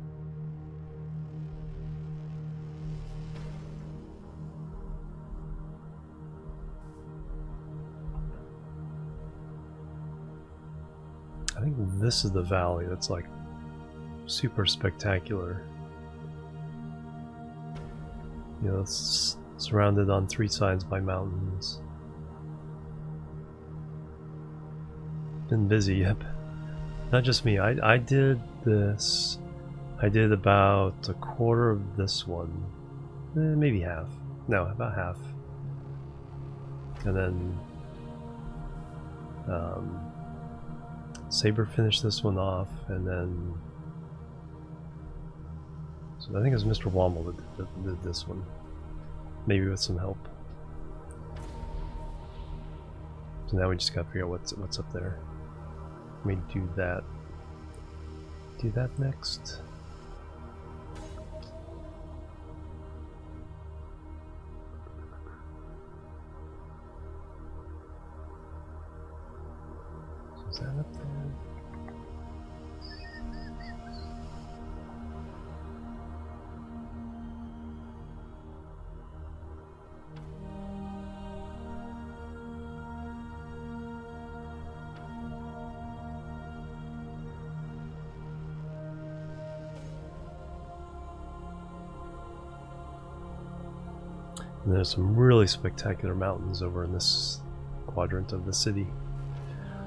A: I think this is the valley that's like super spectacular. You know, it's surrounded on 3 sides by mountains. Been busy, yep. Not just me, I did this. I did about a quarter of this one. Maybe half. No, about half. And then Saber finished this one off, and then so I think it was Mr. Womble that did this one, maybe with some help. So now we just gotta figure out what's up there. Let me do that. Do that next. So is that up there? And there's some really spectacular mountains over in this quadrant of the city.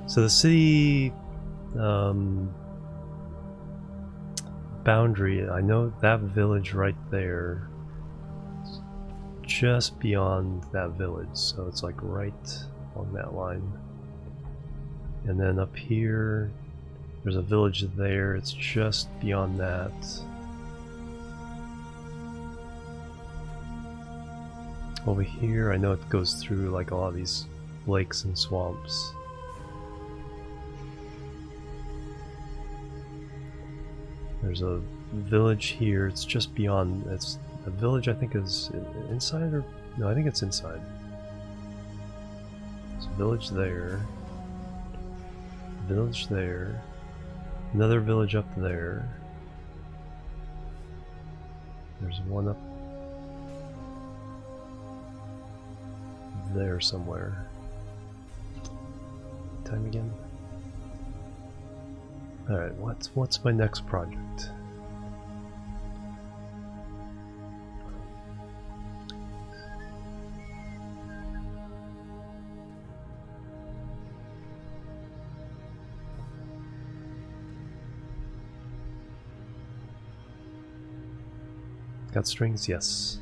A: So the city boundary, I know that village right there is just beyond that village, so it's like right along that line. And then up here, there's a village there, it's just beyond that. Over here, I know it goes through like a lot of these lakes and swamps. There's a village here. It's just beyond. It's a village. I think is inside or no? I think it's inside. There's a village there. Village there. Another village up there. There's one up there somewhere. Time again. Alright, what's my next project? Got strings? Yes.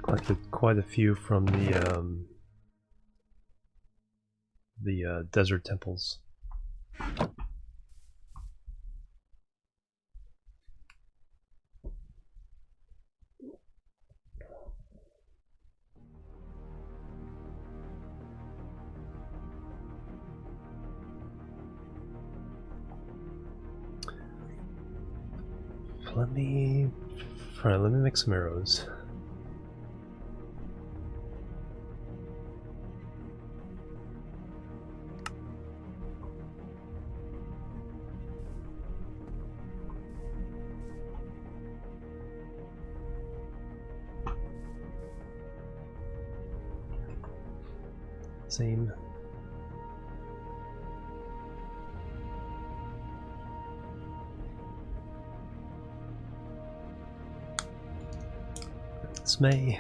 A: Collected quite a few from the desert temples. Let me make some arrows. Same. It's May.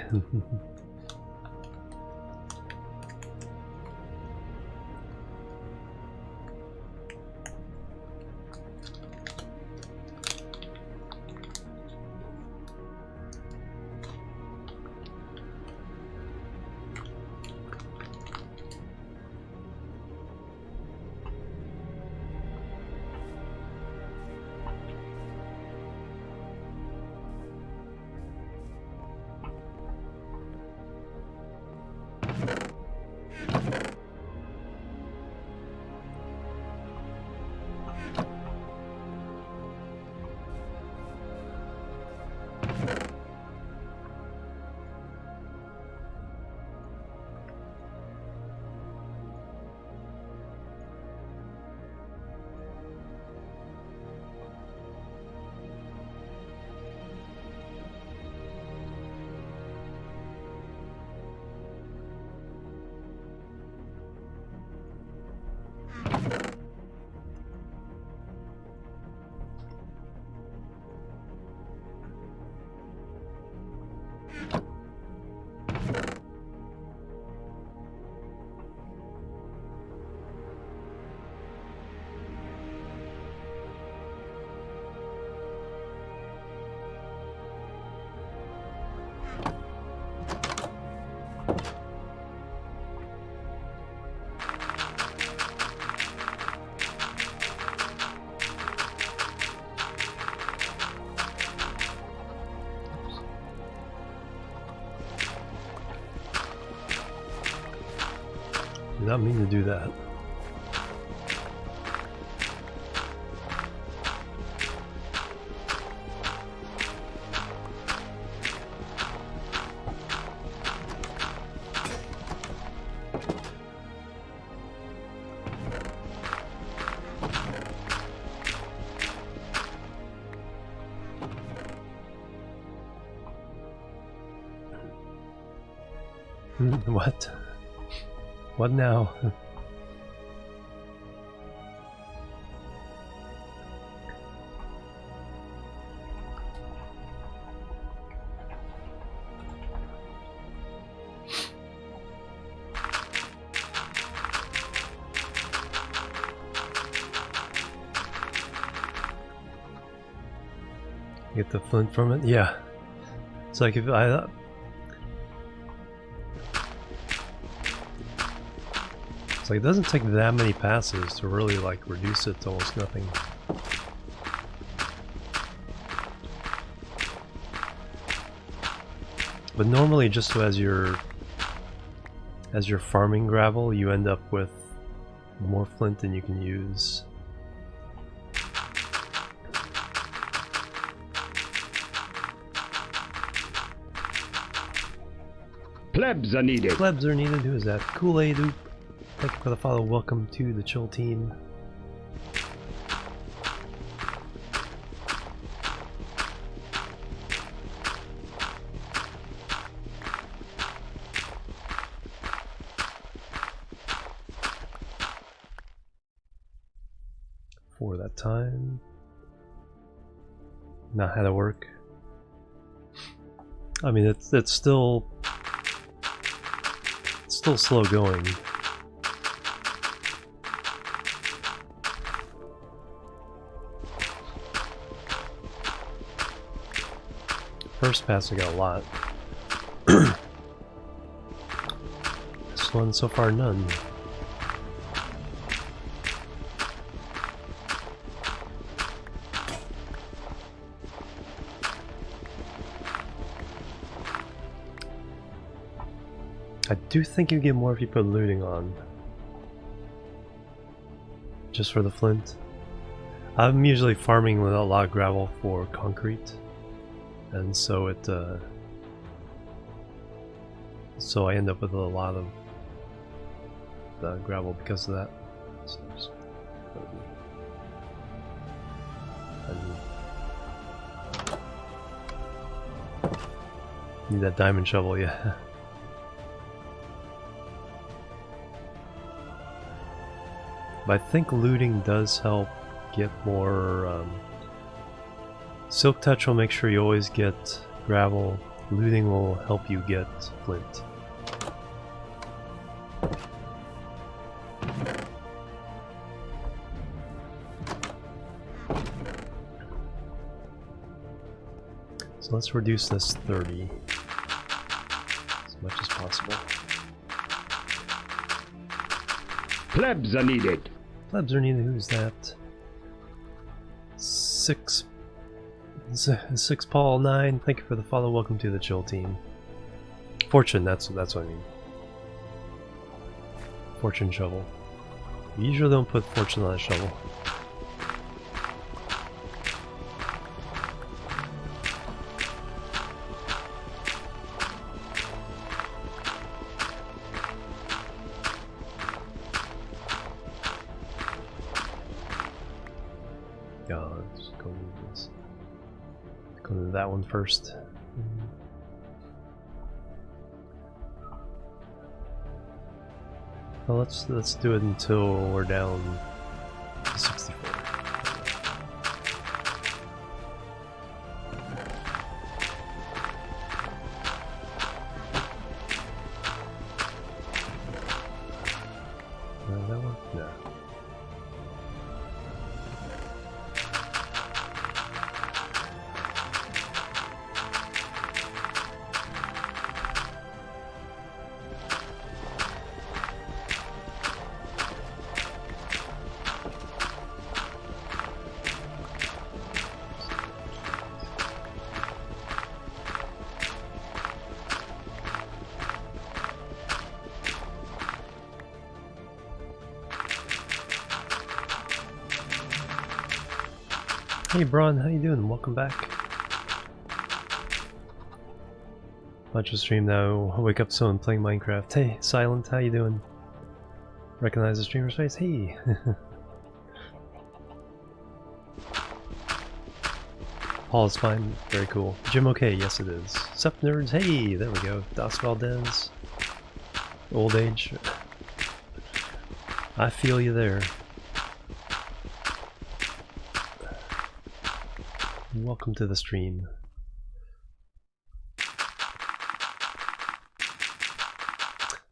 A: Did not mean to do that. What? What now? Get the flint from it? Yeah. It's like if I... It's like it doesn't take that many passes to really like reduce it to almost nothing. But normally, just as you're farming gravel, you end up with more flint than you can use.
B: Plebs are needed.
A: Plebs are needed. Who is that? Kool-Aid Oop. Thank you for the follow. Welcome to the Chill team. For that time. Not how to work. I mean, it's still slow going. First pass I got a lot. This one so far none. I do think you get more if you put looting on. Just for the flint. I'm usually farming with a lot of gravel for concrete. And so it so I end up with a lot of gravel because of that. So just need that diamond shovel, yeah. But I think looting does help get more. Silk Touch will make sure you always get gravel. Looting will help you get flint. So let's reduce this 30 as much as possible.
B: Plebs are needed.
A: Plebs are needed. Who's that? Six Paul 9. Thank you for the follow. Welcome to the Chill team. Fortune. That's what I mean. Fortune shovel. You usually don't put fortune on a shovel. Let's go to this. Go to that one first. Well, let's do it until we're down to 64. That one? No. Hey Braun, how you doing? Welcome back. Watch the stream now. I wake up soon playing Minecraft. Hey, Silent, how you doing? Recognize the streamer's face? Hey! Paul is fine. Very cool. Jim okay? Yes it is. Sup nerds? Hey! There we go. Das Valdez. Old age. I feel you there. Welcome to the stream.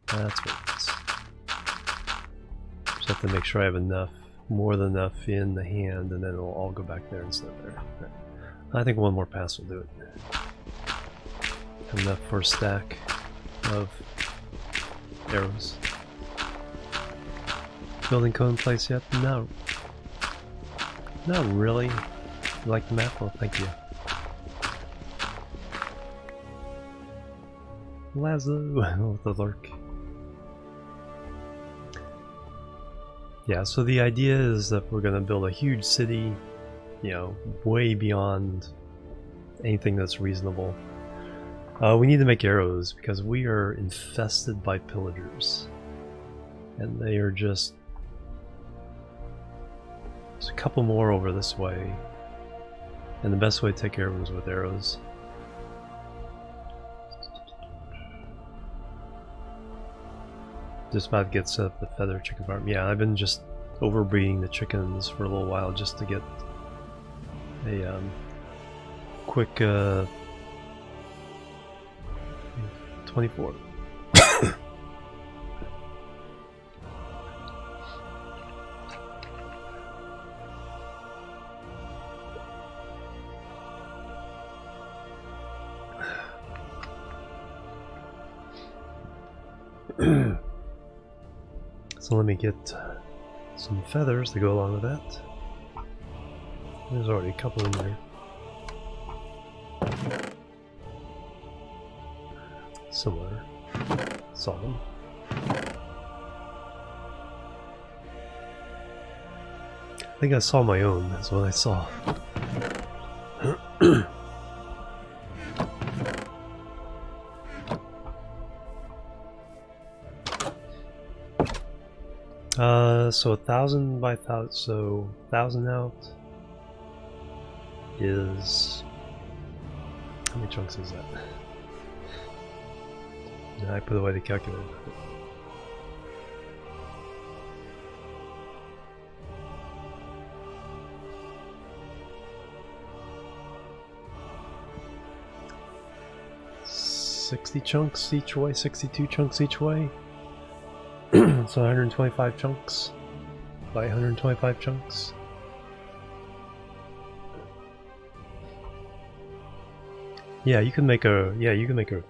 A: That's what it is. Just have to make sure I have enough, more than enough in the hand, and then it'll all go back there instead of there. Right. I think one more pass will do it. Have enough for a stack of arrows. Building code in place yet? No. Not really. You like the map? Well, thank you. Lazo with the lurk. Yeah, so the idea is that we're gonna build a huge city, you know, way beyond anything that's reasonable. We need to make arrows because we are infested by pillagers. And they are just... There's a couple more over this way. And the best way to take care of them is with arrows. Just about to get set up the feather chicken farm. Yeah, I've been just overbreeding the chickens for a little while just to get a quick 24. So let me get some feathers to go along with that. There's already a couple in there. Similar. Saw them. I think I saw my own, that's what I saw. So 1,000 by 1,000, so 1,000 out is... How many chunks is that? I put away the calculator. $60 chunks each way, 62 chunks each way. So 125 chunks by 125 chunks. Yeah, you can make a... Yeah, you can make a...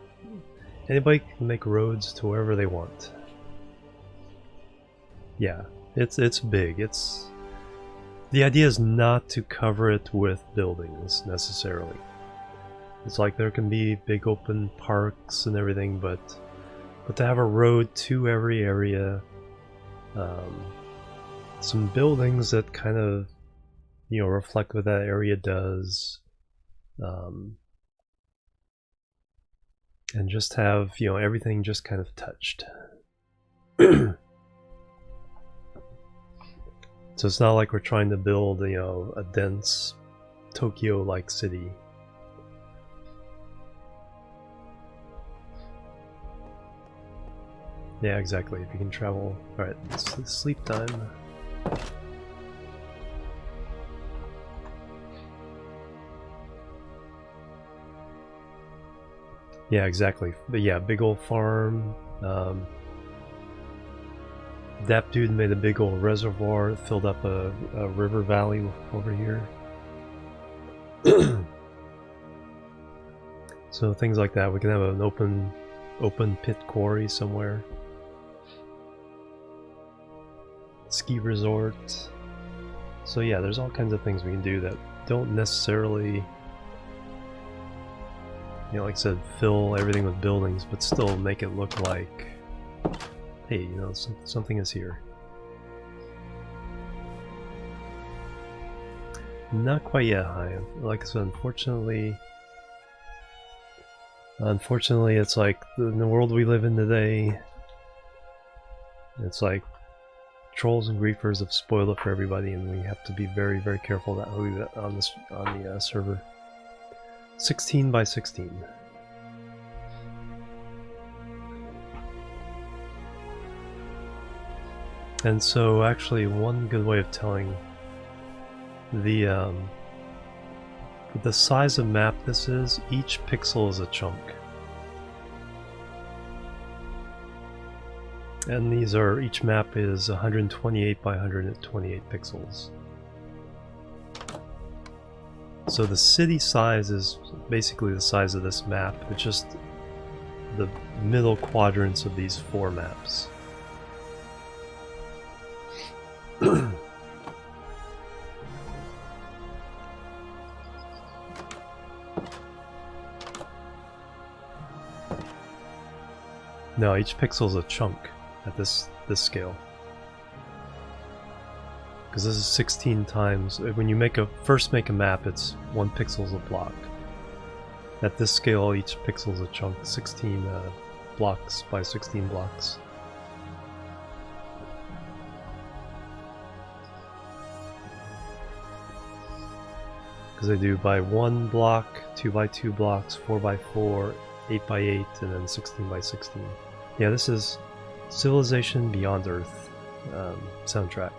A: Anybody can make roads to wherever they want. Yeah, it's big. It's... The idea is not to cover it with buildings, necessarily. It's like there can be big open parks and everything, but to have a road to every area, some buildings that kind of, you know, reflect what that area does, and just have, you know, everything just kind of touched. So it's not like we're trying to build, you know, a dense Tokyo-like city. Yeah, exactly. If you can travel. Alright, it's sleep time. Yeah, exactly. But yeah, big old farm. That dude made a big old reservoir that filled up a river valley over here. So things like that. We can have an open pit quarry somewhere. Ski resort. So yeah, there's all kinds of things we can do that don't necessarily, you know, like I said, fill everything with buildings, but still make it look like, hey, you know, something is here. Not quite yet high. Like I said, unfortunately, it's like in the world we live in today, it's like trolls and griefers have spoiled it for everybody, and we have to be very, very careful that who we on the server. 16 by 16. And so, actually, one good way of telling the size of map this is, each pixel is a chunk. And these are, each map is 128 by 128 pixels. So the city size is basically the size of this map, it's just the middle quadrants of these 4 maps. No, each pixel is a chunk at this scale. Because this is 16 times. When you first make a map, it's 1 pixel is a block. At this scale, each pixel is a chunk, 16 blocks by 16 blocks. Because they do by 1 block, 2 by 2 blocks, 4 by 4, 8 by 8, and then 16 by 16. Yeah, this is Civilization Beyond Earth soundtrack.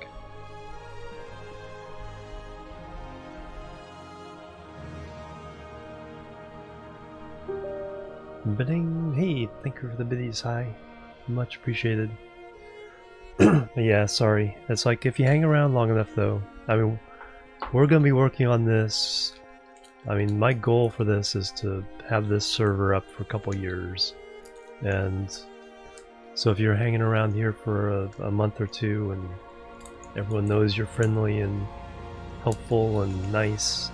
A: Bidding, hey, thank you for the biddies, hi. Much appreciated. Yeah, sorry. It's like if you hang around long enough though, I mean, we're gonna be working on this. I mean, my goal for this is to have this server up for a couple years. And so if you're hanging around here for a month or two and everyone knows you're friendly and helpful and nice,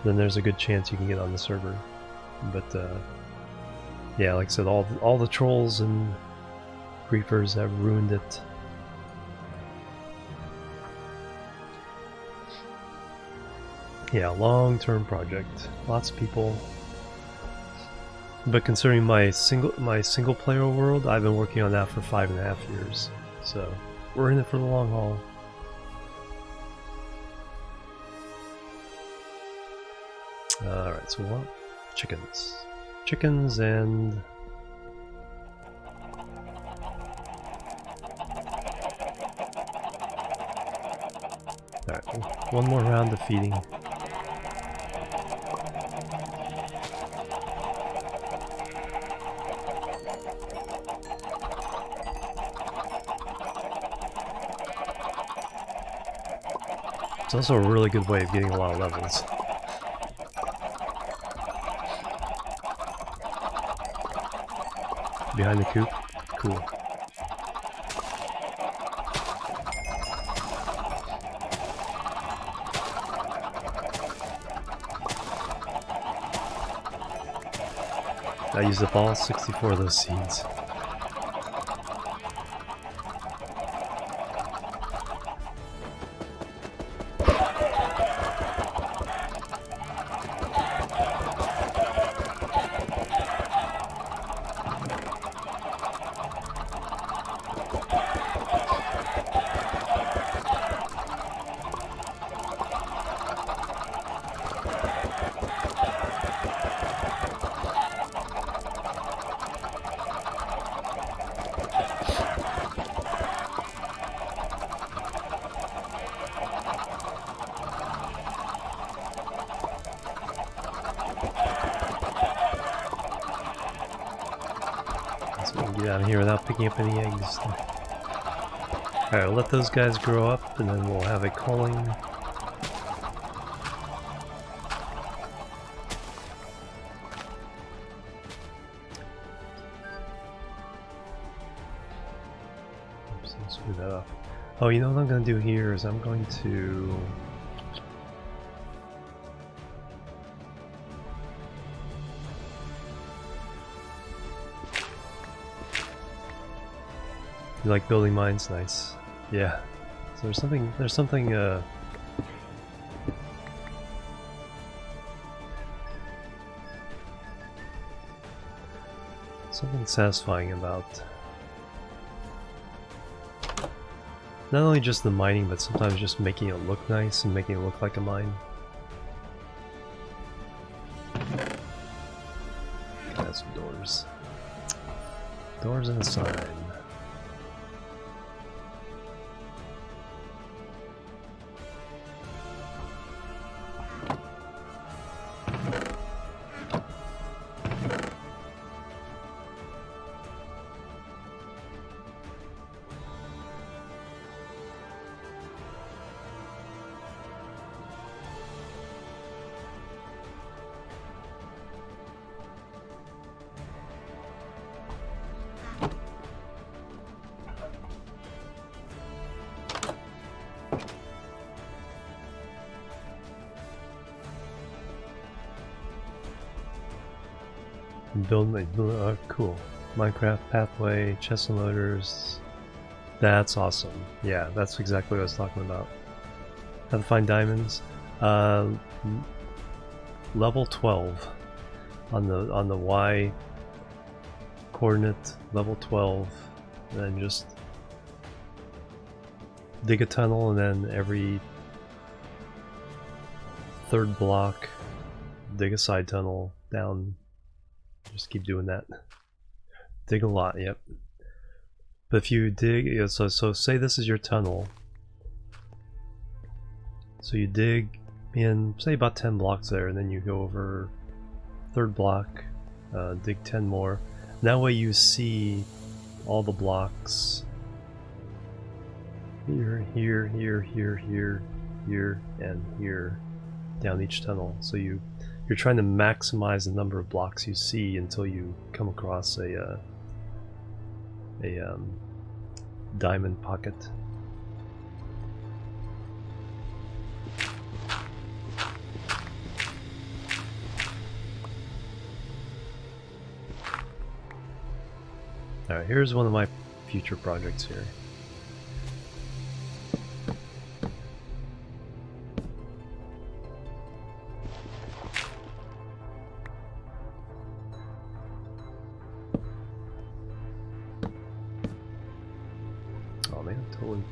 A: then there's a good chance you can get on the server. But yeah, like I said, all the trolls and griefers have ruined it. Yeah, long-term project. Lots of people. But considering my single player world, I've been working on that for 5.5 years. So we're in it for the long haul. Alright, so what? Chickens. Chickens and... Alright, one more round of feeding. It's also a really good way of getting a lot of levels. Behind the coop? Cool. I used up all 64 of those seeds. Get out of here without picking up any eggs. Alright, we'll let those guys grow up and then we'll have a calling. Oops, let's screw that off. Oh, you know what I'm going to do here is I'm going to... You like building mines? Nice. Yeah. So there's something something satisfying about not only just the mining, but sometimes just making it look nice and making it look like a mine. Add some doors. Doors and a sign. Build my cool. Minecraft pathway, chest and loaders. That's awesome. Yeah, that's exactly what I was talking about. How to find diamonds. Level 12 on the Y coordinate. Level 12, and then just dig a tunnel, and then every third block, dig a side tunnel down. Just keep doing that. Dig a lot, yep. But if you dig, so say this is your tunnel. So you dig in, say about 10 blocks there, and then you go over third block, dig 10 more. That way you see all the blocks here, here, here, here, here, here, and here down each tunnel. So you're trying to maximize the number of blocks you see until you come across a diamond pocket. Alright, here's one of my future projects here. Oh man, totally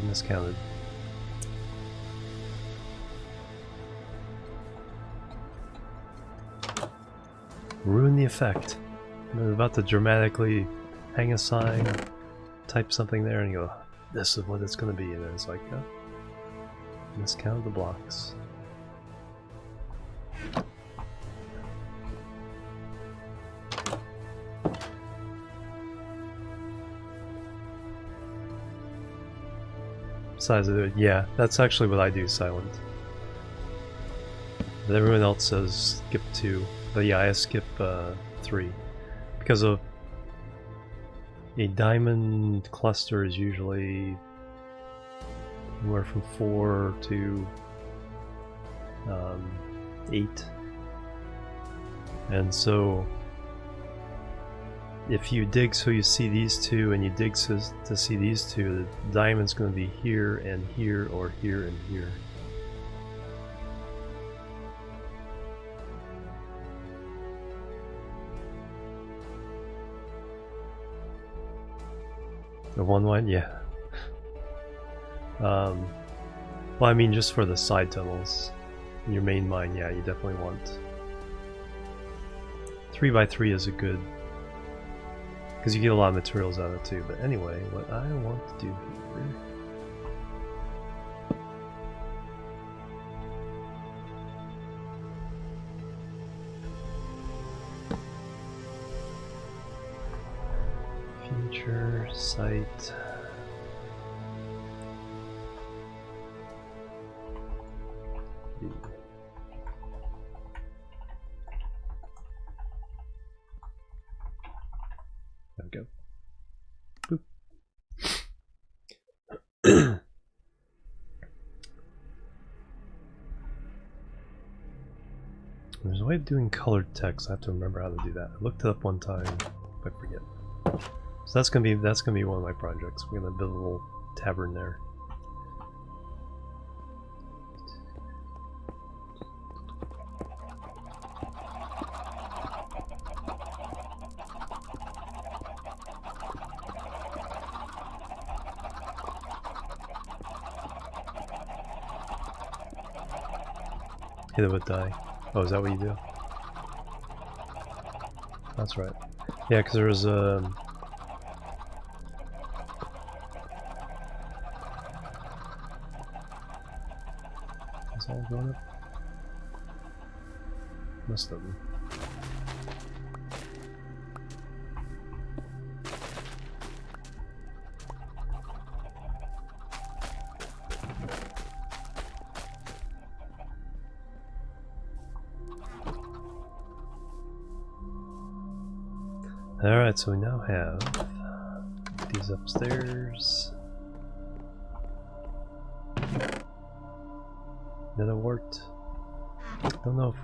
A: miscounted. Ruin the effect. I'm about to dramatically hang a sign, type something there, and you go, this is what it's going to be, and then it's like, oh, miscounted the blocks. Besides, yeah, that's actually what I do, silent. But everyone else says skip 2. But yeah, I skip 3. Because of a diamond cluster is usually anywhere from 4 to 8. And so if you dig so you see these two, and you dig to see these two, the diamond's going to be here and here, or here and here. The one line, yeah. Well, I mean, just for the side tunnels. In your main mine, yeah, you definitely want 3x3 is a good, because you get a lot of materials out of it too. But anyway, what I want to do here. Future site. There we go. Boop. There's a way of doing colored text. I have to remember how to do that. I looked it up one time, but I forget. So that's gonna be one of my projects. We're gonna build a little tavern there. Hit it with die. Oh, is that what you do? That's right. Yeah, because there was a. Is all going up? Must have been. Alright, so we now have these upstairs. Nether wart. Don't know if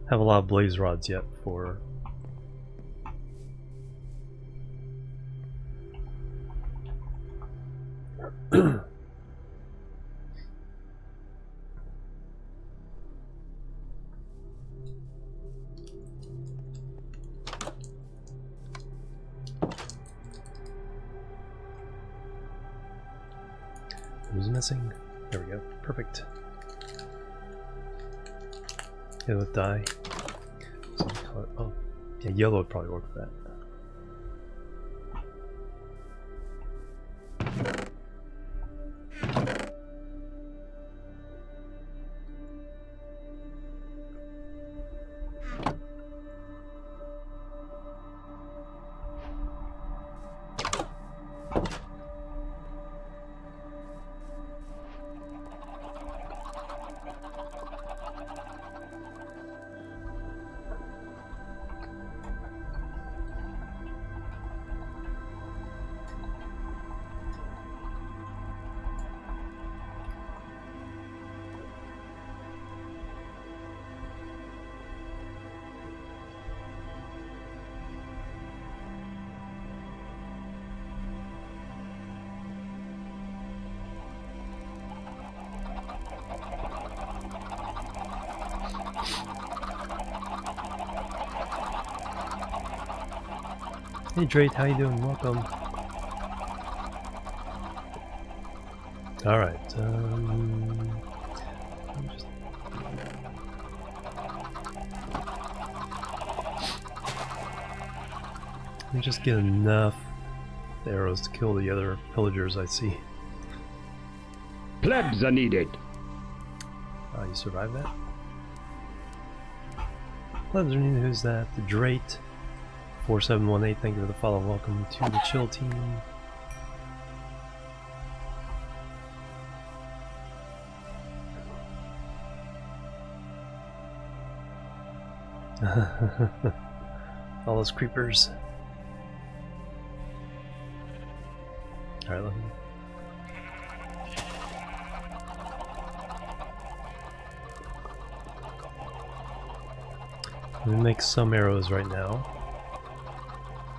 A: have a lot of blaze rods yet for. Who's missing? There we go. Perfect. Yeah, let's die. So oh, yeah, yellow would probably work for that. Hey Drake, how you doing? Welcome. Alright, let me just get enough arrows to kill the other pillagers I see.
B: Plebs are needed.
A: Oh, you survived that? Plebs are needed. Who's that? The Drake. 4718, thank you for the follow. Welcome to the Chill team. All those creepers. Alright, let me. Let me make some arrows right now.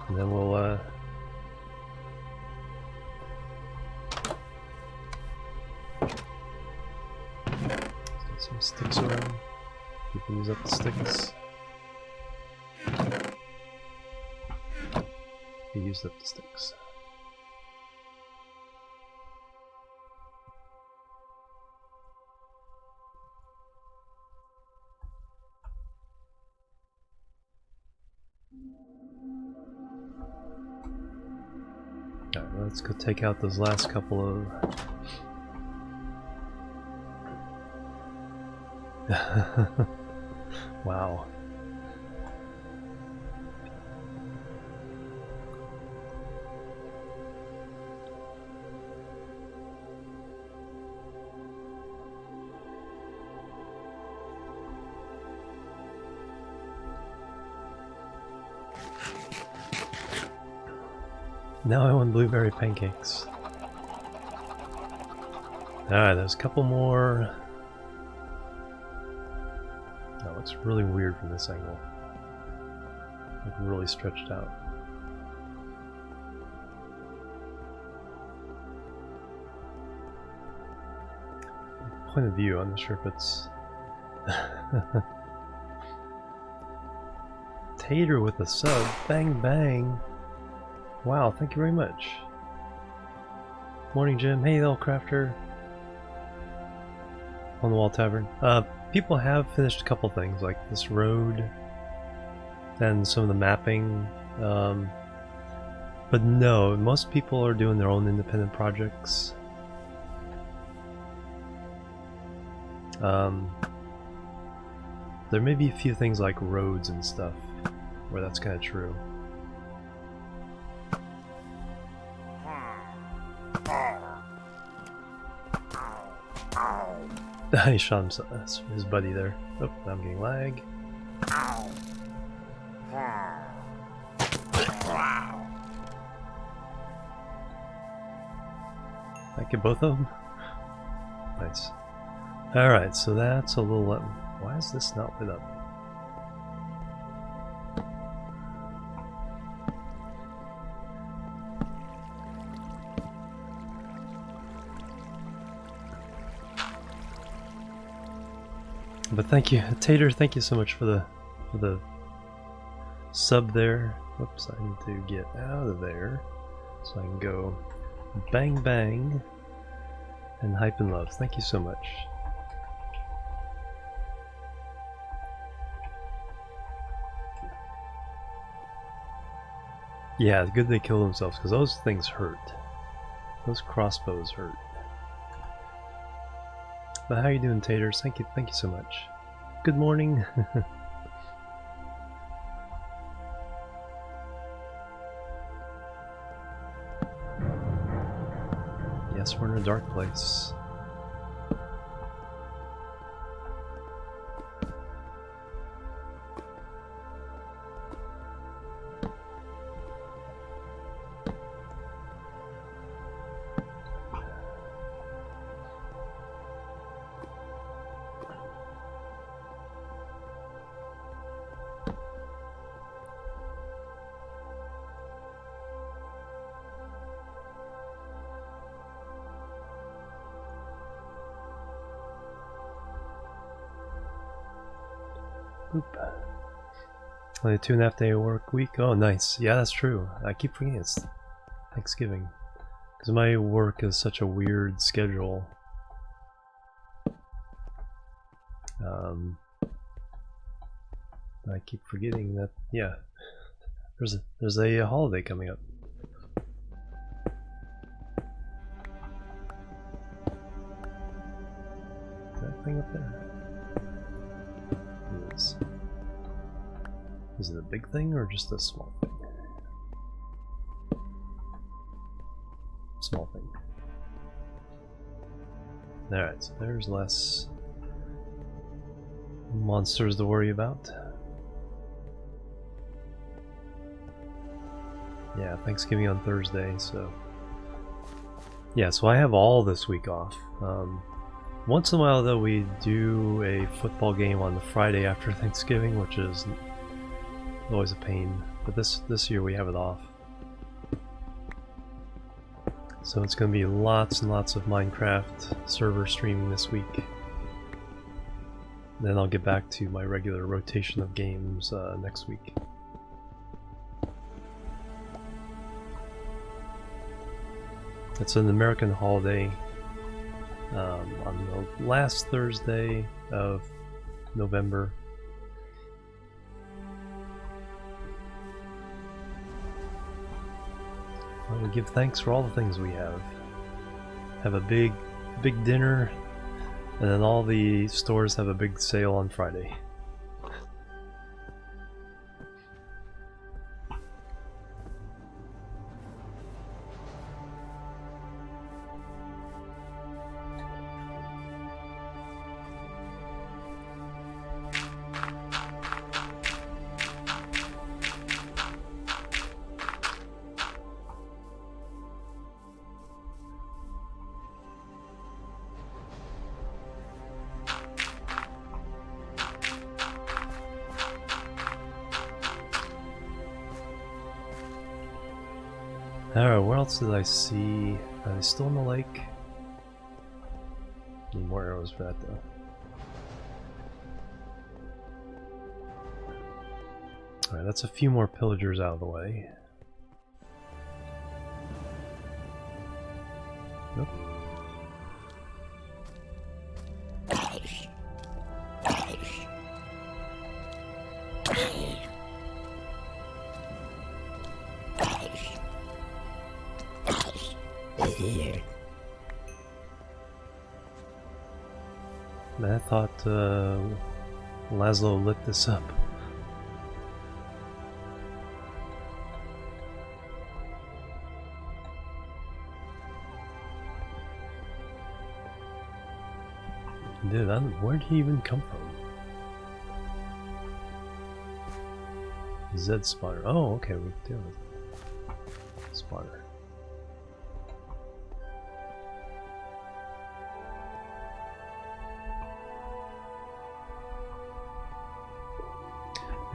A: And then we'll get some sticks around. We can use up the sticks. We used up the sticks. Alright, let's go take out those last couple of... Wow. Now I want blueberry pancakes. Alright, there's a couple more. That looks really weird from this angle. Like really stretched out. Point of view, I'm not sure if it's... Tater with a sub, bang bang! Wow, thank you very much. Morning, Jim. Hey, L Crafter. On the Wall Tavern. People have finished a couple things, like this road and some of the mapping. But no, most people are doing their own independent projects. There may be a few things like roads and stuff where that's kind of true. He shot himself, that's his buddy there. Oh, I'm getting lag. I get both of them? Nice. Alright, so that's a little... Why is this not lit up? But thank you, Tater. Thank you so much for the sub there. Whoops, I need to get out of there so I can go bang bang and hype and love. Thank you so much. Yeah, it's good they kill themselves because those things hurt. Those crossbows hurt. But how you doing, Taters? Thank you so much. Good morning. Yes, we're in a dark place. Oop. Only a 2.5 day work week. Oh, nice. Yeah, that's true. I keep forgetting it's Thanksgiving because my work is such a weird schedule. I keep forgetting that. Yeah, there's a holiday coming up. Is that thing up there? Is it a big thing or just a small thing? Small thing. Alright, so there's less monsters to worry about. Yeah, Thanksgiving on Thursday, so... Yeah, so I have all this week off. Once in a while, though, we do a football game on the Friday after Thanksgiving, which is always a pain. But this year we have it off. So it's going to be lots and lots of Minecraft server streaming this week. Then I'll get back to my regular rotation of games next week. It's an American holiday. On the last Thursday of November. Well, we give thanks for all the things we have. Have a big dinner, and then all the stores have a big sale on Friday. Alright, where else did I see? Are they still in the lake? Need more arrows for that though. Alright, that's a few more pillagers out of the way. Nope. I thought Laszlo lit this up. Dude, where'd he even come from? Zed spotter. Oh, okay, we do it. Spotter.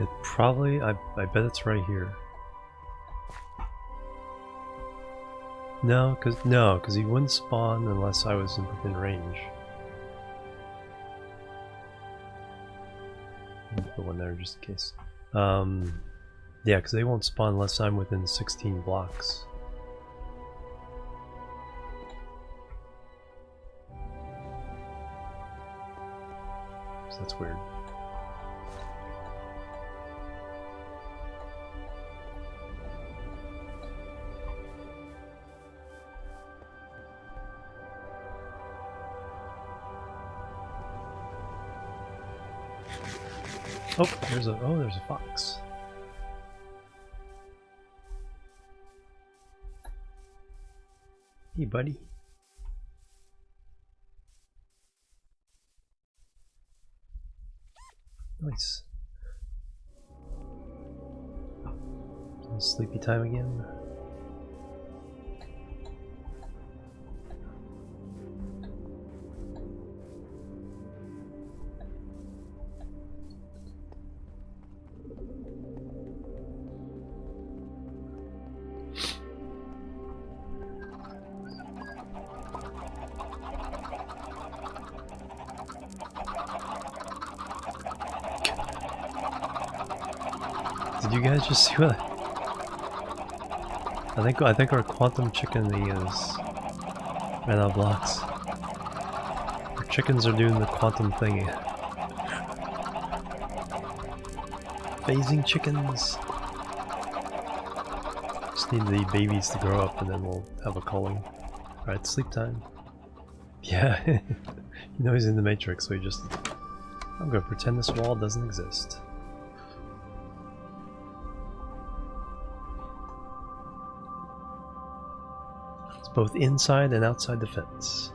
A: It probably, I bet it's right here. No, cause he wouldn't spawn unless I was within range. put one there just in case. Yeah, because they won't spawn unless I'm within 16 blocks. So that's weird. Oh, there's a fox. Hey, buddy. Nice. Sleepy time again. Did you guys just see what? I think our quantum chicken is ran out of blocks. Our chickens are doing the quantum thingy. Phasing chickens. Just need the babies to grow up and then we'll have a culling. Alright, sleep time. Yeah, you know he's in the Matrix, so he just... I'm gonna pretend this wall doesn't exist. It's both inside and outside the fence.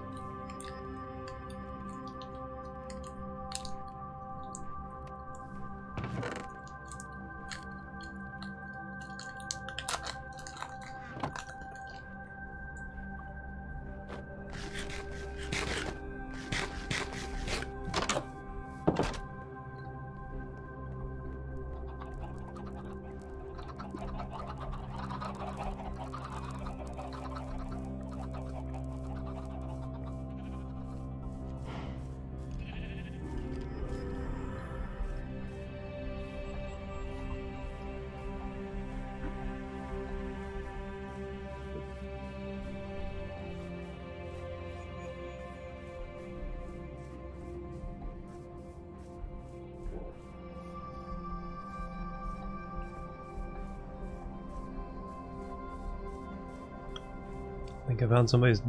A: I think I found somebody's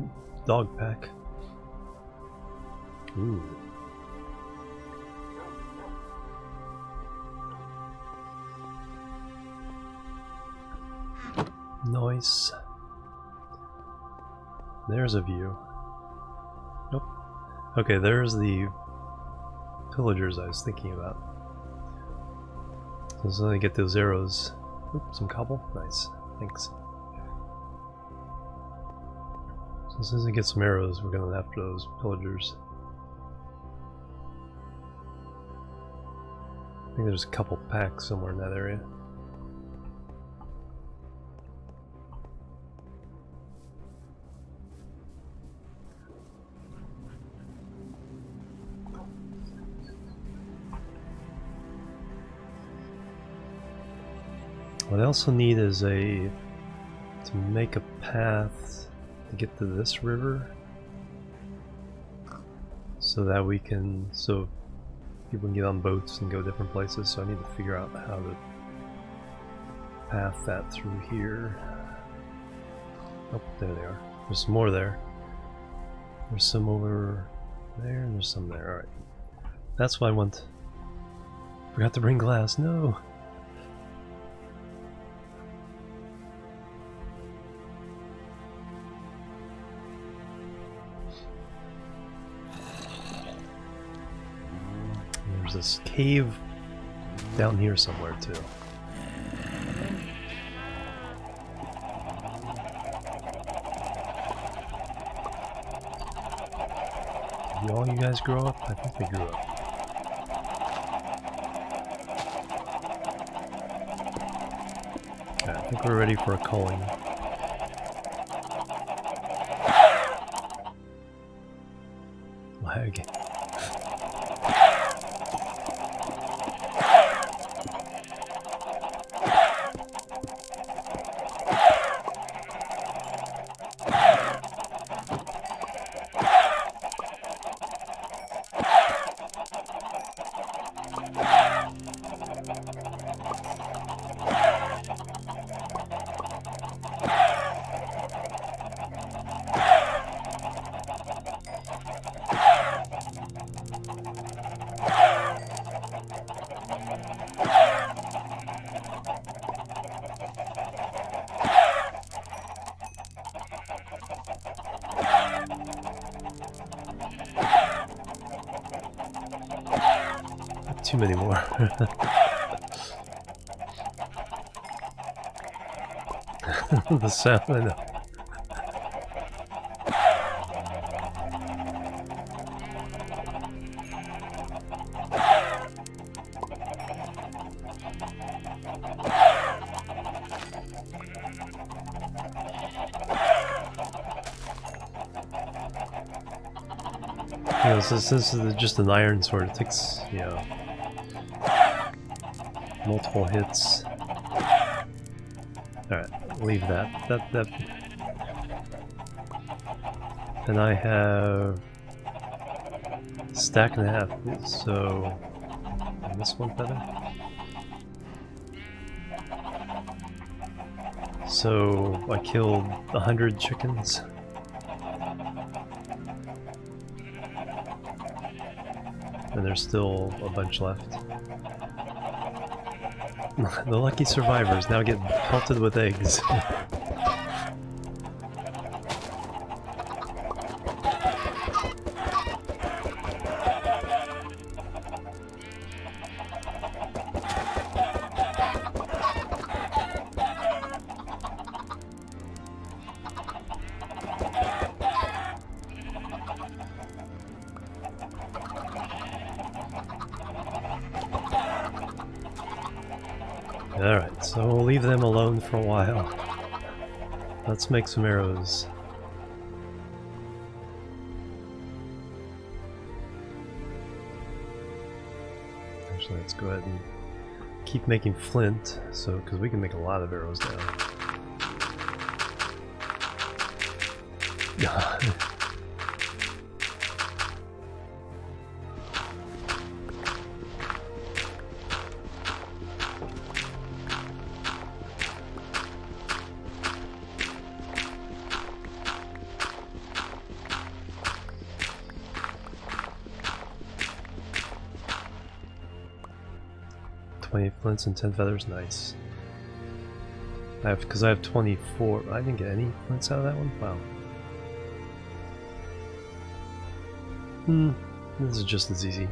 A: dog pack. Ooh. Nice. There's a view. Nope. Okay, there's the pillagers I was thinking about. So as soon as I get those arrows. Oop, some cobble. Nice. Thanks. As soon as I get some arrows, we're going after those pillagers. I think there's a couple packs somewhere in that area. What I also need is to make a path to get to this river so that we can, so people can get on boats and go different places. So I need to figure out how to path that through here. Oh, there they are. There's some more there. There's some over there and there's some there. Alright. That's what I want. Forgot to bring glass. No! There's this cave down here somewhere too. Did all you guys grow up? I think they grew up. Okay, I think we're ready for a culling. Lag. too many more. The sound, I know. You know, this is just an iron sword. It takes, you know, multiple hits. Alright, leave that. That. And I have a stack and a half, so and this one better. So I killed 100 chickens. And there's still a bunch left. The lucky survivors now get pelted with eggs. Alright, so we'll leave them alone for a while. Let's make some arrows. Actually, let's go ahead and keep making flint, so because we can make a lot of arrows now. 20 flints and 10 feathers, nice. Because I have 24. I didn't get any flints out of that one? Wow. This is just as easy.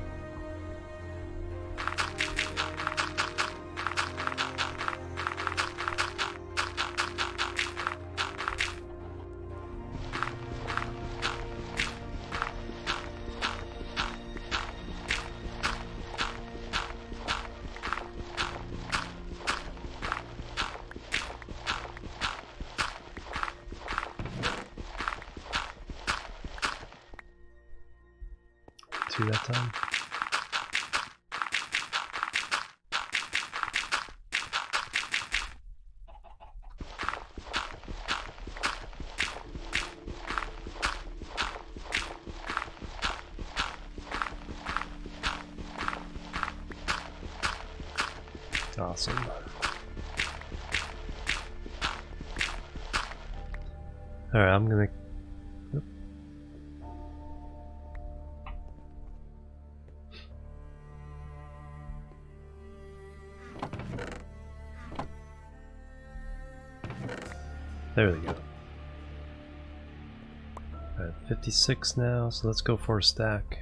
A: That time. Awesome. All right, I'm gonna. There we go. Alright, 56 now, so let's go for a stack.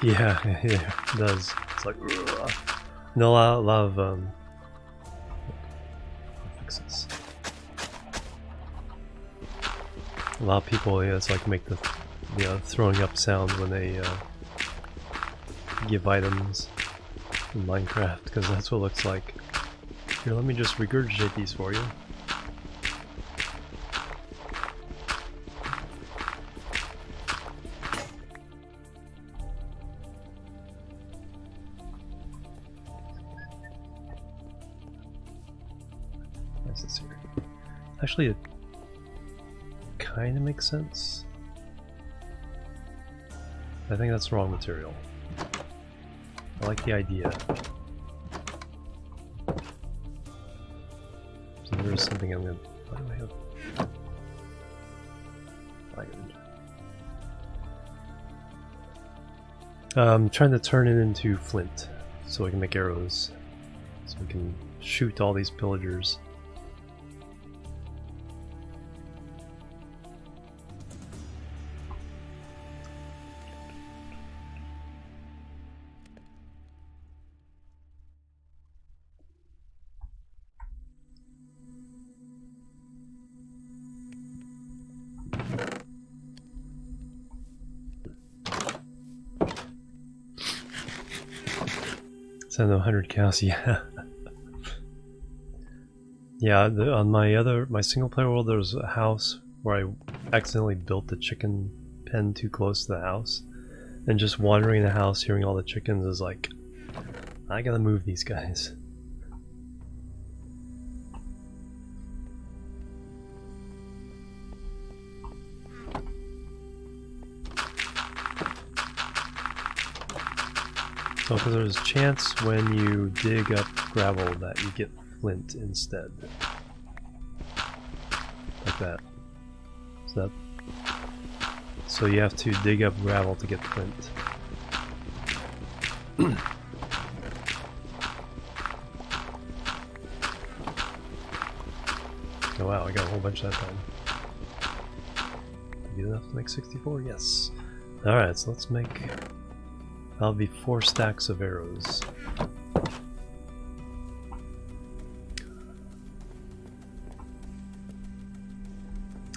A: Yeah, yeah, it does. It's like, ugh. No, a lot of, I'll fix this. A lot of people, yeah, it's like make the, you know, throwing up sound when they, give items in Minecraft, because that's what it looks like. Here, let me just regurgitate these for you. Nice, this here. Actually, it kind of makes sense. I think that's the wrong material. I like the idea. So there is something I'm gonna. Why do I have iron? I'm trying to turn it into flint so I can make arrows. So we can shoot all these pillagers. Send 100 cows, yeah. Yeah, on my single player world, there was a house where I accidentally built the chicken pen too close to the house. And just wandering the house, hearing all the chickens is like, I gotta move these guys. So, because there's a chance when you dig up gravel that you get flint instead. Like that. So you have to dig up gravel to get flint. Oh wow, I got a whole bunch that time. Good enough to make 64? Yes. Alright, so let's make... That'll be 4 stacks of arrows.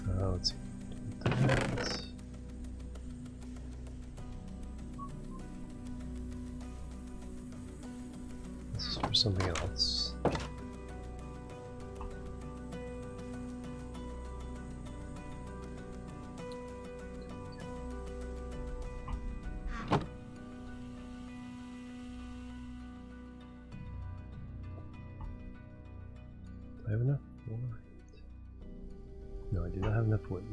A: Let's see. This is for something else. Do I have enough wood? No, I do not have enough wood.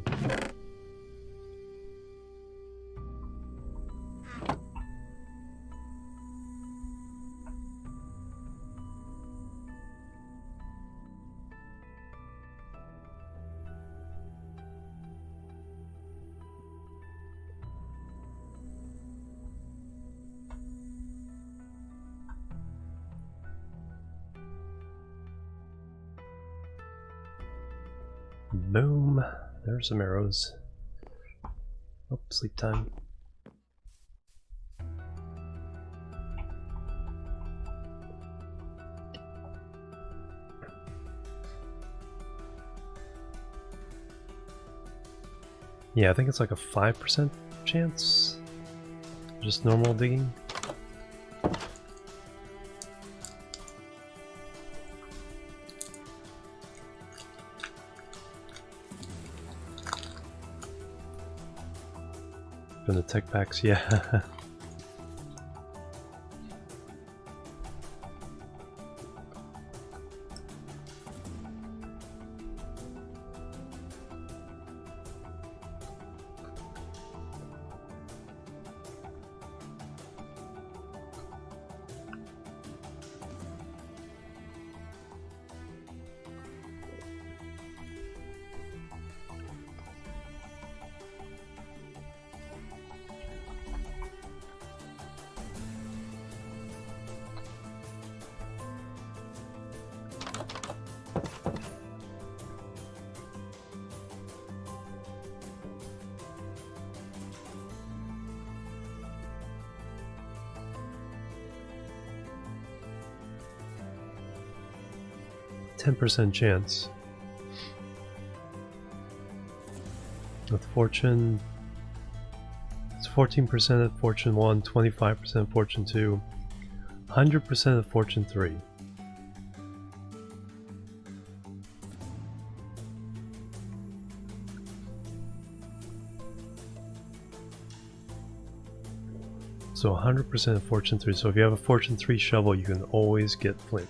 A: Boom. There's some arrows. Oh, sleep time. Yeah, I think it's like a 5% chance. Just normal digging. From the tech packs, yeah. %10 chance. With fortune, it's 14% at fortune 1, 25% fortune 2, 100% at fortune 3. So 100% of fortune 3. So if you have a fortune 3 shovel, you can always get flint.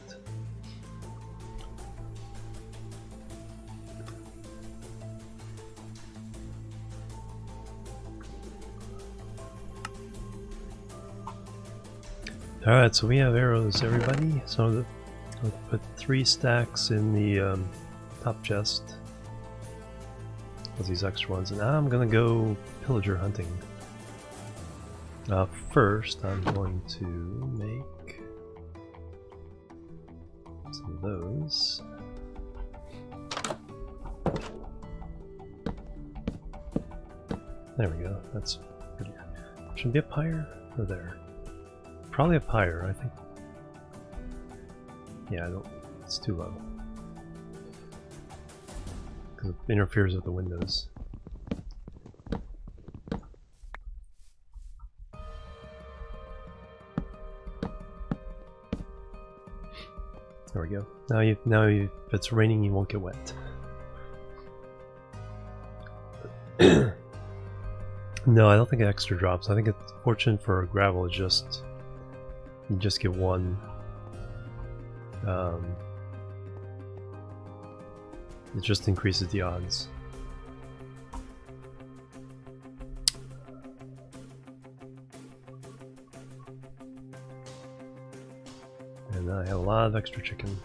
A: Alright, so we have arrows, everybody. So I'll put 3 stacks in the top chest. With these extra ones. And now I'm gonna go pillager hunting. First, I'm going to make some of those. There we go. That's pretty. Should be up higher or there? Probably up higher, I think. Yeah, I don't. It's too low because it interferes with the windows. we go. If it's raining, you won't get wet. No, I don't think extra drops. I think it's fortunate for gravel. It's just you just get one. It just increases the odds. And I have a lot of extra chicken.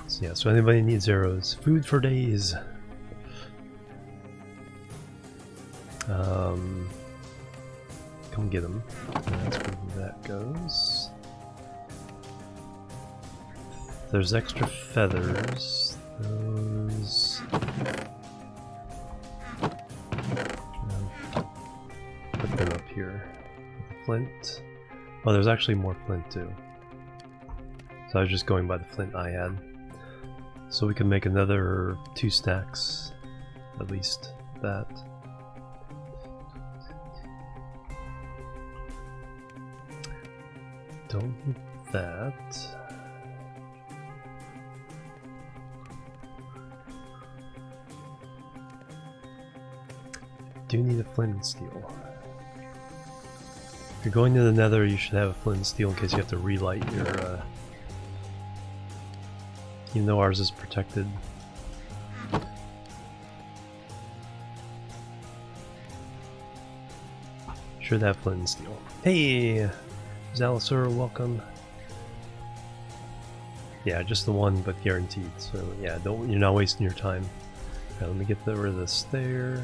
A: So yeah, so anybody needs arrows. Food for days. Come get them. That's where that goes. There's extra feathers. Those. Put them up here. Flint. Oh, there's actually more flint too. So I was just going by the flint I had. So we can make another 2 stacks, at least that. Don't need that. Do need a flint and steel. If you're going to the Nether, you should have a flint and steel in case you have to relight your. Even though ours is protected. Should have flint and steel. Hey! Zalisur, welcome. Yeah, just the one, but guaranteed. So yeah, you're not wasting your time. Okay, let me get rid of this there.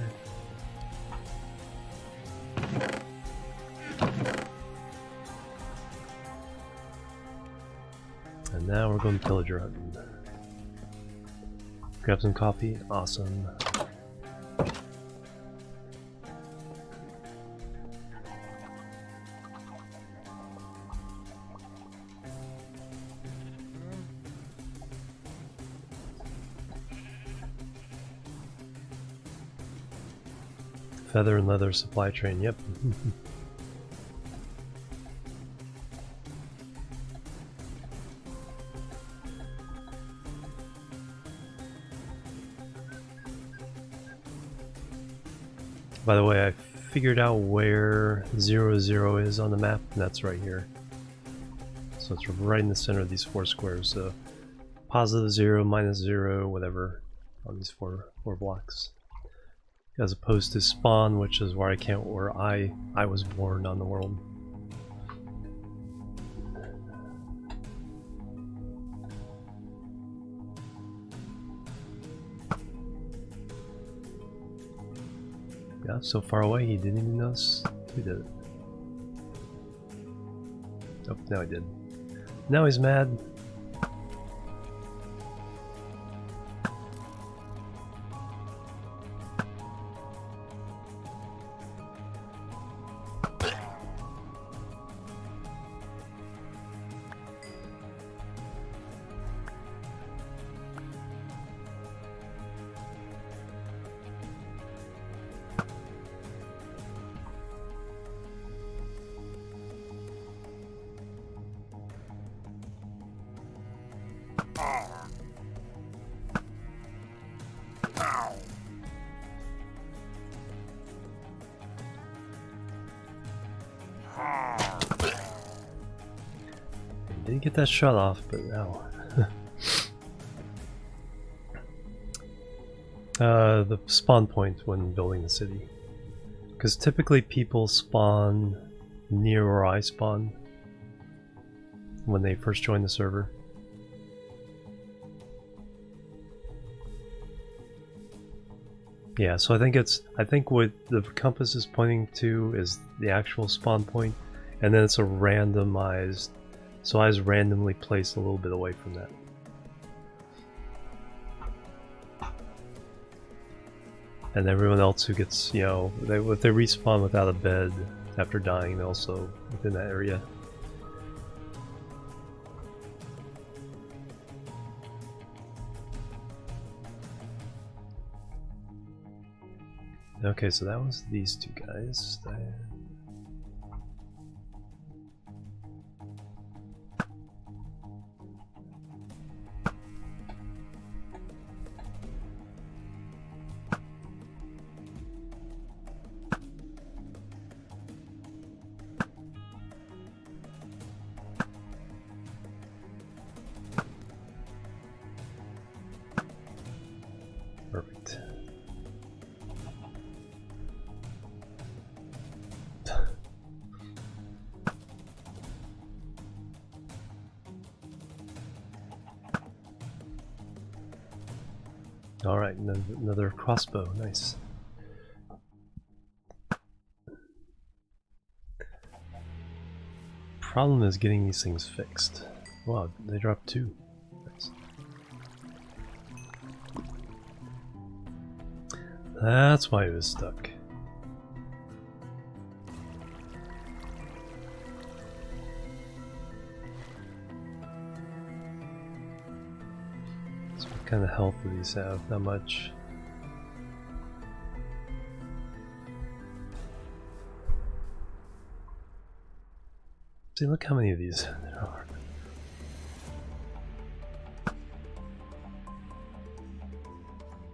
A: And now we're going pillager hunting. Grab some coffee. Awesome. Feather and leather supply train, yep. By the way, I figured out where 00 is on the map, and that's right here. So it's right in the center of these 4 squares, so positive 0, minus 0, whatever, on these four blocks. As opposed to spawn, which is where I was born on the world. Yeah, so far away he didn't even notice who did it. Oh, now he did. Now he's mad. Didn't get that shot off, but now. The spawn point when building the city. Because typically people spawn near where I spawn when they first join the server. Yeah, so I think what the compass is pointing to is the actual spawn point, and then it's a randomized. So I was randomly placed a little bit away from that. And everyone else who gets, you know, if they respawn without a bed after dying, they're also within that area. Okay, so that was these two guys. Perfect. Alright, another crossbow, nice. Problem is getting these things fixed. Wow, they dropped two. Nice. That's why it was stuck. So what kind of health do these have? Not much. See, look how many of these there are.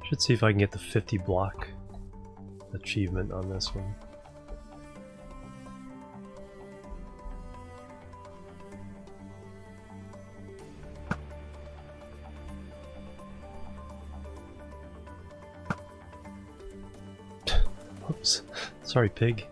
A: Should see if I can get the 50 block achievement on this one. Oops. Sorry, pig.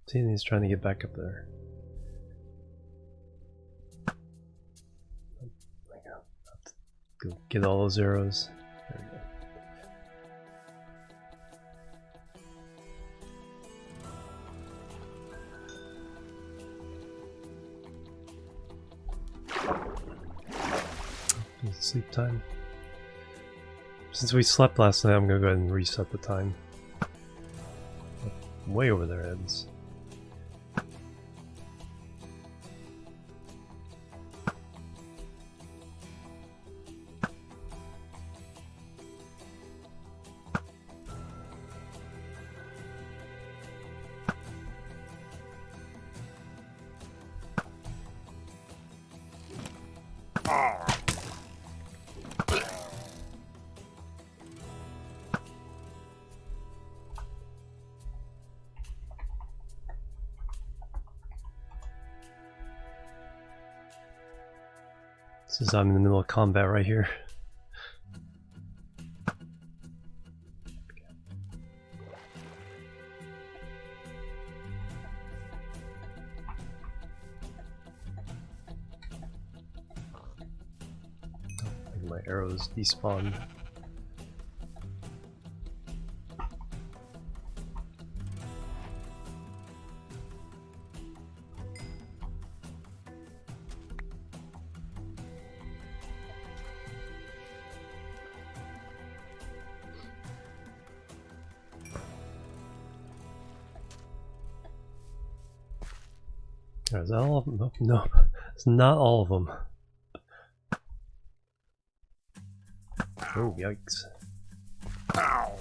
A: See, he's trying to get back up there. Go get all those arrows. There we go. It's sleep time. Since we slept last night, I'm gonna go ahead and reset the time. Way over their heads. Since I'm in the middle of combat right here. My arrows despawn. Is that all of them? Nope, no, it's not all of them. Oh, yikes.
C: Ow.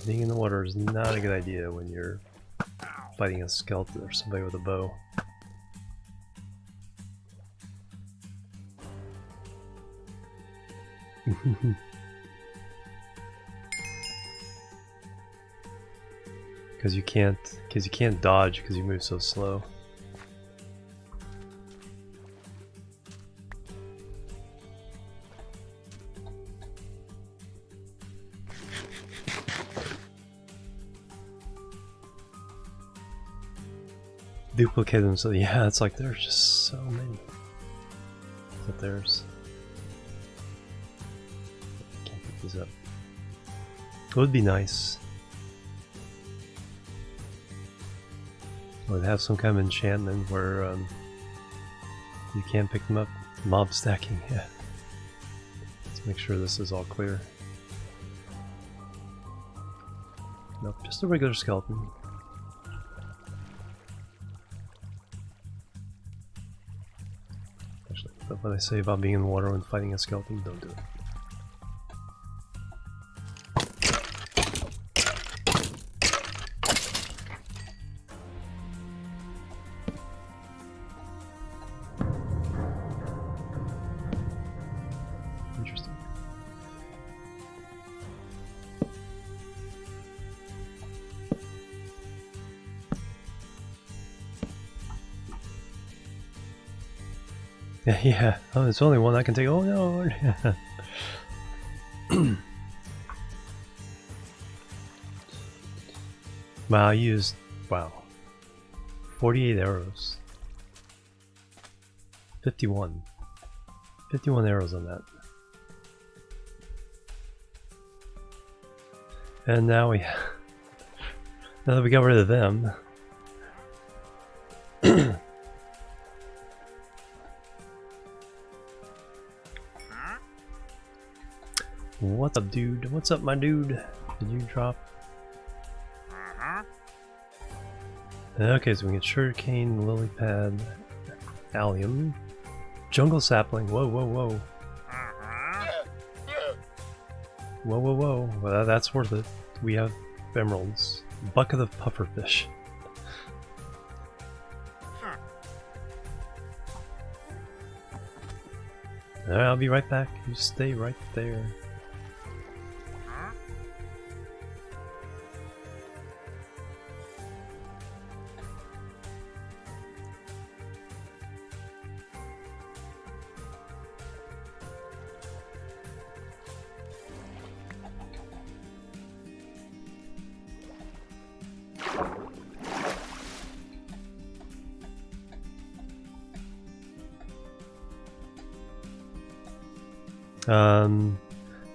A: Being in the water is not a good idea when you're fighting a skeleton or somebody with a bow. Because you can't dodge because you move so slow. Duplicate them, so yeah, it's like there's just so many. But there's... Can't pick these up. It would be nice. Or to have some kind of enchantment where you can't pick them up. Mob stacking, yeah. Let's make sure this is all clear. Nope, just a regular skeleton. Actually, what I say about being in the water when fighting a skeleton, don't do it. Interesting. Yeah. Oh, there's only one I can take. Oh no! Wow, I used 48 arrows. 51 arrows on that. And now now that we got rid of them. What's up, dude? What's up, my dude? Did you drop? Okay, so we get sugarcane, lily pad, allium, jungle sapling. Whoa. Well, that's worth it. We have emeralds. Bucket of pufferfish. Alright, I'll be right back. You stay right there.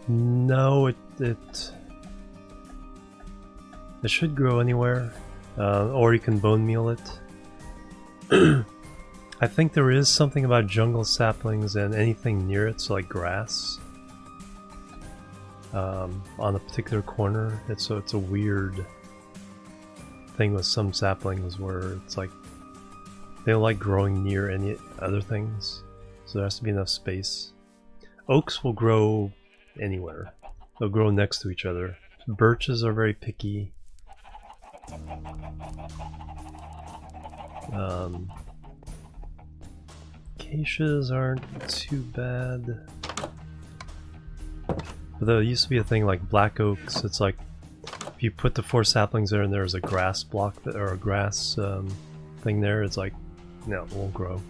A: No, it should grow anywhere, or you can bone meal it. I think there is something about jungle saplings and anything near it, so like grass, on a particular corner. It's a weird thing with some saplings where it's like they don't like growing near any other things, so there has to be enough space. Oaks will grow anywhere. They'll grow next to each other. Birches are very picky. Acacias aren't too bad. But there used to be a thing like black oaks. It's like if you put the 4 saplings there and there's a grass block or a grass thing there, it's like, no, it won't grow.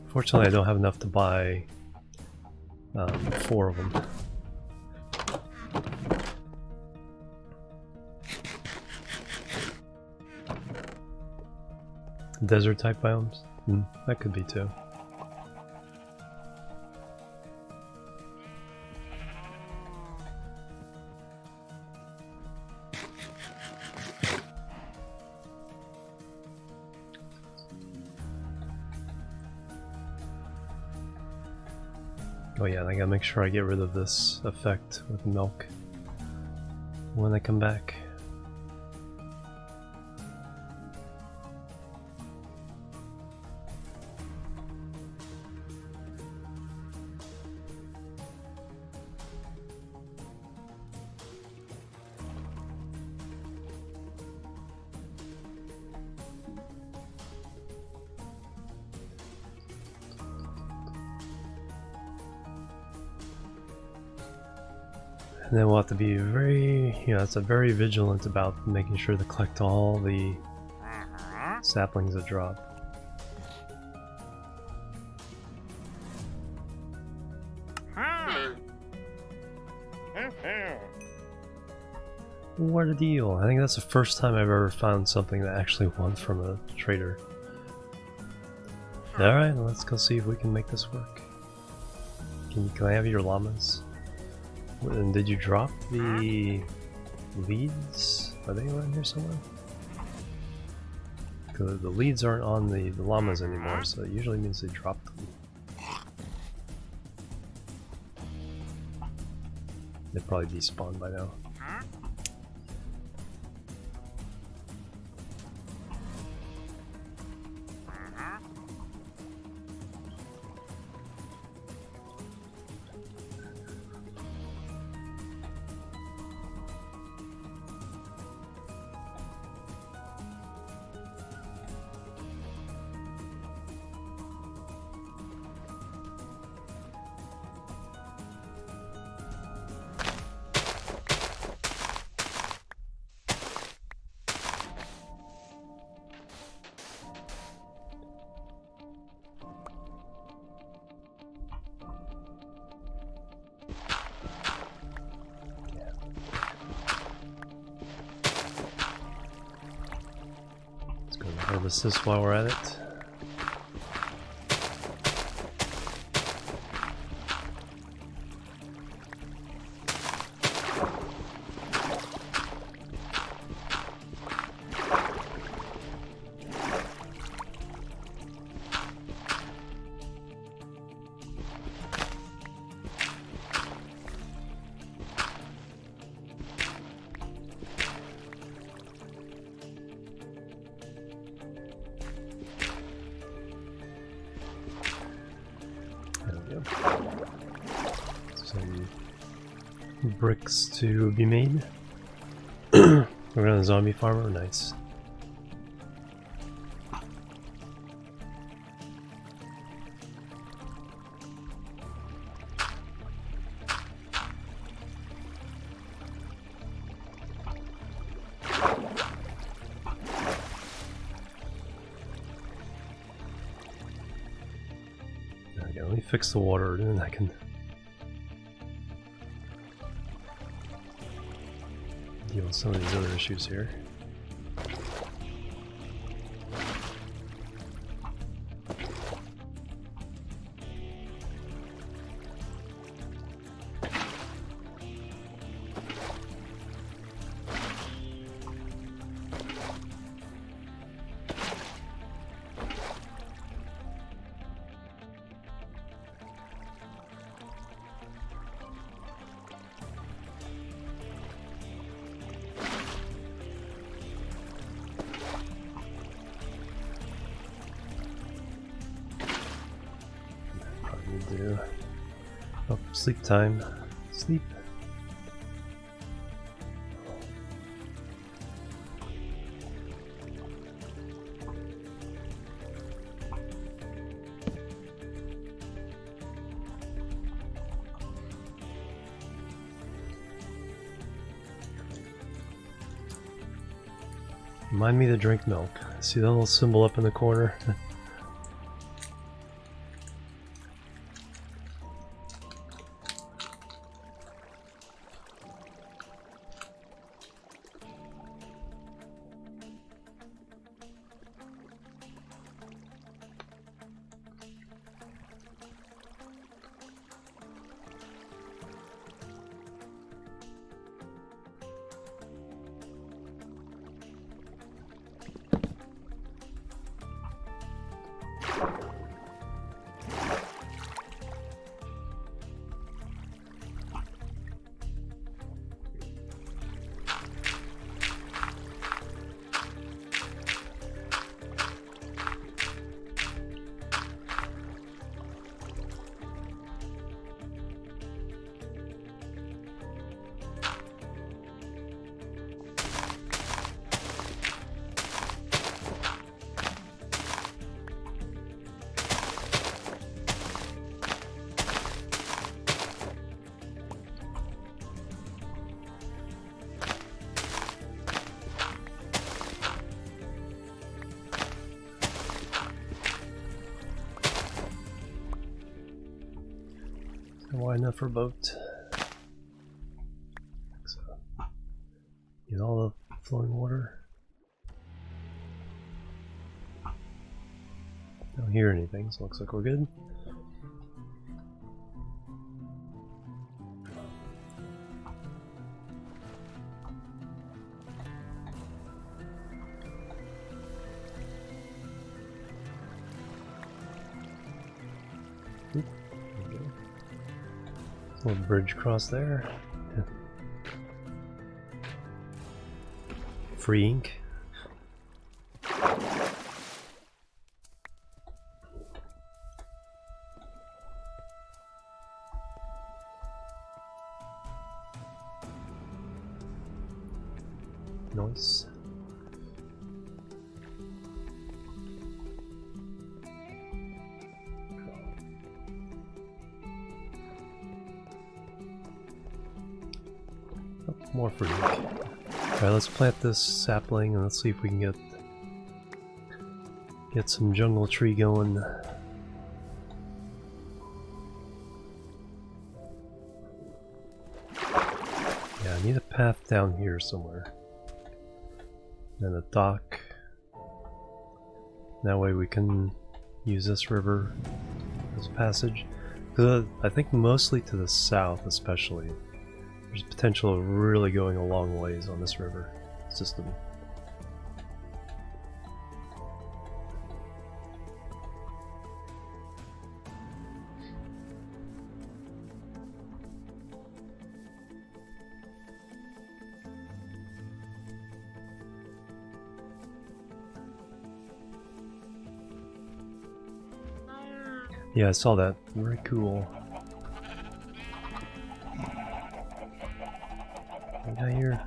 A: Fortunately, I don't have enough to buy 4 of them. Desert type biomes? That could be too. Oh yeah, and I gotta make sure I get rid of this effect with milk when I come back. And then we'll have to be very vigilant about making sure to collect all the saplings that drop. What a deal! I think that's the first time I've ever found something that actually won from a trader. Alright, let's go see if we can make this work. Can I have your llamas? And did you drop the leads? Are they around here somewhere? Because the leads aren't on the llamas anymore, so it usually means they dropped them. They'd probably despawned by now. Harvest this while we're at it. Some bricks to be made. We're on a zombie farmer, nice. Okay, let me fix the water and then I can deal with some of these other issues here. Do. Oh, sleep time. Sleep. Remind me to drink milk. See that little symbol up in the corner? Wide enough for a boat. So, get all the flowing water. No. Don't hear anything, so looks like we're good. Oop, there we go. Little bridge across there. Free ink. Nice. Oh, more free ink. Alright, let's plant this sapling and let's see if we can get some jungle tree going. Yeah, I need a path down here somewhere. And a dock. That way we can use this river as passage. I think mostly to the south especially. There's potential of really going a long ways on this river system. Yeah, I saw that. Very cool. What got here?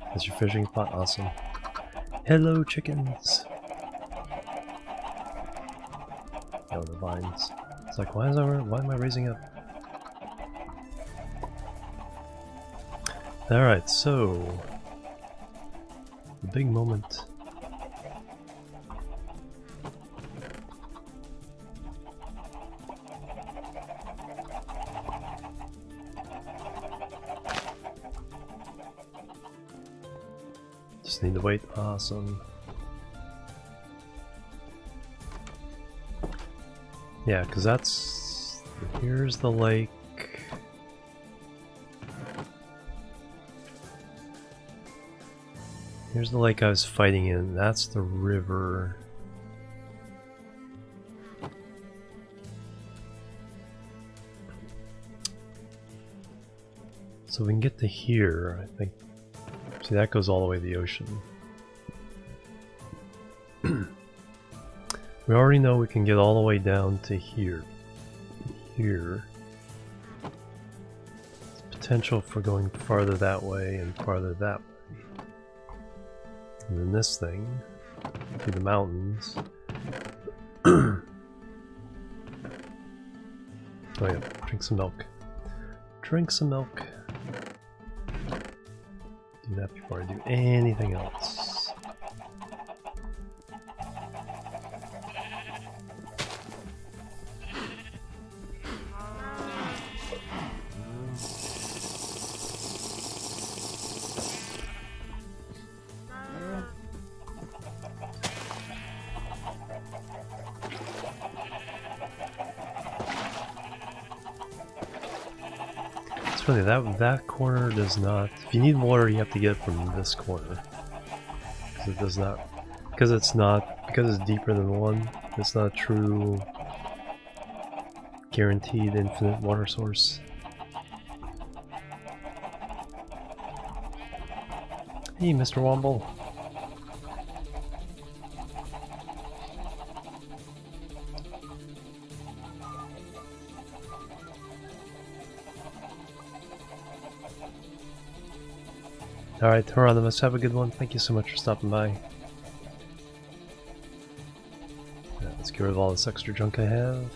A: That's your fishing spot? Awesome. Hello, chickens! Oh, the vines. It's like, why am I raising up? Alright, so... the big moment. Just need to wait. Awesome. Yeah, because that's... here's the lake. Here's the lake I was fighting in. That's the river. So we can get to here, I think. See, that goes all the way to the ocean. We already know we can get all the way down to here. Here. There's potential for going farther that way and farther that way. And then this thing, through the mountains. Oh yeah, drink some milk. Drink some milk. Do that before I do anything else. Funny, that corner does not. If you need water, you have to get it from this corner. Because it does not. Because it's deeper than one. It's not a true guaranteed infinite water source. Hey, Mr. Womble. Alright, Hieronymus, have a good one. Thank you so much for stopping by. Yeah, let's get rid of all this extra junk I have.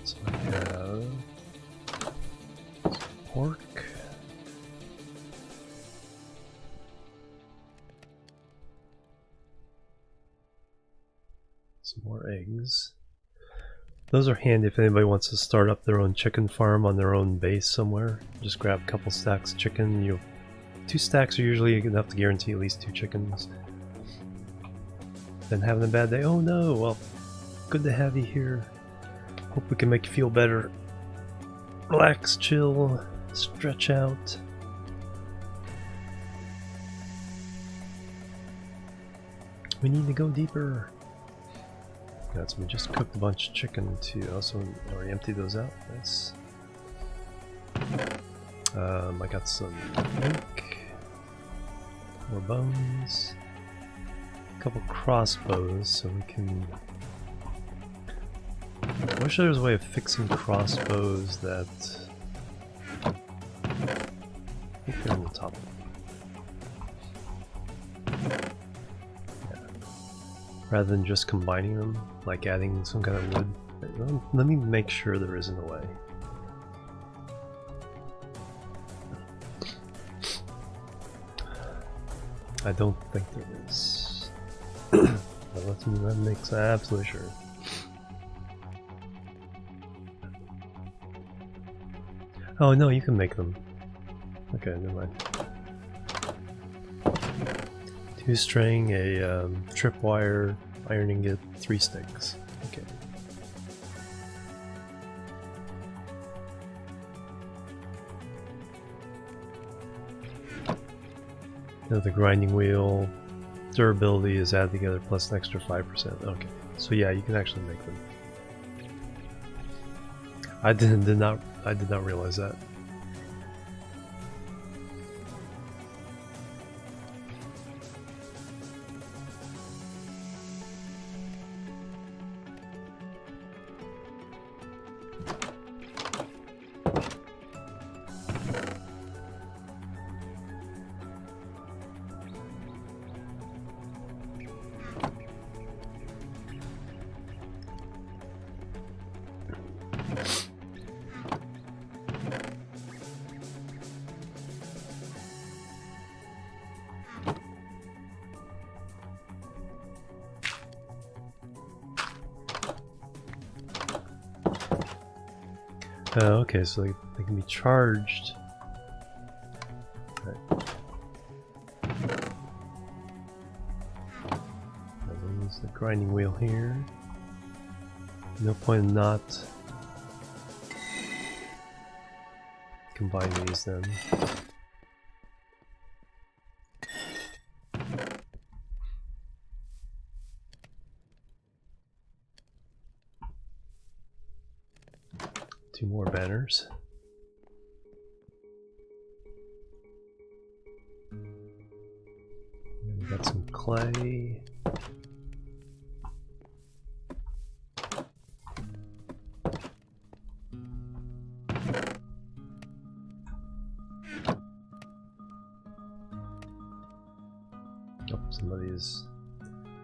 A: So I have some pork. Some more eggs. Those are handy if anybody wants to start up their own chicken farm on their own base somewhere. Just grab a couple stacks of chicken. 2 stacks are usually enough to guarantee at least 2 chickens. Been having a bad day? Oh no, well, good to have you here. Hope we can make you feel better. Relax, chill, stretch out. We need to go deeper. That's we just cooked a bunch of chicken too. Also already emptied those out. Nice. I got some ink, more bones, a couple crossbows, so we can. I wish there was a way of fixing crossbows that. I think they're on the top. Rather than just combining them, like adding some kind of wood. Let me make sure there isn't a way. I don't think there is. But let me make absolutely sure. Oh no, you can make them. Okay, never mind. 2 string, a tripwire, iron ingot, 3 sticks. Okay. Now the grinding wheel durability is added together plus an extra 5%. Okay, so yeah, you can actually make them. I did not realize that. Okay, so they can be charged. Right. I'll use the grinding wheel here. No point in not combining these then. Two more banners. And we got some clay. Oh, somebody's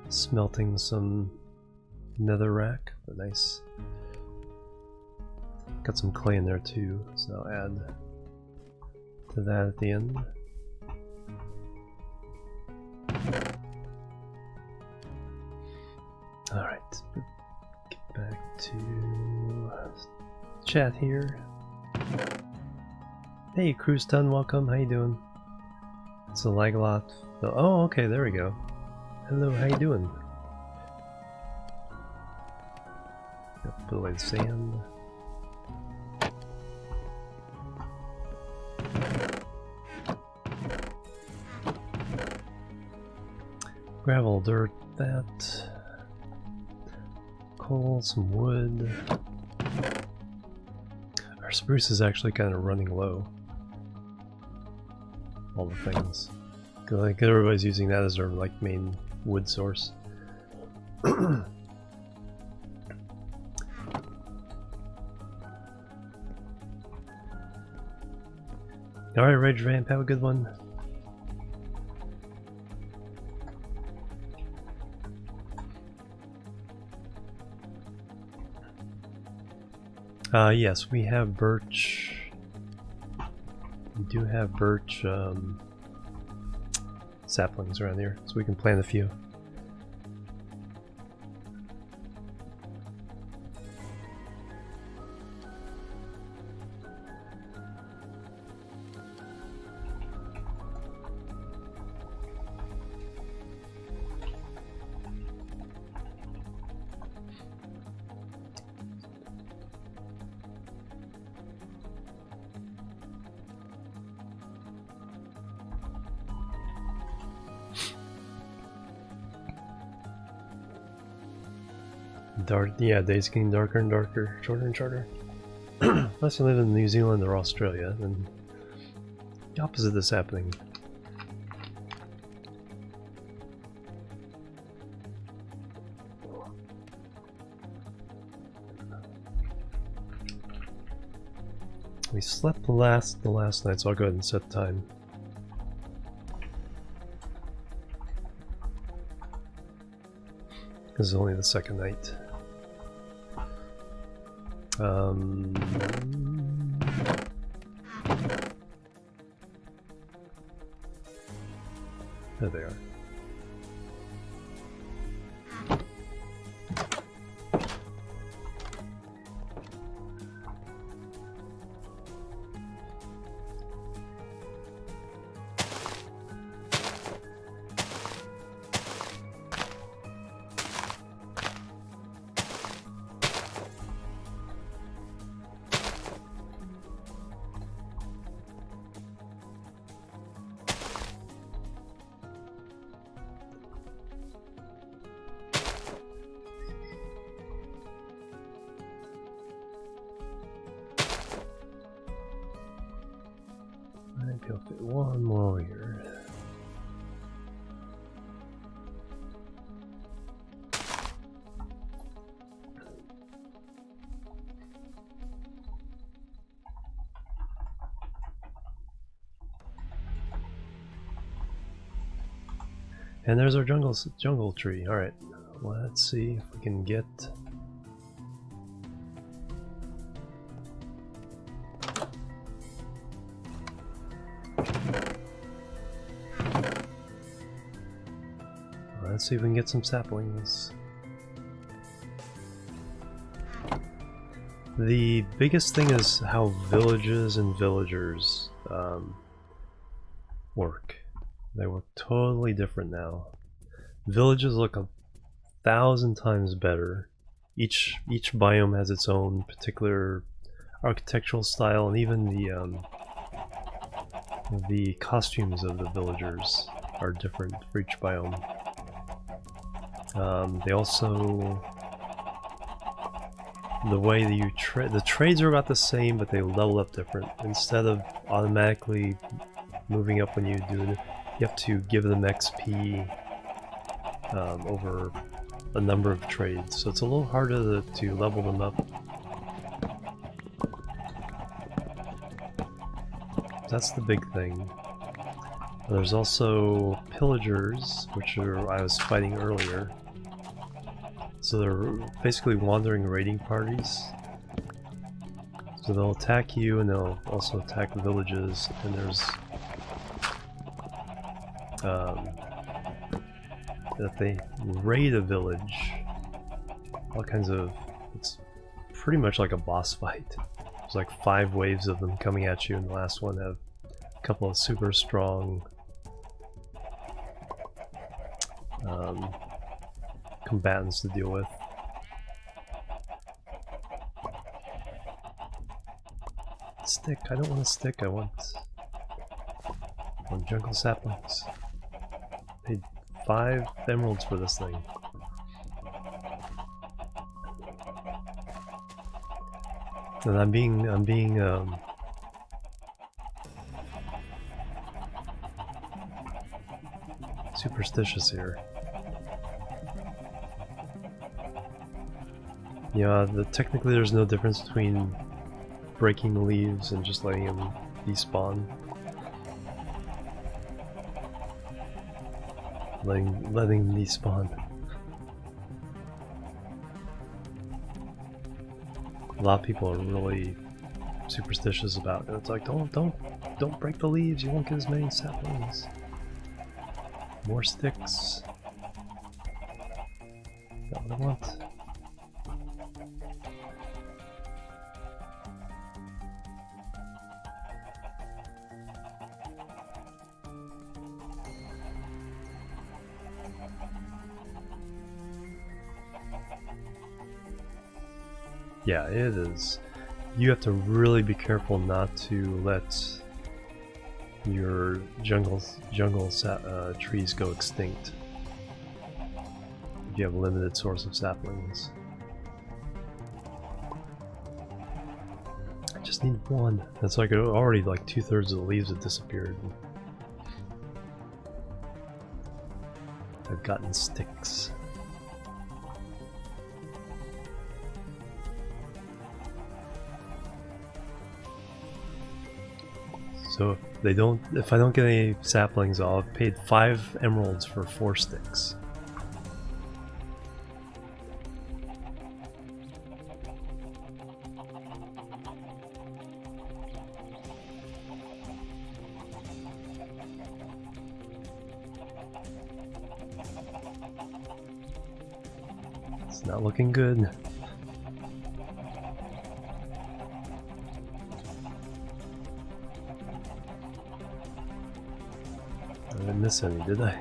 A: smelting some netherrack, but nice. Got some clay in there too, so I'll add to that at the end. Alright, get back to chat here. Hey Cruise Ton, welcome, how you doing? It's a lag lot. Oh, okay, there we go. Hello, how you doing? Put away the sand. Gravel, dirt, that. Coal, some wood. Our spruce is actually kind of running low. All the things. Like everybody's using that as their like main wood source. Alright, Rage Ramp, have a good one. Yes, we have birch. We do have birch saplings around here, so we can plant a few. Yeah, days getting darker and darker, shorter and shorter. Unless you live in New Zealand or Australia, then the opposite is happening. We slept the last night, so I'll go ahead and set time. This is only the second night. There they are. Maybe I'll fit one more over here. And there's our jungle tree. All right, let's see if we can get. Let's see if we can get some saplings. The biggest thing is how villages and villagers work. They work totally different now. Villages look 1,000 times better. Each biome has its own particular architectural style, and even the costumes of the villagers are different for each biome. They also, the way that you the trades are about the same, but they level up different. Instead of automatically moving up when you do it, you have to give them XP over a number of trades, so it's a little harder to level them up. That's the big thing. There's also pillagers, which I was fighting earlier. So they're basically wandering raiding parties. So they'll attack you, and they'll also attack villages. And there's that they raid a village. All kinds of. It's pretty much like a boss fight. There's like 5 waves of them coming at you, and the last one have a couple of super strong combatants to deal with. Stick, I don't want a stick, I want jungle saplings. Paid 5 emeralds for this thing. And I'm being superstitious here. Yeah, technically there's no difference between breaking the leaves and just letting them despawn. Letting them despawn. A lot of people are really superstitious about it. It's like, don't break the leaves, you won't get as many saplings. More sticks. That's what I want. Yeah, it is. You have to really be careful not to let your jungle trees go extinct if you have a limited source of saplings. Just need one. That's like already like 2/3 of the leaves have disappeared. I've gotten sticks. So if I don't get any saplings, I'll have paid 5 emeralds for 4 sticks. It's not looking good. I didn't miss any, did I?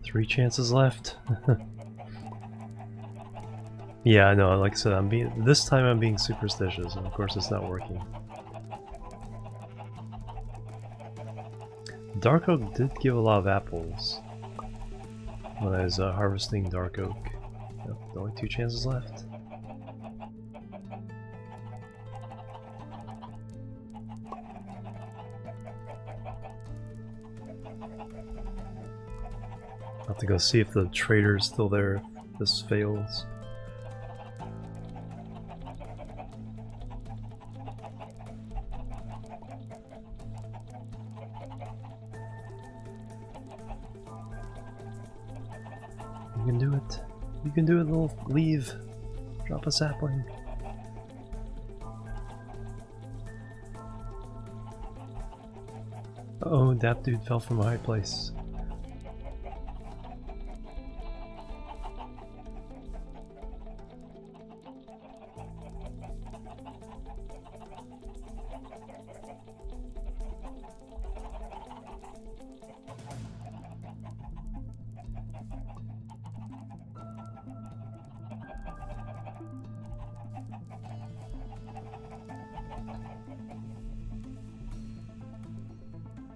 A: Three chances left. Yeah, I know. Like I said, this time I'm being superstitious, and of course it's not working. Dark oak did give a lot of apples when I was harvesting dark oak. Yep, only 2 chances left. I'll have to go see if the trader's still there if this fails. You can do it. You can do it, little leave. Drop a sapling. Uh-oh, that dude fell from a high place.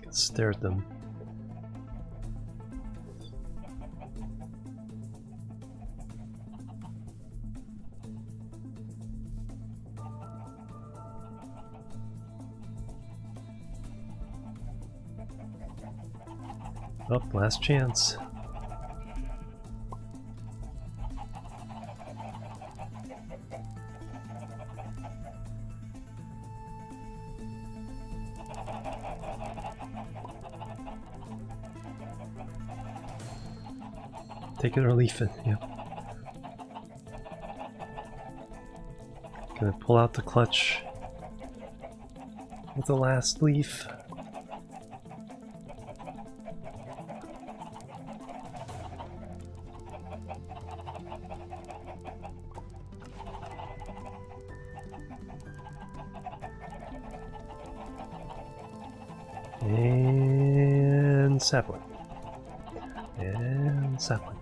A: Stare at them. Oh, last chance. Take it or leave it, yep. Gonna pull out the clutch with the last leaf. And sapling. And sapling.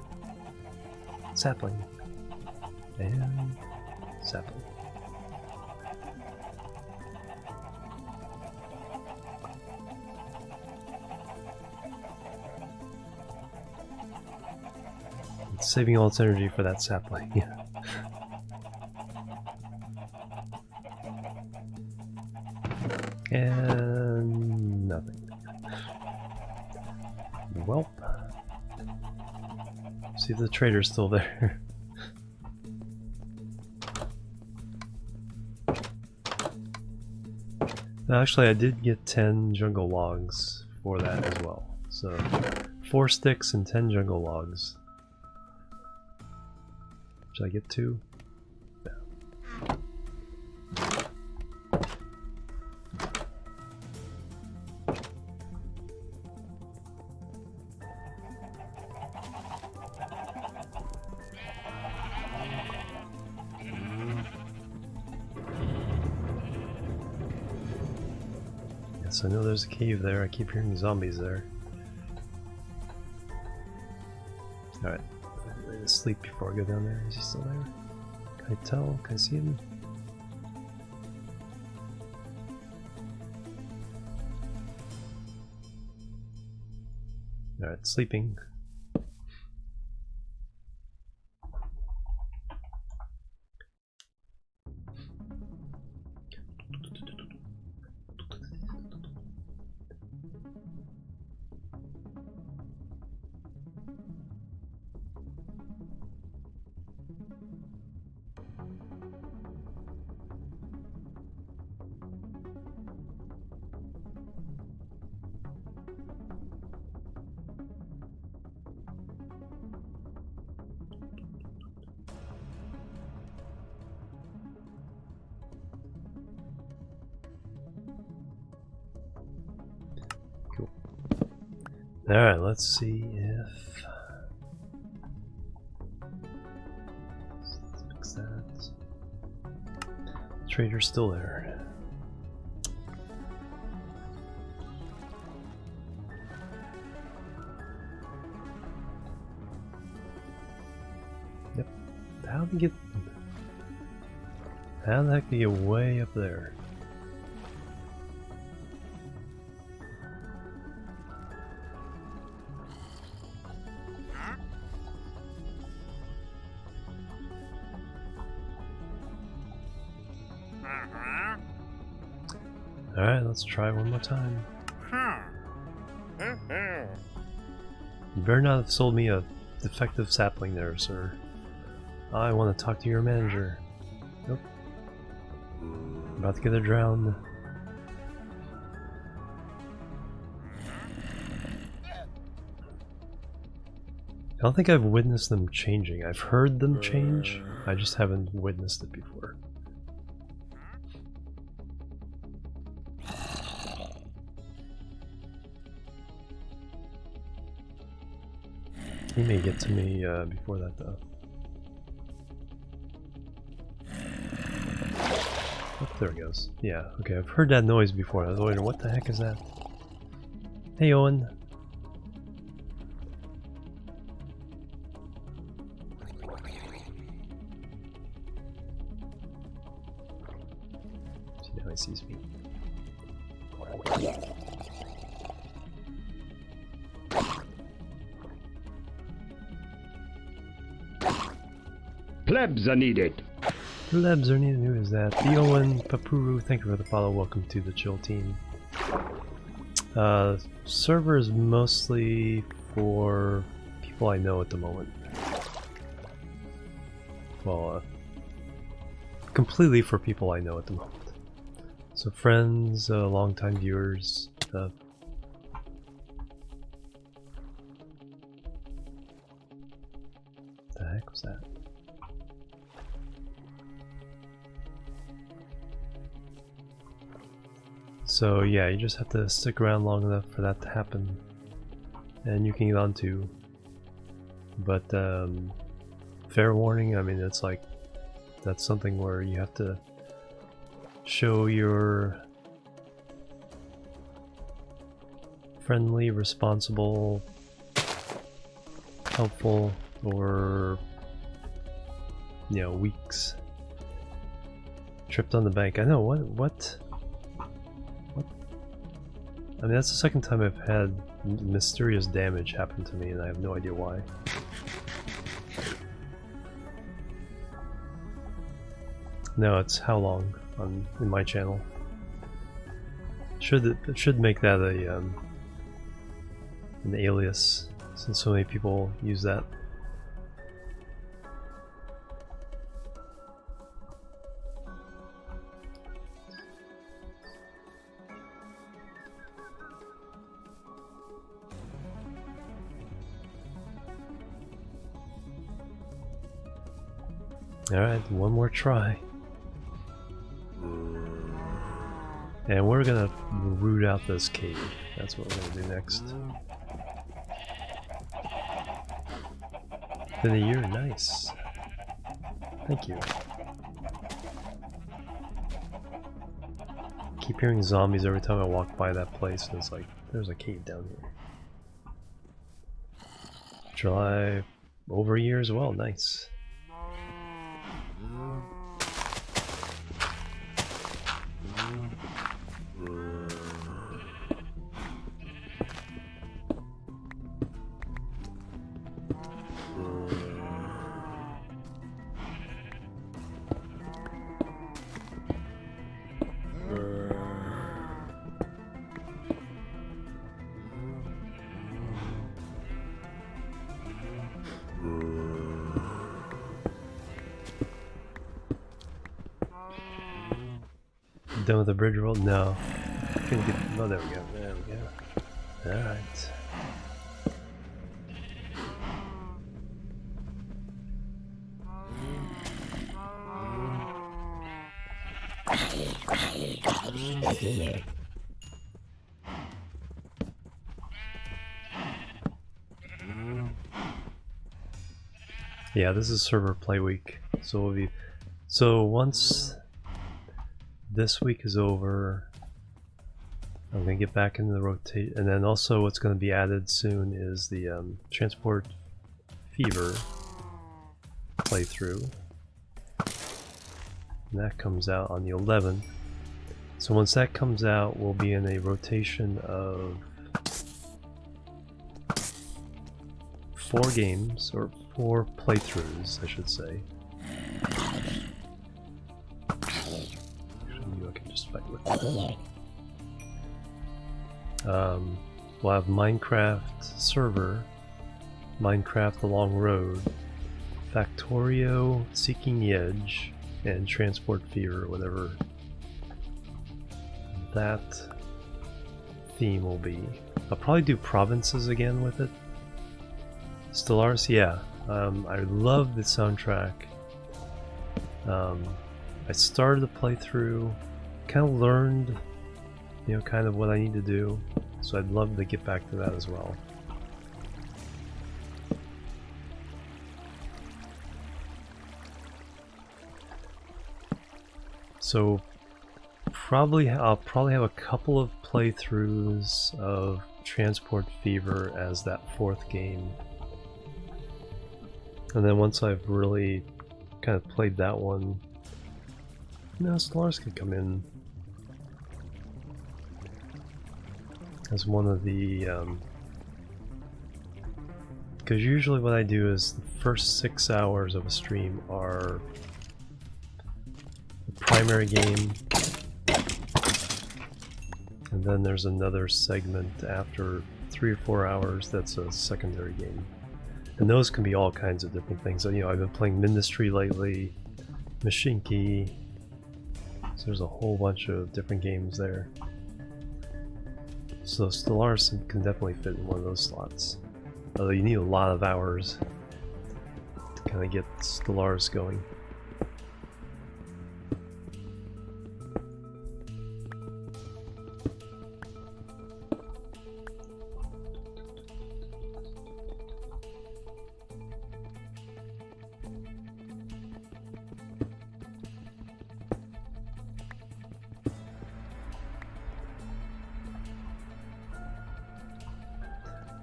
A: Sapling. And sapling. It's saving all its energy for that sapling, yeah. And nothing. Welp. See if the trader's still there. Actually, I did get 10 jungle logs for that as well. So, 4 sticks and 10 jungle logs. Should I get 2? Yeah. Yes, I know there's a cave there. I keep hearing zombies there. Alright. I'm going to sleep before I go down there. Is he still there? Can I tell? Can I see him? Alright, sleeping. Cool. Alright, let's see if... Let's fix that. Trader's still there. Yep. How did he get... How the heck did he get way up there? Alright, let's try one more time. You better not have sold me a defective sapling there, sir. I want to talk to your manager. Nope. I'm about to get her drowned. I don't think I've witnessed them changing. I've heard them change, I just haven't witnessed it before. He may get to me before that, though. Oh, there it goes. Yeah, okay, I've heard that noise before. I was wondering, what the heck is that? Hey, Owen. See, now he sees me.
B: Plebs are needed.
A: Plebs are needed. Who is that? The Owen Papuru, thank you for the follow. Welcome to the Chill team. Server is mostly for people I know at the moment. Well, completely for people I know at the moment. So friends, longtime viewers. The heck was that? So yeah, you just have to stick around long enough for that to happen, and you can get on to. But fair warning, I mean, it's like that's something where you have to show your friendly, responsible, helpful, or you know, weeks. Tripped on the bank. I know, what? I mean, that's the second time I've had mysterious damage happen to me, and I have no idea why. No, it's how long in my channel. Should make that a an alias, since so many people use that. Alright, one more try. And we're gonna root out this cave. That's what we're gonna do next. Been a year, nice. Thank you. Keep keep hearing zombies every time I walk by that place, and it's like, there's a cave down here. July, over a year as well, nice. Done with the bridge roll? No. Couldn't get, oh, there we go. There we go. Alright. Yeah, this is server play week, so we'll be. So once this week is over, I'm gonna get back into the rotate, and then also what's gonna be added soon is the Transport Fever playthrough, and that comes out on the 11th. So once that comes out, we'll be in a rotation of 4 games, or 4 playthroughs, I should say. Actually, I can just fight with it. We'll have Minecraft Server, Minecraft The Long Road, Factorio Seeking the Edge, and Transport Fever, whatever that theme will be. I'll probably do provinces again with it. Stellaris, yeah. I love the soundtrack. I started the playthrough, kind of learned, you know, kind of what I need to do, so I'd love to get back to that as well. So I'll probably have a couple of playthroughs of Transport Fever as that 4th game. And then once I've really kind of played that one, now Stellaris can come in as one of the, because usually what I do is the first 6 hours of a stream are the primary game, and then there's another segment after 3 or 4 hours that's a secondary game. And those can be all kinds of different things. So, you know, I've been playing Ministry lately, Mashinki, so there's a whole bunch of different games there. So Stellaris can definitely fit in one of those slots. Although you need a lot of hours to kind of get Stellaris going.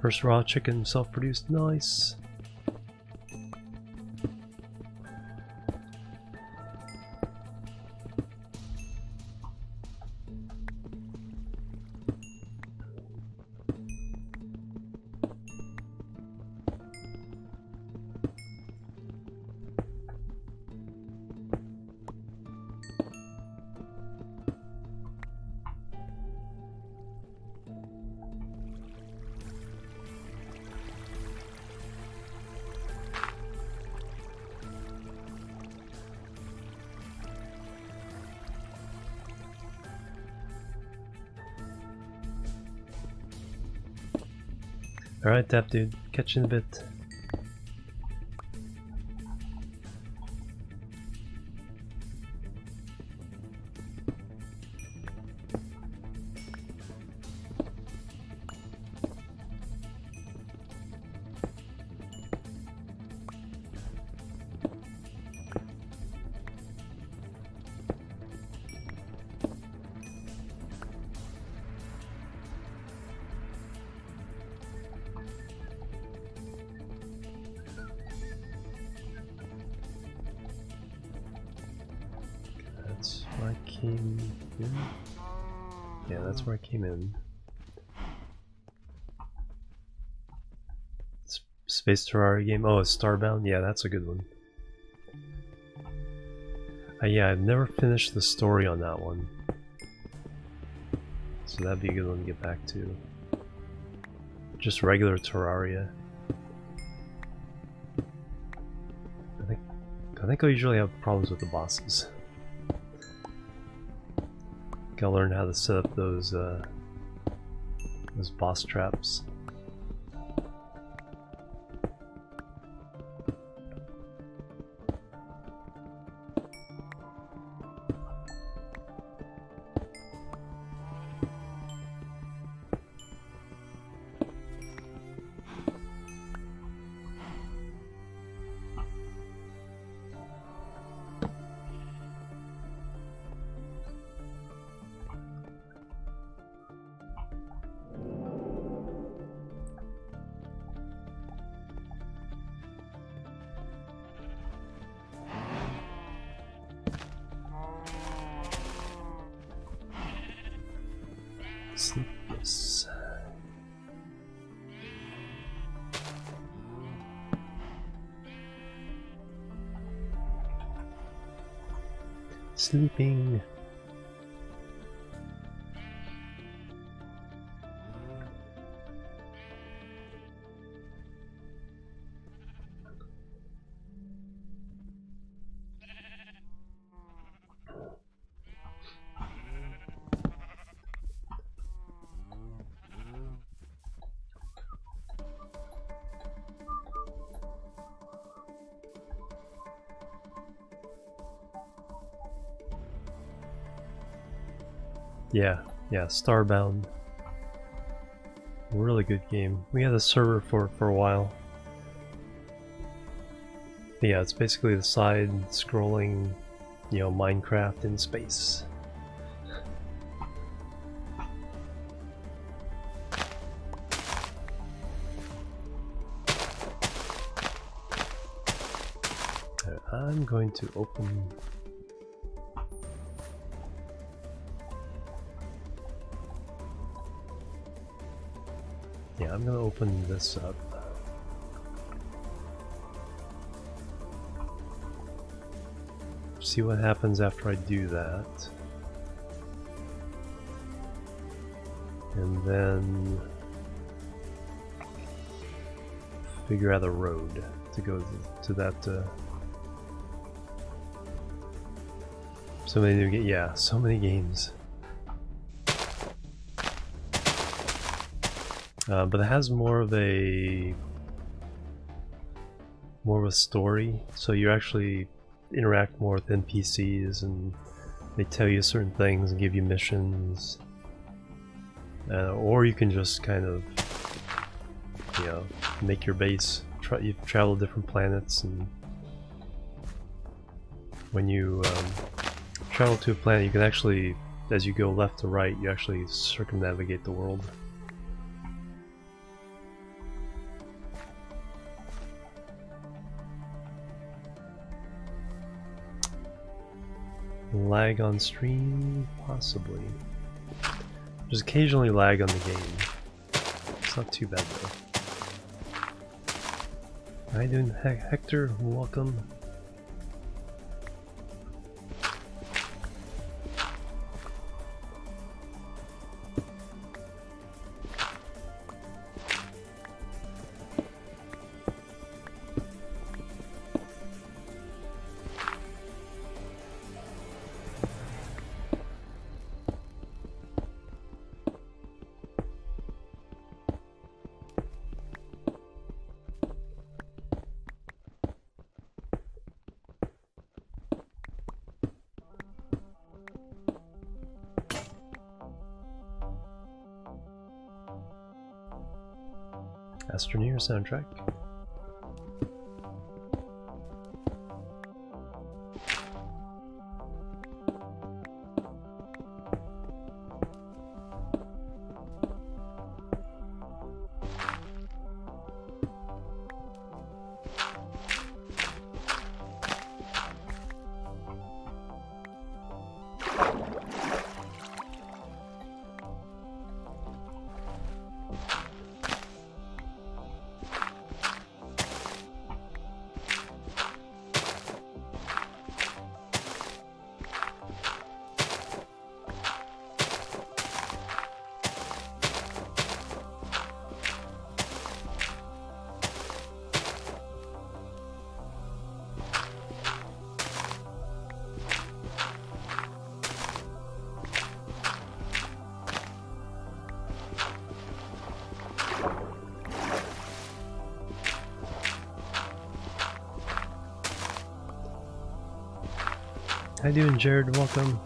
A: First raw chicken, self-produced, nice. Alright, Tap Dude, catch you in a bit. That's where I came in. Yeah, that's where I came in. Space Terraria game. Oh, it's Starbound? Yeah, that's a good one. Yeah, I've never finished the story on that one. So that'd be a good one to get back to. Just regular Terraria. I think I usually have problems with the bosses. Gotta learn how to set up those boss traps. Yes. Sleeping. Yeah, Starbound. Really good game. We had a server for a while. But yeah, it's basically the side-scrolling, you know, Minecraft in space. I'm going to open. Yeah, I'm gonna open this up. See what happens after I do that. And then figure out a road to go to that. So many new games. Yeah, so many games. But it has more of a story, so you actually interact more with NPCs and they tell you certain things and give you missions, or you can just kind of, you know, make your base. You travel different planets, and when you travel to a planet, you can actually, as you go left to right, you actually circumnavigate the world. Lag on stream? Possibly. There's occasionally lag on the game. It's not too bad though. How you doing, Hector? Welcome. Astroneer soundtrack. How you doing, Jared? Welcome.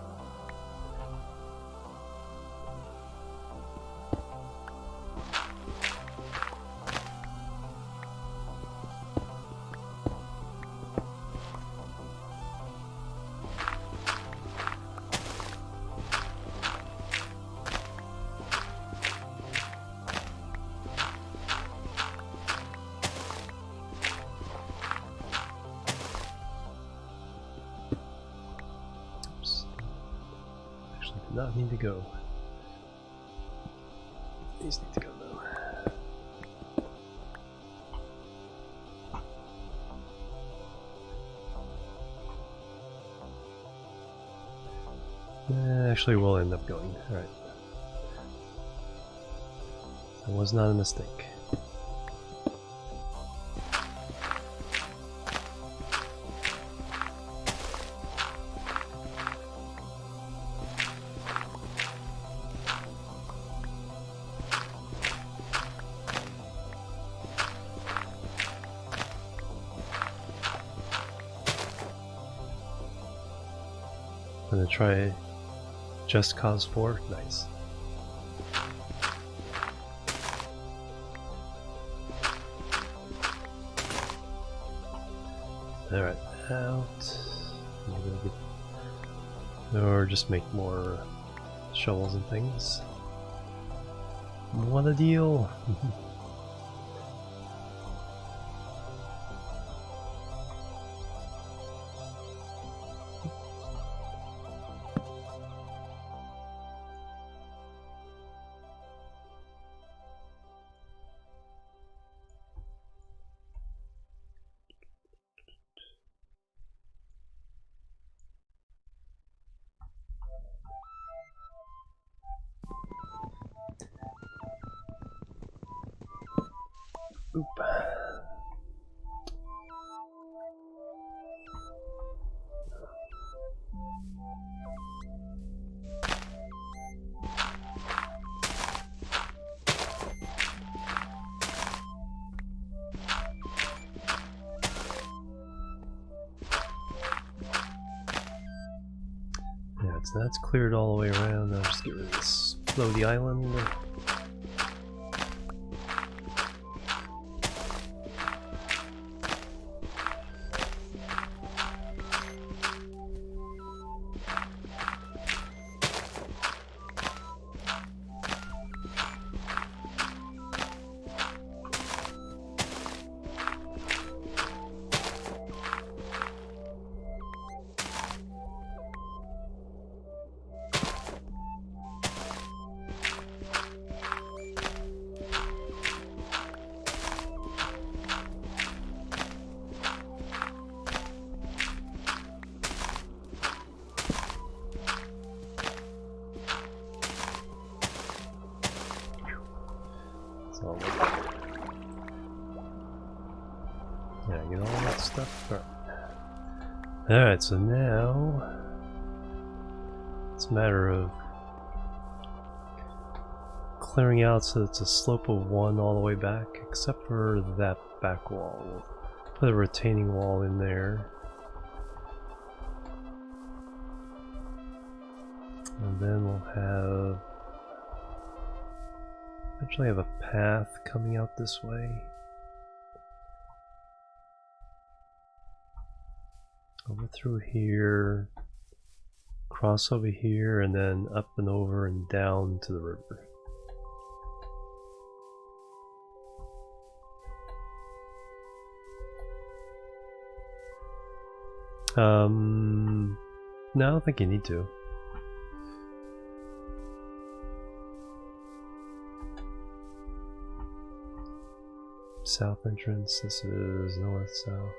A: Not need to go. These need to go though. Actually, we'll end up going. All right. That was not a mistake. I'm gonna try Just Cause 4. Nice. Alright, out. Or just make more shovels and things. What a deal! Oop. Yeah, so that's cleared all the way around. I'll just get rid of this floaty island. Yeah, get all that stuff. Alright, so now it's a matter of clearing out so it's a slope of 1 all the way back, except for that back wall. We'll put a retaining wall in there. And then we'll have eventually have a path coming out this way. Over through here, cross over here, and then up and over and down to the river. No, I don't think you need to. South entrance, this is north, south.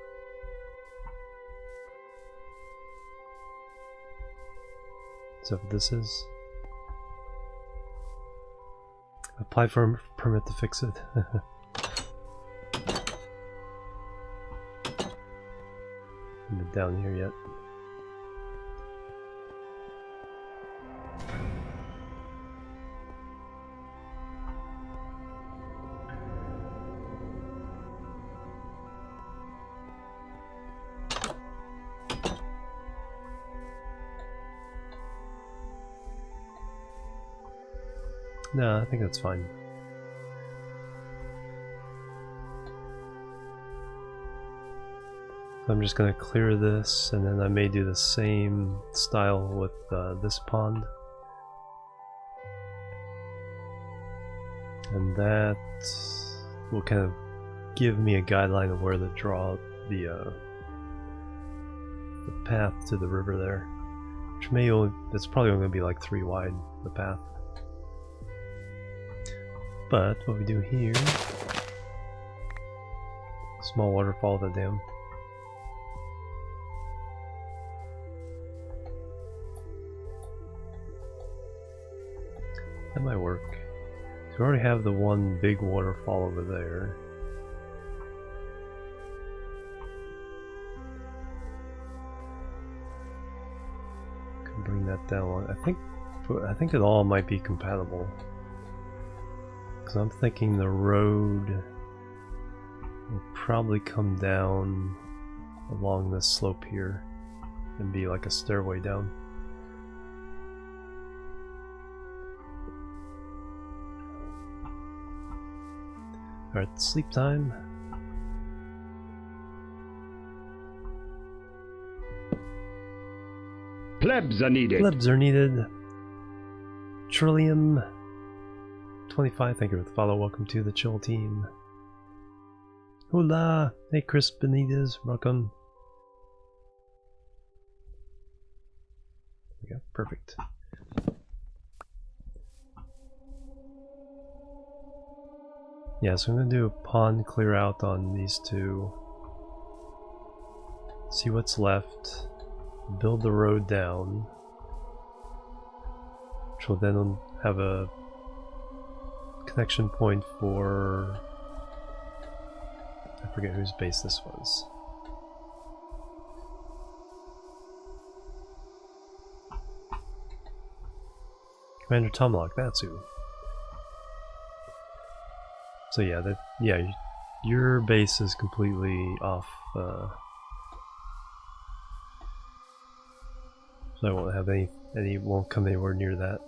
A: Is that what this is? Apply for a permit to fix it. Not down here yet. No, I think that's fine. I'm just gonna clear this, and then I may do the same style with this pond. And that will kind of give me a guideline of where to draw the path to the river there. Which may only, it's probably only going to be like 3 wide, the path. But what we do here, small waterfall of the dam. That might work. So we already have the one big waterfall over there. Can bring that down. I think it all might be compatible. Because I'm thinking the road will probably come down along this slope here and be like a stairway down. Alright, sleep time.
B: Plebs are needed.
A: Plebs are needed. Trillium 25, thank you for the follow. Welcome to the Chill team. Hola! Hey Chris Benitez, welcome. There we go, perfect. Yeah, so I'm going to do a pond clear out on these two. See what's left. Build the road down. Which will then have a connection point for... I forget whose base this was. Commander Tomlock, that's who. So yeah, your base is completely off. So I won't have won't come anywhere near that.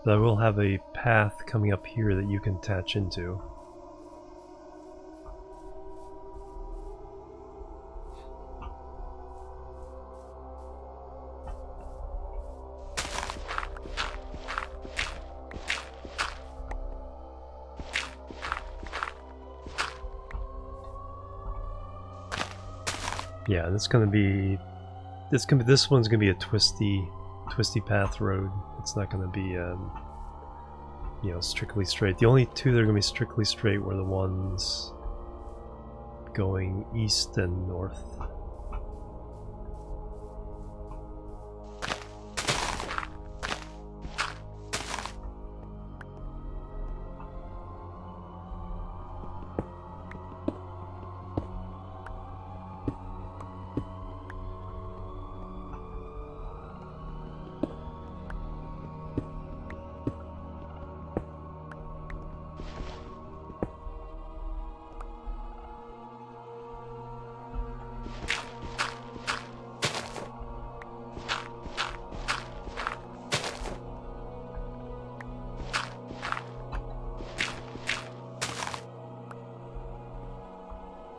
A: But I will have a path coming up here that you can attach into. Yeah, this one's gonna be a twisty path road. It's not gonna be you know, strictly straight. The only two that are gonna be strictly straight were the ones going east and north.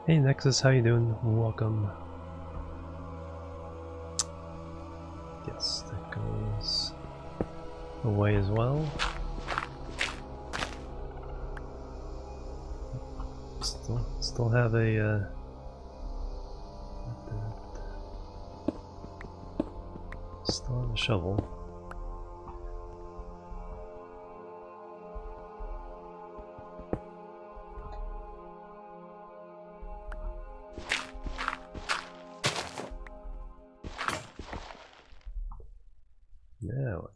A: Hey Nexus, how you doing? Welcome. Yes, that goes away as well. Still have a still have a shovel. Now,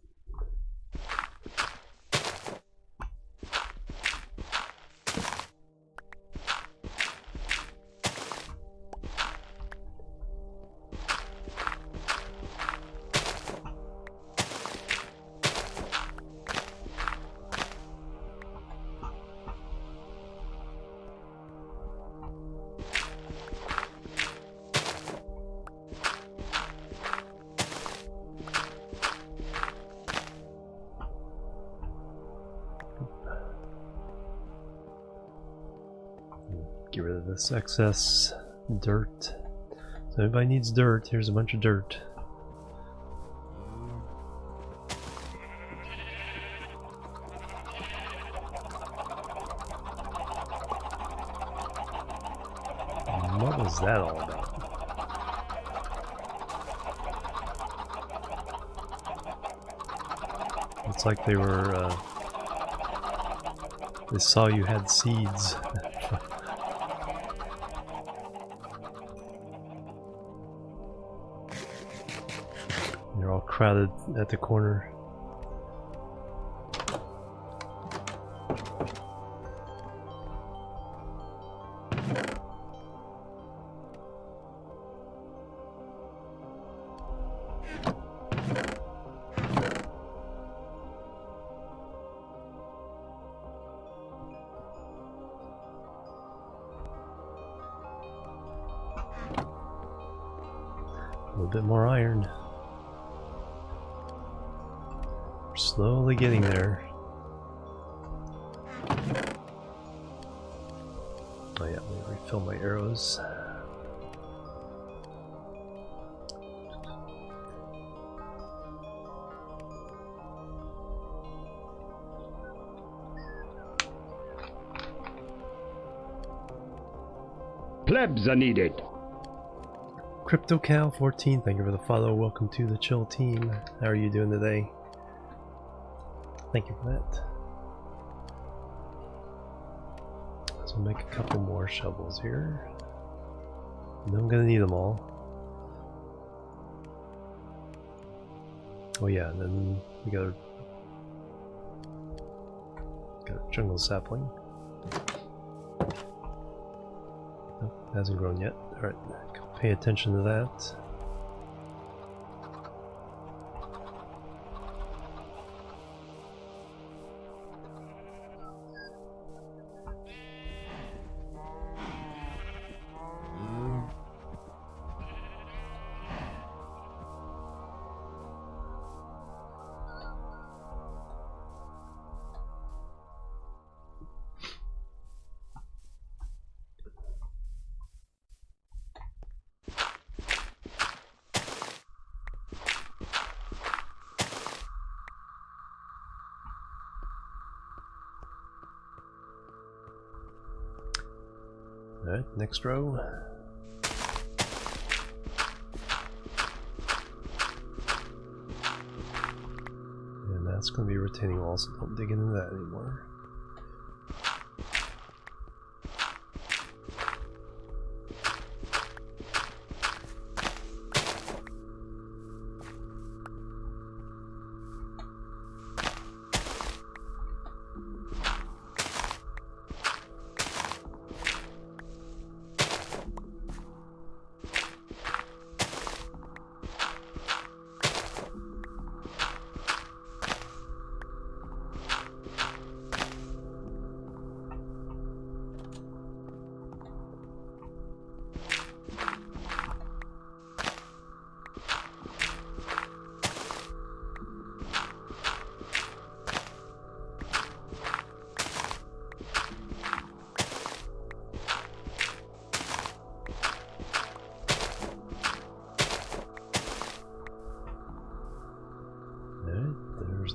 A: get rid of this excess dirt. So everybody needs dirt. Here's a bunch of dirt. What was that all about? It's like they were, they saw you had seeds. They're all crowded at the corner. A little bit more iron. We're slowly getting there. Oh yeah, let me refill my arrows.
B: Plebs are needed.
A: CryptoCow14, thank you for the follow. Welcome to the Chill team. How are you doing today? Thank you for that. So I'll make a couple more shovels here. And then I'm gonna need them all. Oh yeah, and then we got a jungle sapling. Nope, hasn't grown yet. Alright, pay attention to that. Alright, next row. And that's going to be a retaining wall, so don't dig into that anymore.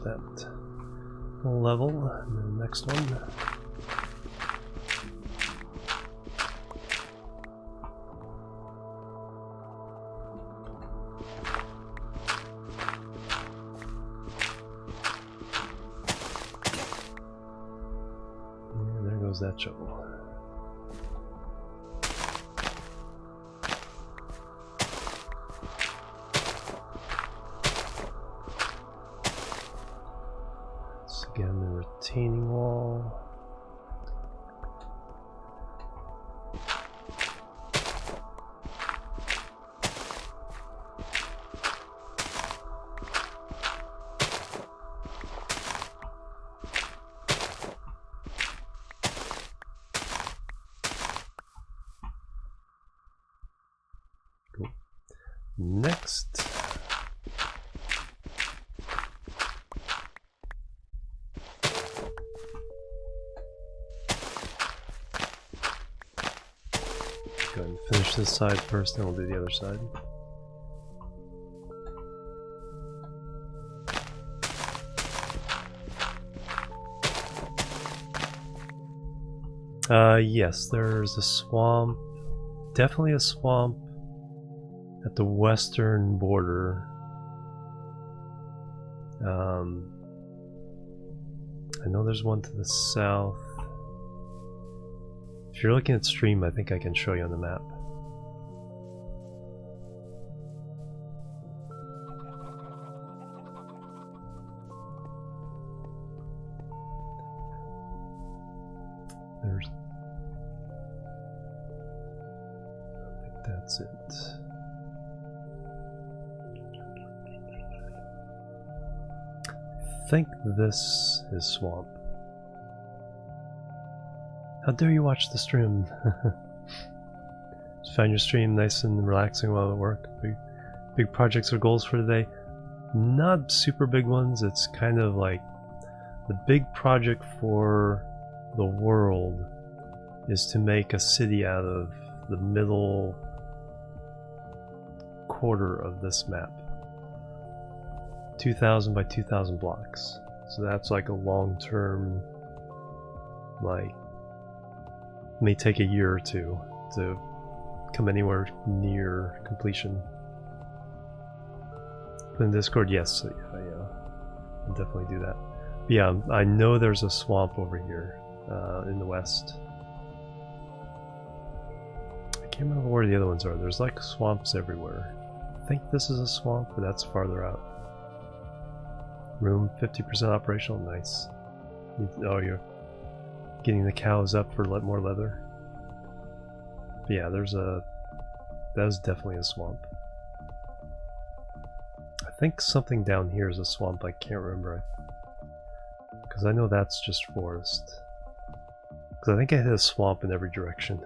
A: That level, and then the next one. And there goes that shovel. Again, the retaining wall. Cool. Next. Go ahead and finish this side first, then we'll do the other side. Yes, there's a swamp. Definitely a swamp at the western border. I know there's one to the south. If you're looking at stream, I think I can show you on the map. There's... I think that's it. I think this is swamp. How dare you watch the stream? Just found your stream nice and relaxing while at work. Big projects or goals for today? Not super big ones. It's kind of like the big project for the world is to make a city out of the middle quarter of this map. 2,000 by 2,000 blocks. So that's like a long-term, like, may take a year or two to come anywhere near completion. Put in Discord, yes, I'll definitely do that. But yeah, I know there's a swamp over here in the west. I can't remember where the other ones are. There's like swamps everywhere. I think this is a swamp, but that's farther out. Room 50% operational, nice. Oh, you're getting the cows up for more leather. But yeah, that is definitely a swamp. I think something down here is a swamp, I can't remember. Because I know that's just forest. Because I think I hit a swamp in every direction.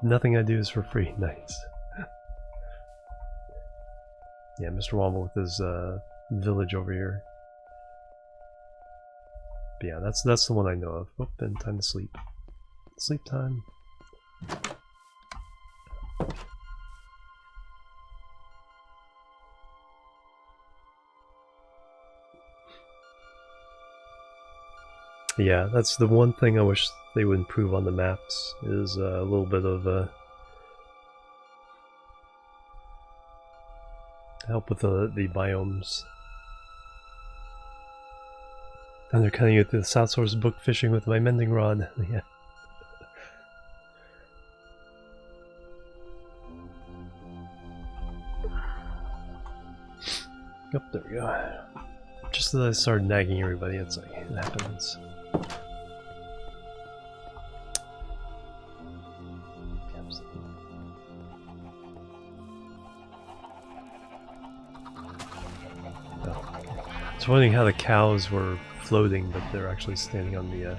A: Nothing I do is for free, nice. Yeah, Mr. Womble with his village over here. But yeah, that's the one I know of. Oh, and time to sleep. Sleep time. Yeah, that's the one thing I wish they would improve on the maps, is a little bit of help with the biomes. And they're cutting it to the South Source book fishing with my mending rod. Yeah. Yep, there we go. Just as I started nagging everybody, it's like, it happens. I was wondering how the cows were floating, but they're actually standing on the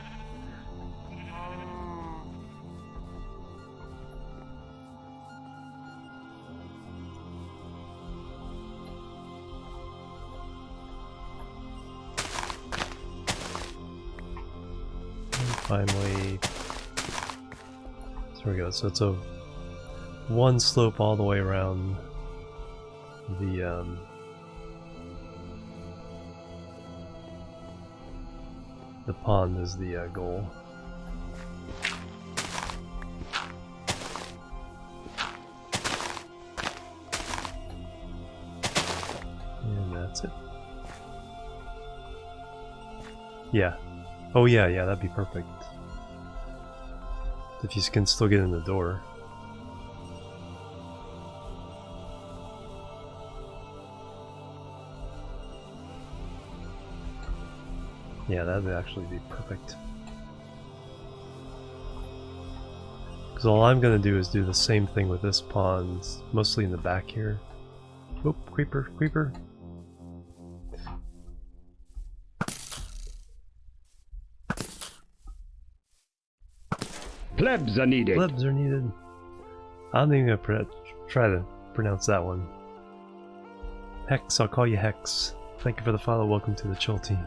A: and finally, there we go. So it's a one slope all the way around the pond is the goal. And that's it. Yeah. Oh yeah, that'd be perfect. If you can still get in the door. Yeah, that would actually be perfect. Because all I'm going to do is do the same thing with this pond, mostly in the back here. Oop, creeper, creeper.
B: Plebs are needed.
A: Plebs are needed. I'm not even going to try to pronounce that one. Hex, I'll call you Hex. Thank you for the follow, welcome to the Chill team.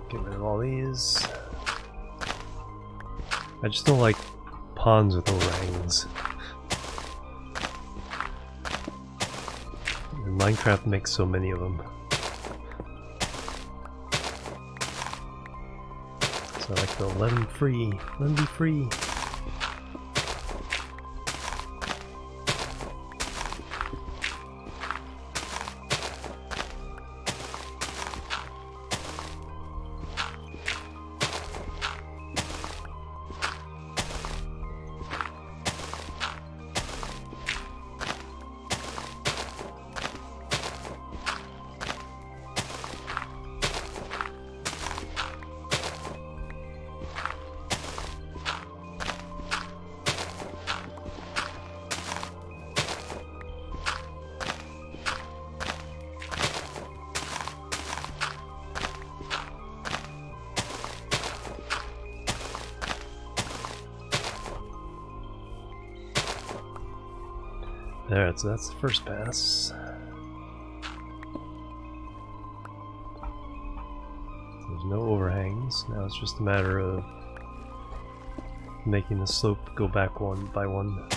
A: Get rid of all these. I just don't like ponds with overhangs. And Minecraft makes so many of them. So I like to let them free. Let them be free. Alright, so that's the first pass. There's no overhangs. Now it's just a matter of making the slope go back one by one.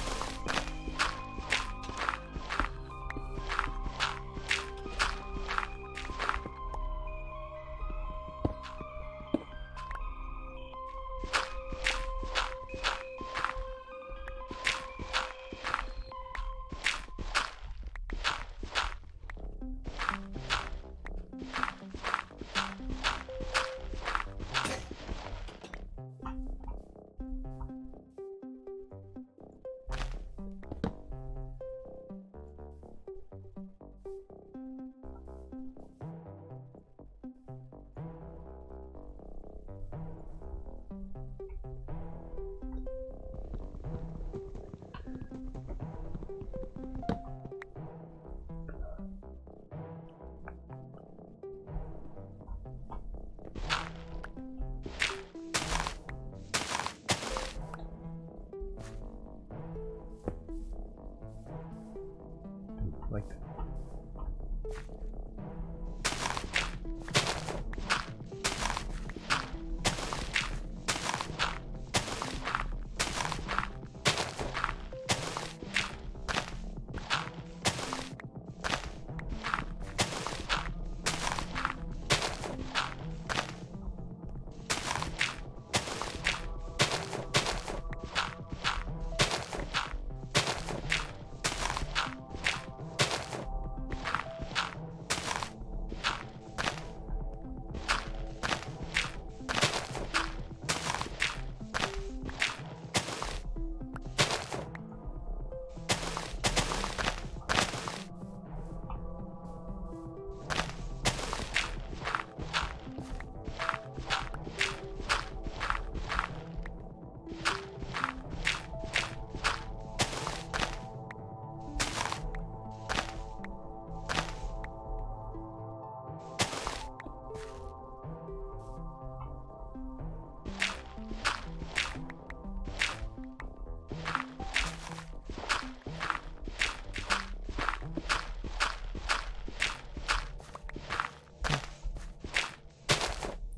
A: Like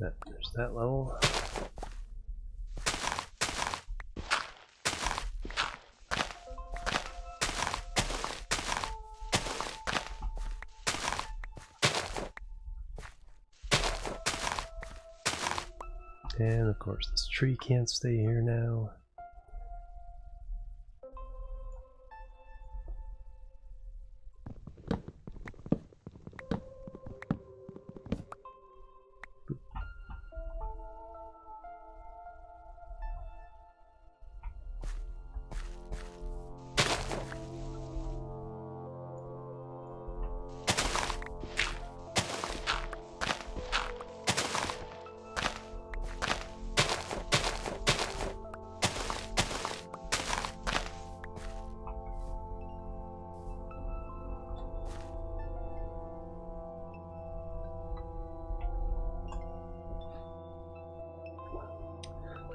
A: that. There's that level. And of course this tree can't stay here now.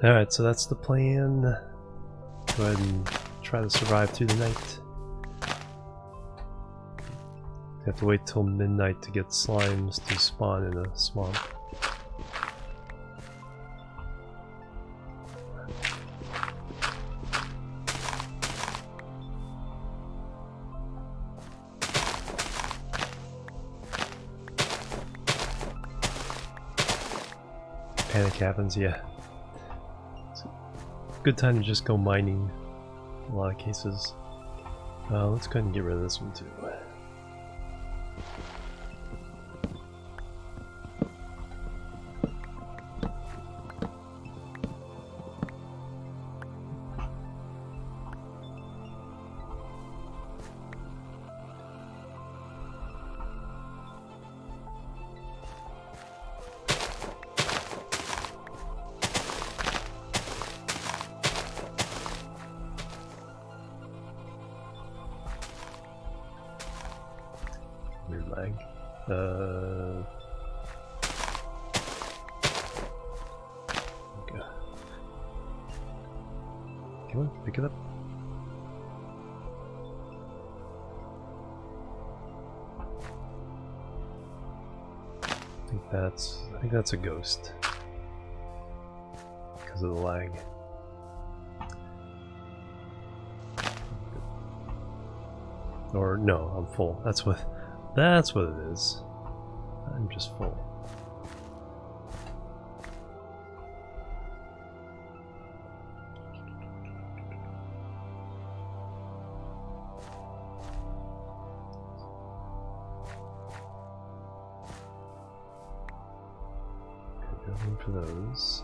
A: Alright, so that's the plan. Go ahead and try to survive through the night. You have to wait till midnight to get slimes to spawn in a swamp. panic happens, yeah. It's a good time to just go mining in a lot of cases. Let's go ahead and get rid of this one too. Weird lag. Okay. Come on, pick it up. I think that's a ghost because of the lag. Or no, I'm full. That's what it is. I'm just full. Okay, no room for those.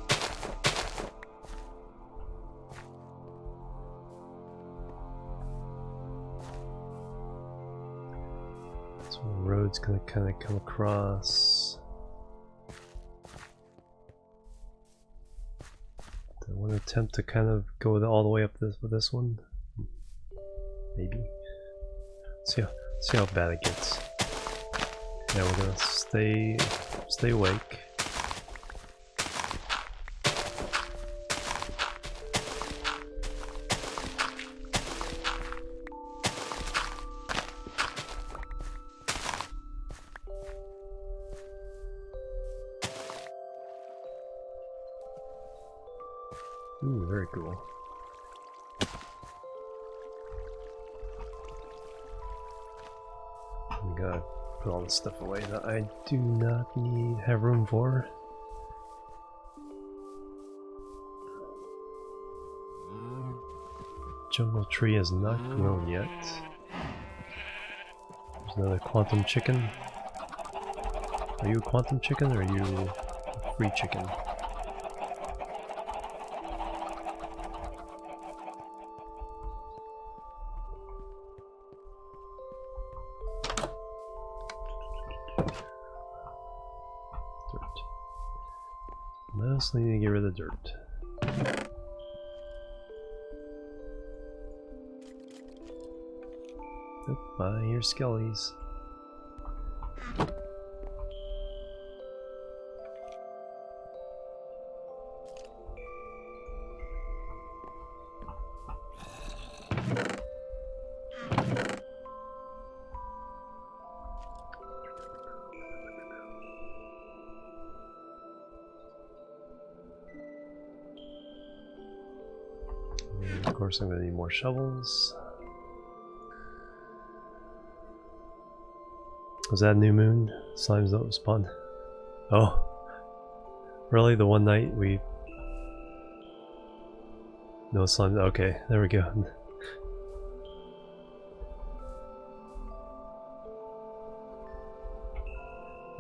A: The road's gonna kind of come across. Do I want to attempt to kind of go all the way up this with this one? Maybe. See how bad it gets. Yeah, we're gonna stay awake. Ooh, very cool. We gotta put all this stuff away that I do not have room for. Jungle tree has not grown yet. There's another quantum chicken. Are you a quantum chicken or are you a free chicken? I also need to get rid of the dirt. Oop, I hear skellies. Of course, I'm going to need more shovels. Was that a new moon? Slimes don't respond. Oh, really? The one night we... No slime. Okay, there we go.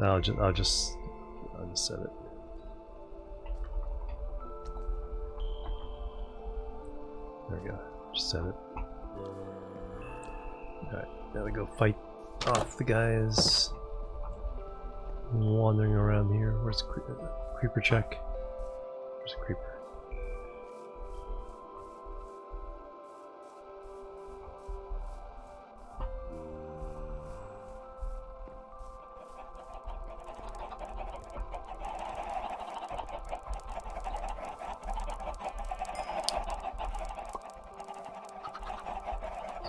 A: I'll just set it. There we go. Just set it. Alright, now we go fight off the guys wandering around here. Where's the creeper check? Where's the creeper?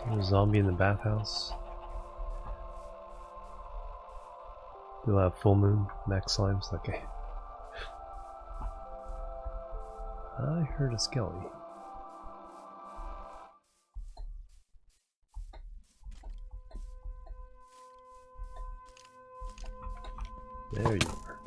A: There's a zombie in the bathhouse. We'll have full moon, max slimes, okay. I heard a skelly. There you are.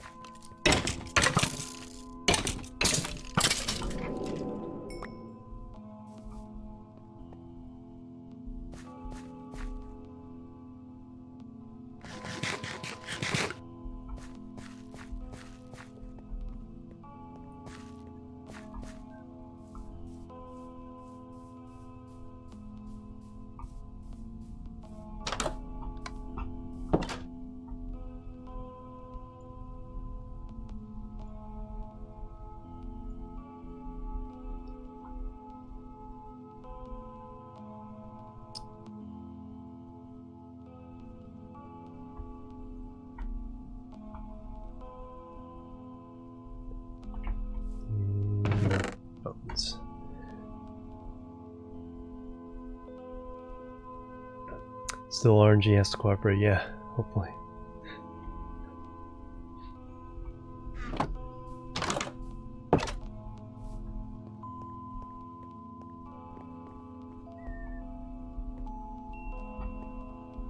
A: Still RNG has to cooperate, yeah, hopefully.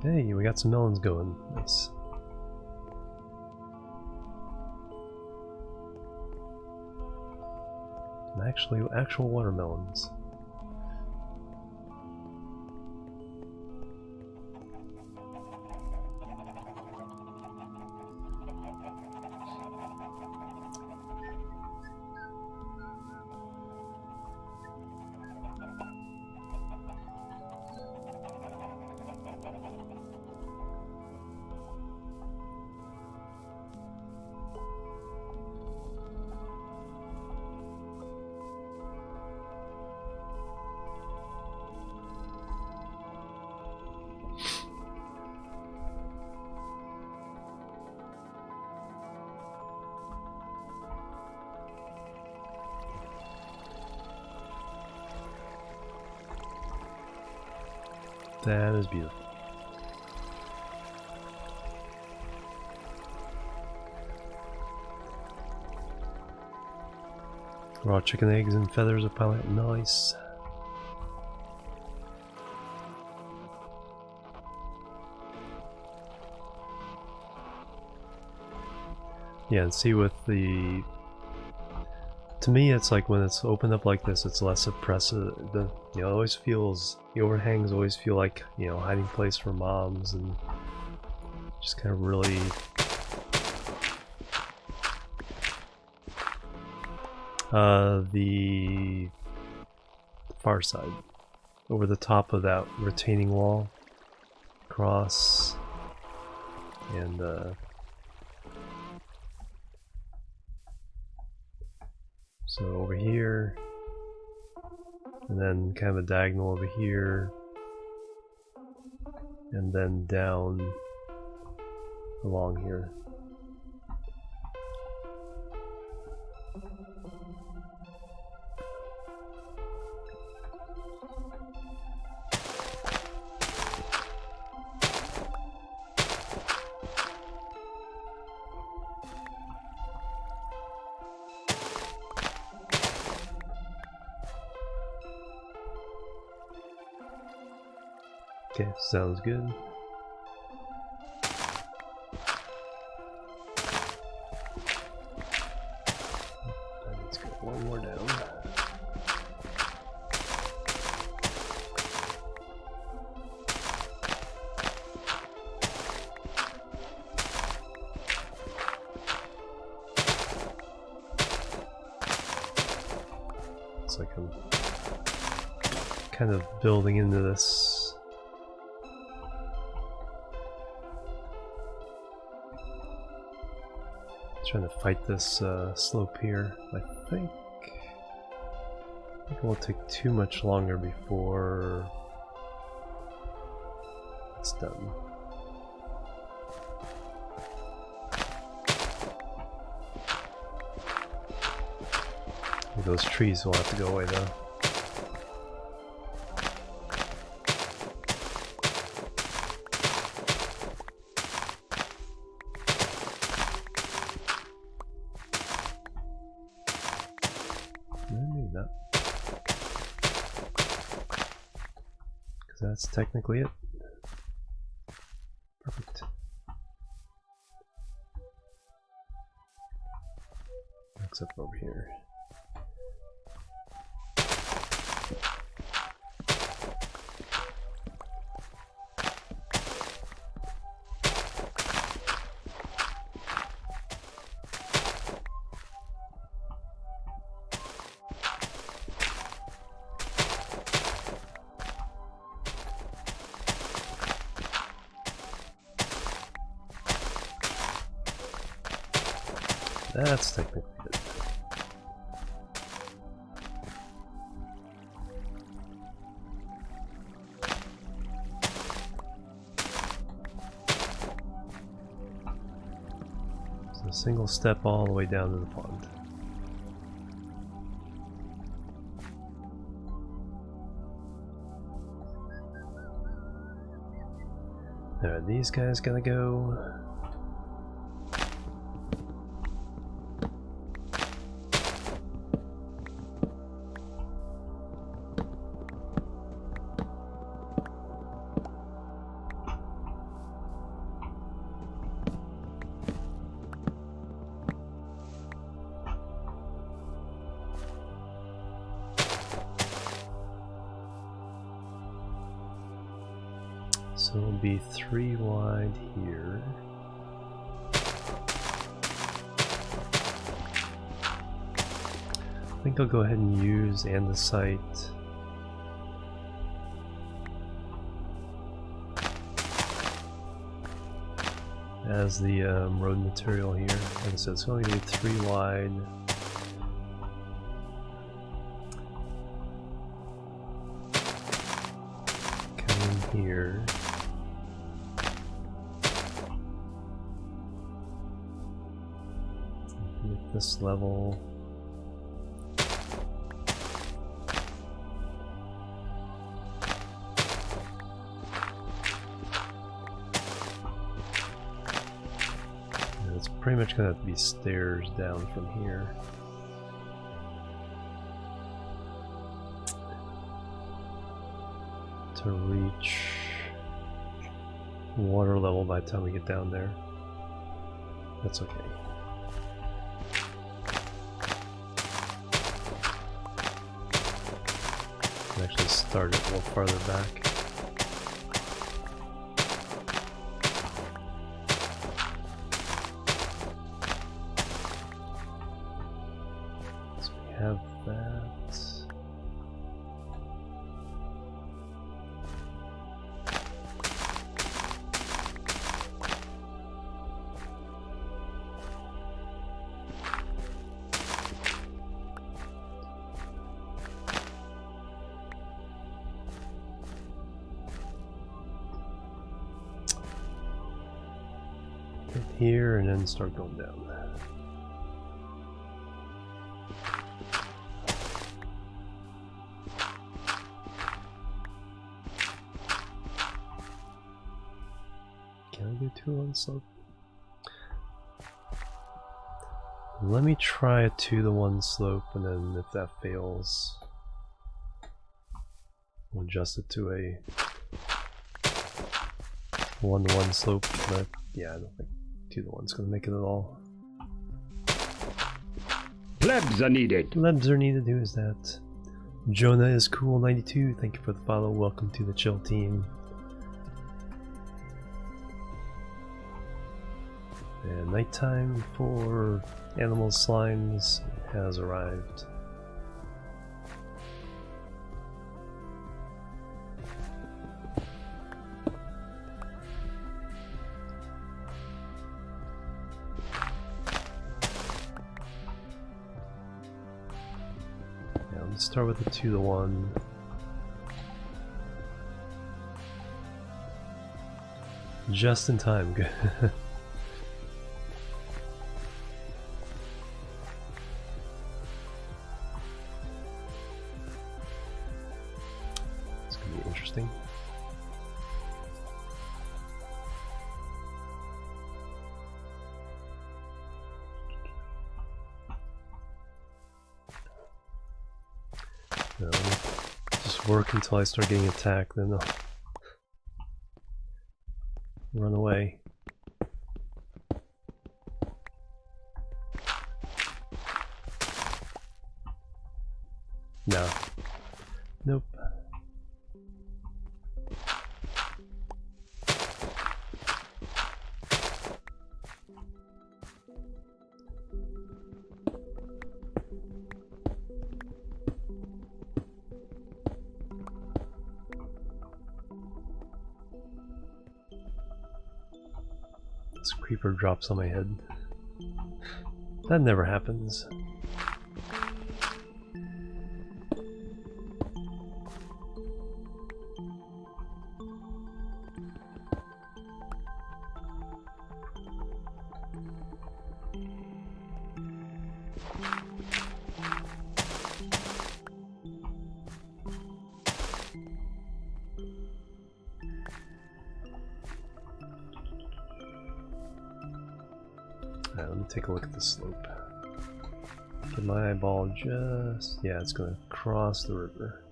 A: Hey, we got some melons going. Nice. Some actual watermelons. That is beautiful. Raw chicken eggs and feathers are piling up. Nice. Yeah, and see with the... To me, it's like when it's opened up like this, it's less oppressive. It always feels, the overhangs always feel like, hiding place for mobs, and just kind of really the far side, over the top of that retaining wall, across, and so over here, and then kind of a diagonal over here, and then down along here. Okay, sounds good. Let's get one more down. Looks like I'm kind of building into this. Trying to fight this slope here. I think it won't take too much longer before it's done. Those trees will have to go away though. That's technically it. Perfect. Except over here. That's technically it. So a single step all the way down to the pond. Alright, these guys gotta go. So it'll be 3 wide here. I think I'll go ahead and use andesite. As the road material here. Like I said, it's only going to be 3 wide. Come in here. At this level. It's pretty much gonna have to be stairs down from here. To reach water level by the time we get down there. That's okay. Actually start it a little farther back. So we have that. Here and then start going down. Can I do 2 on slope? Let me try a 2-to-1 slope, and then if that fails, we'll adjust it to a 1-to-1 slope. But yeah, I don't think 2-to-1's gonna make it at all.
B: Plebs are needed.
A: Plebs are needed. Who is that? Jonah is cool 92. Thank you for the follow. Welcome to the chill team. And nighttime for animal slimes has arrived. Let's start with the 2-to-1. Just in time. Good. It's gonna be interesting. No, just work until I start getting attacked, then I'll run away. No. Nope. This creeper drops on my head. That never happens. take a look at the slope. Get my eyeball just... yeah, it's gonna cross the river.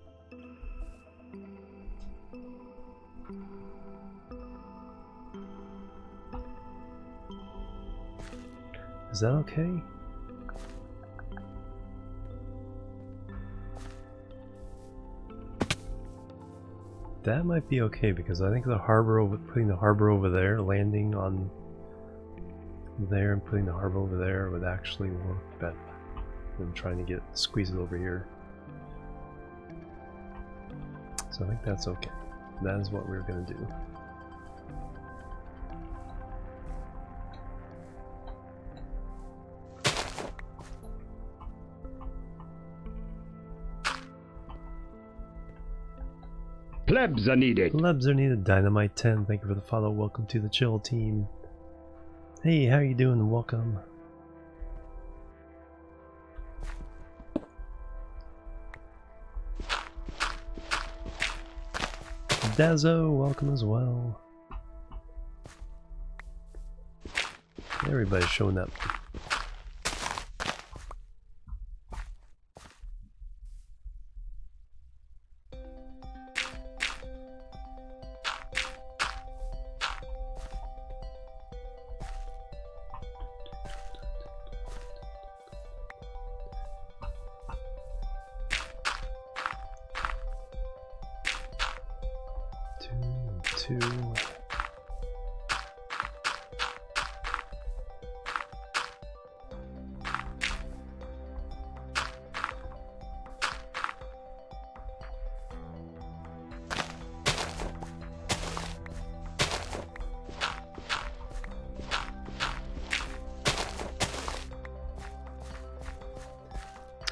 A: Is that okay? That might be okay because I think the harbor over, putting the harbor over there, landing on there and putting the harbor over there would actually work better than trying to squeeze it over here. So I think that's okay. That is what we're gonna do.
B: Plebs are needed.
A: Plebs are needed. Dynamite 10. Thank you for the follow. Welcome to the Chill team. Hey, how you doing? Welcome. Dazzo, welcome as well. Everybody's showing up. Two.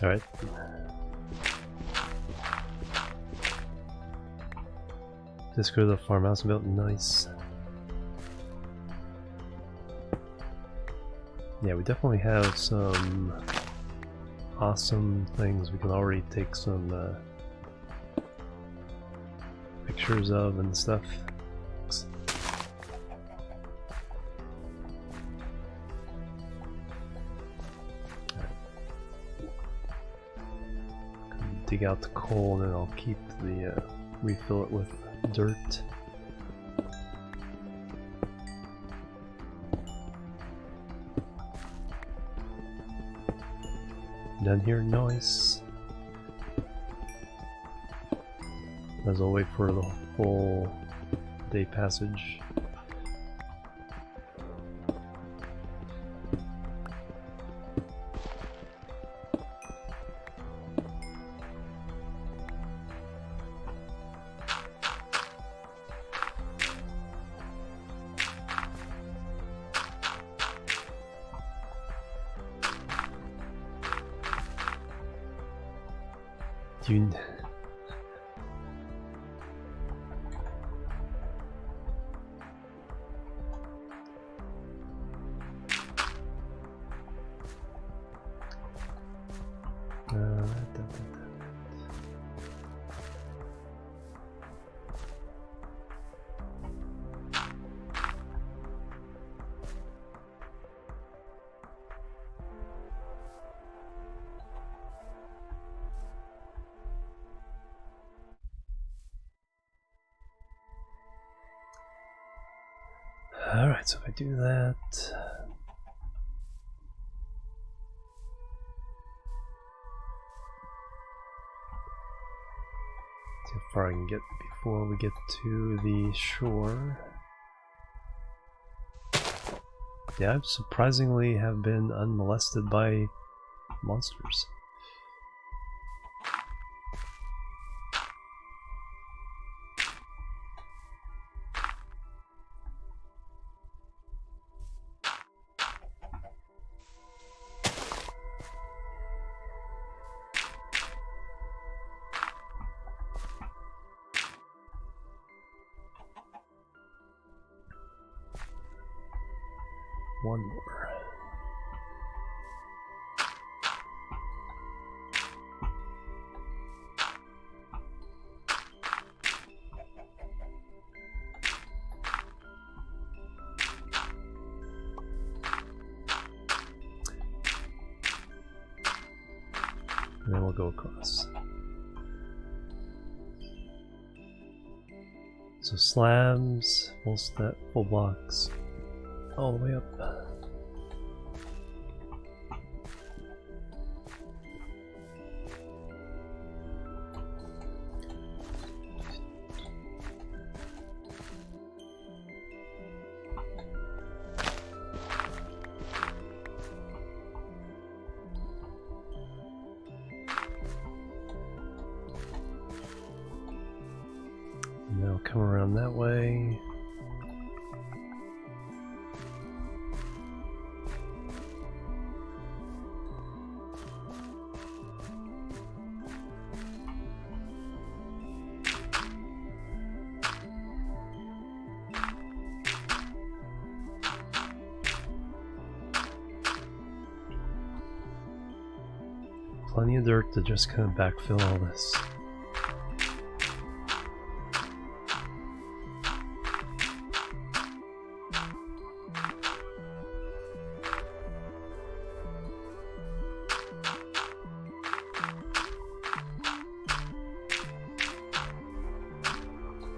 A: All right. Let's go to the farmhouse built. Nice. Yeah, we definitely have some awesome things we can already take some pictures of and stuff. Dig out the coal and then I'll keep the refill it with dirt. Done here, nice. As I'll wait for the full day passage. You... Alright, so if I do that... See how far I can get before we get to the shore. Yeah, I surprisingly have been unmolested by monsters. One more. And then we'll go across. So slabs, full blocks, all the way up. And then I'll come around that way. Plenty of dirt to just kind of backfill all this.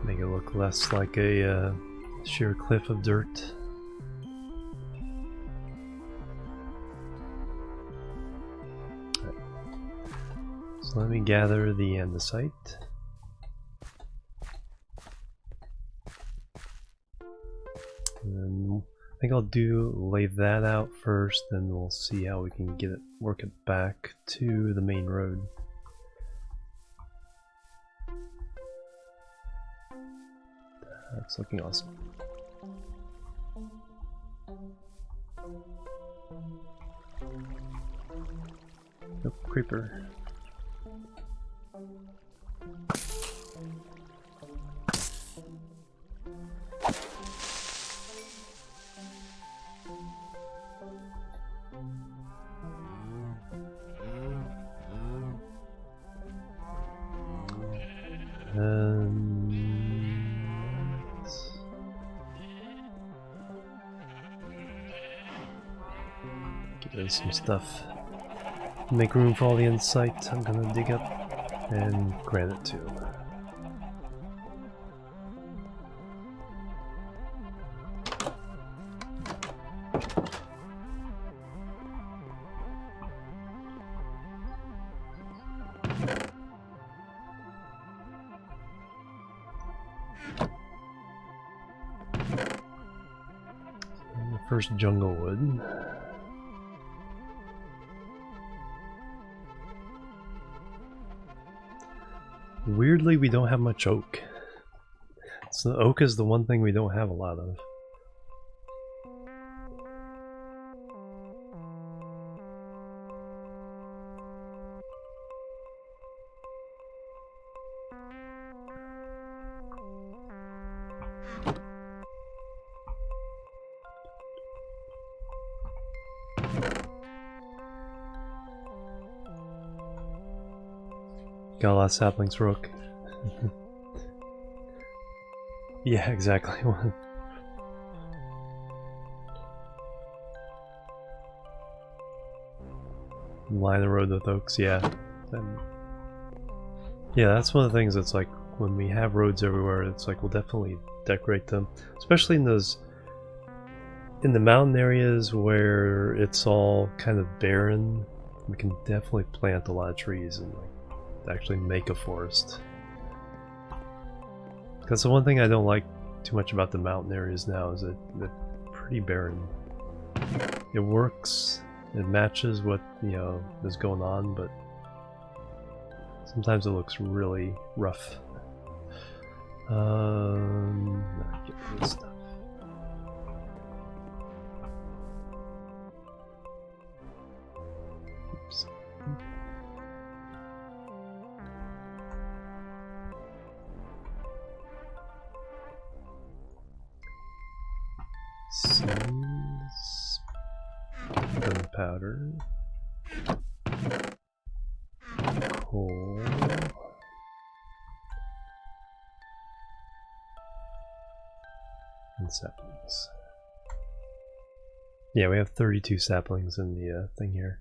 A: Make it look less like a sheer cliff of dirt. So let me gather the andesite. And I think I'll lay that out first, then we'll see how we can work it back to the main road. That's looking awesome. Nope, creeper. Get rid of some stuff. Make room for all the insight. I'm gonna dig up and granite too. And the first jungle wood. Weirdly, we don't have much oak. So oak is the one thing we don't have a lot of. Got a lot of saplings for oak. Yeah, exactly. Line the road with oaks, yeah. Yeah, that's one of the things that's like, when we have roads everywhere, it's like we'll definitely decorate them. Especially in the mountain areas where it's all kind of barren, we can definitely plant a lot of trees and like actually make a forest. That's the one thing I don't like too much about the mountain areas now, is that they're pretty barren. It works, it matches what, you know, is going on, but sometimes it looks really rough. Get rid of this stuff. Oops. Seeds, gunpowder, coal, and saplings. Yeah, we have 32 saplings in the thing here.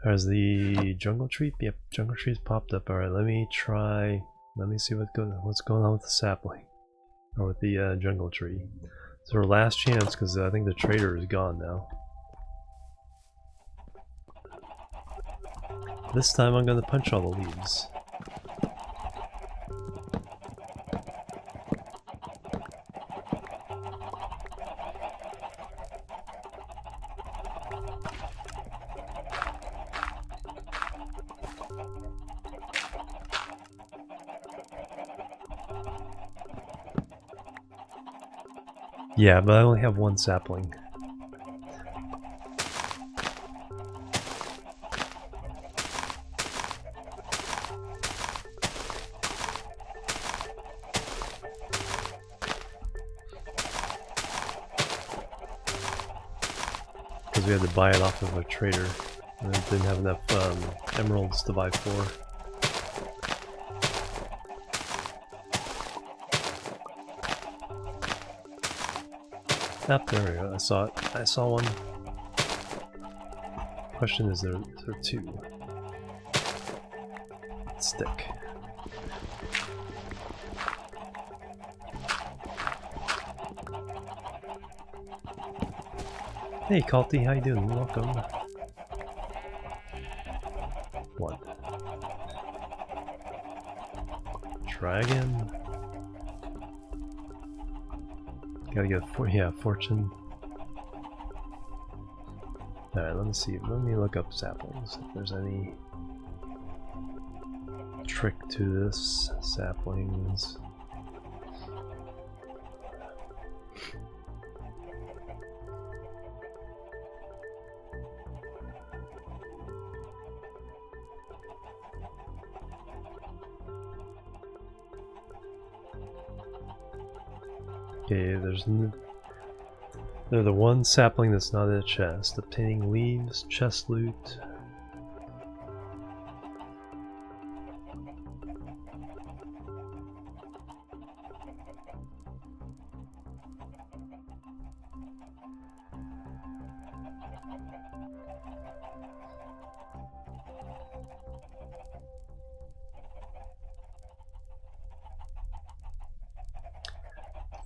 A: There's the jungle tree. Yep, jungle tree's popped up. Alright, let me see what's going on with the sapling. Or with the jungle tree. It's our last chance because I think the trader is gone now. This time I'm going to punch all the leaves. Yeah, but I only have one sapling. Because we had to buy it off of a trader. And I didn't have enough emeralds to buy 4. There we go. I saw it. I saw one. Question is there 2? Stick. Hey Culty, how you doing? Welcome. 1. Try again. Gotta get fortune. Alright, let me see. Let me look up saplings. If there's any trick to this. Saplings. Okay, they're the one sapling that's not in a chest. Obtaining leaves, chest loot.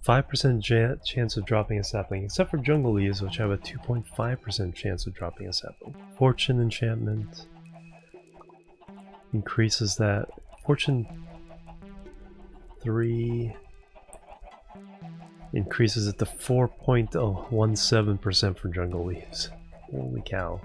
A: .5% chance of dropping a sapling, except for jungle leaves, which have a 2.5% chance of dropping a sapling. Fortune enchantment increases that. Fortune 3 increases it to 4.17% for jungle leaves. Holy cow.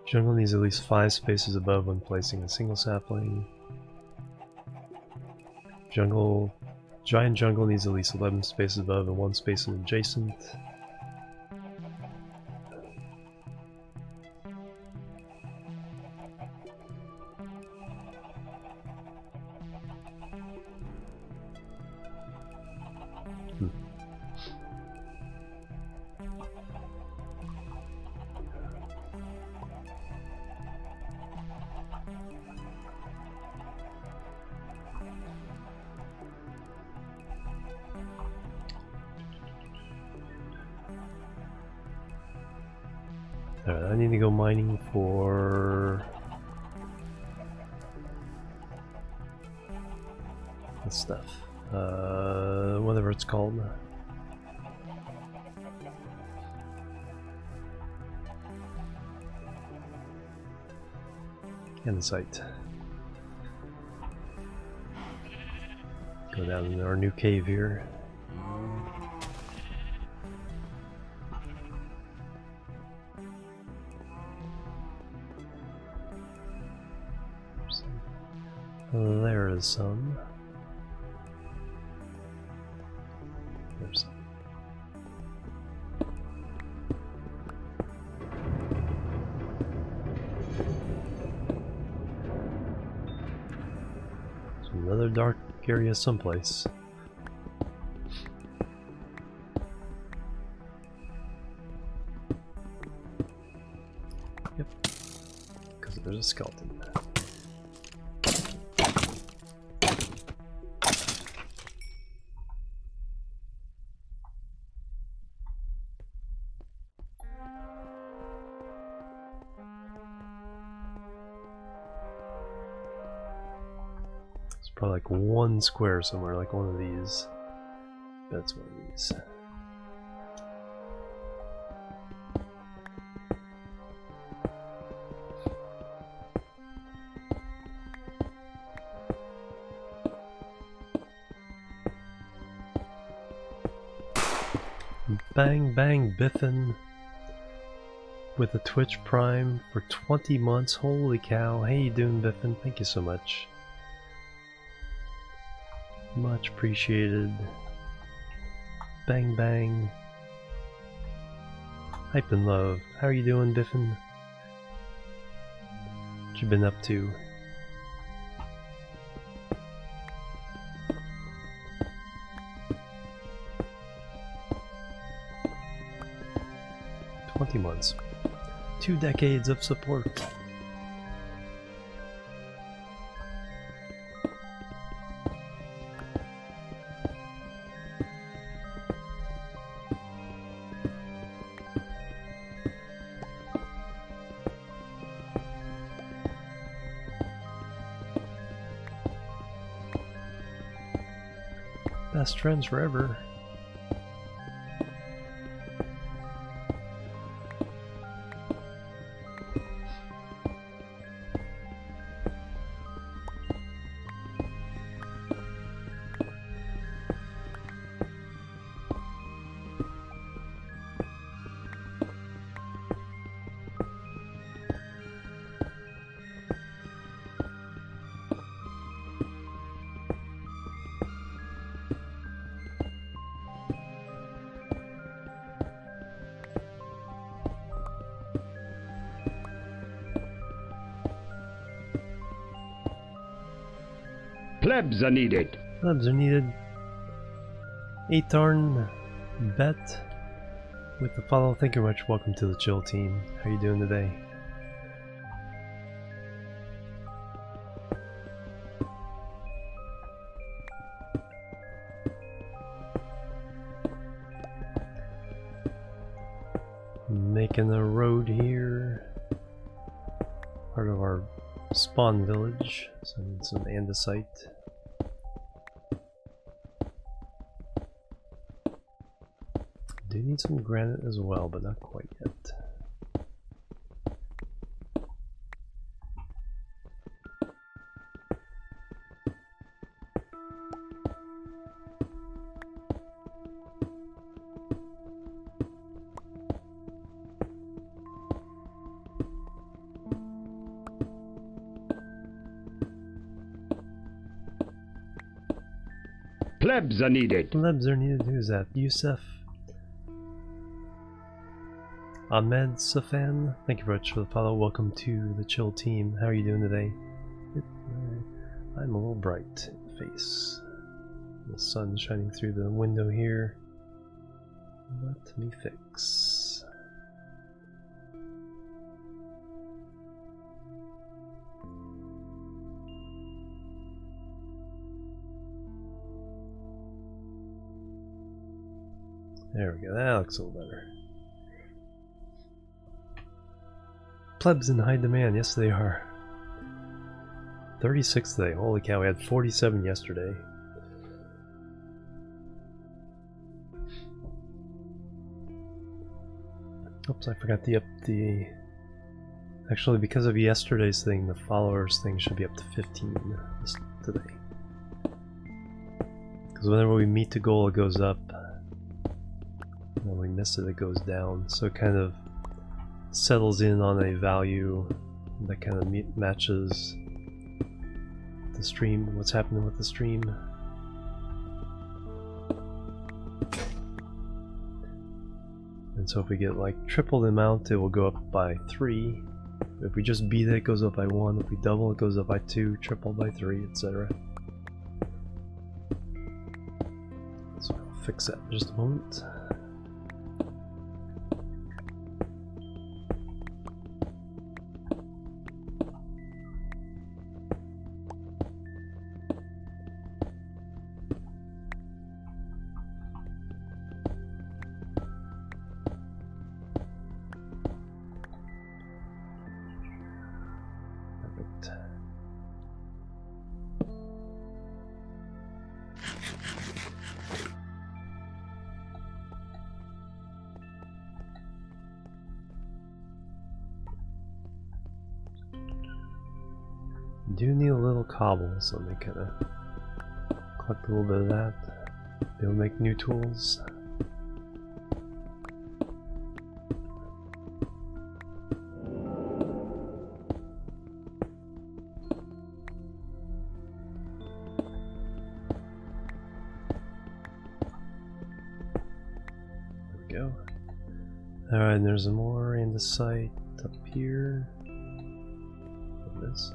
A: Jungle needs at least 5 spaces above when placing a single sapling. Giant jungle needs at least 11 spaces above and 1 space adjacent. Alright, I need to go mining for this stuff. Whatever it's called. Andesite. Go down in our new cave here. There is some. There's some. There's another dark area someplace. Yep. there's a skeleton. It's probably like one square somewhere, like one of these. That's one of these. Bang bang biffin with a Twitch Prime for 20 months. Holy cow. How you doing, Biffin? Thank you so much. Much appreciated. Bang bang. Hype and love. How are you doing, Biffin? What you been up to? Months. 2 decades of support. Best friends forever.
B: Plebs are needed.
A: Plebs are needed. Atarn Bet with the follow. Thank you very much. Welcome to the Chill team. How are you doing today? Making a road here. Part of our spawn village. So I need some andesite. Do need some granite as well, but not quite yet.
B: Plebs are needed.
A: Plebs are needed. Who's that? Yusuf? Ahmed Safan, thank you very much for the follow. Welcome to the Chill team. How are you doing today? I'm a little bright in the face. The sun's shining through the window here. Let me fix. There we go. That looks a little better. Plebs in high demand, yes they are. 36 today, holy cow, we had 47 yesterday. Oops, I forgot to up the... Actually, because of yesterday's thing, the followers thing should be up to 15 today. Because whenever we meet the goal, it goes up. When we miss it, it goes down. So it kind of settles in on a value that kind of matches the stream, what's happening with the stream. And so if we get like triple the amount, it will go up by 3. If we just beat it, it goes up by 1. If we double, it goes up by 2, triple by 3, etc. So I'll fix that in just a moment. Do need a little cobble, so let me kind of collect a little bit of that. They'll make new tools. There we go. Alright, and there's more in the site up here. This.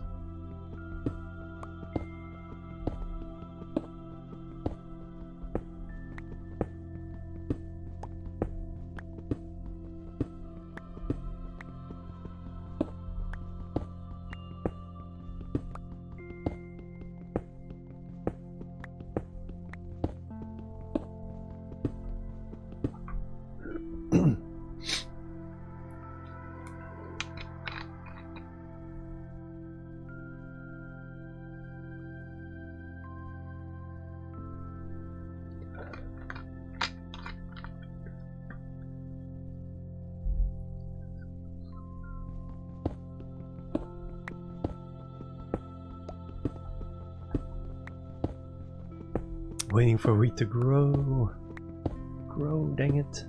A: Waiting for wheat to grow. Grow, dang it.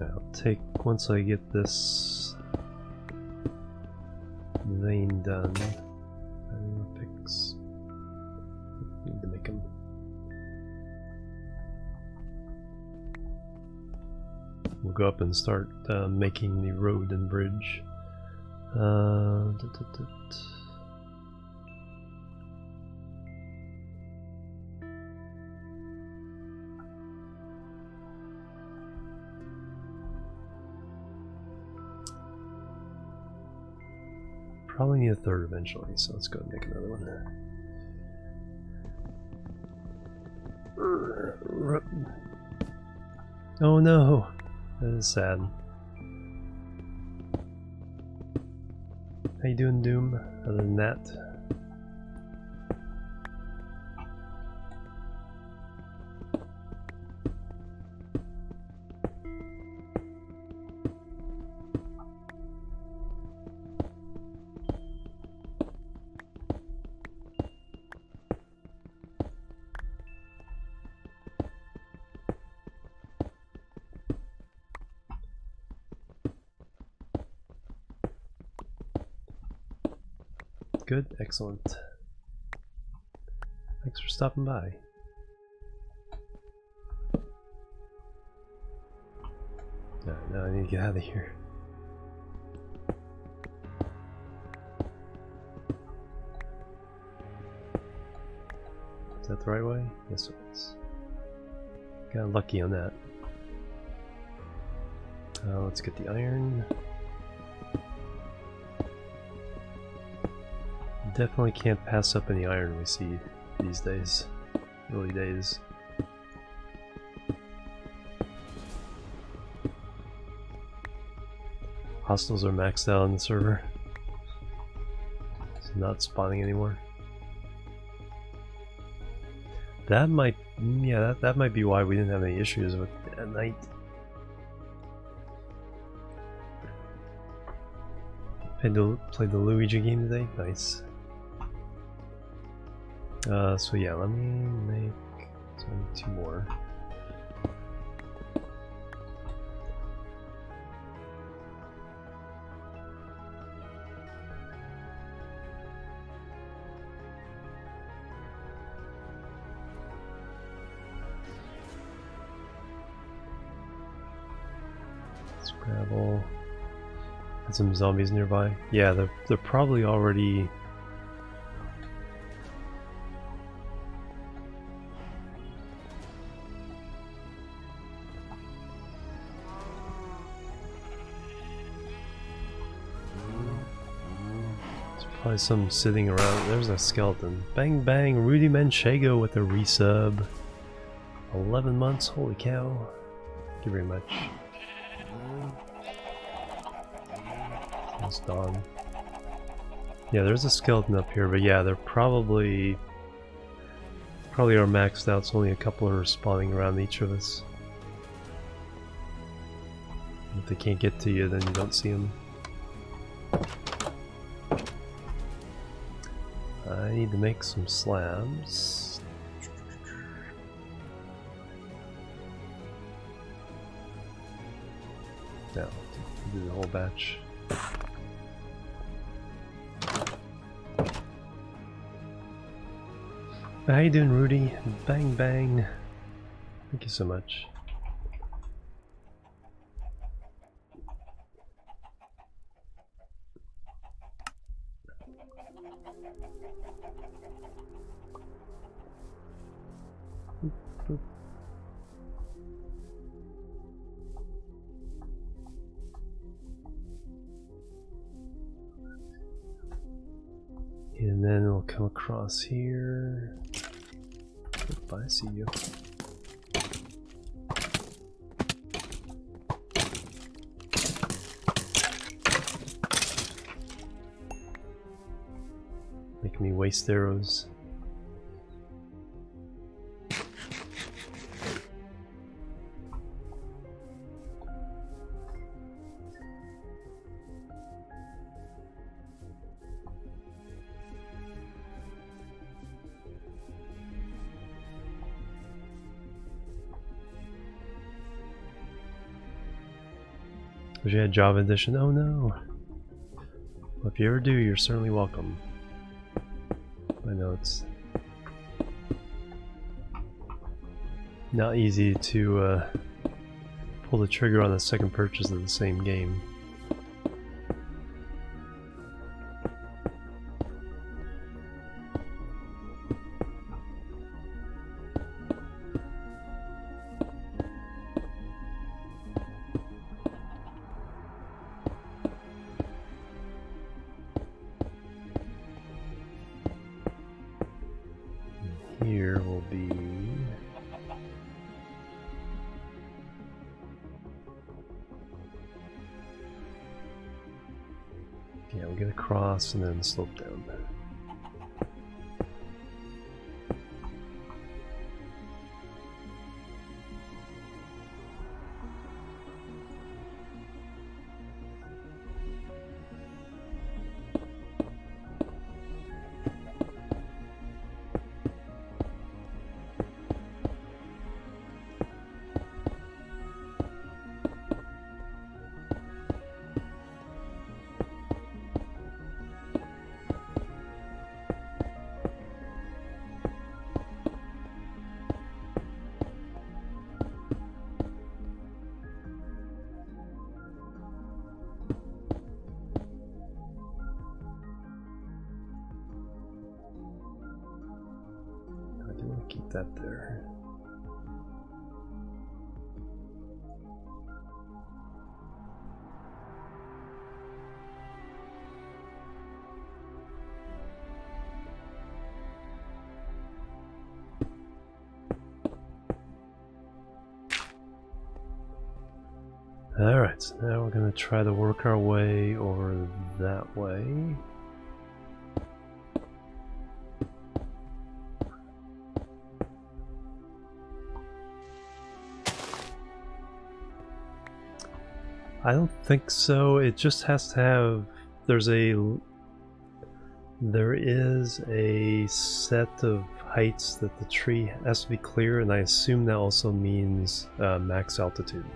A: I'll take, once I get this vein done, fix. Need to make them. We'll go up and start making the road and bridge. Probably need a third eventually, so let's go and make another one. Oh no, that is sad. How you doing, Doom? Other than that, good, excellent. Thanks for stopping by. Now I need to get out of here. Is that the right way? Yes, it is. Got lucky on that. Let's get the iron. Definitely can't pass up any iron we see these days. Early days. Hostiles are maxed out on the server. It's not spawning anymore. That might, yeah, that might be why we didn't have any issues with at night. Played the Luigi game today? Nice. So yeah, let me make two more. Scrabble. And some zombies nearby. Yeah, they're probably already. Probably some sitting around. There's a skeleton. Bang bang, Rudy Manchego with a resub. 11 months, holy cow. Thank you very much. It's Dawn. Yeah, there's a skeleton up here, but yeah, they're probably are maxed out, so only a couple are spawning around each of us. If they can't get to you, then you don't see them. I need to make some slabs. No, do the whole batch. How you doing, Rudy? Bang bang. Thank you so much. And then it'll come across here. Oop, I see you. Making me waste arrows. Wish you had Java Edition. Oh no! Well, if you ever do, you're certainly welcome. I know it's not easy to pull the trigger on the second purchase of the same game. Here will be yeah, we'll get across and then slope down. Keep that there. Alright, so now we're going to try to work our way over that way. I don't think so. It just has to have. There is a set of heights that the tree has to be clear, and I assume that also means max altitude.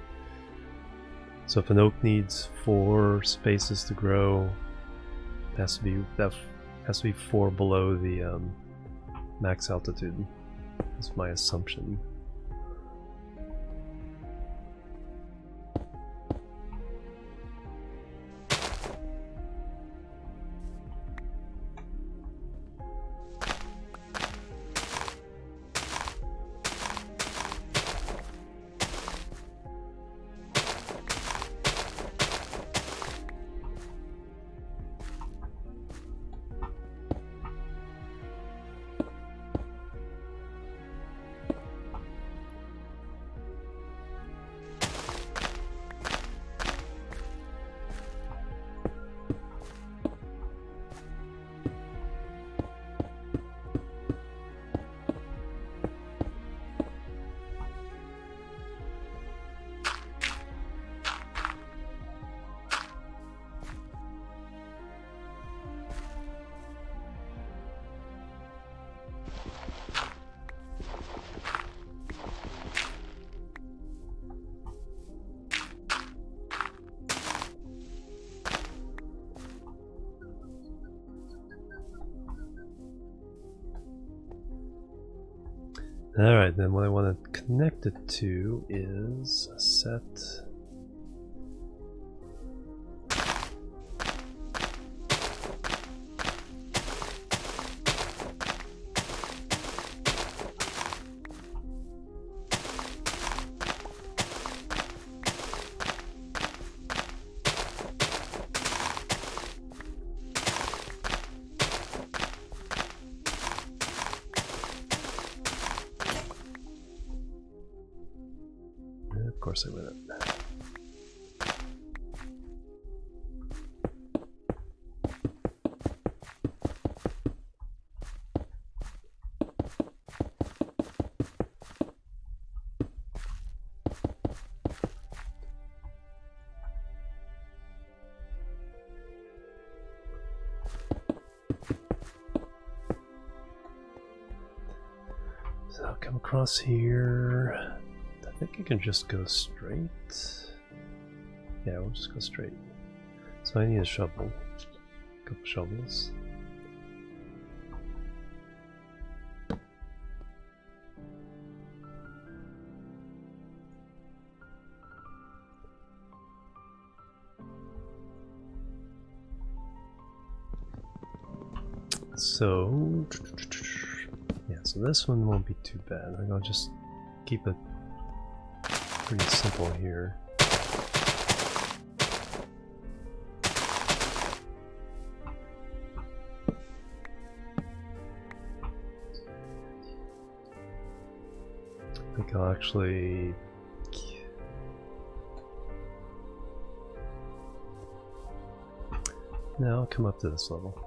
A: So if an oak needs 4 spaces to grow, it has to be 4 below the max altitude. That's my assumption. Alright, then what I want to connect it to is set. Of course I win it. So I'll come across here. I think I can just go straight. Yeah, we'll just go straight. So I need a shovel. A couple shovels. So, yeah, so this one won't be too bad. I think I'll just keep it pretty simple here. I think I'll actually now I'll come up to this level.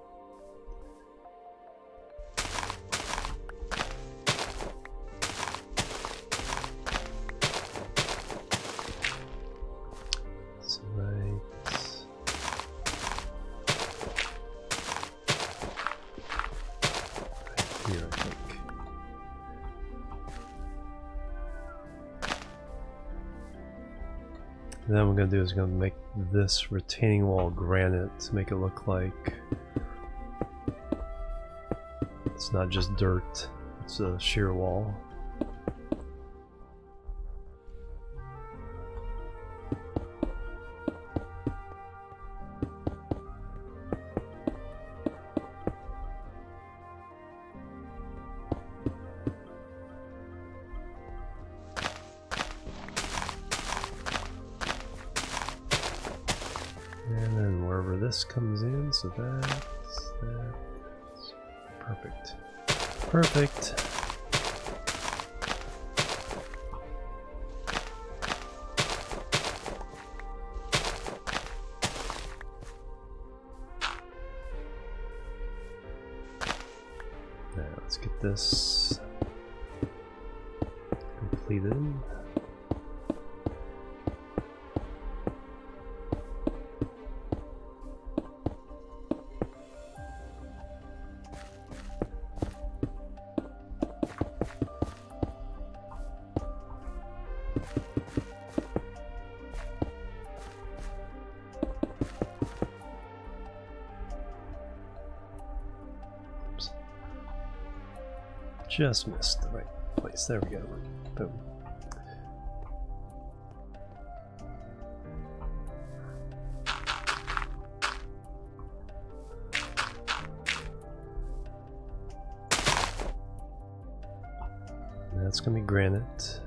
A: And then what I'm going to do is I'm going to make this retaining wall granite to make it look like it's not just dirt, it's a sheer wall. And then wherever this comes in, so that's perfect. Perfect. Now let's get this completed. Just missed the right place. There we go. Boom. And that's going to be granite.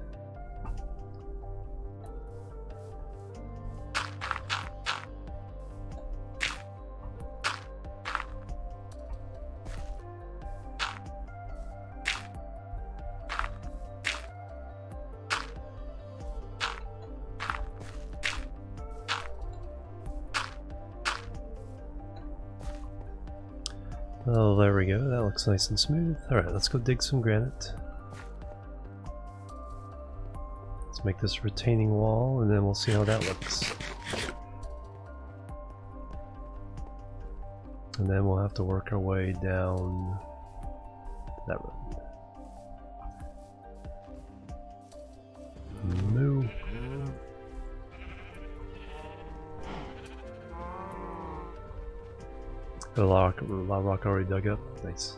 A: Oh, there we go. That looks nice and smooth. Alright, let's go dig some granite. Let's make this retaining wall, and then we'll see how that looks. And then we'll have to work our way down that road. Moo. A lot of rock already dug up. Nice.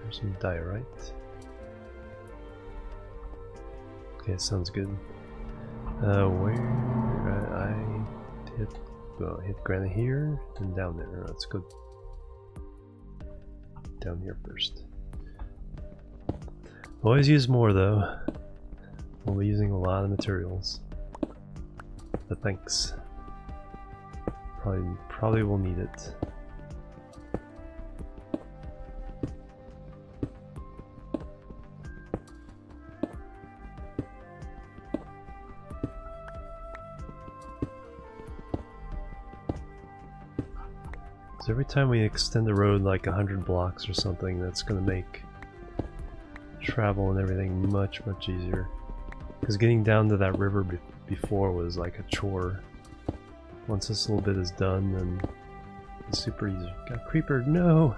A: There's some diorite. Okay, sounds good. Where I hit, well, hit granite here and down there. Let's go down here first. Always use more though. We'll be using a lot of materials. But thanks. Probably will need it. So every time we extend the road like 100 blocks or something, that's going to make travel and everything much easier. Because getting down to that river before was like a chore. Once this little bit is done, then it's super easy. Got a creeper, no!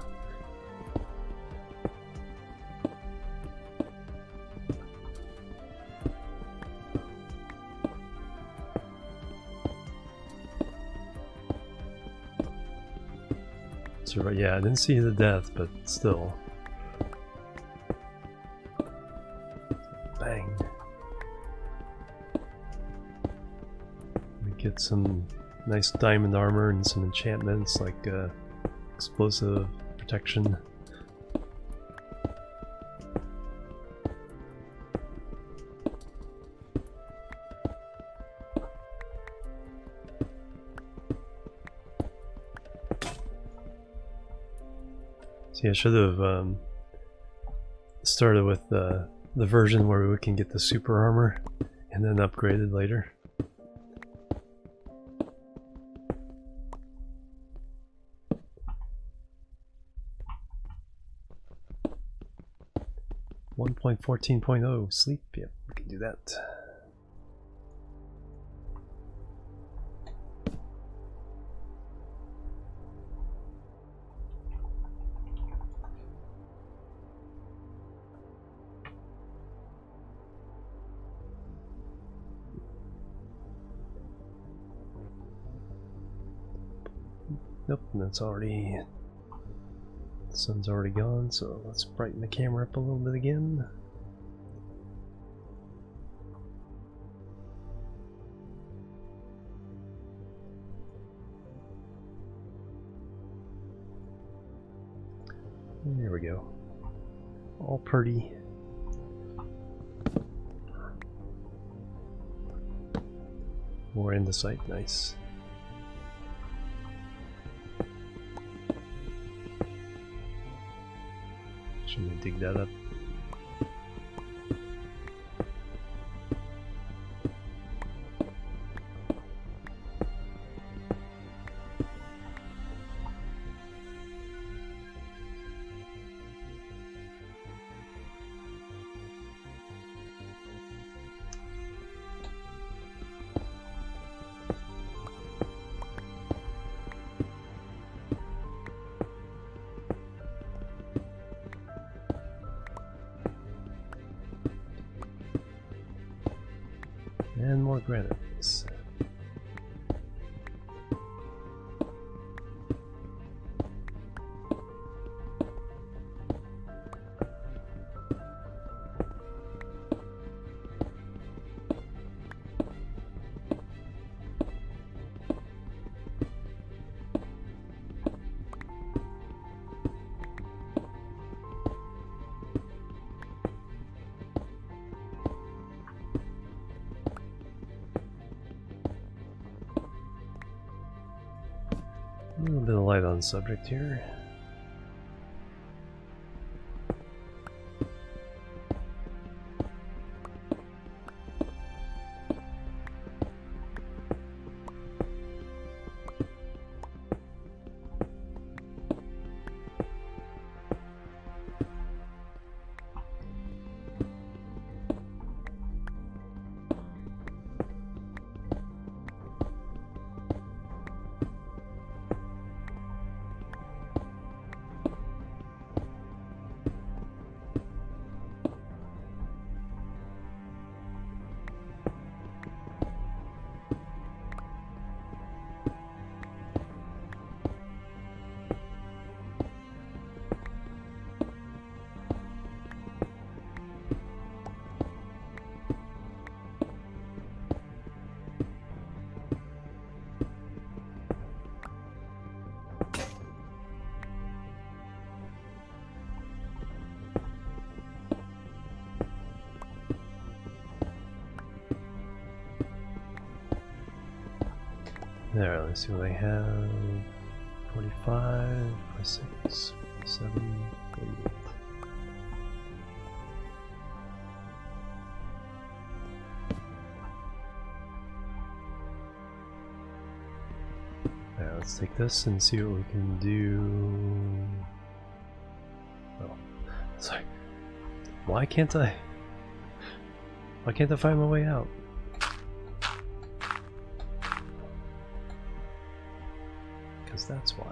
A: So, yeah, I didn't see the death, but still. Bang. We get some nice diamond armor and some enchantments like explosive protection. See, I should have started with the version where we can get the super armor and then upgraded later. .14.0 sleep, yep, we can do that. Nope, that's already, the sun's already gone, so let's brighten the camera up a little bit again. There we go. All pretty. More andesite, nice. Should we dig that up? And more granite. A little bit of light on the subject here. There, let's see what I have. 45, 46, 47, 48. Alright, let's take this and see what we can do. Oh, sorry. Why can't I find my way out? Because that's why.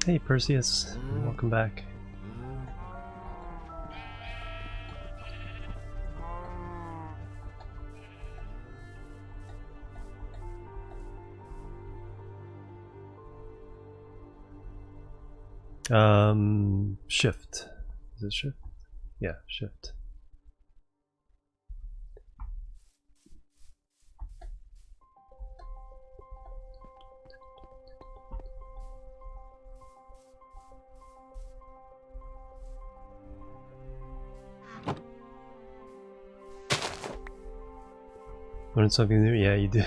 A: Hey Perseus, welcome back. Shift. Is it shift? Yeah, shift. Learn something new? Yeah, you do.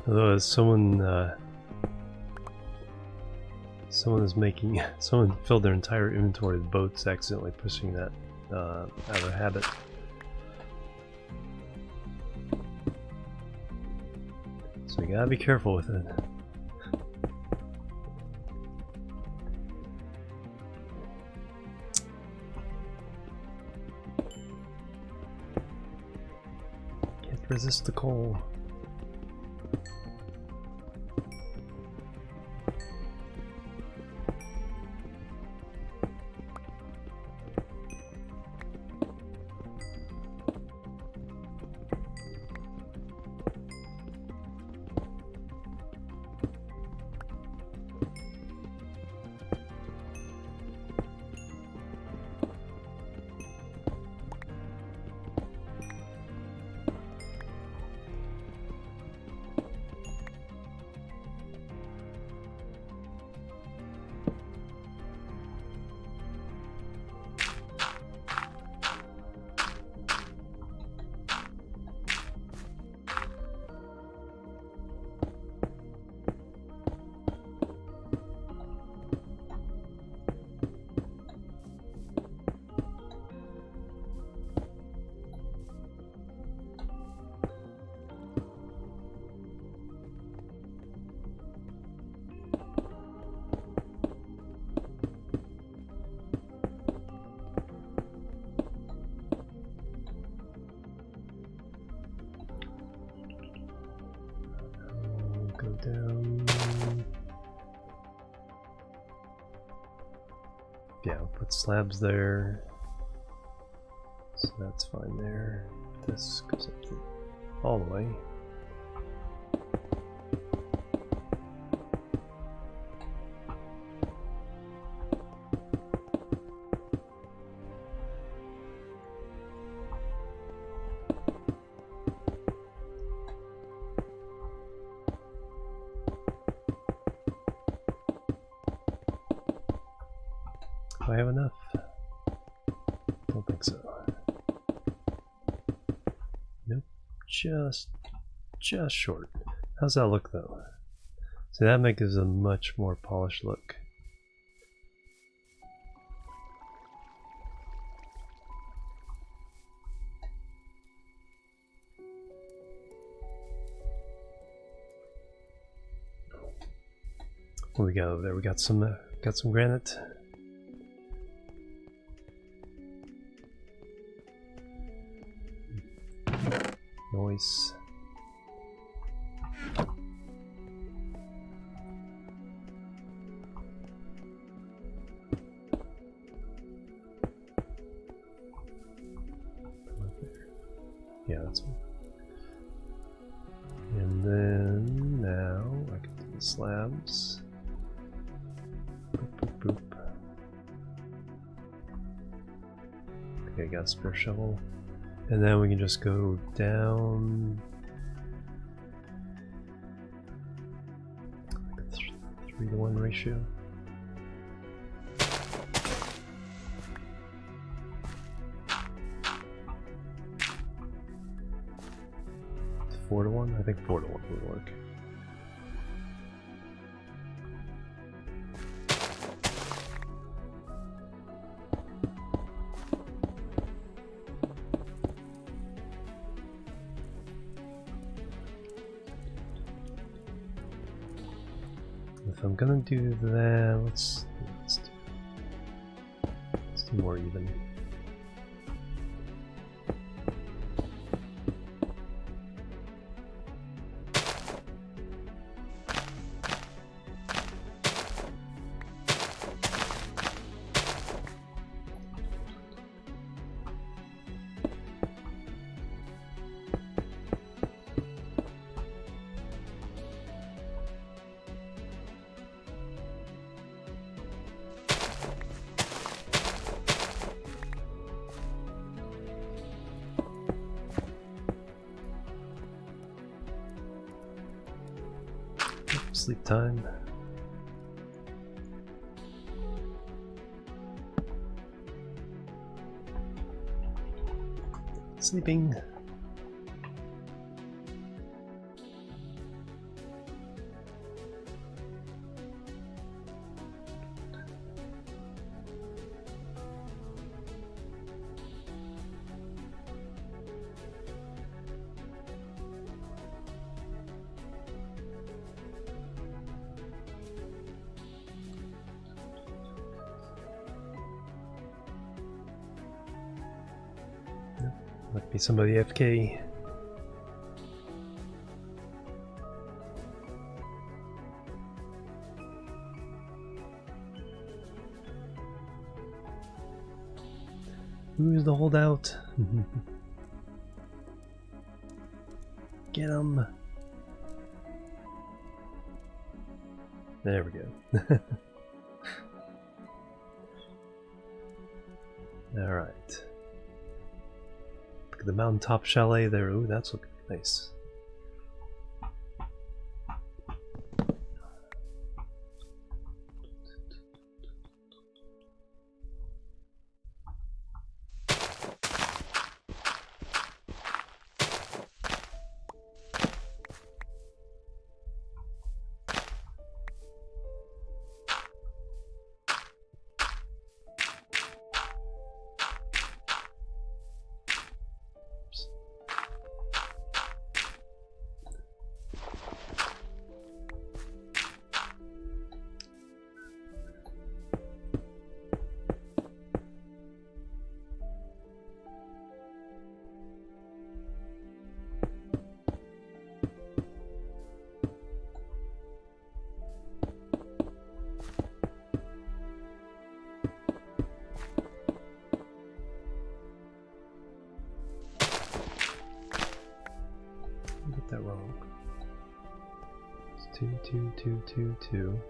A: Although someone someone filled their entire inventory of boats, accidentally pushing that out of habit. So you gotta be careful with it. Can't resist the coal. got slabs there, so that's fine there. This goes up to all the way. Do I have enough? Don't think so. Nope, just short. How's that look though? See, that makes a much more polished look. What we got over there? We got some granite. Noise. Yeah, that's one. And then now I can do the slabs. Boop, boop, boop. Okay, got a spare shovel. And then we can just go down like a 3-to-1 ratio. 4-to-1? I think 4-to-1 would work. If I'm gonna do that, let's do more even. Sleep time. Sleeping. Might be somebody AFK. Who's the holdout? Get him. There we go. All right. The mountaintop chalet there. Ooh, that's looking nice. 2.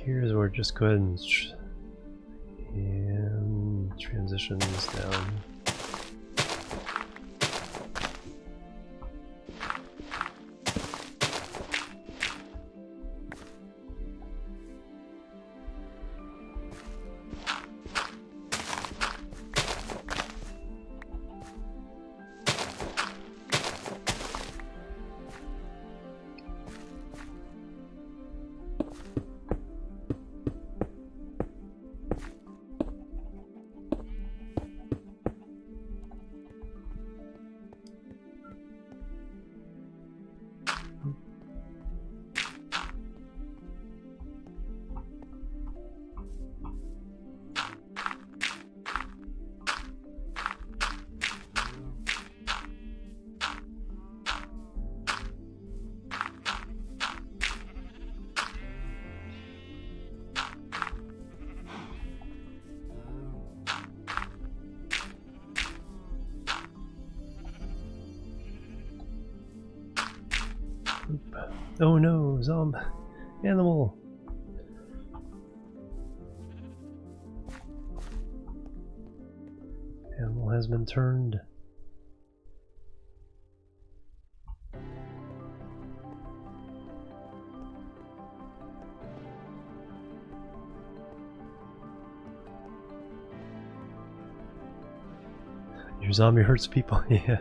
A: Here's where just go ahead and transition this down. Oh no, zombie animal. Animal has been turned. Your zombie hurts people, yeah.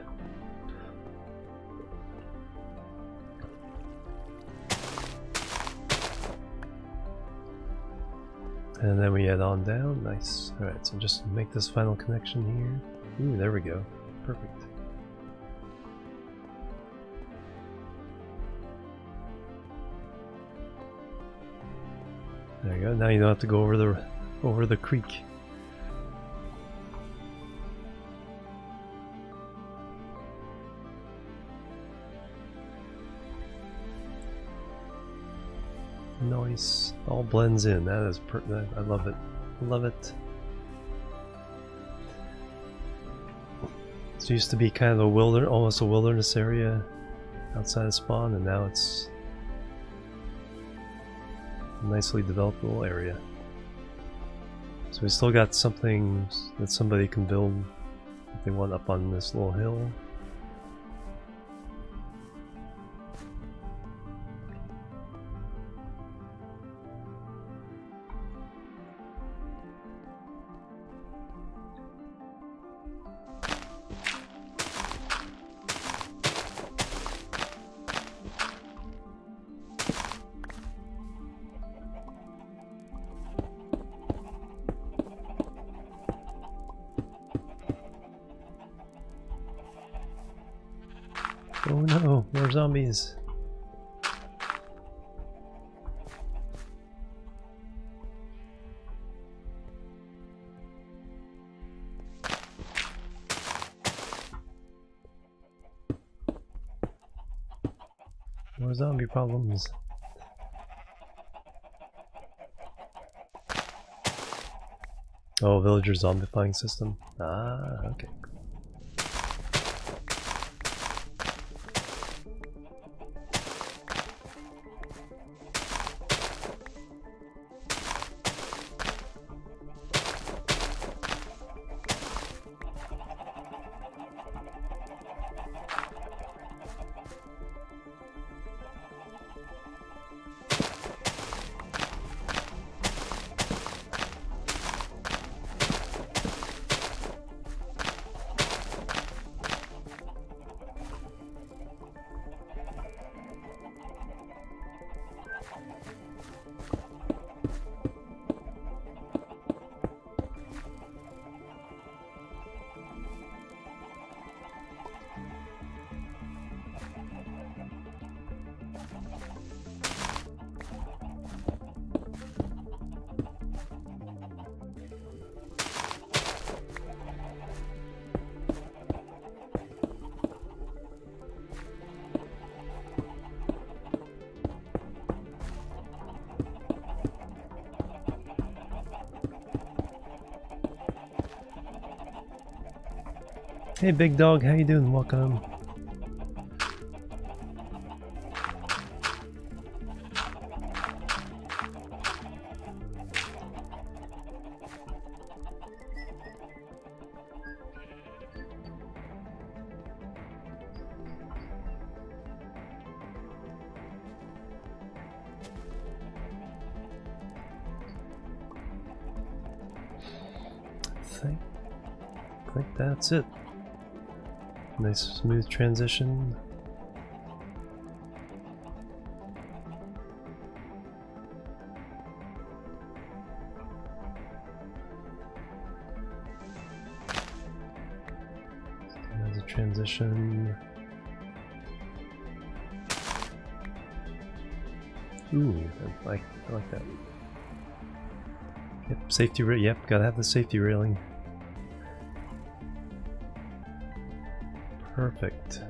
A: And then we head on down. Nice. Alright, so just make this final connection here. Ooh, there we go. Perfect. There you go. Now you don't have to go over the creek. Nice. All blends in. That is I love it. Love it. It used to be kind of a almost a wilderness area outside of spawn, and now it's a nicely developed little area. So we still got something that somebody can build if they want up on this little hill. Oh no, more zombies. More zombie problems. Oh, villager zombifying system. Ah, okay. Hey big dog, how you doing? Welcome. I think that's it. Nice smooth transition. There's a transition. Ooh, I like that. Yep, safety rail. Yep, gotta have the safety railing. Perfect.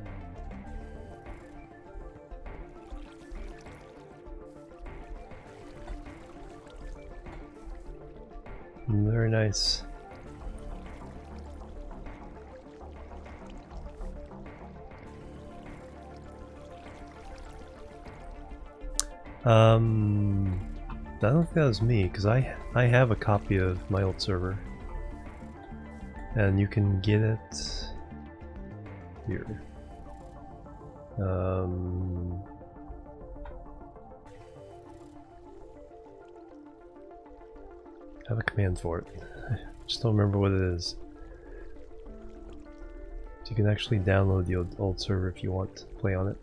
A: Very nice. I don't think that was me, because I have a copy of my old server. And you can get it here. I have a command for it. I just don't remember what it is. So you can actually download the old server if you want to play on it.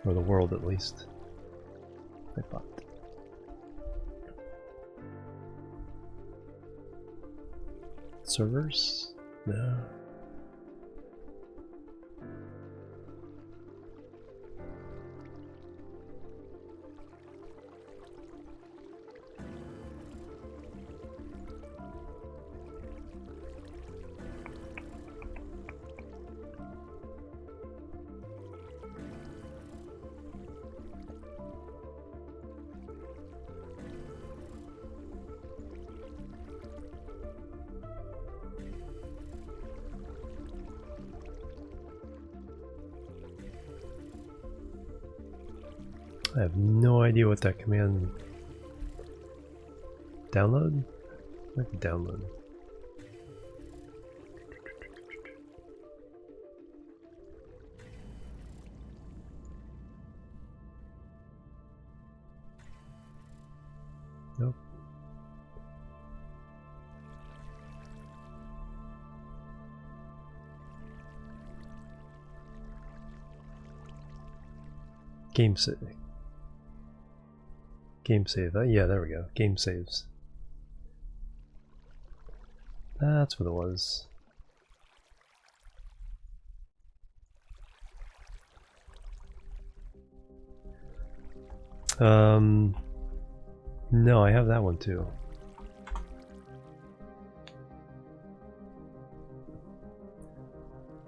A: Or the world, at least. I thought. Servers? No. I have no idea what that command... Download? Like download. Nope. Game save. Game save. Yeah, there we go. Game saves. That's what it was. No, I have that one too.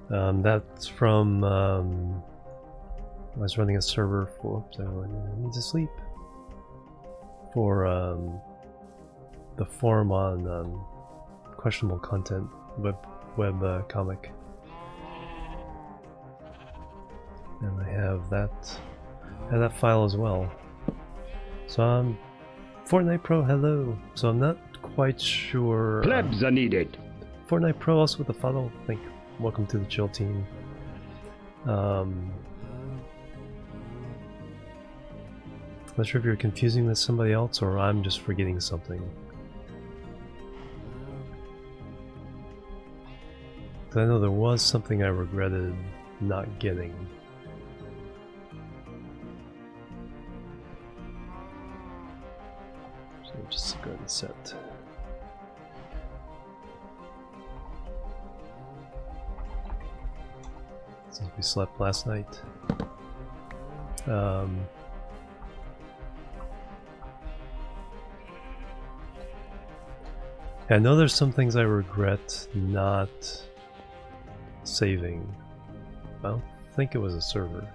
A: That's from I was running a server for, so I need to sleep, for the forum on questionable content web comic, and I have that file as well. So Fortnite Pro, hello. So I'm not quite sure.
B: Plebs are needed.
A: Fortnite Pro also with a follow. Like, welcome to the Chill team. Not sure if you're confusing with somebody else or I'm just forgetting something. I know there was something I regretted not getting. So just go ahead and set. Since we slept last night. I know there's some things I regret not saving. I don't think it was a server.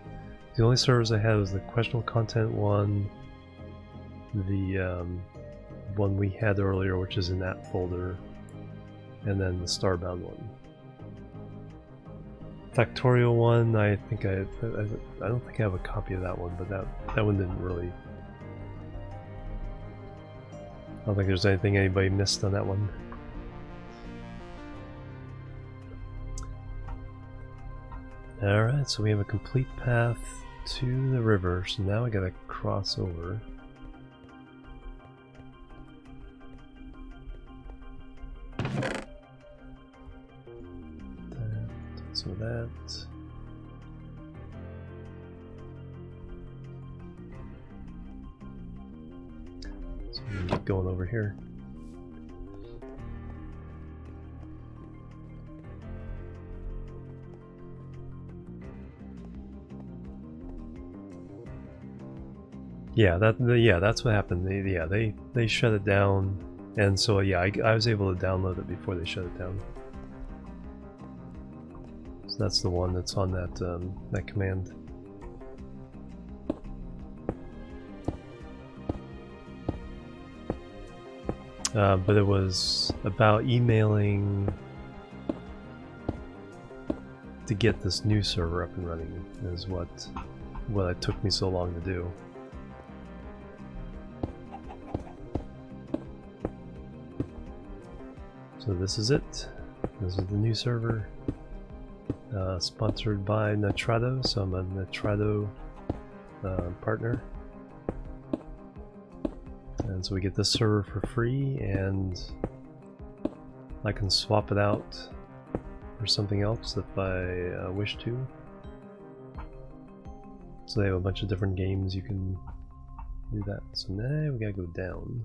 A: The only servers I had was the questionable content one, the one we had earlier, which is in that folder, and then the Starbound one. Factorial one, I think I don't think I have a copy of that one, but that one didn't really. I don't think there's anything anybody missed on that one. Alright, so we have a complete path to the river, so now we gotta cross over. So that. So we can get going over here. Yeah, that's what happened. They shut it down, and so yeah, I was able to download it before they shut it down. So that's the one that's on that command. But it was about emailing to get this new server up and running. Is what it took me so long to do. So this is it. This is the new server. Sponsored by Nitrado, so I'm a Nitrado partner. And so we get this server for free, and I can swap it out for something else if I wish to. So they have a bunch of different games you can do that. So now we gotta go down.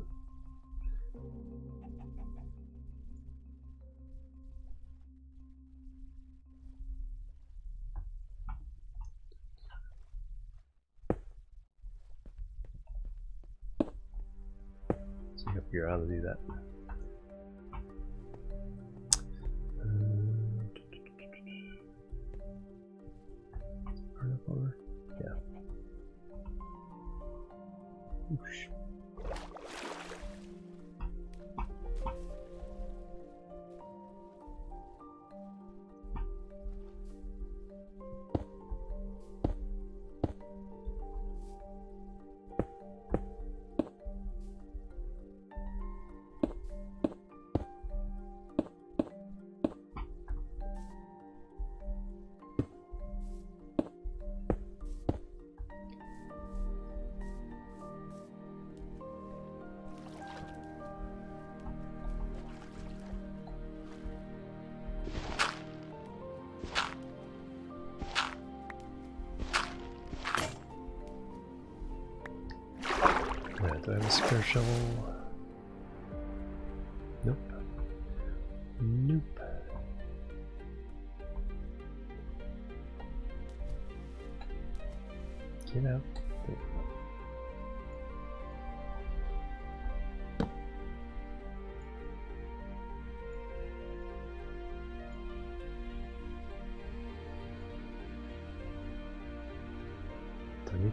A: So I gotta figure out how to do that. Turn up over? Yeah. Oosh. Do I have a spare shovel? Nope. Nope. Get out. There you go.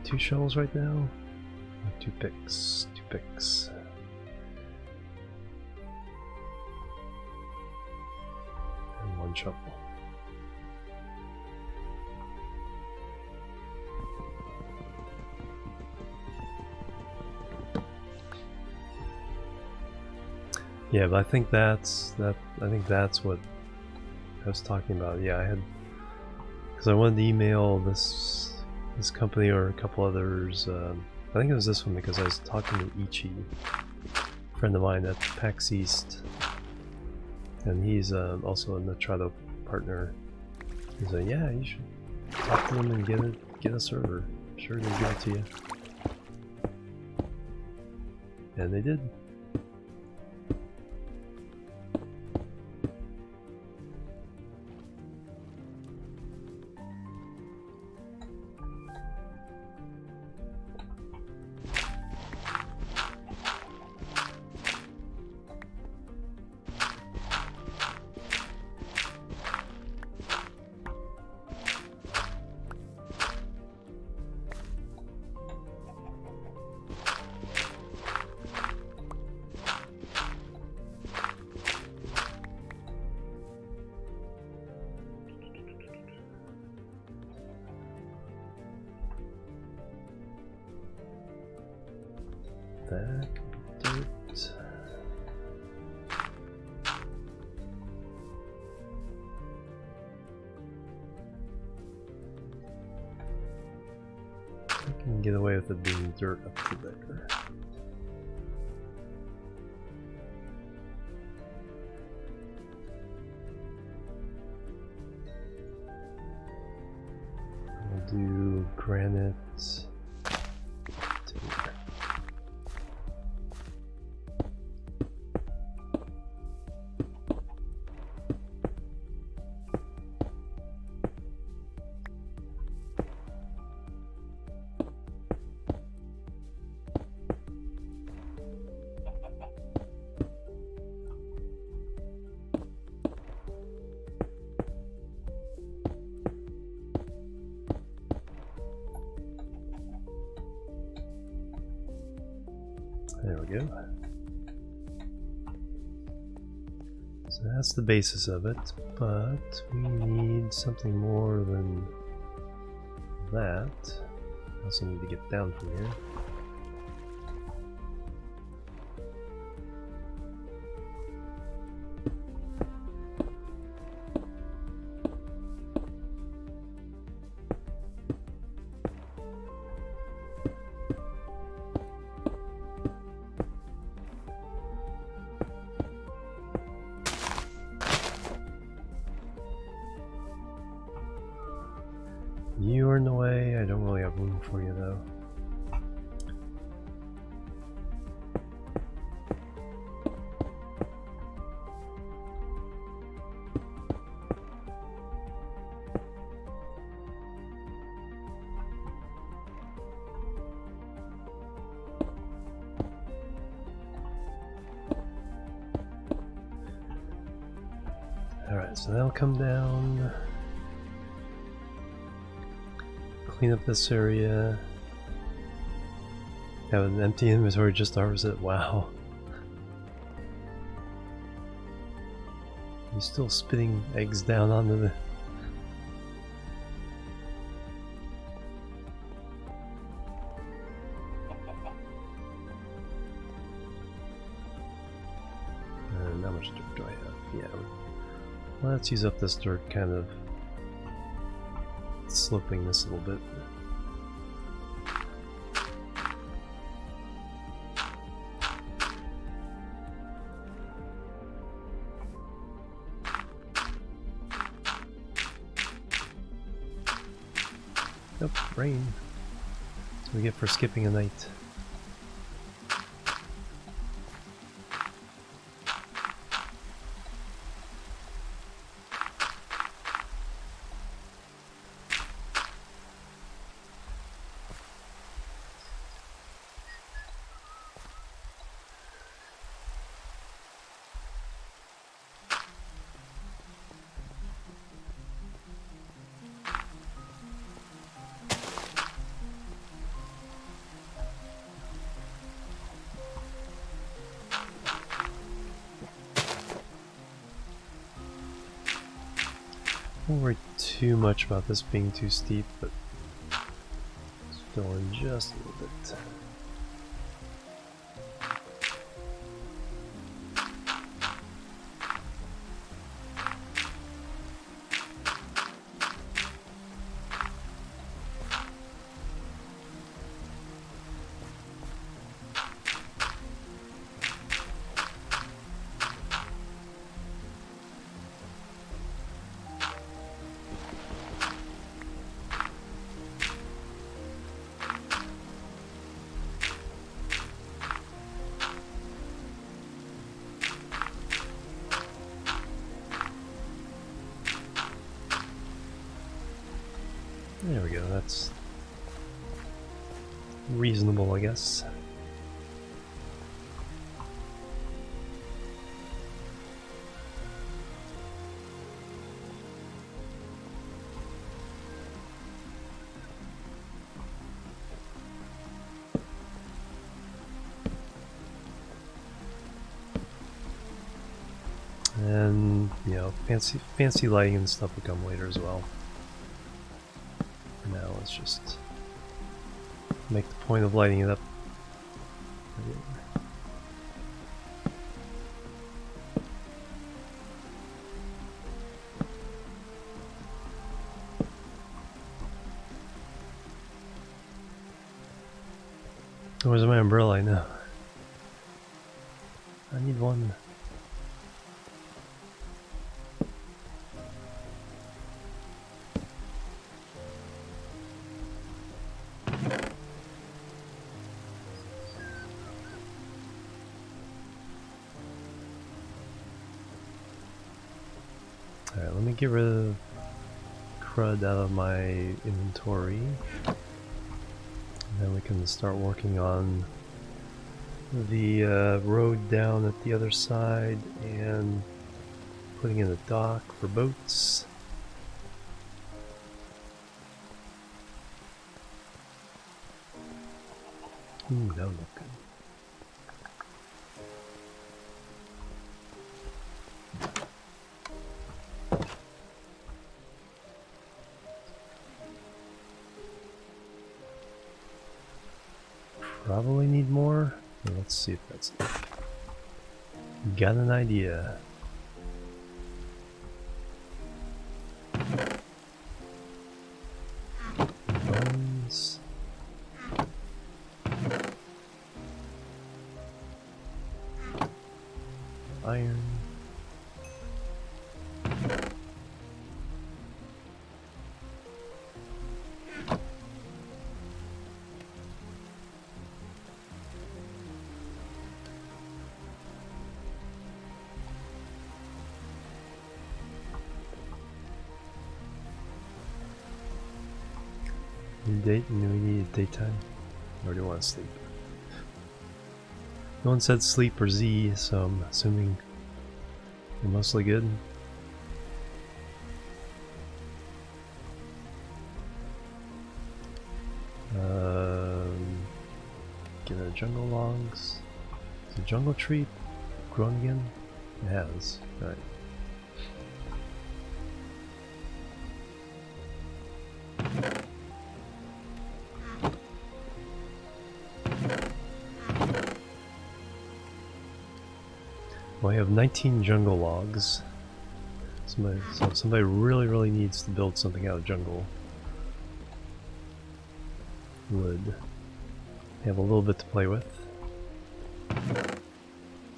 A: 2 shovels right now? Or 2 picks? 2 picks. And 1 shovel. Yeah, but I think that's what I was talking about. Yeah, I had, because I wanted to email this company or a couple others. I think it was this one because I was talking to Ichi, a friend of mine at PAX East, and he's also a Nitrado partner. He's like, yeah, you should talk to them and get a server. I'm sure they'll give it to you. And they did. Back dirt. I can get away with it being dirt up to there. I'll do granite. There we go. So that's the basis of it, but we need something more than that. I also need to get down from here. You are in the way. I don't really have room for you though. Alright, so that'll come down. Clean up this area. Have an empty inventory just to harvest it. Wow. You're still spitting eggs down onto the... how much dirt do I have? Yeah. Let's use up this dirt, kind of sloping this a little bit. Nope, rain. That's what we get for skipping a night. Don't worry too much about this being too steep, but let's fill in just a little bit. There we go, that's reasonable, I guess. And, you know, fancy lighting and stuff will come later as well. Now let's just make the point of lighting it up. Where's my umbrella? I know. I need one. Alright, let me get rid of crud out of my inventory. And then we can start working on the road down at the other side and putting in a dock for boats. Ooh, that would look good. Probably need more. Well, let's see if that's enough. Got an idea. Bones. Iron. New date, and we need daytime. Or do you want to sleep? No one said sleep or Z, so I'm assuming you're mostly good. Get our jungle logs. Is the jungle tree grown again? It has. Right. Well, I have 19 jungle logs. So somebody really needs to build something out of jungle wood. They have a little bit to play with.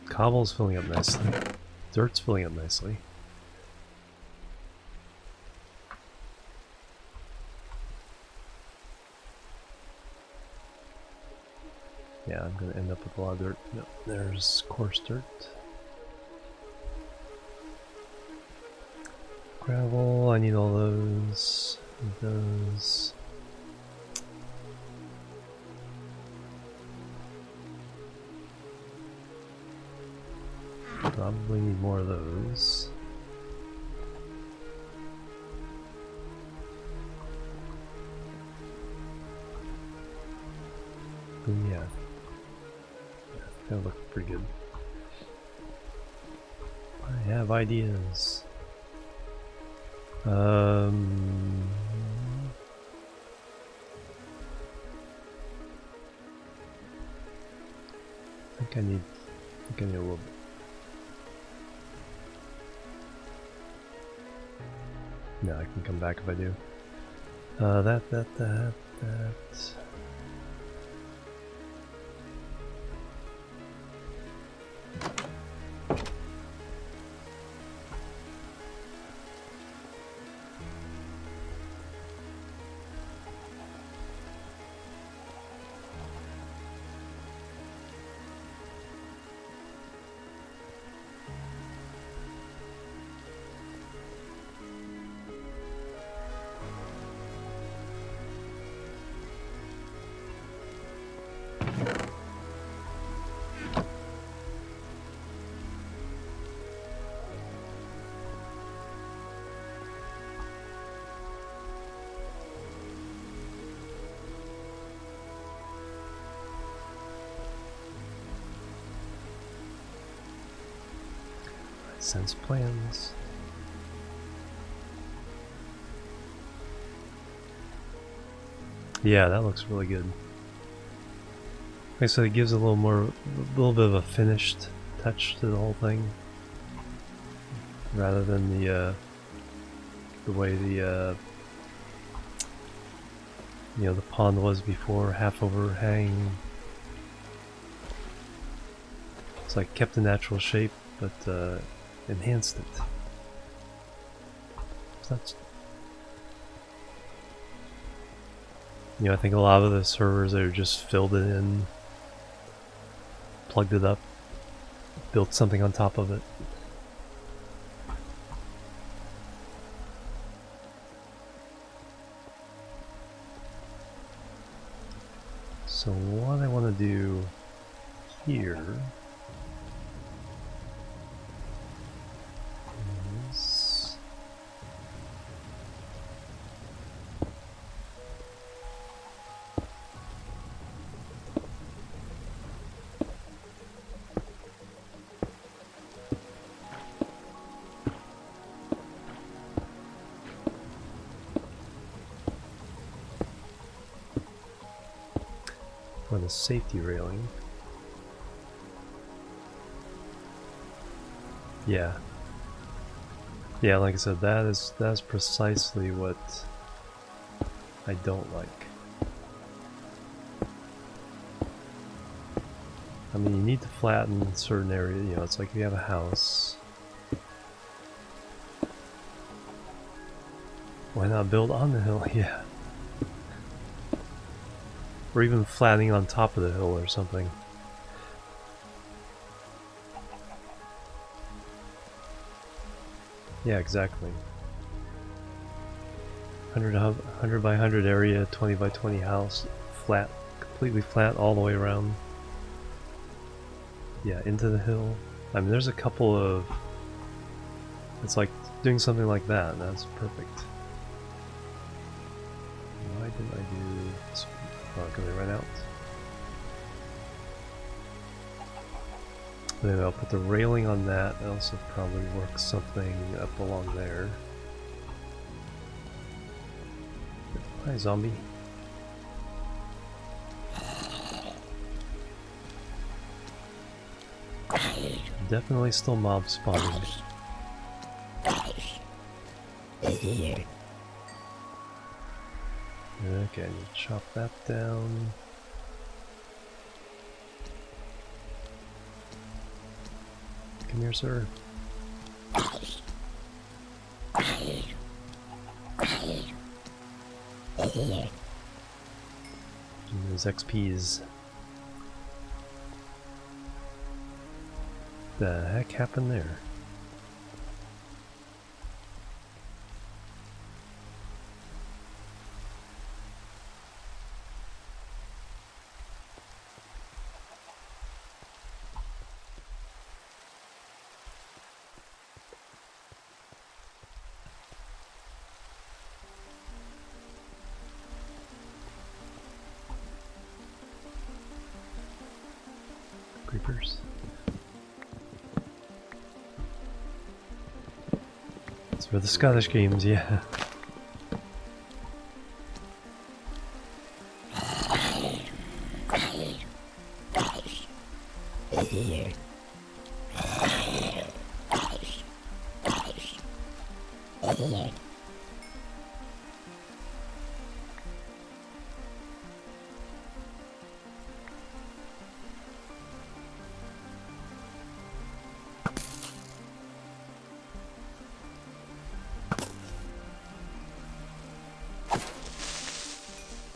A: Cobble's filling up nicely. Dirt's filling up nicely. Yeah, I'm gonna end up with a lot of dirt. No, there's coarse dirt. Gravel, I need all those. Those. Probably need more of those. But yeah. That looks pretty good. I have ideas. Um, I think I need a little bit. No, I can come back if I do. That. Sense plans. Yeah, that looks really good. Like I said, it gives a little bit of a finished touch to the whole thing, rather than the way the the pond was before, half overhang. It's like kept the natural shape, but enhanced it. So that's, I think a lot of the servers are just filled it in, plugged it up, built something on top of it. So what I want to do here is for the safety railing. Yeah, like I said, that's precisely what I don't like. I mean, you need to flatten certain areas. It's like if you have a house, why not build on the hill? Yeah. Or even flattening on top of the hill or something. Yeah, exactly. 100 by 100 area, 20 by 20 house, flat, completely flat all the way around. Yeah, into the hill. I mean, there's a couple of... It's like doing something like that, and that's perfect. Why didn't I do this? Oh, can I run out? Then I'll put the railing on that. I also probably work something up along there. Hi, zombie. Definitely still mob spawning. Okay, I need to chop that down. Come here, sir. And those XPs. The heck happened there? Creepers. It's for the Scottish games, yeah.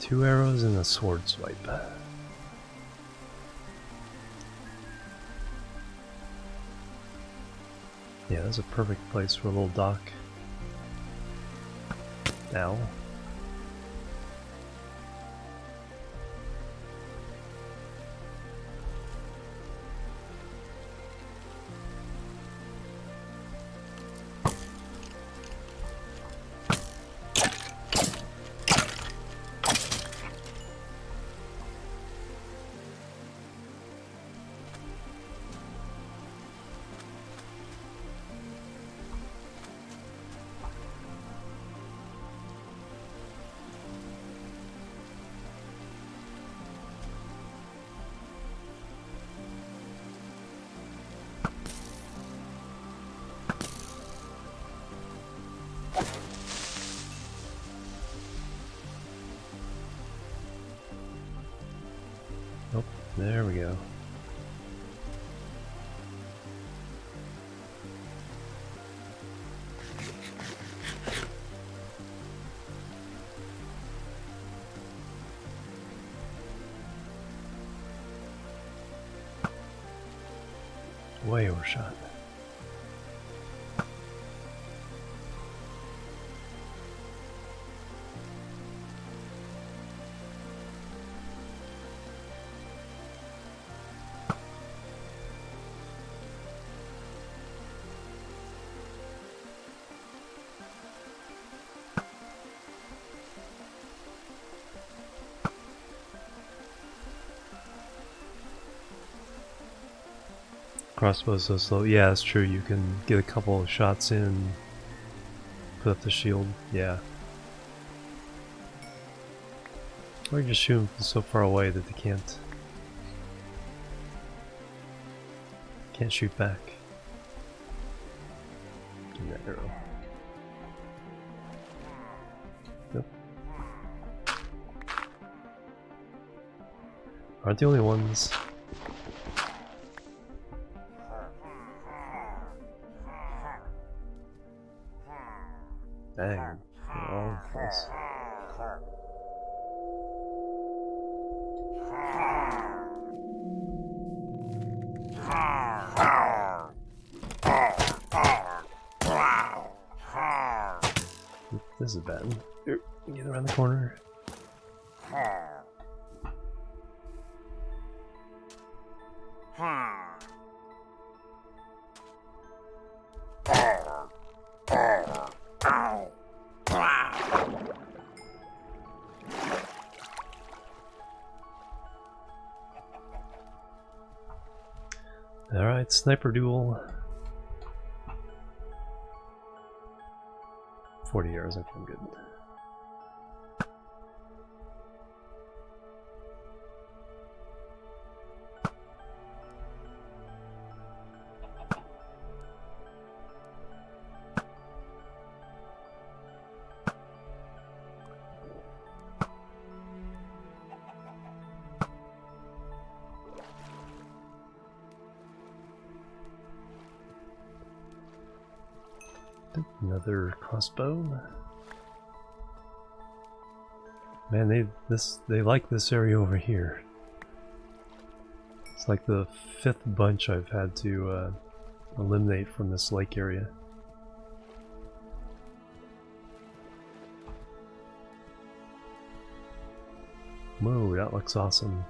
A: Two arrows and a sword swipe. Yeah, that's a perfect place for a little dock. Now. Oh, there we go. Way overshot. Crossbow's so slow. Yeah, that's true. You can get a couple of shots in, put up the shield. Yeah. Or you just shoot them from so far away that they can't shoot back. Give me that arrow. Nope. Aren't the only ones. Dang. Oh, nice. This is bad. Here, get around the corner. Alright, sniper duel. 40 arrows, I think I'm good. Another crossbow. Man, they like this area over here. It's like the 5th bunch I've had to eliminate from this lake area. Whoa, that looks awesome.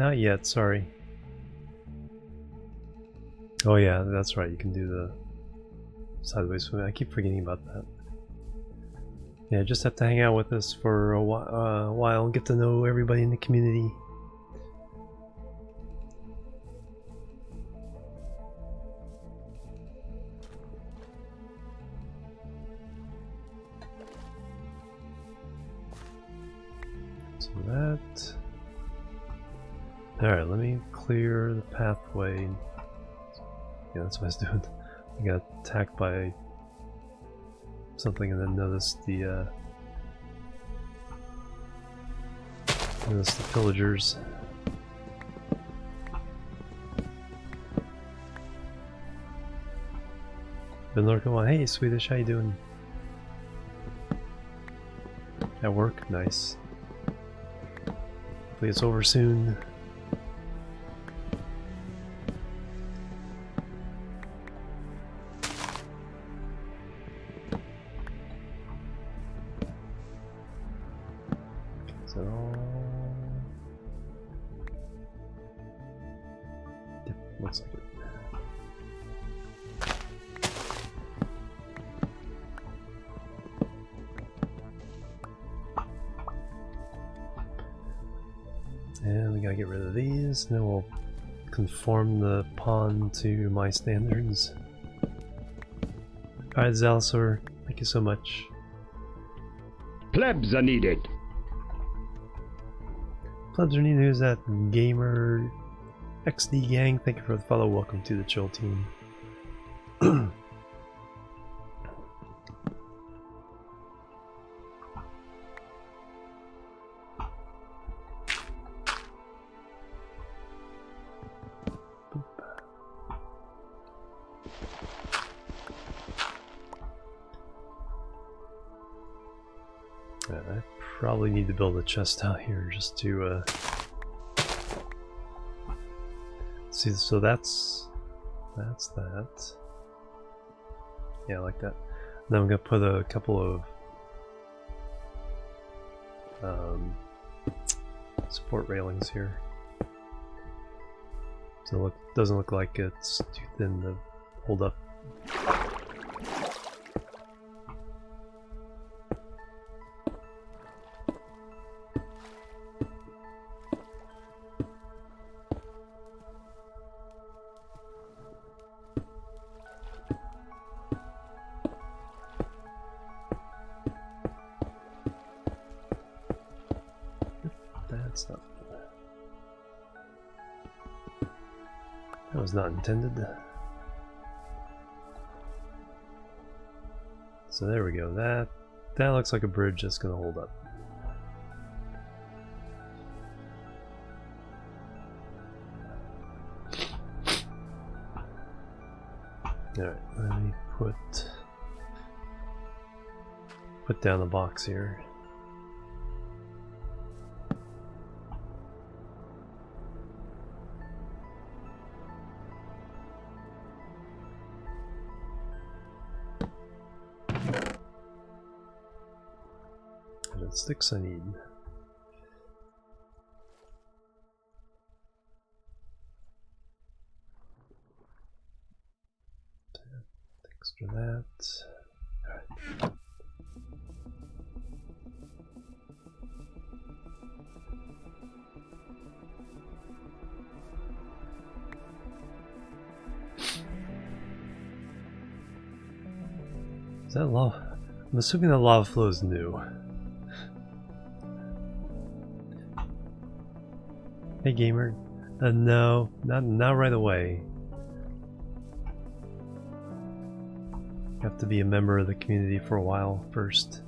A: not yet, sorry. Oh yeah, that's right, you can do the sideways swimming. I keep forgetting about that. Yeah, just have to hang out with us for a while and get to know everybody in the community. So that... Alright, let me clear the pathway. Yeah, that's what I was doing. I got attacked by something and then noticed the pillagers. Been lurking on. Hey Swedish, how you doing? At work? Nice. Hopefully it's over soon. Yep, looks like it. And we gotta get rid of these, and then we'll conform the pond to my standards. Alright, Zalsor, thank you so much.
B: Plebs are needed.
A: Plebs are needed. Who's that? Gamer XD Gang, thank you for the follow. Welcome to the Chill team. I probably need to build a chest out here just to see. So that's that. Yeah, I like that. Then I'm gonna put a couple of support railings here. So it doesn't look like it's too thin to hold up. That's not. That was not intended. So there we go. That looks like a bridge that's going to hold up. Alright, let me put down the box here. Sticks I need. Extra that. Alright. Is that lava? I'm assuming that lava flow is new. Hey gamer, no, not right away. You have to be a member of the community for a while first.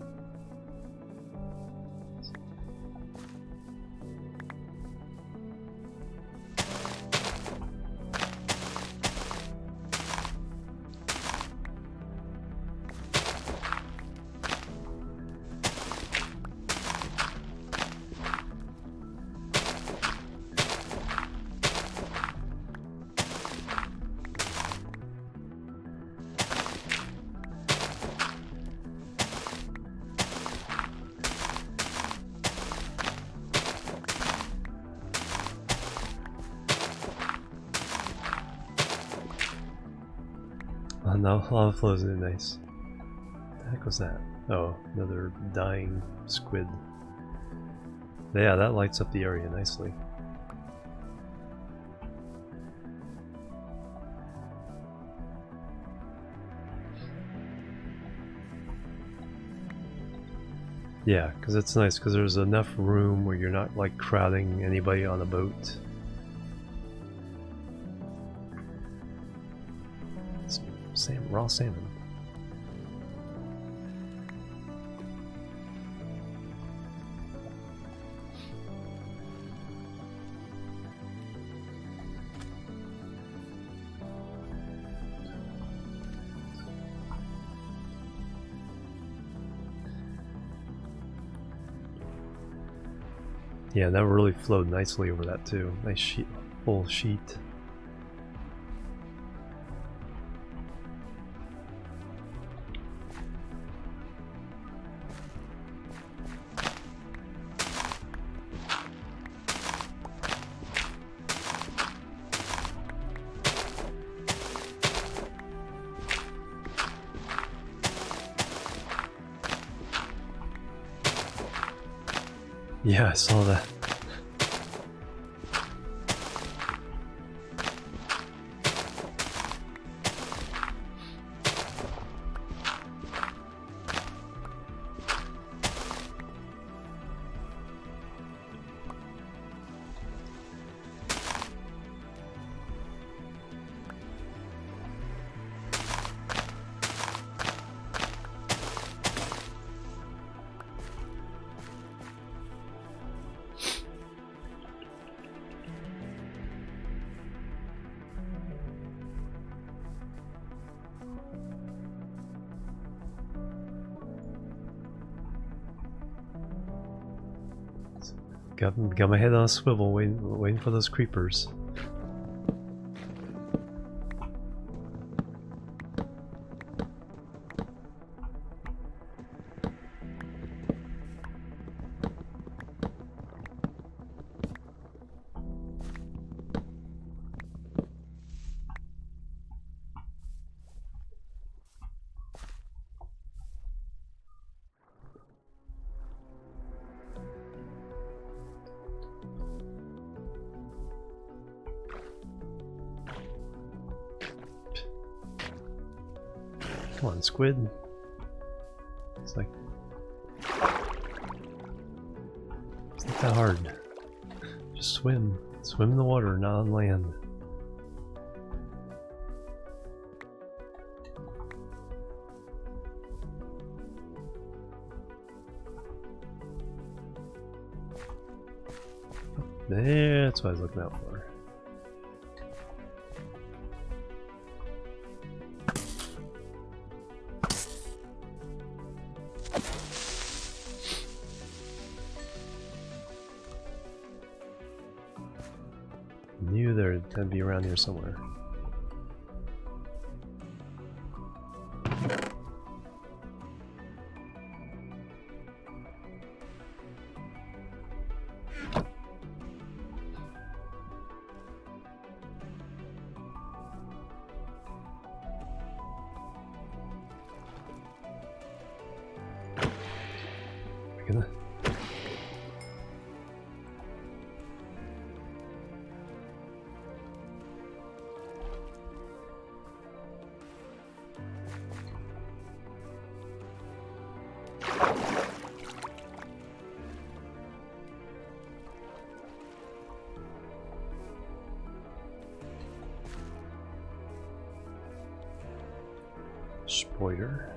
A: no, lava flows in. Nice. What the heck was that? Oh, another dying squid. Yeah, that lights up the area nicely. Yeah, because it's nice because there's enough room where you're not like crowding anybody on a boat. Raw salmon. Yeah, that really flowed nicely over that too. Nice sheet, full sheet. Yeah, I saw that. Got my head on a swivel, waiting for those creepers. Come on, squid. It's not that hard. Just swim. Swim in the water, not on land. That's what I was looking out for. Knew they'd be around here somewhere. Spoiler.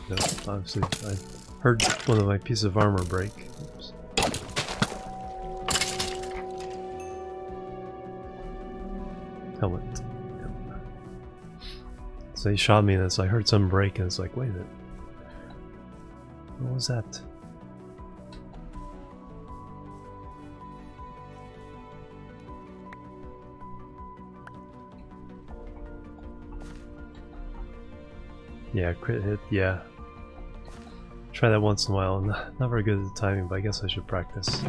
A: No, obviously I heard one of my pieces of armor break. Oops. Helmet. Yep. So he shot me and I heard some break and it's like, wait a minute. What was that? Yeah, crit hit, yeah. try that once in a while. Not very good at the timing, but I guess I should practice.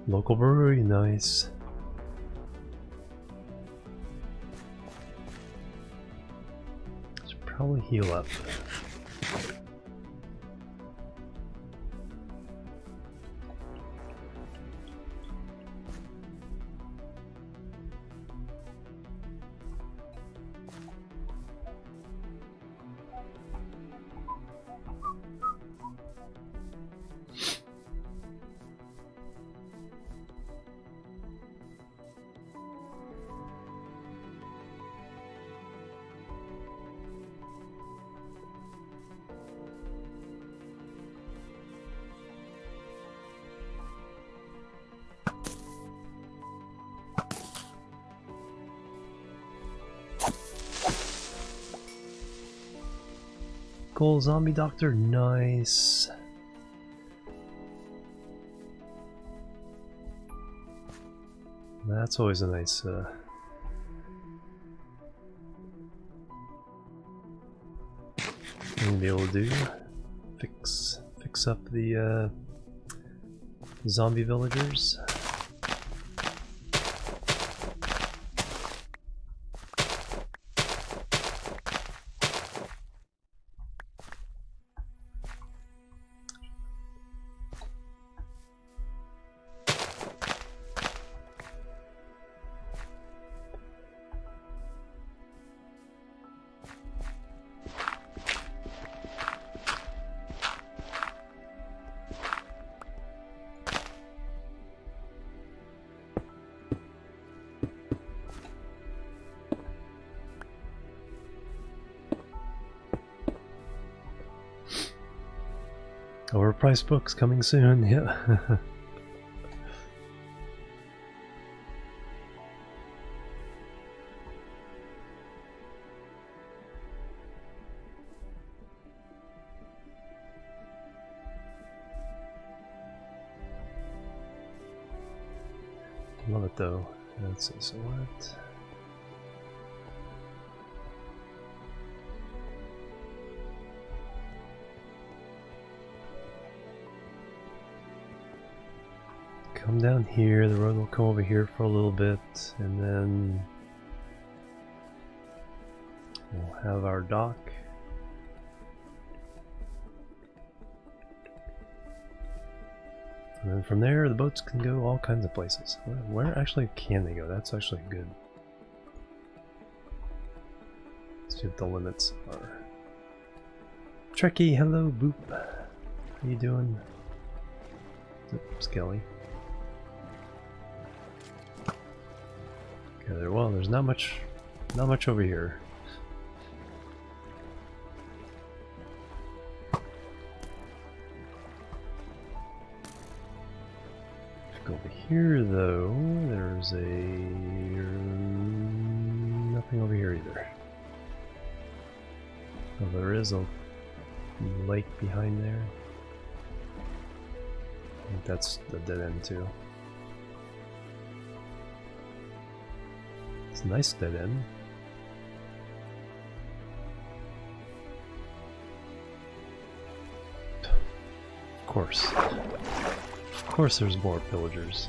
A: Local brewery, nice. Should probably heal up. Gold zombie doctor, nice. That's always a nice thing to be able to do. Fix up the zombie villagers. Overpriced books coming soon, yeah. Love it though. Let's see, so what? Come down here, the road will come over here for a little bit, and then we'll have our dock. And then from there, the boats can go all kinds of places. Where actually can they go? That's actually good. Let's see what the limits are. Trekkie, hello, Boop. How you doing? Skelly. Okay, well, there's not much over here. Go over here though, there's nothing over here either. Oh, there is a lake behind there. I think that's the dead end too. It's a nice dead end. Of course. Of course there's more pillagers.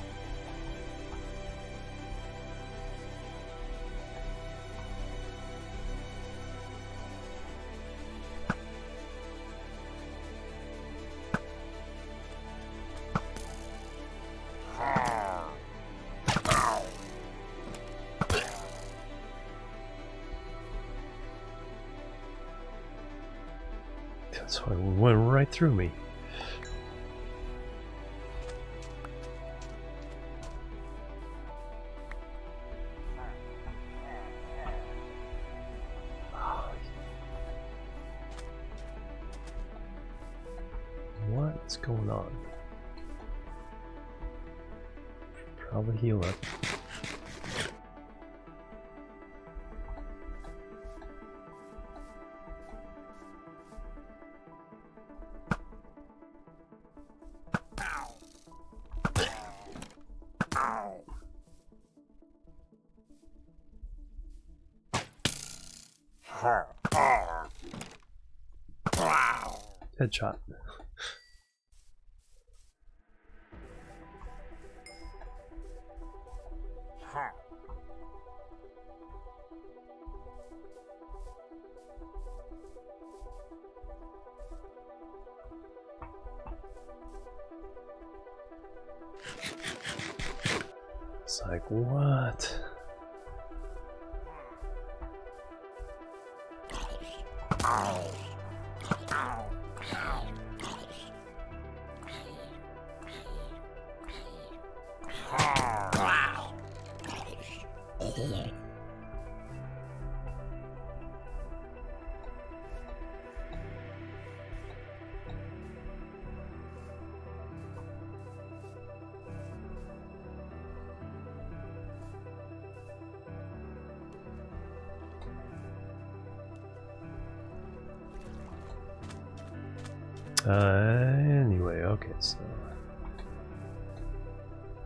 A: That's why it went right through me. What's going on? Probably heal up. Headshot. It's like, what? Anyway, okay, so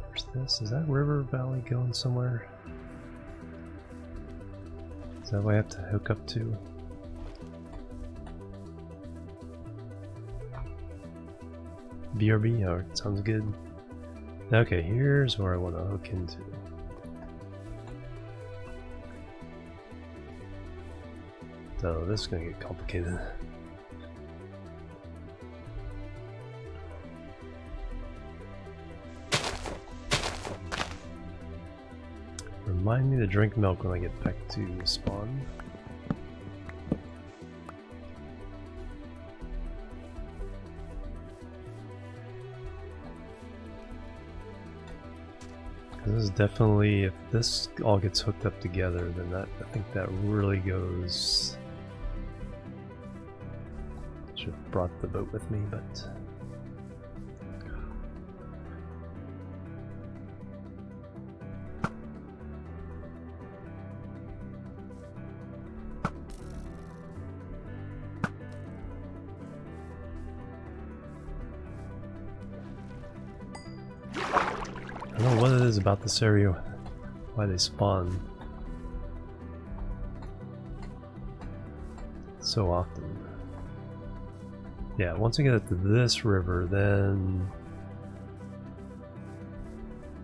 A: there's this. Is that river valley going somewhere? Is that what I have to hook up to? BRB? Oh, sounds good. Okay, here's where I want to hook into. So this is going to get complicated. Remind me to drink milk when I get back to spawn. This is definitely, if this all gets hooked up together, then I think that really goes. Should have brought the boat with me, but. I don't know what it is about this area, why they spawn so often. Yeah, once we get to this river, then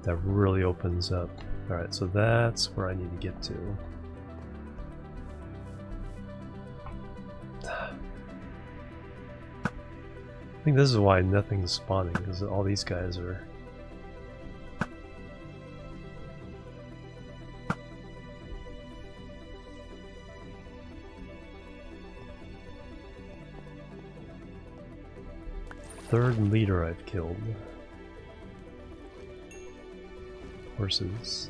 A: that really opens up. Alright, so that's where I need to get to. I think this is why nothing's spawning, because all these guys are. Third leader I've killed. Horses.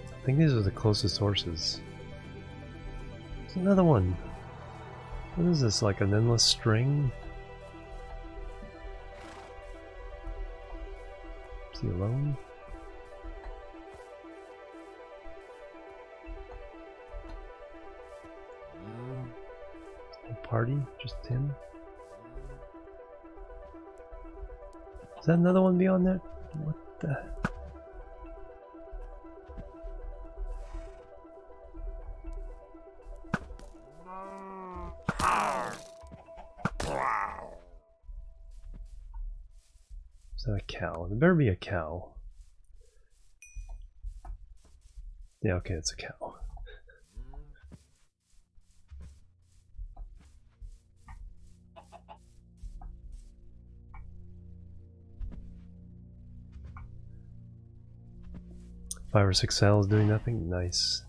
A: I think these are the closest horses. There's another one. What is this, like an endless string? Is he alone? Party? Just him? Is that another one beyond that? What the? Is that a cow? There better be a cow. Yeah, okay, it's a cow. Five or six saddles doing nothing. Nice.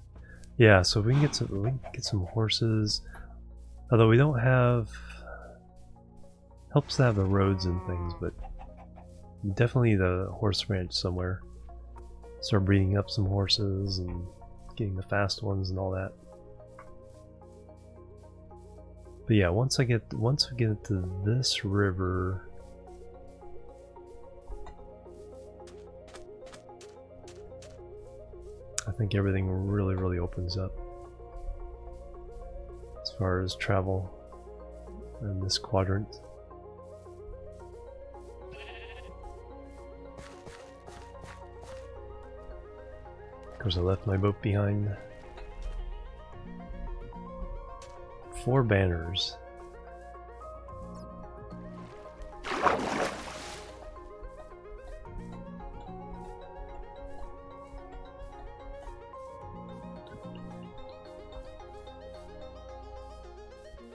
A: Yeah, so we can get some horses. Although we don't have. Helps to have the roads and things, but definitely the horse ranch somewhere. Start breeding up some horses and getting the fast ones and all that. But yeah, once we get into this river. I think everything really opens up as far as travel in this quadrant. course I left my boat behind. 4 banners.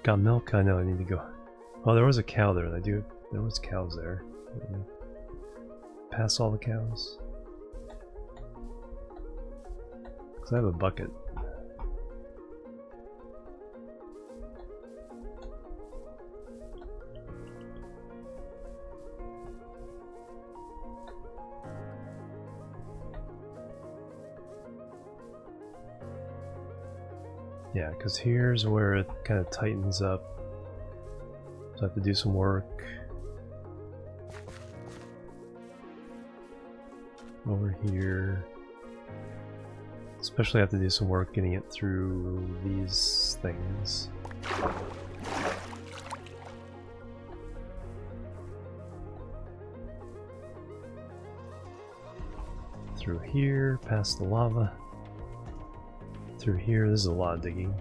A: Got milk? I know I need to go. Oh, there was a cow there. There was cows there. Pass all the cows. Cause I have a bucket. Yeah, because here's where it kind of tightens up. So I have to do some work. Over here. Especially have to do some work getting it through these things. Through here, past the lava. Through here, this is a lot of digging.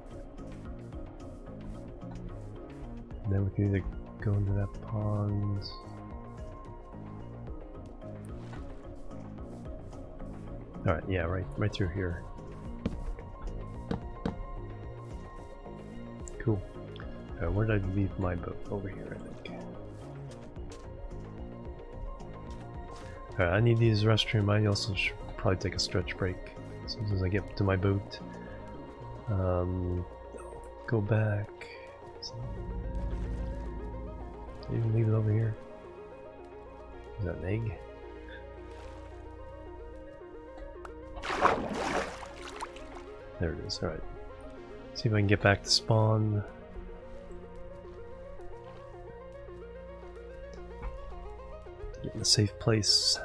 A: And then we can either go into that pond. Alright, yeah, right through here. Cool. Alright, where did I leave my boat? Over here, I think. Alright, I need to use the restroom. I also should probably take a stretch break as soon as I get to my boat. Go back. You can leave it over here. Is that an egg? There it is, alright. See if I can get back to spawn. Get in a safe place.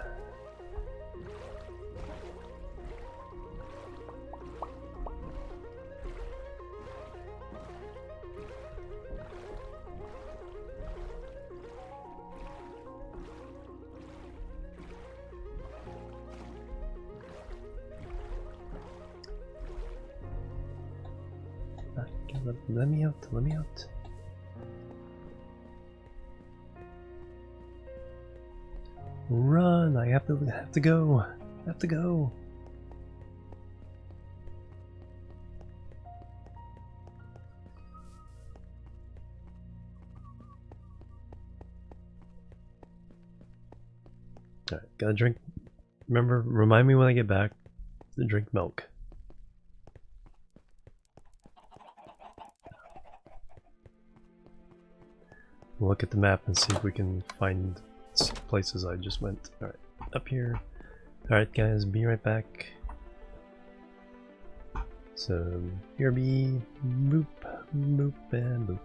A: Let me out, let me out. Run! I have to go. I have to go. Alright, gotta drink. Remember, remind me when I get back to drink milk. We'll look at the map and see if we can find places I just went. Alright, up here. Alright guys, be right back. So, here be boop, boop, and boop.